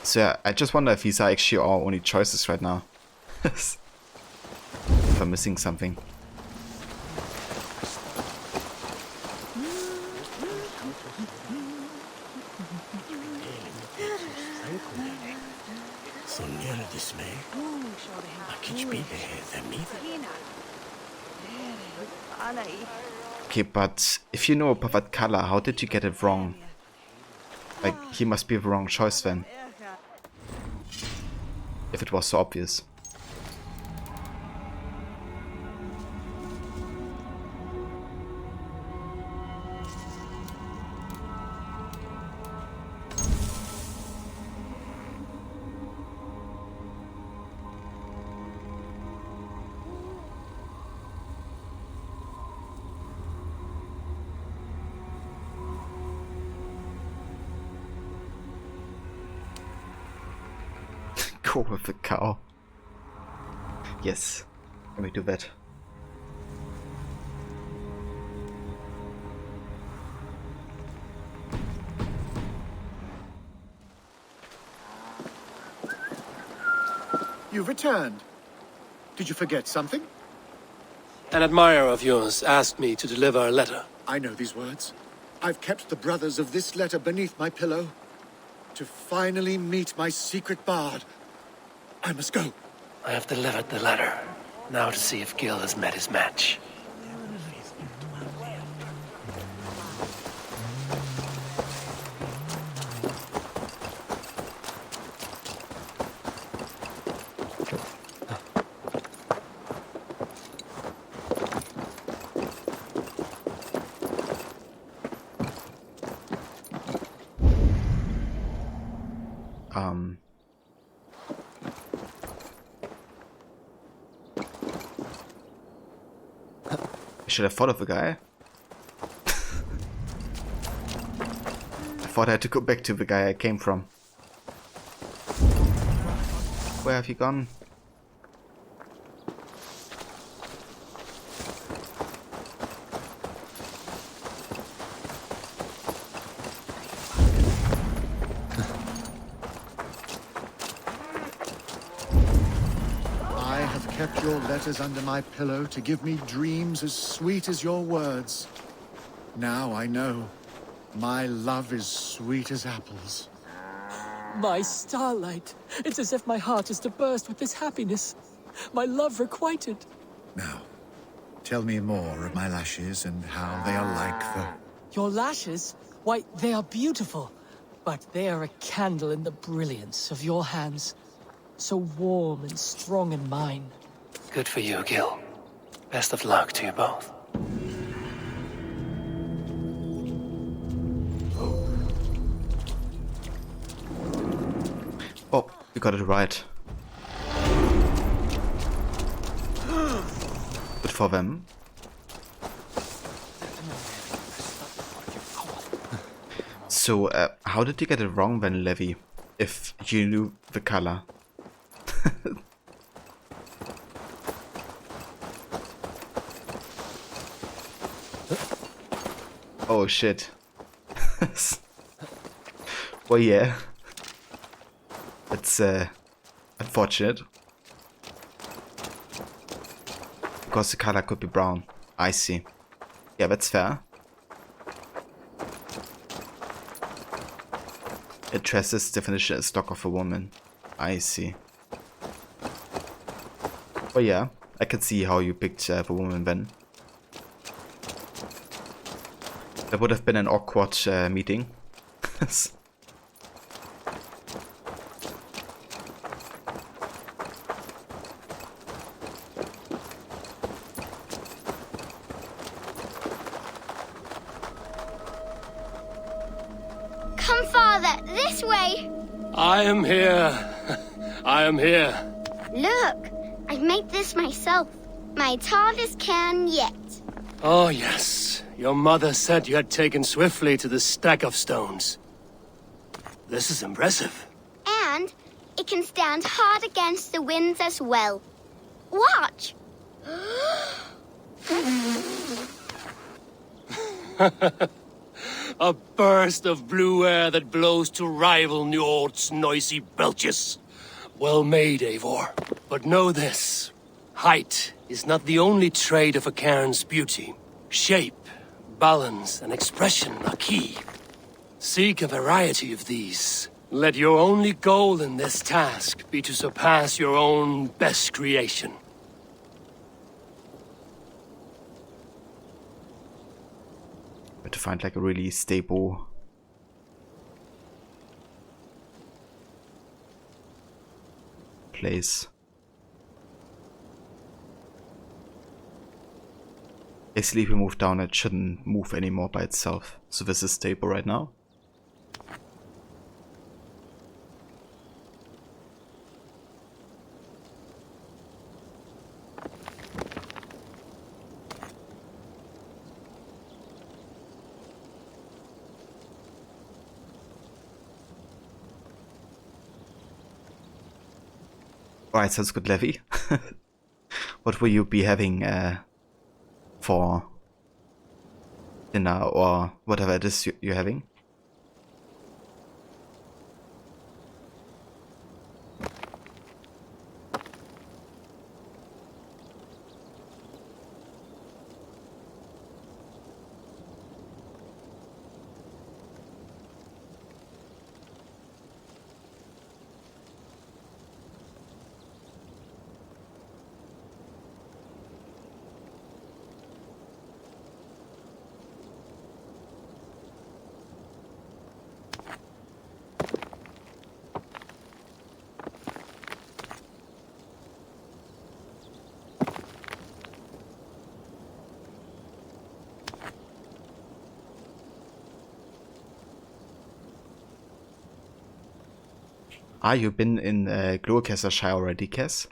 A: So yeah, I just wonder if these are actually our only choices right now. If I'm missing something. Okay, but if you know about that color, how did you get it wrong? Like, he must be the wrong choice then. If it was so obvious. Go with the cow. Yes, let me do that.
H: You've returned. Did you forget something?
C: An admirer of yours asked me to deliver a letter.
H: I know these words. I've kept the brothers of this letter beneath my pillow. To finally meet my secret bard. I must go.
C: I have delivered the letter. Now to see if Gil has met his match.
A: Should I follow the guy? I thought I had to go back to the guy I came from. Where have you gone?
H: I have kept your letters under my pillow to give me dreams as sweet as your words. Now I know. My love is sweet as apples.
T: My starlight. It's as if my heart is to burst with this happiness. My love requited.
H: Now, tell me more of my lashes and how they are like the...
T: Your lashes? Why, they are beautiful. But they are a candle in the brilliance of your hands. So warm and strong in mine.
C: Good for you, Gil. Best of luck to you both.
A: Oh, you got it right. Good for them. So, how did you get it wrong then, Levi? If you knew the color? Oh shit. Well, yeah. It's unfortunate. Because the color could be brown. I see. Yeah, that's fair. It dresses definition as stock of a woman. I see. Well, yeah, I can see how you picked the woman then. That would have been an awkward meeting.
U: Come, Father, this way.
C: I am here. I am here.
U: Look, I've made this myself. My hardest can yet.
C: Oh, yes. Your mother said you had taken swiftly to the stack of stones. This is impressive.
U: And it can stand hard against the winds as well. Watch!
C: A burst of blue air that blows to rival Njord's noisy belches. Well made, Eivor. But know this. Height is not the only trait of a cairn's beauty. Shape, balance, and expression are key. Seek a variety of these. Let your only goal in this task be to surpass your own best creation.
A: But to find like a really stable place. Basically, if we move down, it shouldn't move anymore by itself. So this is stable right now. Right, sounds good, Levy. What will you be having for dinner or whatever it is you're having? Ah, you've been in Gloucestershire already, Cass?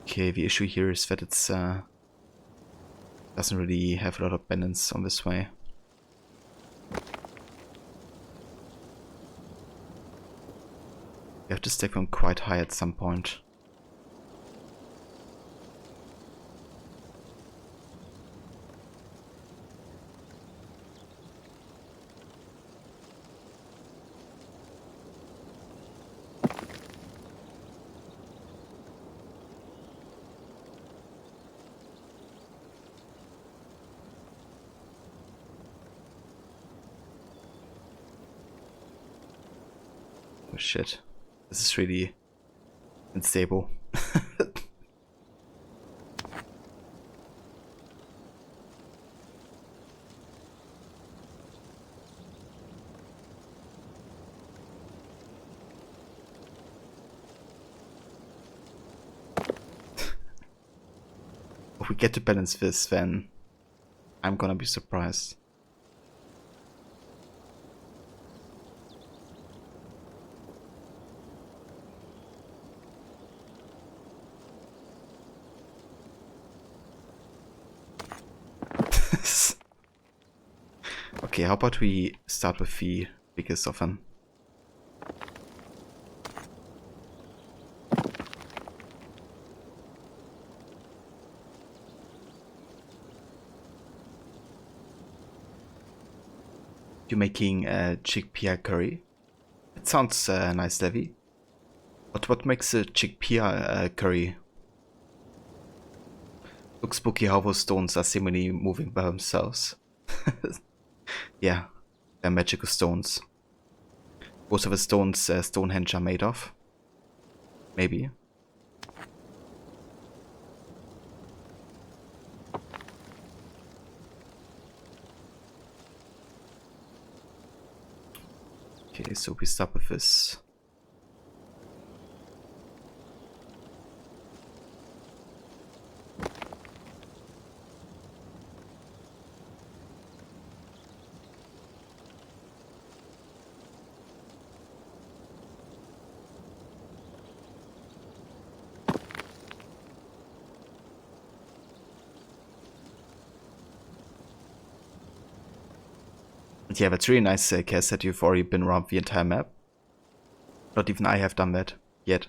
A: Okay, the issue here is that it's doesn't really have a lot of balance on this way. You have to stack them quite high at some point. Oh shit, this is really unstable. If we get to balance this, then I'm gonna be surprised. Okay, how about we start with the biggest of them? You're making a chickpea curry? It sounds nice, Levi. But what makes a chickpea curry? Looks spooky how those stones are seemingly moving by themselves. Yeah, they're magical stones. Most of the stones Stonehenge are made of. Maybe. Okay, so we start with this. Yeah, that's really nice, Cass, that you've already been around the entire map. Not even I have done that yet.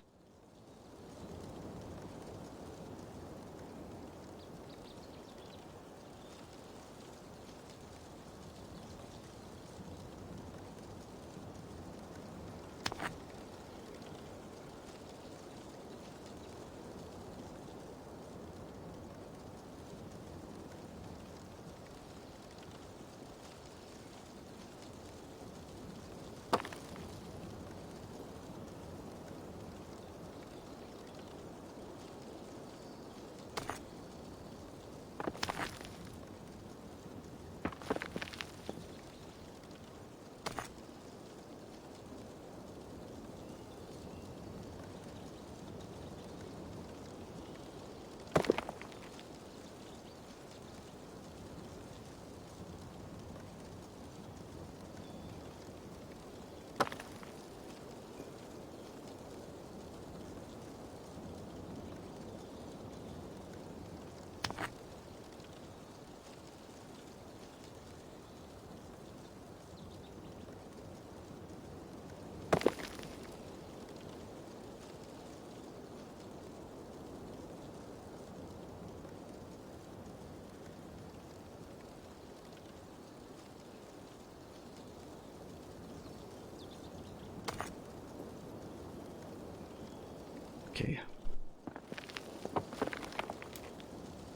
A: Okay.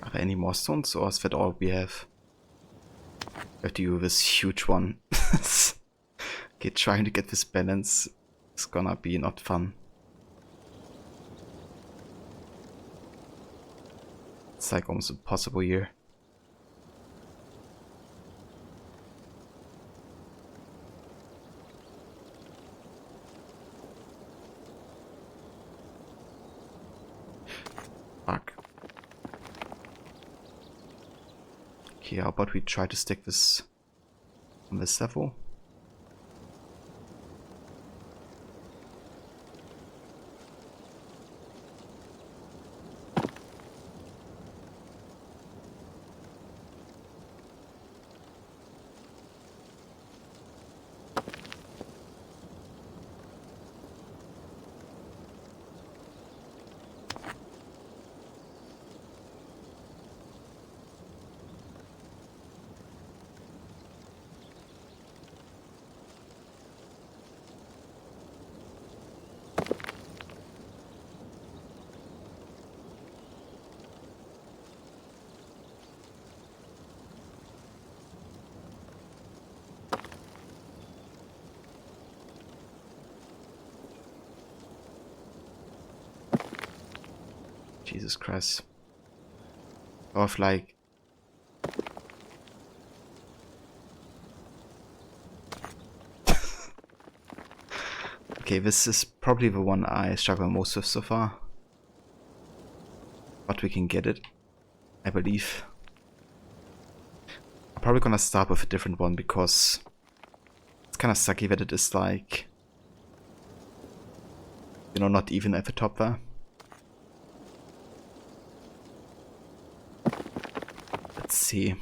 A: Are there any more stones, or is that all we have? We have to do this huge one. Okay, trying to get this balance is gonna be not fun. It's like almost impossible here. Fuck. Okay, how about we try to stick this on this level? Jesus Christ. Of like... Okay, this is probably the one I struggle most with so far. But we can get it, I believe. I'm probably gonna start with a different one because it's kind of sucky that it is like, you know, not even at the top there. Let's see.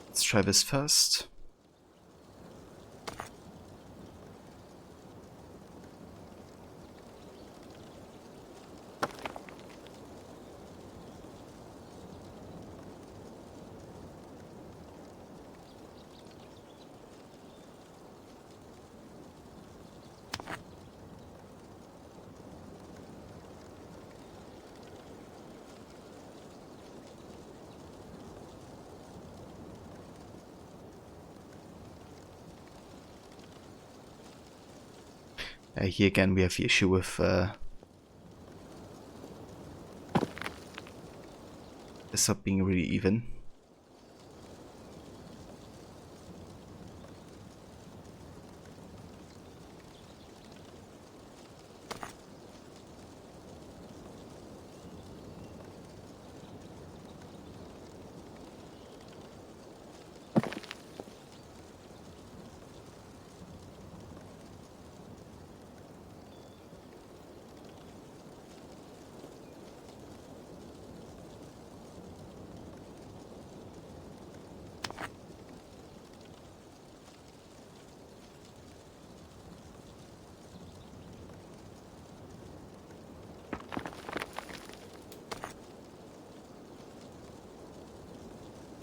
A: Let's try this first. Here again we have the issue with this not being really even.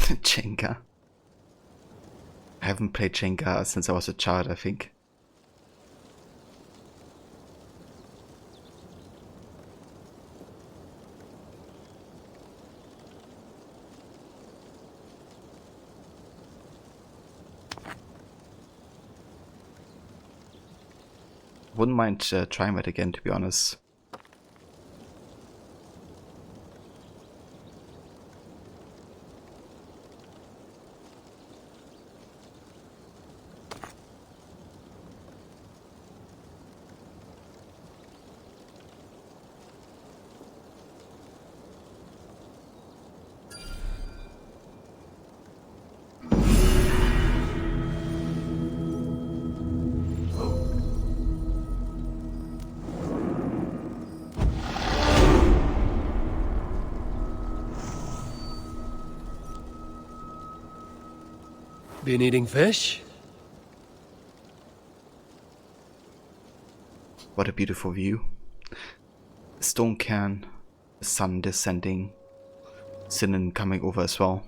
A: Jenga. I haven't played Jenga since I was a child, I think. Wouldn't mind trying that again, to be honest.
C: Been eating fish?
A: What a beautiful view. The stone cairn, the sun descending, Sinan coming over as well.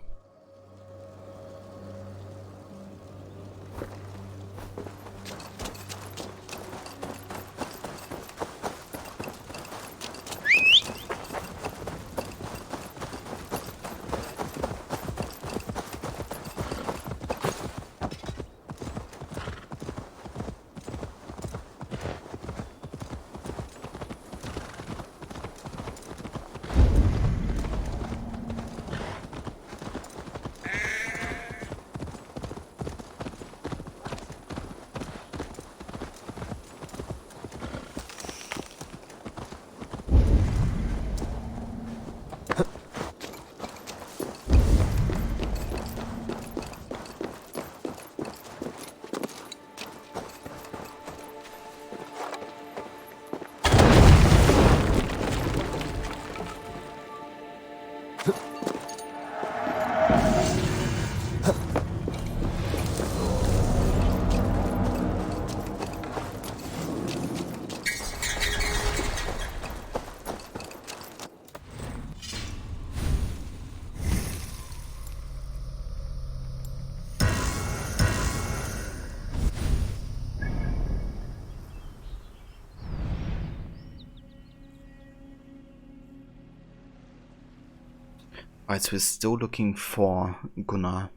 A: Alright, so we're still looking for Gunnar.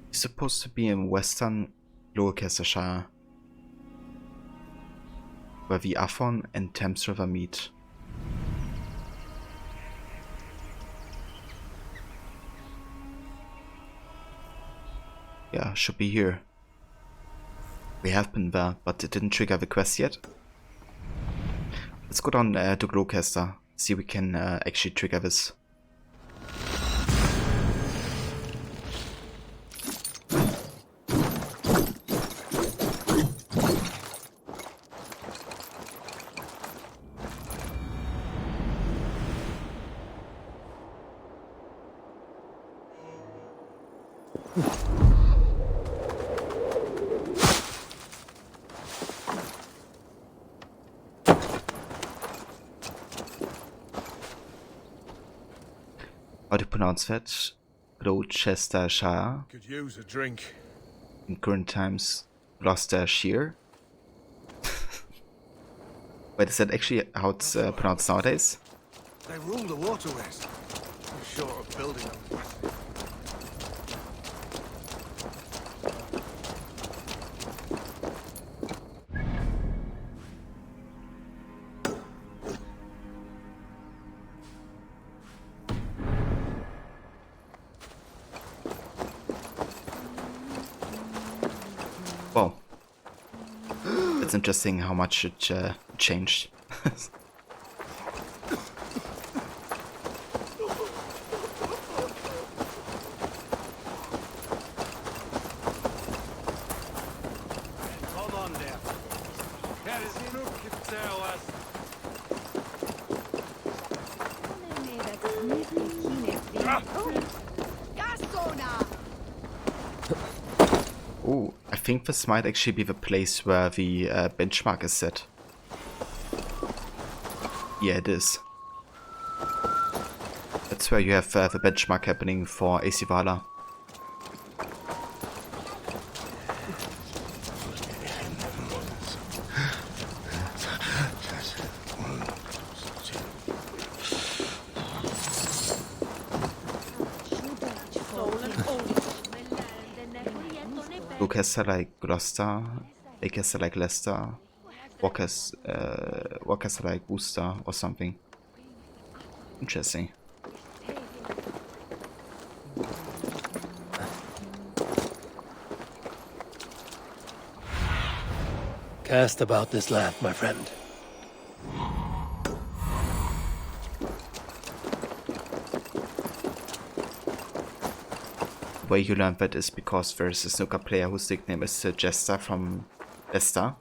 A: He's supposed to be in western Gloucestershire, where the Afon and Thames River meet. Yeah, should be here. We have been there, but it didn't trigger the quest yet. Let's go down to Gloucester. See if we can actually trigger this. How to pronounce that? Gloucestershire.
B: Could use a drink.
A: In current times, Gloucestershire. Wait, is that actually how it's pronounced nowadays?
B: They rule the waterways. Short of building them.
A: Well, it's interesting how much it changed.
B: Hold on there.
A: Oh, I think this might actually be the place where the benchmark is set. Yeah, it is. That's where you have the benchmark happening for AC Valhalla. Caster like Gloucester, a caster like Leicester, Warcaster like Worcester or something. Interesting.
C: Cast about this land, my friend.
A: The way you learned that is because there's a snooker player whose nickname is Jester from Leicester,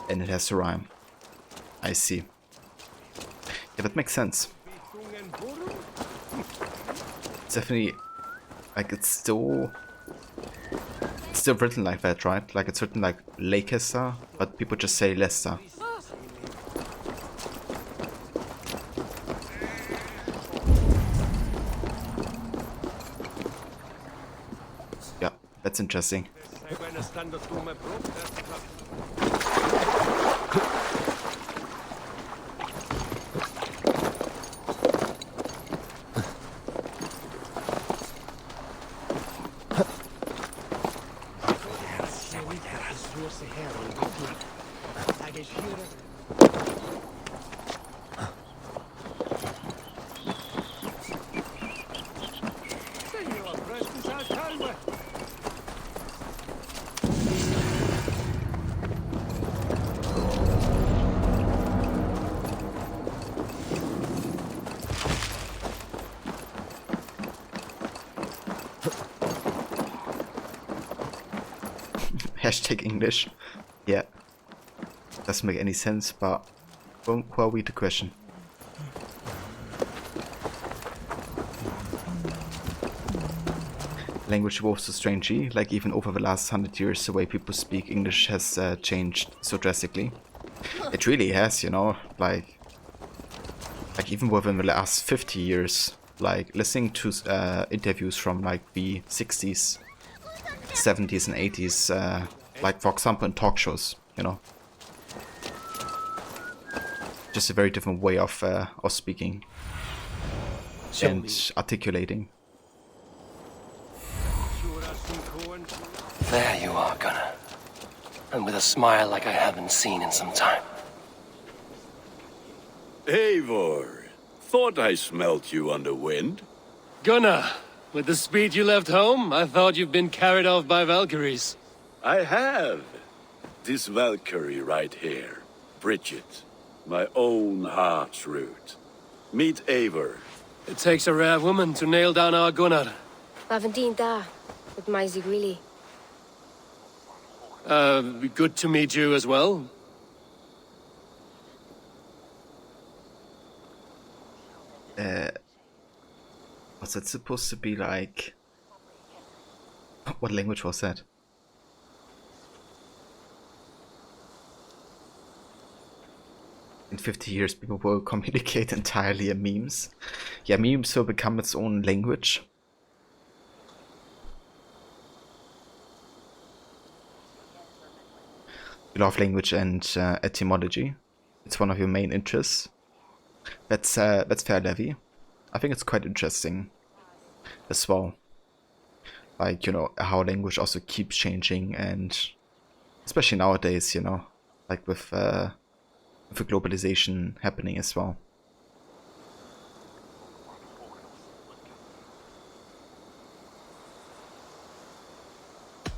A: and it has to rhyme. I see. Yeah, that makes sense. It's definitely like it's still written like that, right? Like it's written like Leicester, but people just say Leicester. Yeah, that's interesting. Hashtag English. Yeah. Doesn't make any sense, but who are we to question? Language evolves so strangely, like even over the last 100 years the way people speak English has changed so drastically. It really has, you know, like even within the last 50 years, like listening to interviews from like the 60s, 70s and 80s, like for example in talk shows, you know. Just a very different way of speaking and articulating.
E: There you are, Gunnar. And with a smile like I haven't seen in some time.
V: Eivor, thought I smelt you on the wind.
C: Gunnar, with the speed you left home, I thought you've been carried off by Valkyries.
V: I have. This Valkyrie right here, Bridget, my own heart's root. Meet Eivor.
C: It takes a rare woman to nail down our Gunnar.
W: Bavendine da, with my Zigrili.
C: Good to meet you as well.
A: Was that supposed to be like... What language was that? In 50 years people will communicate entirely in memes. Yeah, memes will become its own language. You love language and etymology. It's one of your main interests. That's fair, Levi. I think it's quite interesting as well. Like, you know, how language also keeps changing, and especially nowadays, you know, like with the globalization happening as well.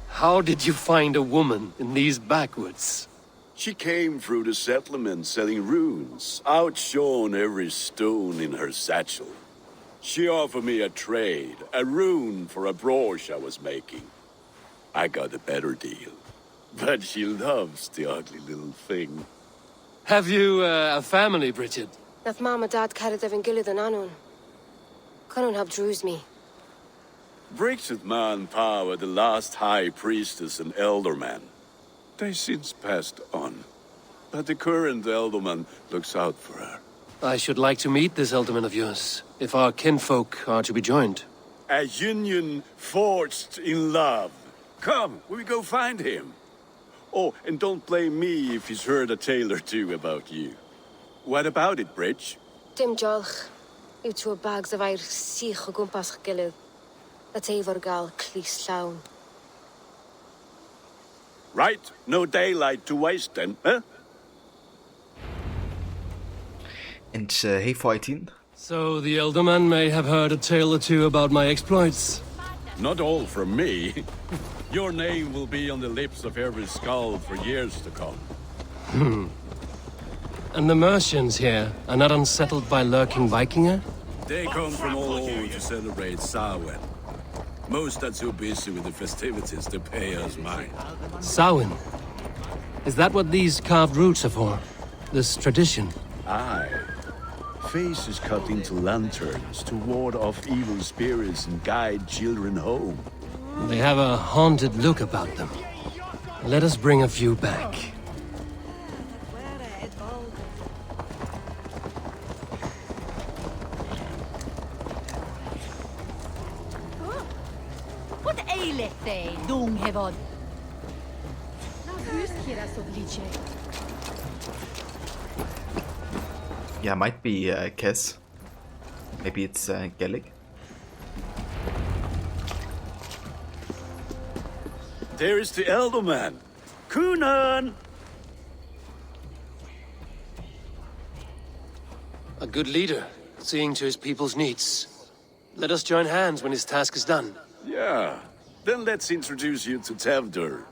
C: How did you find a woman in these backwoods?
V: She came through the settlement selling runes, outshone every stone in her satchel. She offered me a trade, a rune for a brooch I was making. I got a better deal, but she loves the ugly little thing.
C: Have you a family, Bridget?
W: Nath Mama Dad carried Evan Gillid and Anun. Canun have drews me.
V: Bridget Man Power, the last high priestess and elderman. They since passed on, but the current elderman looks out for her.
C: I should like to meet this elderman of yours. if our kinfolk are to be joined.
V: A union forged in love. Come, we go find him. Oh, and don't blame me if he's heard a tale or two about you. What about it, Bridge?
W: Dim diolch. Yw tŵ bags of air sych o gwmpas ych gilydd. A teifr gael clis llawn.
V: Right, no daylight to waste then, huh?
A: And hey, 14.
C: So the elder man may have heard a tale or two about my exploits.
V: Not all from me. Your name will be on the lips of every skull for years to come.
C: And the Mercians here are not unsettled by lurking Vikinger?
V: They come from all over to celebrate Samhain. Most are too busy with the festivities to pay us mind.
C: Samhain? Is that what these carved roots are for? This tradition?
V: Aye. Faces cut into lanterns to ward off evil spirits and guide children home.
C: They have a haunted look about them. Let us bring a few back.
D: What aileth they, dung hevod? Na huskira so bliče.
A: Yeah, might be Kes. Maybe it's Gaelic.
V: There is the elder man. Cunan!
C: A good leader, seeing to his people's needs. Let us join hands when his task is done.
V: Yeah. Then let's introduce you to Tevdur.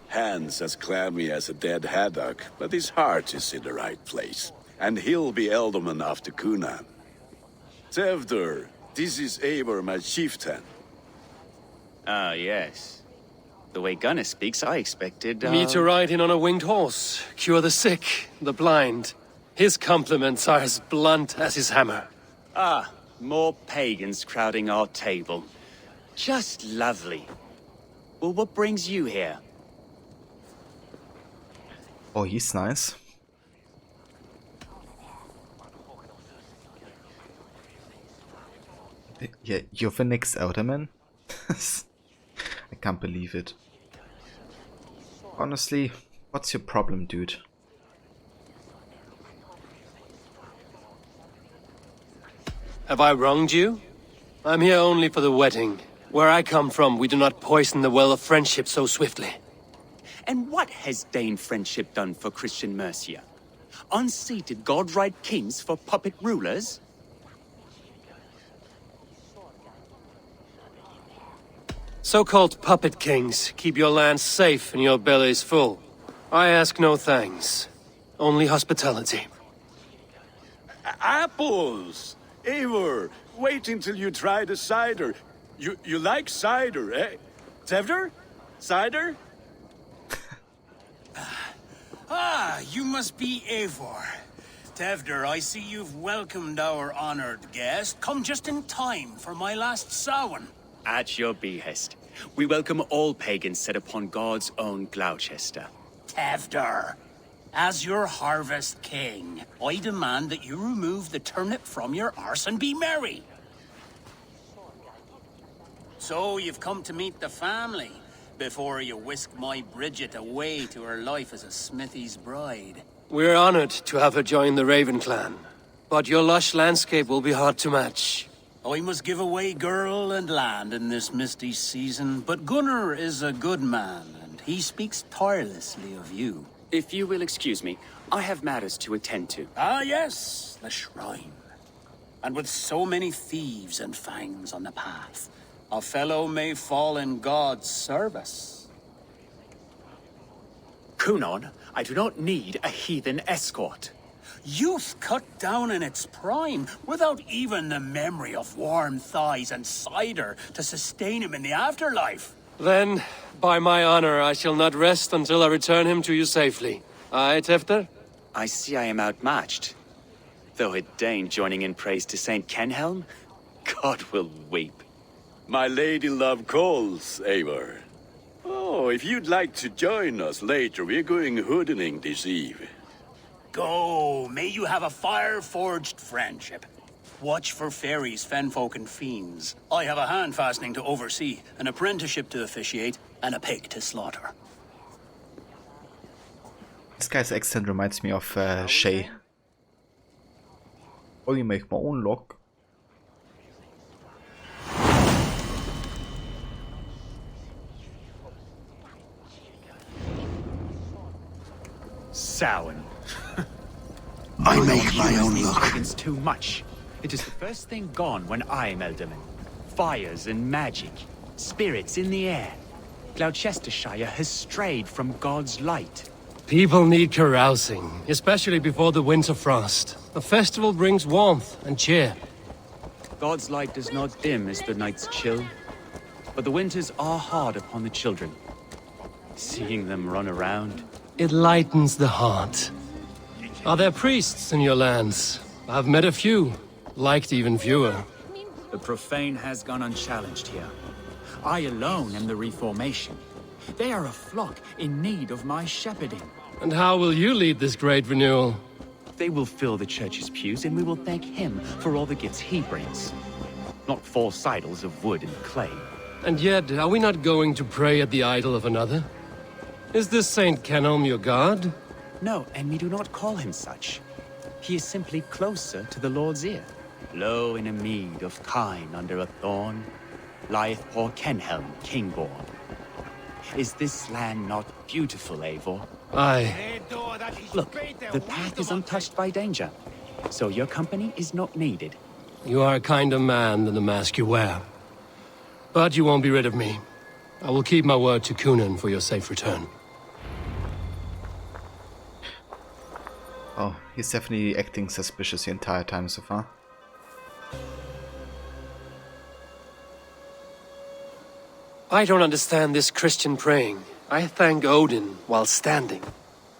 V: Hands as clammy as a dead haddock, but his heart is in the right place. And he'll be Elderman after Cunan. Tevdur, this is Eivor, my chieftain.
L: Ah, yes. The way Gunnar speaks, I expected,
C: Me to ride in on a winged horse, cure the sick, the blind. His compliments are as blunt as his hammer.
L: Ah, more pagans crowding our table. Just lovely. Well, what brings you here?
A: Oh, he's nice. Yeah, you're the next Elderman? I can't believe it. Honestly, what's your problem, dude?
C: Have I wronged you? I'm here only for the wedding. Where I come from, we do not poison the well of friendship so swiftly.
L: And what has Dane friendship done for Christian Mercia? Unseated godright kings for puppet rulers?
C: So-called puppet kings keep your lands safe and your bellies full. I ask no thanks, only hospitality.
V: Apples! Eivor, wait until you try the cider. You like cider, eh? Tevdur? Cider?
F: Ah, you must be Eivor. Tevdur, I see you've welcomed our honored guest. Come just in time for my last Samhain.
L: At your behest. We welcome all pagans set upon God's own Gloucester.
F: Tevdur, as your harvest king, I demand that you remove the turnip from your arse and be merry. So you've come to meet the family before you whisk my Bridget away to her life as a smithy's bride.
C: We're honored to have her join the Raven clan, but your lush landscape will be hard to match.
F: I must give away girl and land in this misty season, but Gunnar is a good man, and he speaks tirelessly of you.
L: If you will excuse me, I have matters to attend to.
F: Ah, yes, the shrine. And with so many thieves and fangs on the path, a fellow may fall in God's service.
L: Cunan, I do not need a heathen escort.
F: Youth cut down in its prime, without even the memory of warm thighs and cider to sustain him in the afterlife.
C: Then, by my honor, I shall not rest until I return him to you safely. Aye, Tefter?
L: I see I am outmatched. Though a Dane joining in praise to Saint Kenhelm, God will weep.
V: My lady love calls, Eivor. Oh, if you'd like to join us later, we're going hoodening this eve.
F: Go, may you have a fire-forged friendship. Watch for fairies, fenfolk, and fiends. I have a hand fastening to oversee, an apprenticeship to officiate, and a pig to slaughter.
A: This guy's accent reminds me of Shay. Oh, you make my own lock.
L: Samhain.
B: I make my own luck.
L: It's too much. It is the first thing gone when I'm Elderman. Fires and magic. Spirits in the air. Gloucestershire has strayed from God's light.
C: People need carousing, especially before the winter frost. A festival brings warmth and cheer.
L: God's light does not dim as the nights chill, but the winters are hard upon the children. Seeing them run around.
C: It lightens the heart. Are there priests in your lands? I've met a few, liked even fewer.
L: The profane has gone unchallenged here. I alone am the Reformation. They are a flock in need of my shepherding.
C: And how will you lead this great renewal?
L: They will fill the church's pews, and we will thank him for all the gifts he brings. Not false idols of wood and clay.
C: And yet, are we not going to pray at the idol of another? Is this Saint Kenelm your god?
L: No, and we do not call him such. He is simply closer to the Lord's ear. Low in a mead of kine under a thorn, lieth poor Kenhelm, king-born. Is this land not beautiful, Eivor?
C: Aye.
L: Look, the path is untouched by danger, so your company is not needed.
C: You are a kinder man than the mask you wear. But you won't be rid of me. I will keep my word to Kunan for your safe return.
A: Oh, he's definitely acting suspicious the entire time so far.
C: I don't understand this Christian praying. I thank Odin while standing.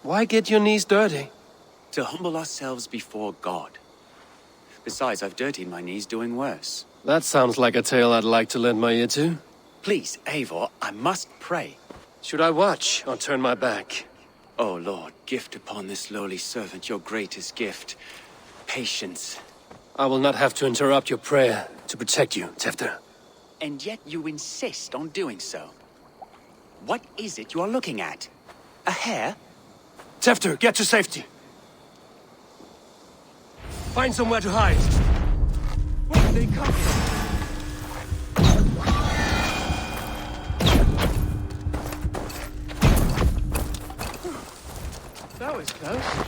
C: Why get your knees dirty?
L: To humble ourselves before God. Besides, I've dirtied my knees doing worse.
C: That sounds like a tale I'd like to lend my ear to.
L: Please, Eivor, I must pray.
C: Should I watch or turn my back?
L: Oh Lord, gift upon this lowly servant your greatest gift. Patience.
C: I will not have to interrupt your prayer to protect you, Tefter.
L: And yet you insist on doing so. What is it you are looking at? A hare?
C: Tefter, get to safety. Find somewhere to hide.
L: Where did they come from?
C: That was close.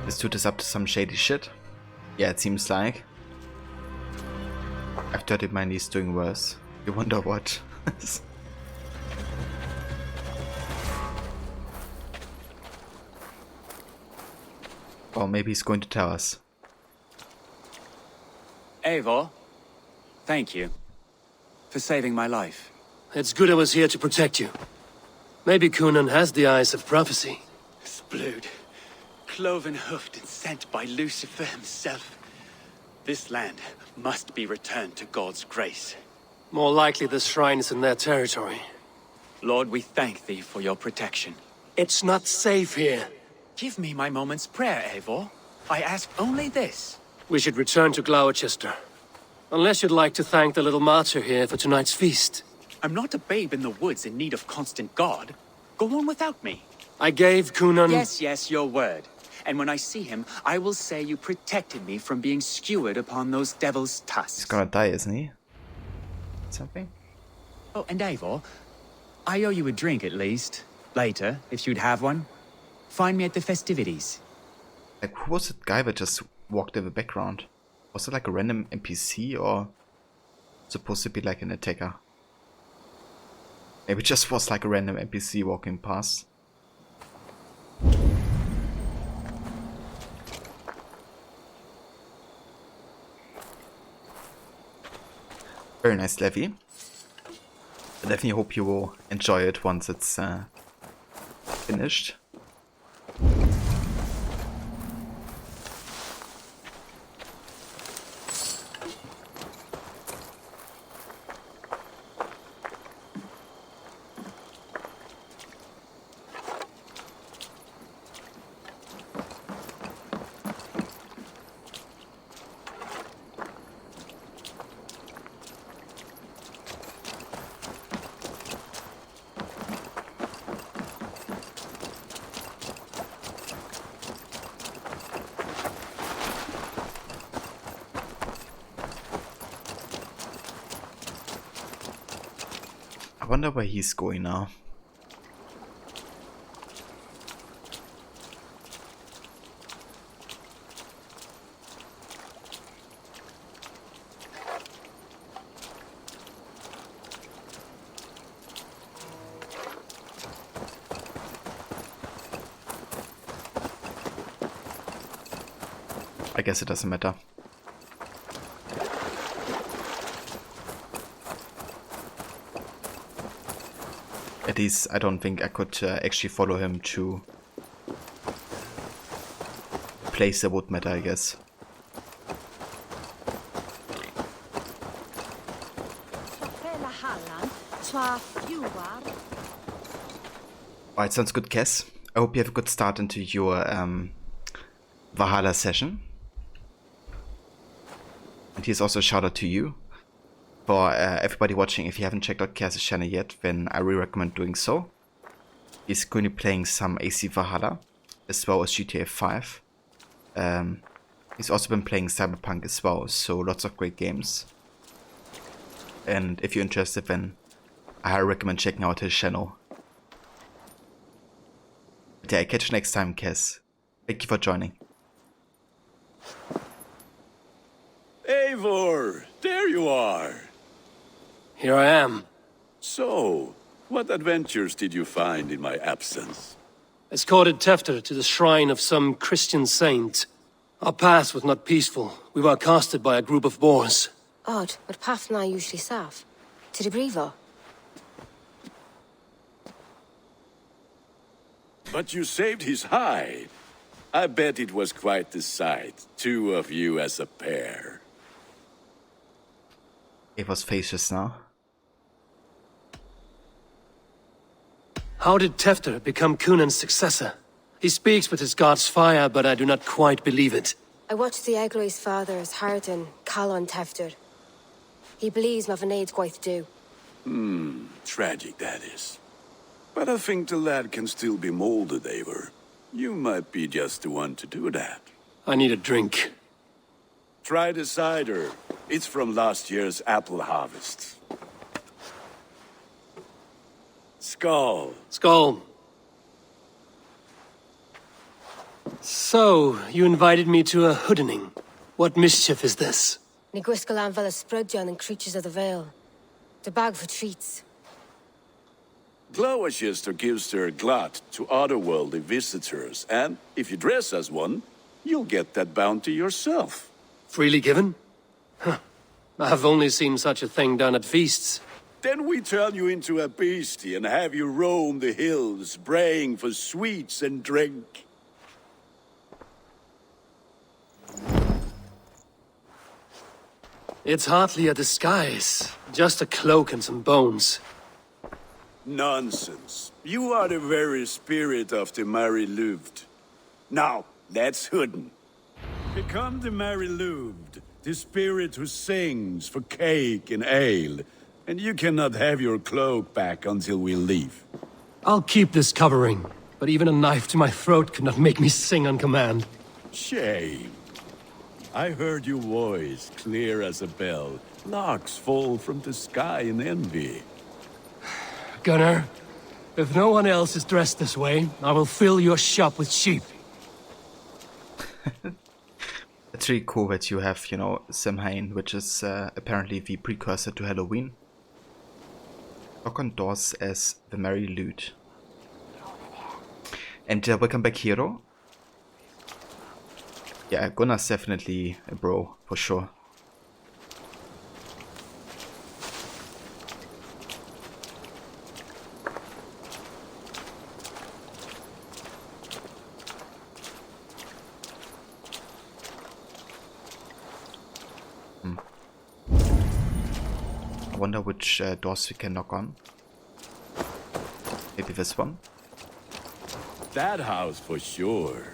A: This dude is up to some shady shit. Yeah, it seems like. I've dirtied my knees doing worse. You wonder what? Or maybe he's going to tell us.
L: Eivor, thank you for saving my life.
C: It's good I was here to protect you. Maybe Kunan has the eyes of prophecy.
L: Splood, cloven-hoofed and sent by Lucifer himself. This land must be returned to God's grace.
C: More likely this shrine is in their territory.
L: Lord, we thank thee for your protection.
C: It's not safe here.
L: Give me my moment's prayer, Eivor. I ask only this.
C: We should return to Gloucester. Unless you'd like to thank the little martyr here for tonight's feast.
L: I'm not a babe in the woods in need of constant guard. Go on without me.
C: I gave Kunan...
L: Yes, your word. And when I see him, I will say you protected me from being skewered upon those devil's tusks.
A: He's gonna die, isn't he? Something?
L: Oh, and Eivor, I owe you a drink at least. Later, if you'd have one. Find me at the festivities.
A: Like, who was that guy that just walked in the background? Was it like a random NPC or supposed to be like an attacker? Maybe it just was like a random NPC walking past. Very nice levy. I definitely hope you will enjoy it once it's finished. wonder where he's going now. I guess it doesn't matter. At least I don't think I could actually follow him to place that would matter, I guess. Alright, sounds good, Cass. I hope you have a good start into your Valhalla session. And here's also a shout out to you. For everybody watching, if you haven't checked out Cass's channel yet, then I really recommend doing so. He's currently playing some AC Valhalla, as well as GTA 5. He's also been playing Cyberpunk as well, so lots of great games. And if you're interested, then I highly recommend checking out his channel. But yeah, catch you next time, Cass. Thank you for joining.
V: Eivor, there you are.
E: Here I am.
V: So, what adventures did you find in my absence?
E: Escorted Tefter to the shrine of some Christian saint. Our path was not peaceful. We were accosted by a group of boars.
W: Odd, but path na usually safe. To the Brevo.
V: But you saved his hide. I bet it was quite the sight, two of you as a pair.
A: It was faces now.
E: How did Tefter become Cunan's successor? He speaks with his god's fire, but I do not quite believe it.
W: I watched the Egloi's father as Harden, Calon Tefter. He believes Mavanade quite do.
V: Tragic that is. But I think the lad can still be molded, Eivor. You might be just the one to do that.
E: I need a drink.
V: Try the cider. It's from last year's apple harvest. Skull.
E: Skull. So, you invited me to a hoodening. What mischief is this?
W: Niguiscalan Vela Sprudjon and Creatures of the Vale. The bag for treats.
V: Glowachester gives their glut to otherworldly visitors, and if you dress as one, you'll get that bounty yourself.
E: Freely given? Huh. I have only seen such a thing done at feasts.
V: Then we turn you into a beastie and have you roam the hills, braying for sweets and drink.
E: It's hardly a disguise. Just a cloak and some bones.
V: Nonsense. You are the very spirit of the Mary Louved. Now, let's hooden. Become the Mary Louved, the spirit who sings for cake and ale. And you cannot have your cloak back until we leave.
E: I'll keep this covering, but even a knife to my throat could not make me sing on command.
V: Shame. I heard your voice clear as a bell. Larks fall from the sky in envy.
E: Gunnar, if no one else is dressed this way, I will fill your shop with sheep.
A: It's really cool that you have, you know, Samhain, which is apparently the precursor to Halloween. Knock on doors as the Merry Lute. And welcome back, Hero. Yeah, Gunnar's definitely a bro, for sure. I wonder which doors we can knock on. Maybe this one?
V: That house for sure.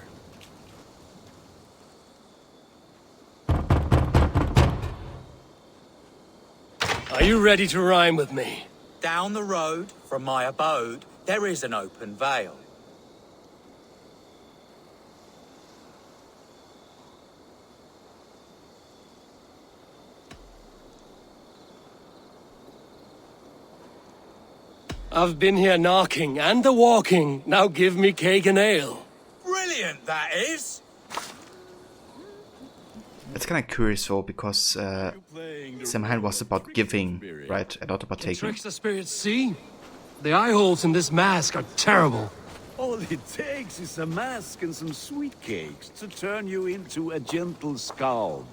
E: Are you ready to rhyme with me?
N: Down the road from my abode, there is an open vale.
E: I've been here knocking and a walking. Now give me cake and ale.
N: Brilliant, that is.
A: It's kind of curious though, because Samhain was about giving, right, and not about
E: Can
A: taking.
E: trickster spirits see? The eye holes in this mask are terrible.
V: All it takes is a mask and some sweet cakes to turn you into a gentle skald.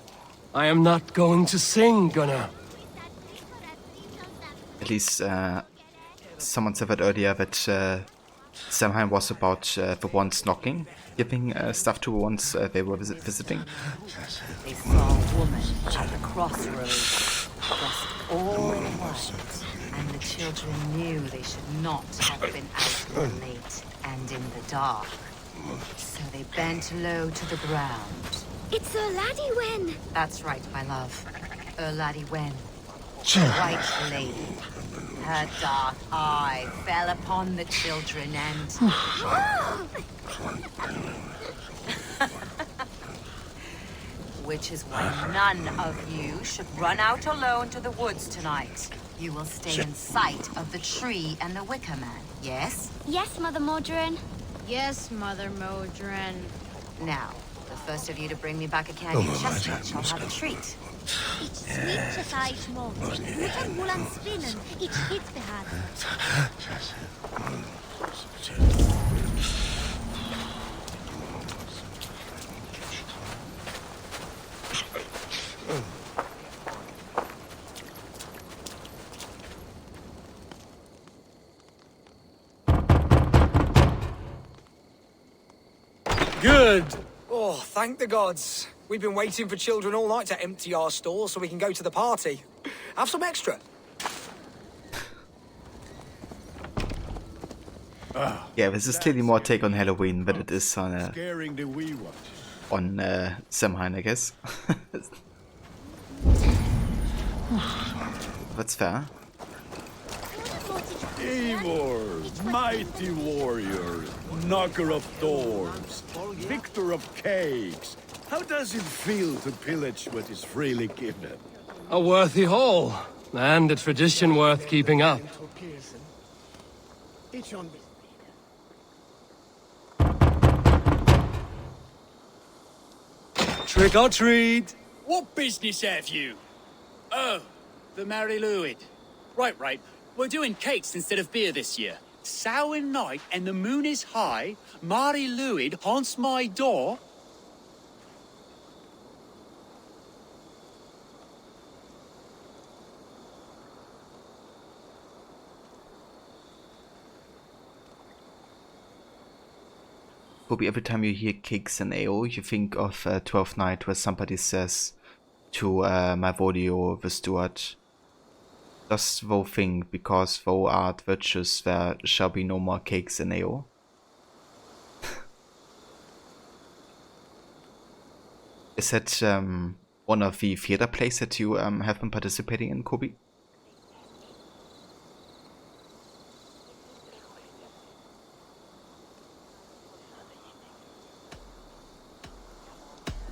E: I am not going to sing, Gunnar.
A: At least someone said that earlier that Samhain was about the ones knocking, giving stuff to the ones they were visiting.
O: They saw a woman at the crossroads, dressed all in white, and the children knew they should not have been out late and in the dark. So they bent low to the ground.
U: It's a laddie Wen.
O: That's right, my love. Laddie Wen. The White Lady. Her dark eye fell upon the children and... Which is why none of you should run out alone to the woods tonight. You will stay in sight of the tree and the Wicker Man, yes?
U: Yes, Mother Modron. Yes, Mother Modron.
O: Now, the first of you to bring me back a candy chestnut shall have a treat.
U: Ich switche seit Mond. Mutter Mulan spinnen. Ich hit behad.
E: Good.
K: Oh, thank the gods. We've been waiting for children all night to empty our stores so we can go to the party. Have some extra.
A: Yeah, this is clearly more take on Halloween than it is on Samhain, I guess. That's fair.
V: Eivor, mighty warrior, knocker of doors, victor of cakes. How does it feel to pillage what is freely given?
E: A worthy haul, and a tradition worth keeping up. Trick or treat!
F: What business have you? Oh, the Mary Lwyd. Right. We're doing cakes instead of beer this year. Samhain night and the moon is high. Mary Lwyd haunts my door.
A: Kobe, every time you hear cakes and ale, you think of 12th Night, where somebody says to Malvolio the steward, "Dost thou think, because thou art virtuous, there shall be no more cakes and ale?" Is that one of the theater plays that you have been participating in, Kobe?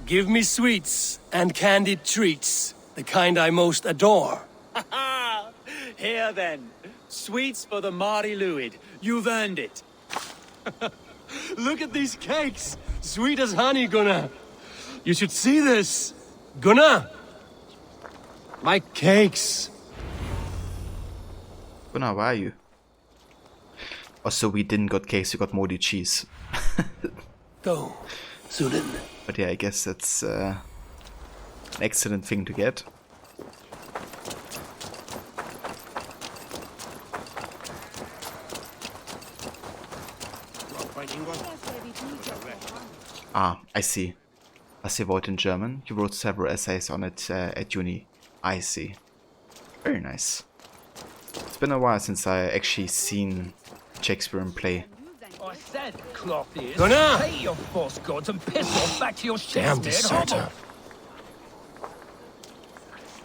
E: Give me sweets and candied treats, the kind I most adore.
F: Here then, sweets for the Mary Lwyd. You've earned it.
E: Look at these cakes, sweet as honey, Gunnar. You should see this, Gunnar. My cakes.
A: Gunnar, where are you? Also, we didn't got cakes, we got moldy cheese.
E: Go, Zulin.
A: But yeah, I guess that's an excellent thing to get. Ah, I see. Was he wrote in German? You wrote several essays on it at uni. I see. Very nice. It's been a while since I actually seen Shakespeare in play.
P: I said, cloth ears,
E: Gunnar!
P: pay your false gods and piss off back to your
E: Damn
P: Shakespeare
E: deserter.
P: hovel.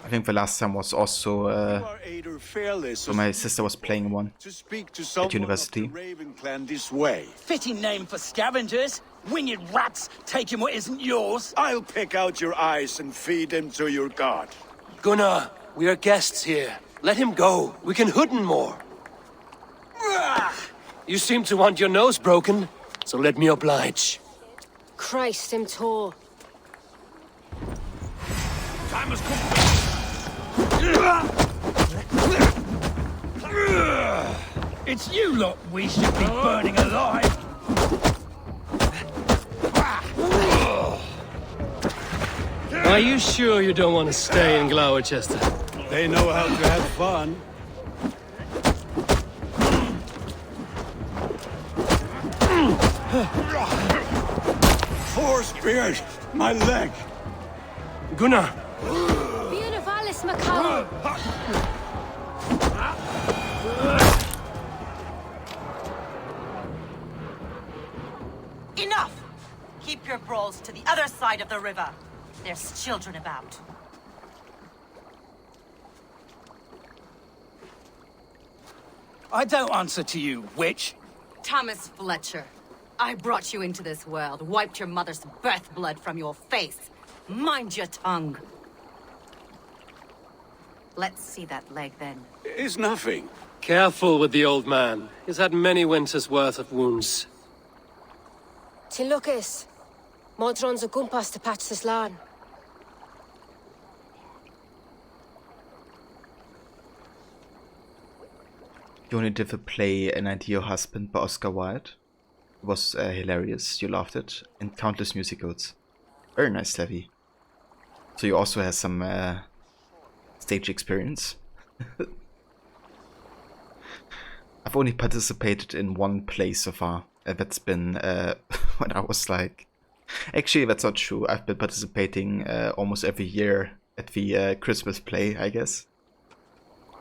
A: I think the last time was also when my sister was playing one at university.
V: Raven clan this way.
N: Fitting name for scavengers. Winged rats taking what isn't yours.
V: I'll pick out your eyes and feed them to your god.
E: Gunnar, we are guests here. Let him go. We can hood him more.
C: You seem to want your nose broken, so let me oblige.
W: Christ, him tore.
P: Time has come. It's you lot we should be burning alive.
C: Are you sure you don't want to stay in Gloucester?
V: They know how to have fun. Four spears! My leg!
C: Gunnar!
W: Beautivalis Macau!
G: Enough! Keep your brawls to the other side of the river. There's children about.
N: I don't answer to you, witch.
G: Thomas Fletcher, I brought you into this world, wiped your mother's birth blood from your face. Mind your tongue. Let's see that leg then.
V: It's nothing.
C: Careful with the old man. He's had many winters' worth of wounds.
W: Tilukis. Modron's a gumpas to patch this land.
A: Johnny Differ play An Ideal Husband by Oscar Wilde. It was hilarious, you loved it, and countless musicals. Very nice, Levi. So you also have some stage experience. I've only participated in one play so far. That's been when I was like... Actually, that's not true. I've been participating almost every year at the Christmas play, I guess.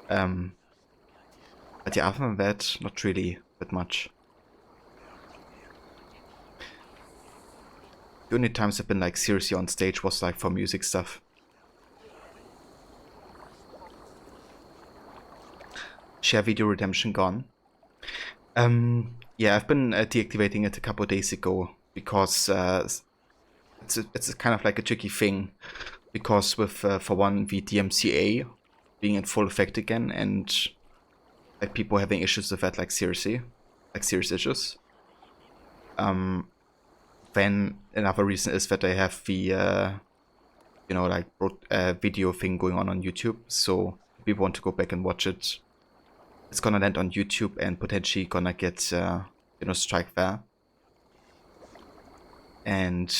A: But yeah, other than that, not really that much. The only times I've been like seriously on stage was like for music stuff. Share video redemption gone. Yeah, I've been deactivating it a couple of days ago because it's kind of like a tricky thing. Because with for one, the DMCA being in full effect again, and like people having issues with that, like seriously, like serious issues. Then another reason is that I have the you know, like video thing going on YouTube. So if people want to go back and watch it, it's gonna land on YouTube and potentially gonna get you know, strike there. And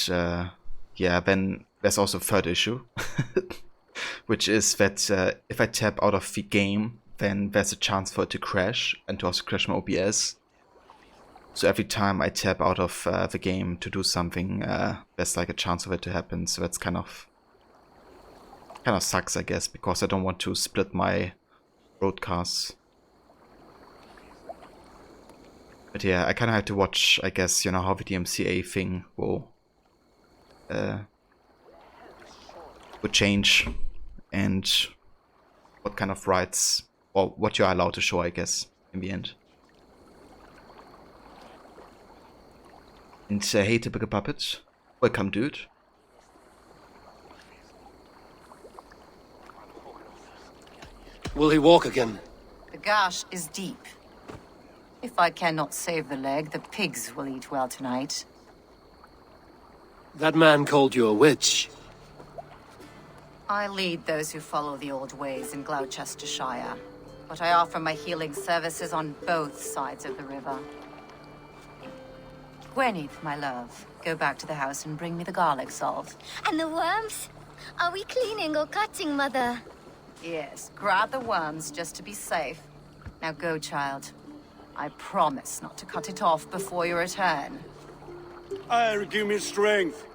A: yeah, then there's also a third issue, which is that if I tap out of the game, then there's a chance for it to crash and to also crash my OBS. So every time I tap out of the game to do something, there's like a chance of it to happen. So that's kind of sucks, I guess, because I don't want to split my broadcasts. But yeah, I kind of have to watch, I guess, you know, how the DMCA thing will change and what kind of rights or what you are allowed to show, I guess, in the end. And hey, Typical Puppet, welcome, dude.
C: Will he walk again?
G: The gash is deep. If I cannot save the leg, the pigs will eat well tonight.
C: That man called you a witch.
G: I lead those who follow the old ways in Gloucestershire, but I offer my healing services on both sides of the river. Gweneth, my love, go back to the house and bring me the garlic salt.
U: And the worms? Are we cleaning or cutting, Mother?
G: Yes, grab the worms just to be safe. Now go, child. I promise not to cut it off before your return.
V: Give me strength.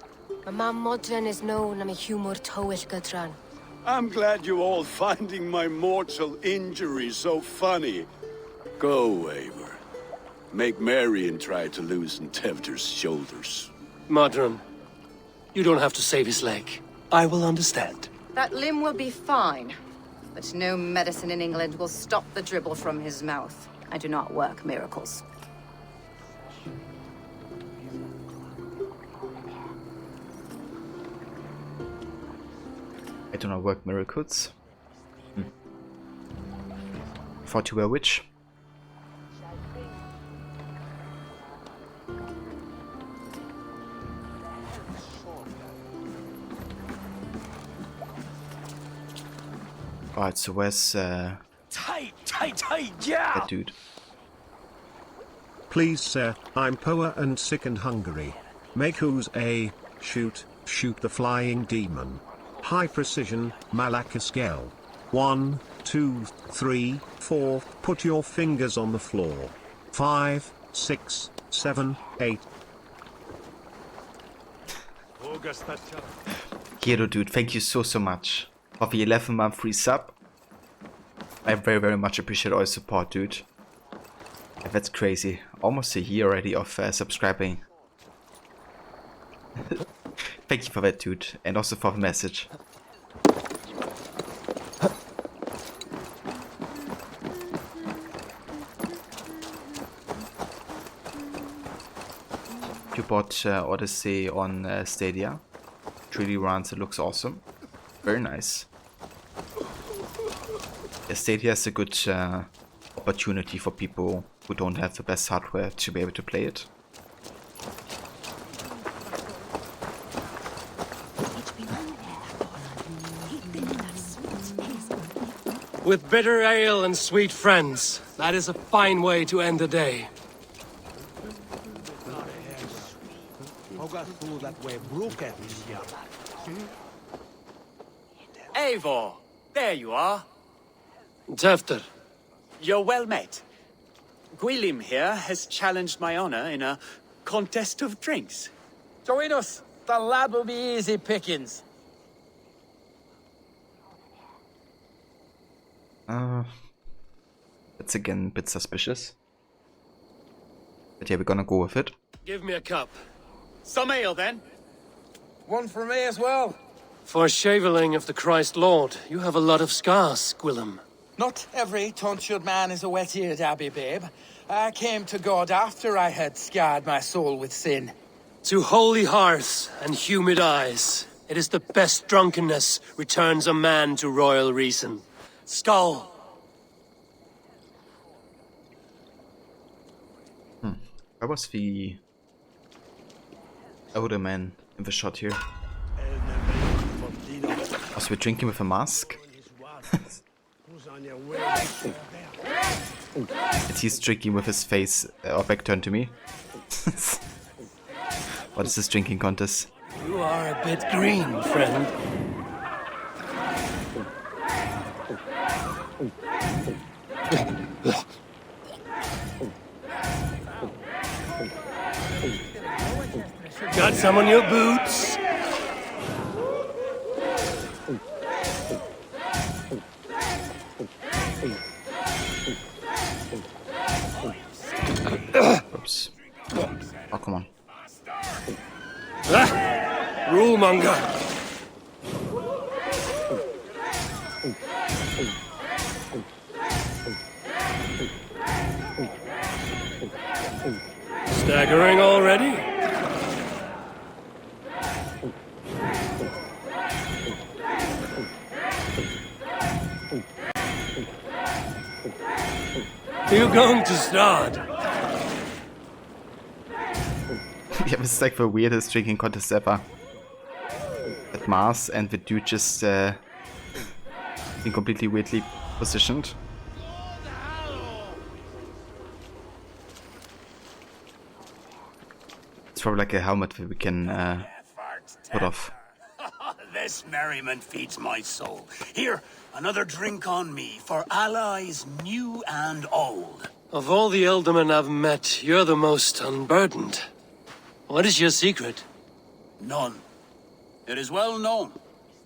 W: My mam Modron is known, I'm a humor towish Gudran.
V: I'm glad you all finding my mortal injury so funny. Go, Eivor. Make merry and try to loosen Tevder's shoulders.
C: Modron, you don't have to save his leg. I will understand.
G: That limb will be fine, but no medicine in England will stop the dribble from his mouth. I do not work miracles.
A: I do not work miracles. Thought you were a witch. Alright, so where's
N: Tight, yeah!
A: that dude?
Q: Please, sir, I'm poor and sick and hungry. Make who's a shoot the flying demon. High precision, Malakaskel. 1, 2, 3, 4. Put your fingers on the floor. 5, 6, 7, 8.
A: Hero dude, thank you so much for the 11-month free sub. I very much appreciate all your support, dude. Yeah, that's crazy. Almost a year already of subscribing. Thank you for that, dude, and also for the message. You bought Odyssey on Stadia. 3D runs, it looks awesome. Very nice. Yeah, Stadia is a good opportunity for people who don't have the best hardware to be able to play it.
C: With bitter ale and sweet friends, that is a fine way to end the day.
L: Eivor, there you are.
C: Tefter.
L: You're well met. Gwilym here has challenged my honor in a contest of drinks.
K: Join us. The lad will be easy pickings.
A: That's again a bit suspicious. But yeah, we're gonna go with it.
C: Give me a cup.
L: Some ale, then.
K: One for me as well.
C: For shaveling of the Christ Lord, you have a lot of scars, Gwilym.
K: Not every tonsured man is a wet-eared abbey, babe. I came to God after I had scarred my soul with sin.
C: To holy hearths and humid eyes, it is the best drunkenness returns a man to royal reason. Skull.
A: Where was the older man in the shot here? Was we drinking with a mask? And he's drinking with his face or back turned to me. What is this drinking contest?
C: You are a bit green, friend. Got some on your boots?
A: Oops. Oh, come on.
C: Rule monger. Staggering already? You're going to start.
A: Yeah, this is like the weirdest drinking contest ever. At Mars, and the dude just being completely weirdly positioned. It's probably like a helmet that we can put off.
F: This merriment feeds my soul. Here, another drink on me for allies new and old.
C: Of all the Eldermen I've met, you're the most unburdened. What is your secret?
F: None. It is well known.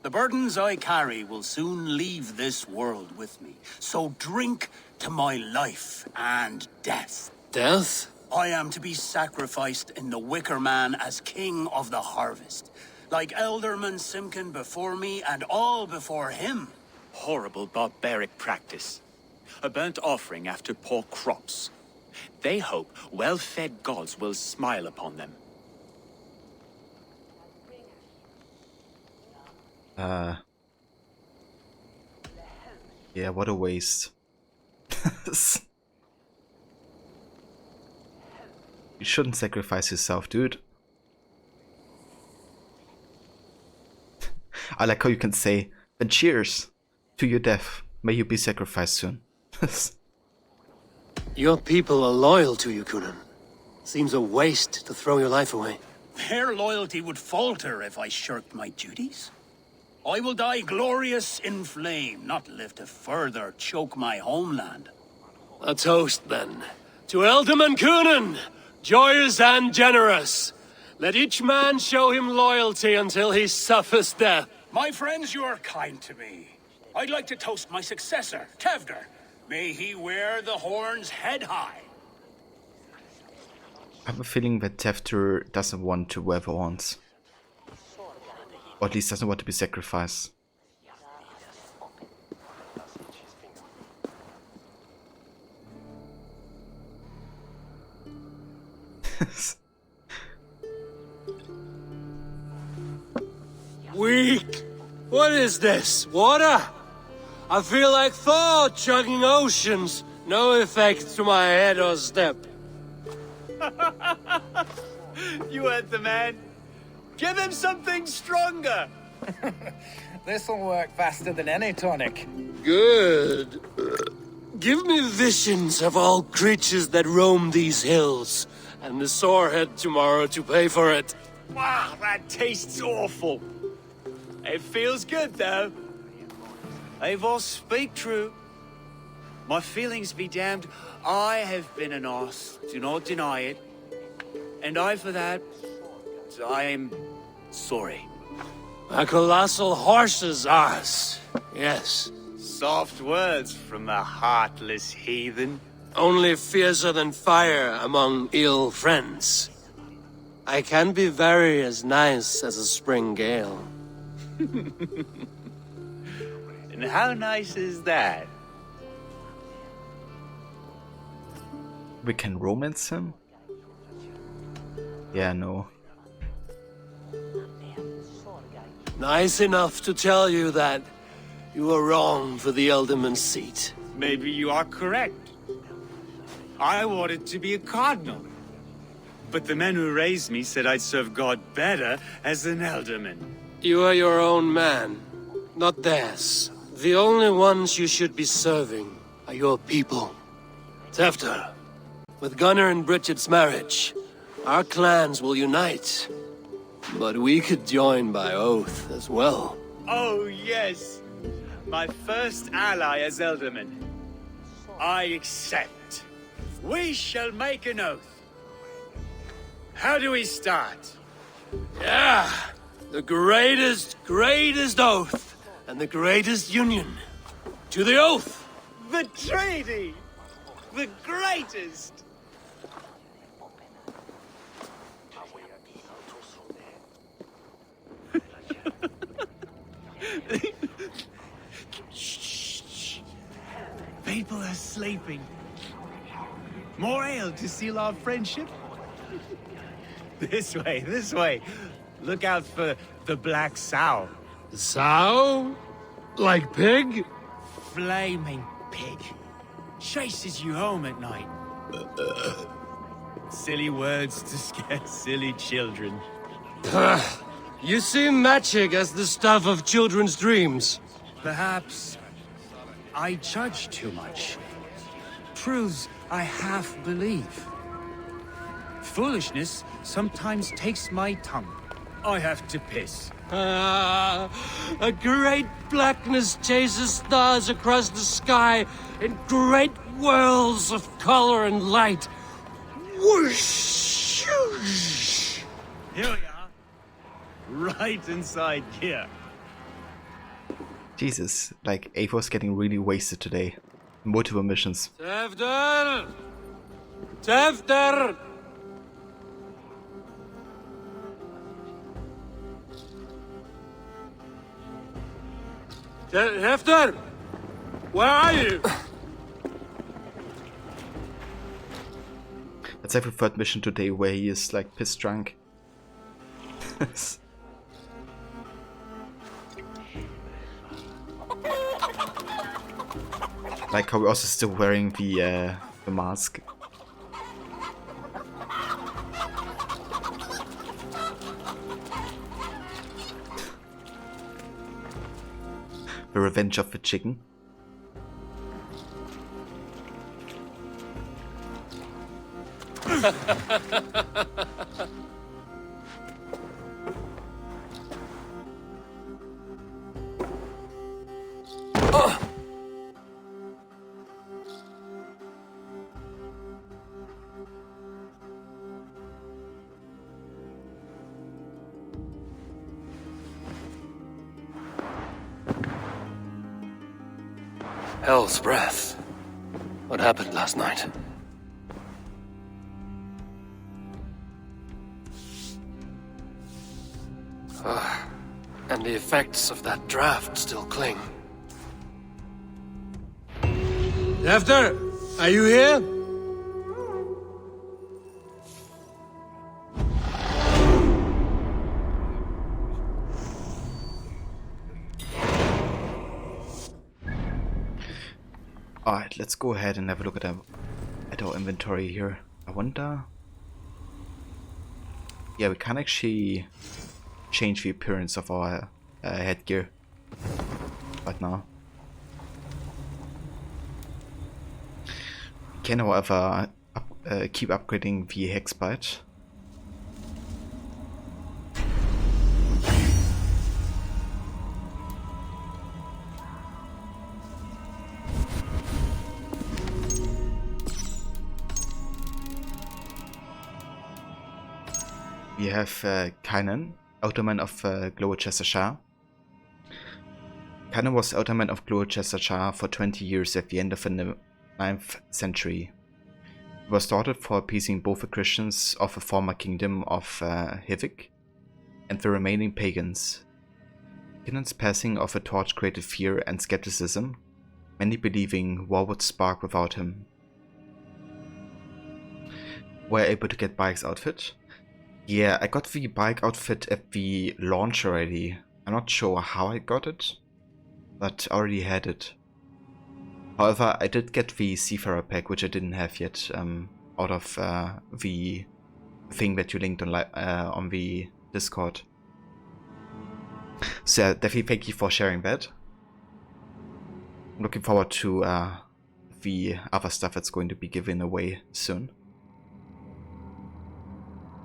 F: The burdens I carry will soon leave this world with me. So drink to my life and death.
C: Death?
F: I am to be sacrificed in the Wicker Man as king of the harvest. Like Elderman Simkin before me and all before him.
L: Horrible barbaric practice. A burnt offering after poor crops. They hope well-fed gods will smile upon them.
A: Yeah, what a waste. You shouldn't sacrifice yourself, dude. I like how you can say, then cheers. To your death. May you be sacrificed soon.
E: Your people are loyal to you, Kunan. Seems a waste to throw your life away.
F: Their loyalty would falter if I shirked my duties. I will die glorious in flame, not live to further choke my homeland.
E: A toast, then. To Ealdorman Kunan, joyous and generous. Let each man show him loyalty until he suffers death.
F: My friends, you are kind to me. I'd like to toast my successor, Tevder. May he wear the horns head high.
A: I have a feeling that Tefter doesn't want to wear the horns. Or at least doesn't want to be sacrificed.
E: Weak! What is this? Water? I feel like Thor chugging oceans. No effect to my head or step.
L: You heard the man. Give him something stronger.
J: This'll work faster than any tonic.
E: Good. Give me visions of all creatures that roam these hills, and the sorehead tomorrow to pay for it.
L: Wow, that tastes awful. It feels good, though. Eivor, speak true. My feelings be damned. I have been an arse, do not deny it. And I, for that, I am sorry.
E: A colossal horse's arse, yes.
L: Soft words from a heartless heathen.
E: Only fiercer than fire among ill friends. I can be very as nice as a spring gale.
L: And how nice is that?
A: We can romance him? Yeah, no.
E: Nice enough to tell you that you were wrong for the Ealdorman's seat.
L: Maybe you are correct. I wanted to be a cardinal. But the men who raised me said I'd serve God better as an Ealdorman.
E: You are your own man, not theirs. The only ones you should be serving are your people. Tefter, with Gunnar and Bridget's marriage, our clans will unite. But we could join by oath as well.
L: Oh, yes. My first ally as Ealdorman. I accept. We shall make an oath. How do we start?
E: Yeah, the greatest oath, and the greatest union. To the oath!
L: The treaty! The greatest! Shh. People are sleeping. More ale to seal our friendship? This way. Look out for the black sow.
E: Sow? Like pig?
L: Flaming pig. Chases you home at night. Silly words to scare silly children.
E: You see magic as the stuff of children's dreams.
L: Perhaps I judge too much. Truths I half believe. Foolishness sometimes takes my tongue. I have to piss.
E: A great blackness chases stars across the sky in great whirls of color and light. Whoosh!
L: Here we are. Right inside here.
A: Jesus, like Eivor's getting really wasted today. Multiple missions.
E: Tefter! Tefter! Tefter! Where are you?
A: Let's have a third mission today where he is like piss drunk. Like how we're also still wearing the mask. The Revenge of the Chicken.
E: Hell's breath. What happened last night? And the effects of that draft still cling.
C: After, are you here?
A: Alright, let's go ahead and have a look at our inventory here. I wonder... Yeah, we can actually change the appearance of our headgear right now. We can, however, keep upgrading the Hexbite. We have Kynan, Outman of Gloucestershire. Kynan was Outman of Gloucestershire for 20 years at the end of the 9th century. He was started for appeasing both the Christians of the former kingdom of Hivik and the remaining pagans. Kynan's passing of the torch created fear and skepticism, many believing war would spark without him. Were able to get Bike's outfit? Yeah, I got the bike outfit at the launch already. I'm not sure how I got it, but I already had it. However, I did get the Seafarer pack, which I didn't have yet, out of the thing that you linked on the Discord. So definitely thank you for sharing that. I'm looking forward to the other stuff that's going to be given away soon.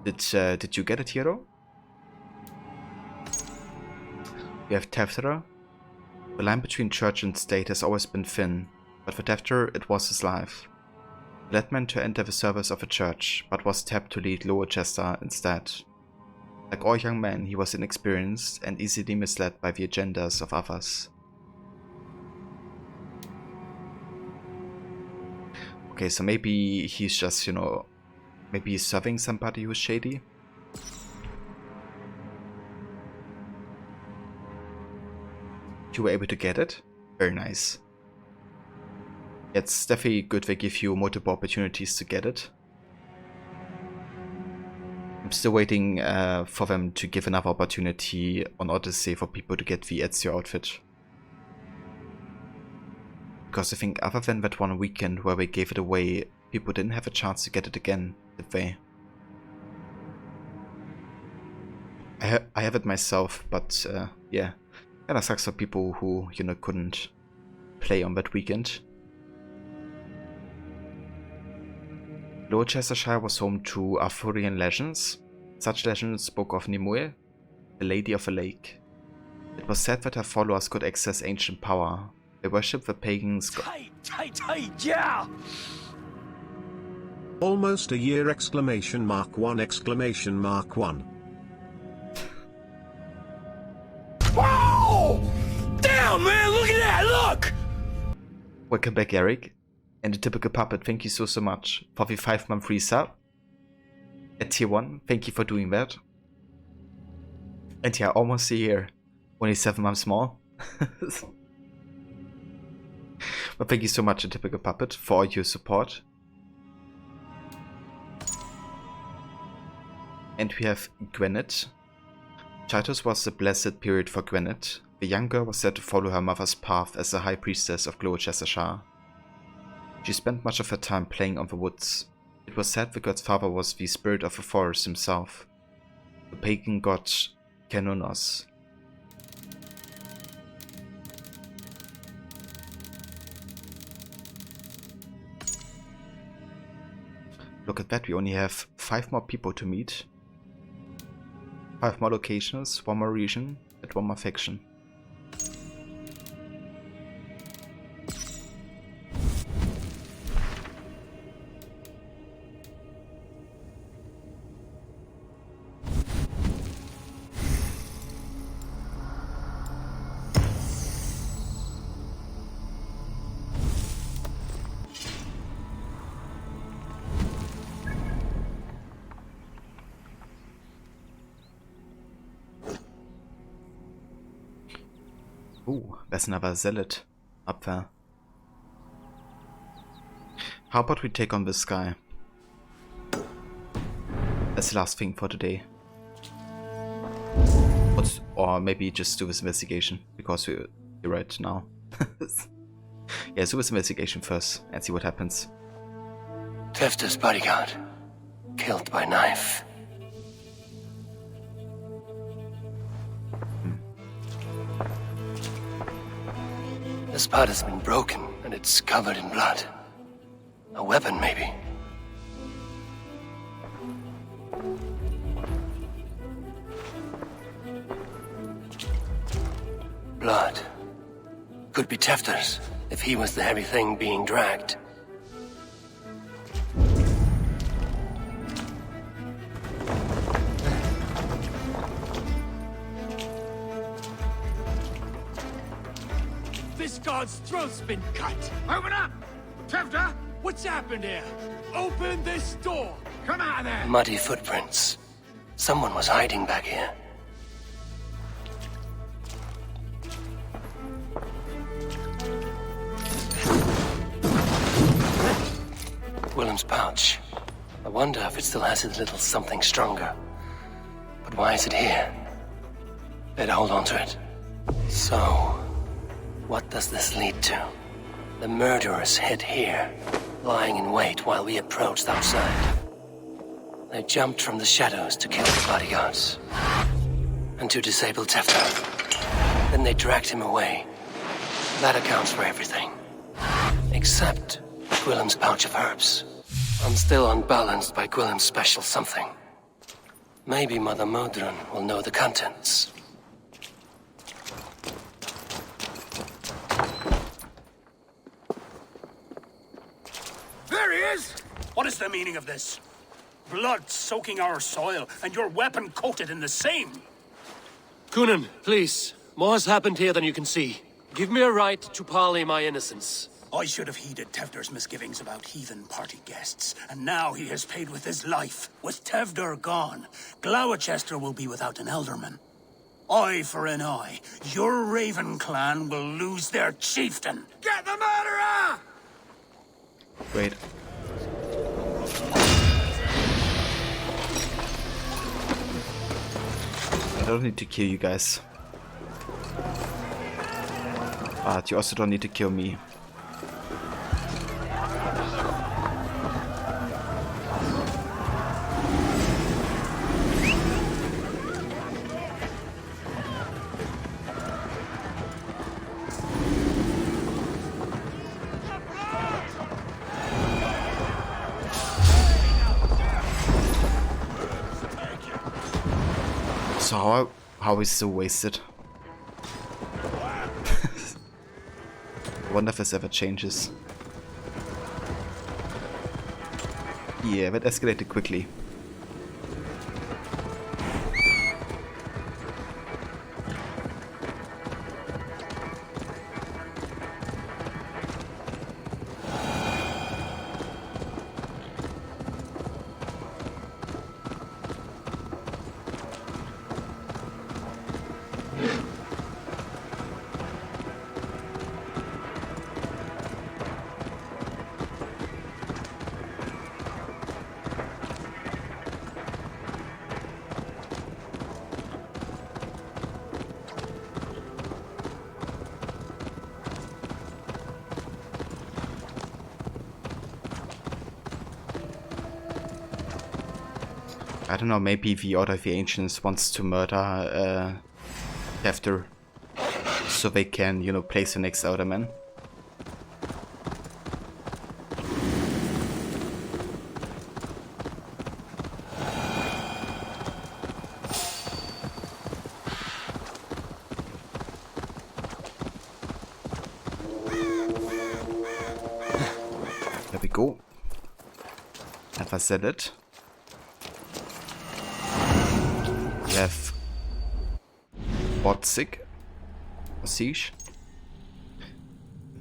A: Did you get it, Hero? We have Tefter. The line between church and state has always been thin, but for Tefter it was his life. He led men to enter the service of a church, but was tapped to lead Gloucester instead. Like all young men, he was inexperienced and easily misled by the agendas of others. Okay, so maybe he's just, you know, maybe he's serving somebody who's shady. You were able to get it? Very nice. It's definitely good they give you multiple opportunities to get it. I'm still waiting for them to give another opportunity on Odyssey for people to get the Ezio outfit. Because I think other than that one weekend where they gave it away, people didn't have a chance to get it again, did they? I have it myself, but yeah, kinda sucks for people who, you know, couldn't play on that weekend. Gloucestershire was home to Arthurian legends. Such legends spoke of Nimue, the Lady of the Lake. It was said that her followers could access ancient power. They worshipped the pagans.
N: Yeah!
Q: Almost a year! Exclamation mark 1! Exclamation mark 1!
N: Whoa! Damn, man, look at that, look!
A: Welcome back, Eric. And the typical puppet, thank you so much for the 5-month resub. At tier 1, thank you for doing that. And yeah, almost a year. Only 7 months more. But thank you so much, the typical puppet, for all your support. And we have Gwyneth. Titus was the blessed period for Gwyneth. The young girl was said to follow her mother's path as the high priestess of Gloucestershire. She spent much of her time playing on the woods. It was said the god's father was the spirit of the forest himself, the pagan god Cernunnos. look at that, we only have 5 more people to meet. 5 more locations, 1 more region, and 1 more faction. Ooh, there's another zealot up there. How about we take on this guy? That's the last thing for today. Or maybe just do this investigation, because you're right now. Yeah, do this investigation first and see what happens.
E: Tefta's bodyguard, killed by knife. The spot has been broken, and it's covered in blood. A weapon, maybe. Blood. Could be Tefta's, if he was the heavy thing being dragged.
P: This guard's throat's been cut. Open up! Tefta, what's happened here? Open this door! Come out of there!
E: Muddy footprints. Someone was hiding back here. Willem's pouch. I wonder if it still has his little something stronger. But why is it here? Better hold on to it. So, what does this lead to? The murderers hid here, lying in wait while we approached outside. They jumped from the shadows to kill the bodyguards. And to disable Tefta. Then they dragged him away. That accounts for everything. Except Gwillem's pouch of herbs. I'm still unbalanced by Gwillem's special something. Maybe Mother Modron will know the contents.
P: There he is!
F: What is the meaning of this? Blood soaking our soil, and your weapon coated in the same.
E: Kunin, please. More has happened here than you can see. Give me a right to parley my innocence.
F: I should have heeded Tevder's misgivings about heathen party guests, and now he has paid with his life. With Tevder gone, Gloucester will be without an elderman. Eye for an eye. Your Raven clan will lose their chieftain.
P: Get the murderer!
A: Wait. I don't need to kill you guys. But you also don't need to kill me. So how is so wasted? I wonder if this ever changes. Yeah, that escalated quickly. I don't know, maybe the Order of the Ancients wants to murder Tefter so they can, you know, place the next Elderman. go. Have I said it? We have Botzig or Siege.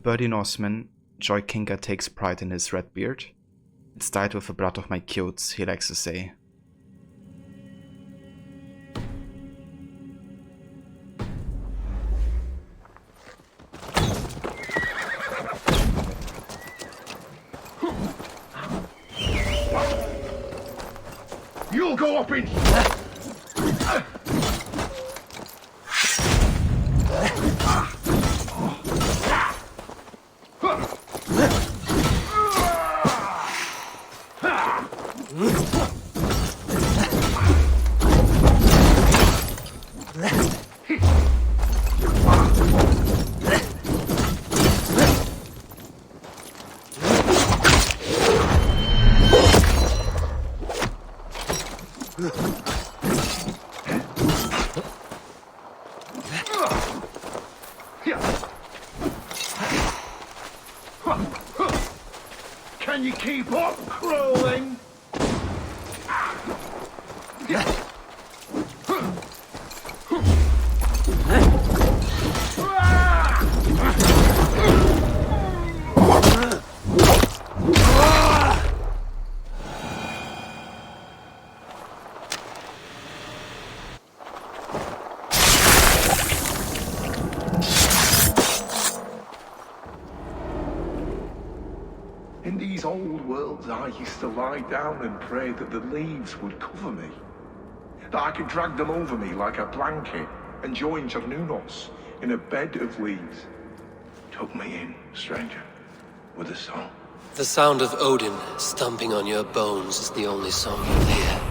A: Birdie Norseman, Joy Kinga takes pride in his red beard. It's dyed with the blood of my kilts, he likes to say.
P: You'll go up in... Can you keep up crawling? In these old worlds, I used to lie down and pray that the leaves would cover me. That I could drag them over me like a blanket and join Cernunos in a bed of leaves. Tuck me in, stranger, with a song.
E: The sound of Odin stomping on your bones is the only song you'll hear.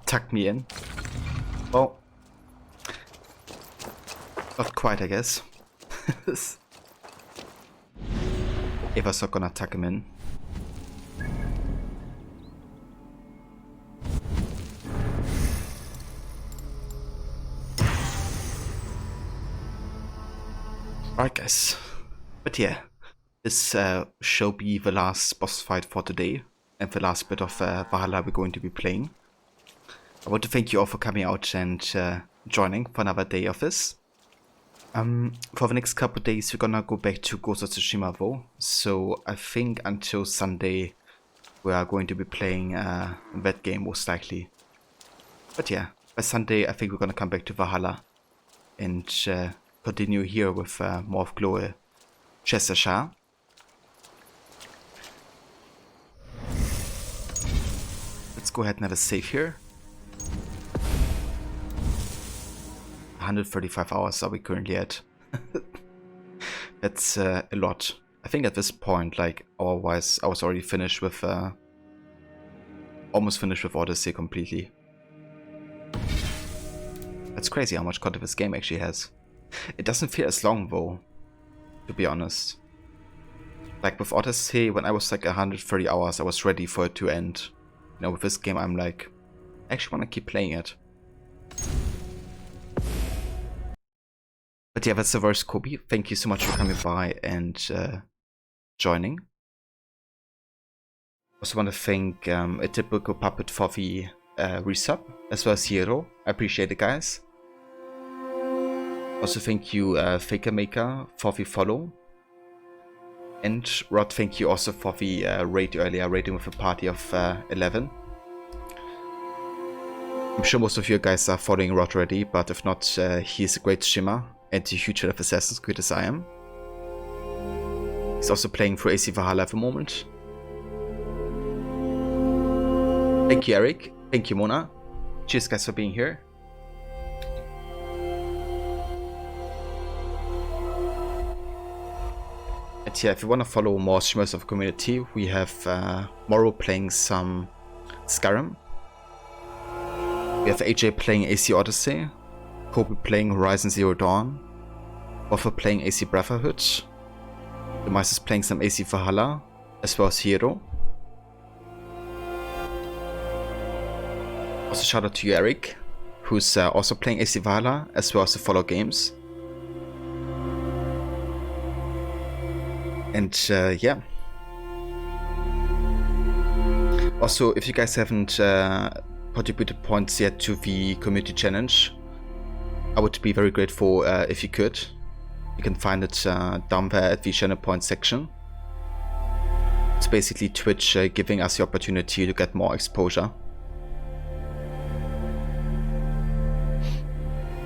A: Tuck me in. Well, not quite, I guess. Eva's not gonna tuck him in. Right, guys. But yeah, this shall be the last boss fight for today, and the last bit of Valhalla we're going to be playing. I want to thank you all for coming out and joining for another day of this. For the next couple of days we're gonna go back to Ghost of Tsushima though, so I think until Sunday we are going to be playing that game most likely. But yeah, by Sunday I think we're gonna come back to Valhalla and continue here with more of Chloe Cheshire. Let's go ahead and have a save here. 135 hours are we currently at. That's a lot. I think at this point, like hour-wise, I was already finished with almost finished with Odyssey completely. That's crazy how much content this game actually has. It doesn't feel as long though, to be honest. Like with Odyssey, when I was like 130 hours, I was ready for it to end. You know, with this game I'm like, I actually want to keep playing it. But yeah, that's the verse, Kobe. Thank you so much for coming by and joining. Also want to thank a typical puppet for the resub, as well as Hero. I appreciate it, guys. Also thank you Faker Maker for the follow. And Rod, thank you also for the raid earlier, raiding with a party of 11. I'm sure most of you guys are following Rod already, but if not, he's a great streamer and a huge fan of Assassin's Creed as I am. He's also playing through AC Valhalla at the moment. Thank you, Eric. Thank you, Mona. Cheers, guys, for being here. And yeah, if you want to follow more streamers of the community, we have Morrow playing some Skyrim. We have AJ playing AC Odyssey, Kobe playing Horizon Zero Dawn, Waffle playing AC Brotherhood, Demise is playing some AC Valhalla, as well as Hero. Also shout out to you, Eric, who's also playing AC Valhalla, as well as the Follow games. And yeah. Also, if you guys haven't contributed points yet to the community challenge, I would be very grateful if you could. You can find it down there at the channel points section. It's basically Twitch giving us the opportunity to get more exposure.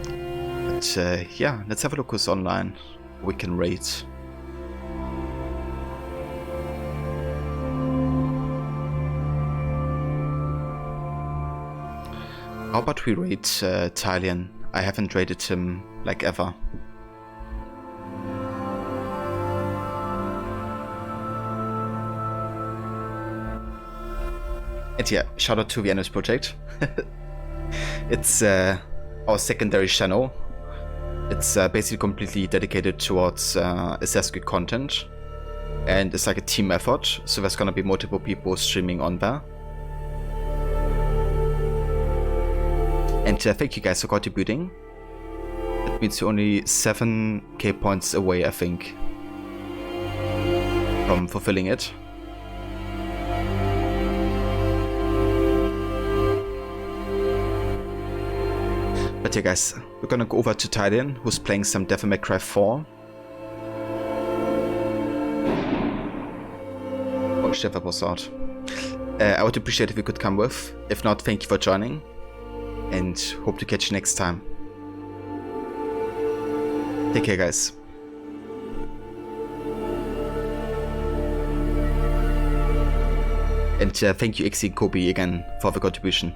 A: But yeah, let's have a look who's online. We can rate. How about we rate Tylian? I haven't rated him like ever. And yeah, shout out to the NS Project. It's our secondary channel. It's basically completely dedicated towards Assassin's Creed content. And it's like a team effort, so there's gonna be multiple people streaming on there. And thank you guys for contributing. It means you're only 7k points away, I think, from fulfilling it. But yeah guys, we're gonna go over to Tylian, who's playing some Devil May Cry 4. Oh shit, that was hard. I would appreciate if you could come with. If not, thank you for joining. And hope to catch you next time. Take care guys. And thank you Ixie Kobe again for the contribution.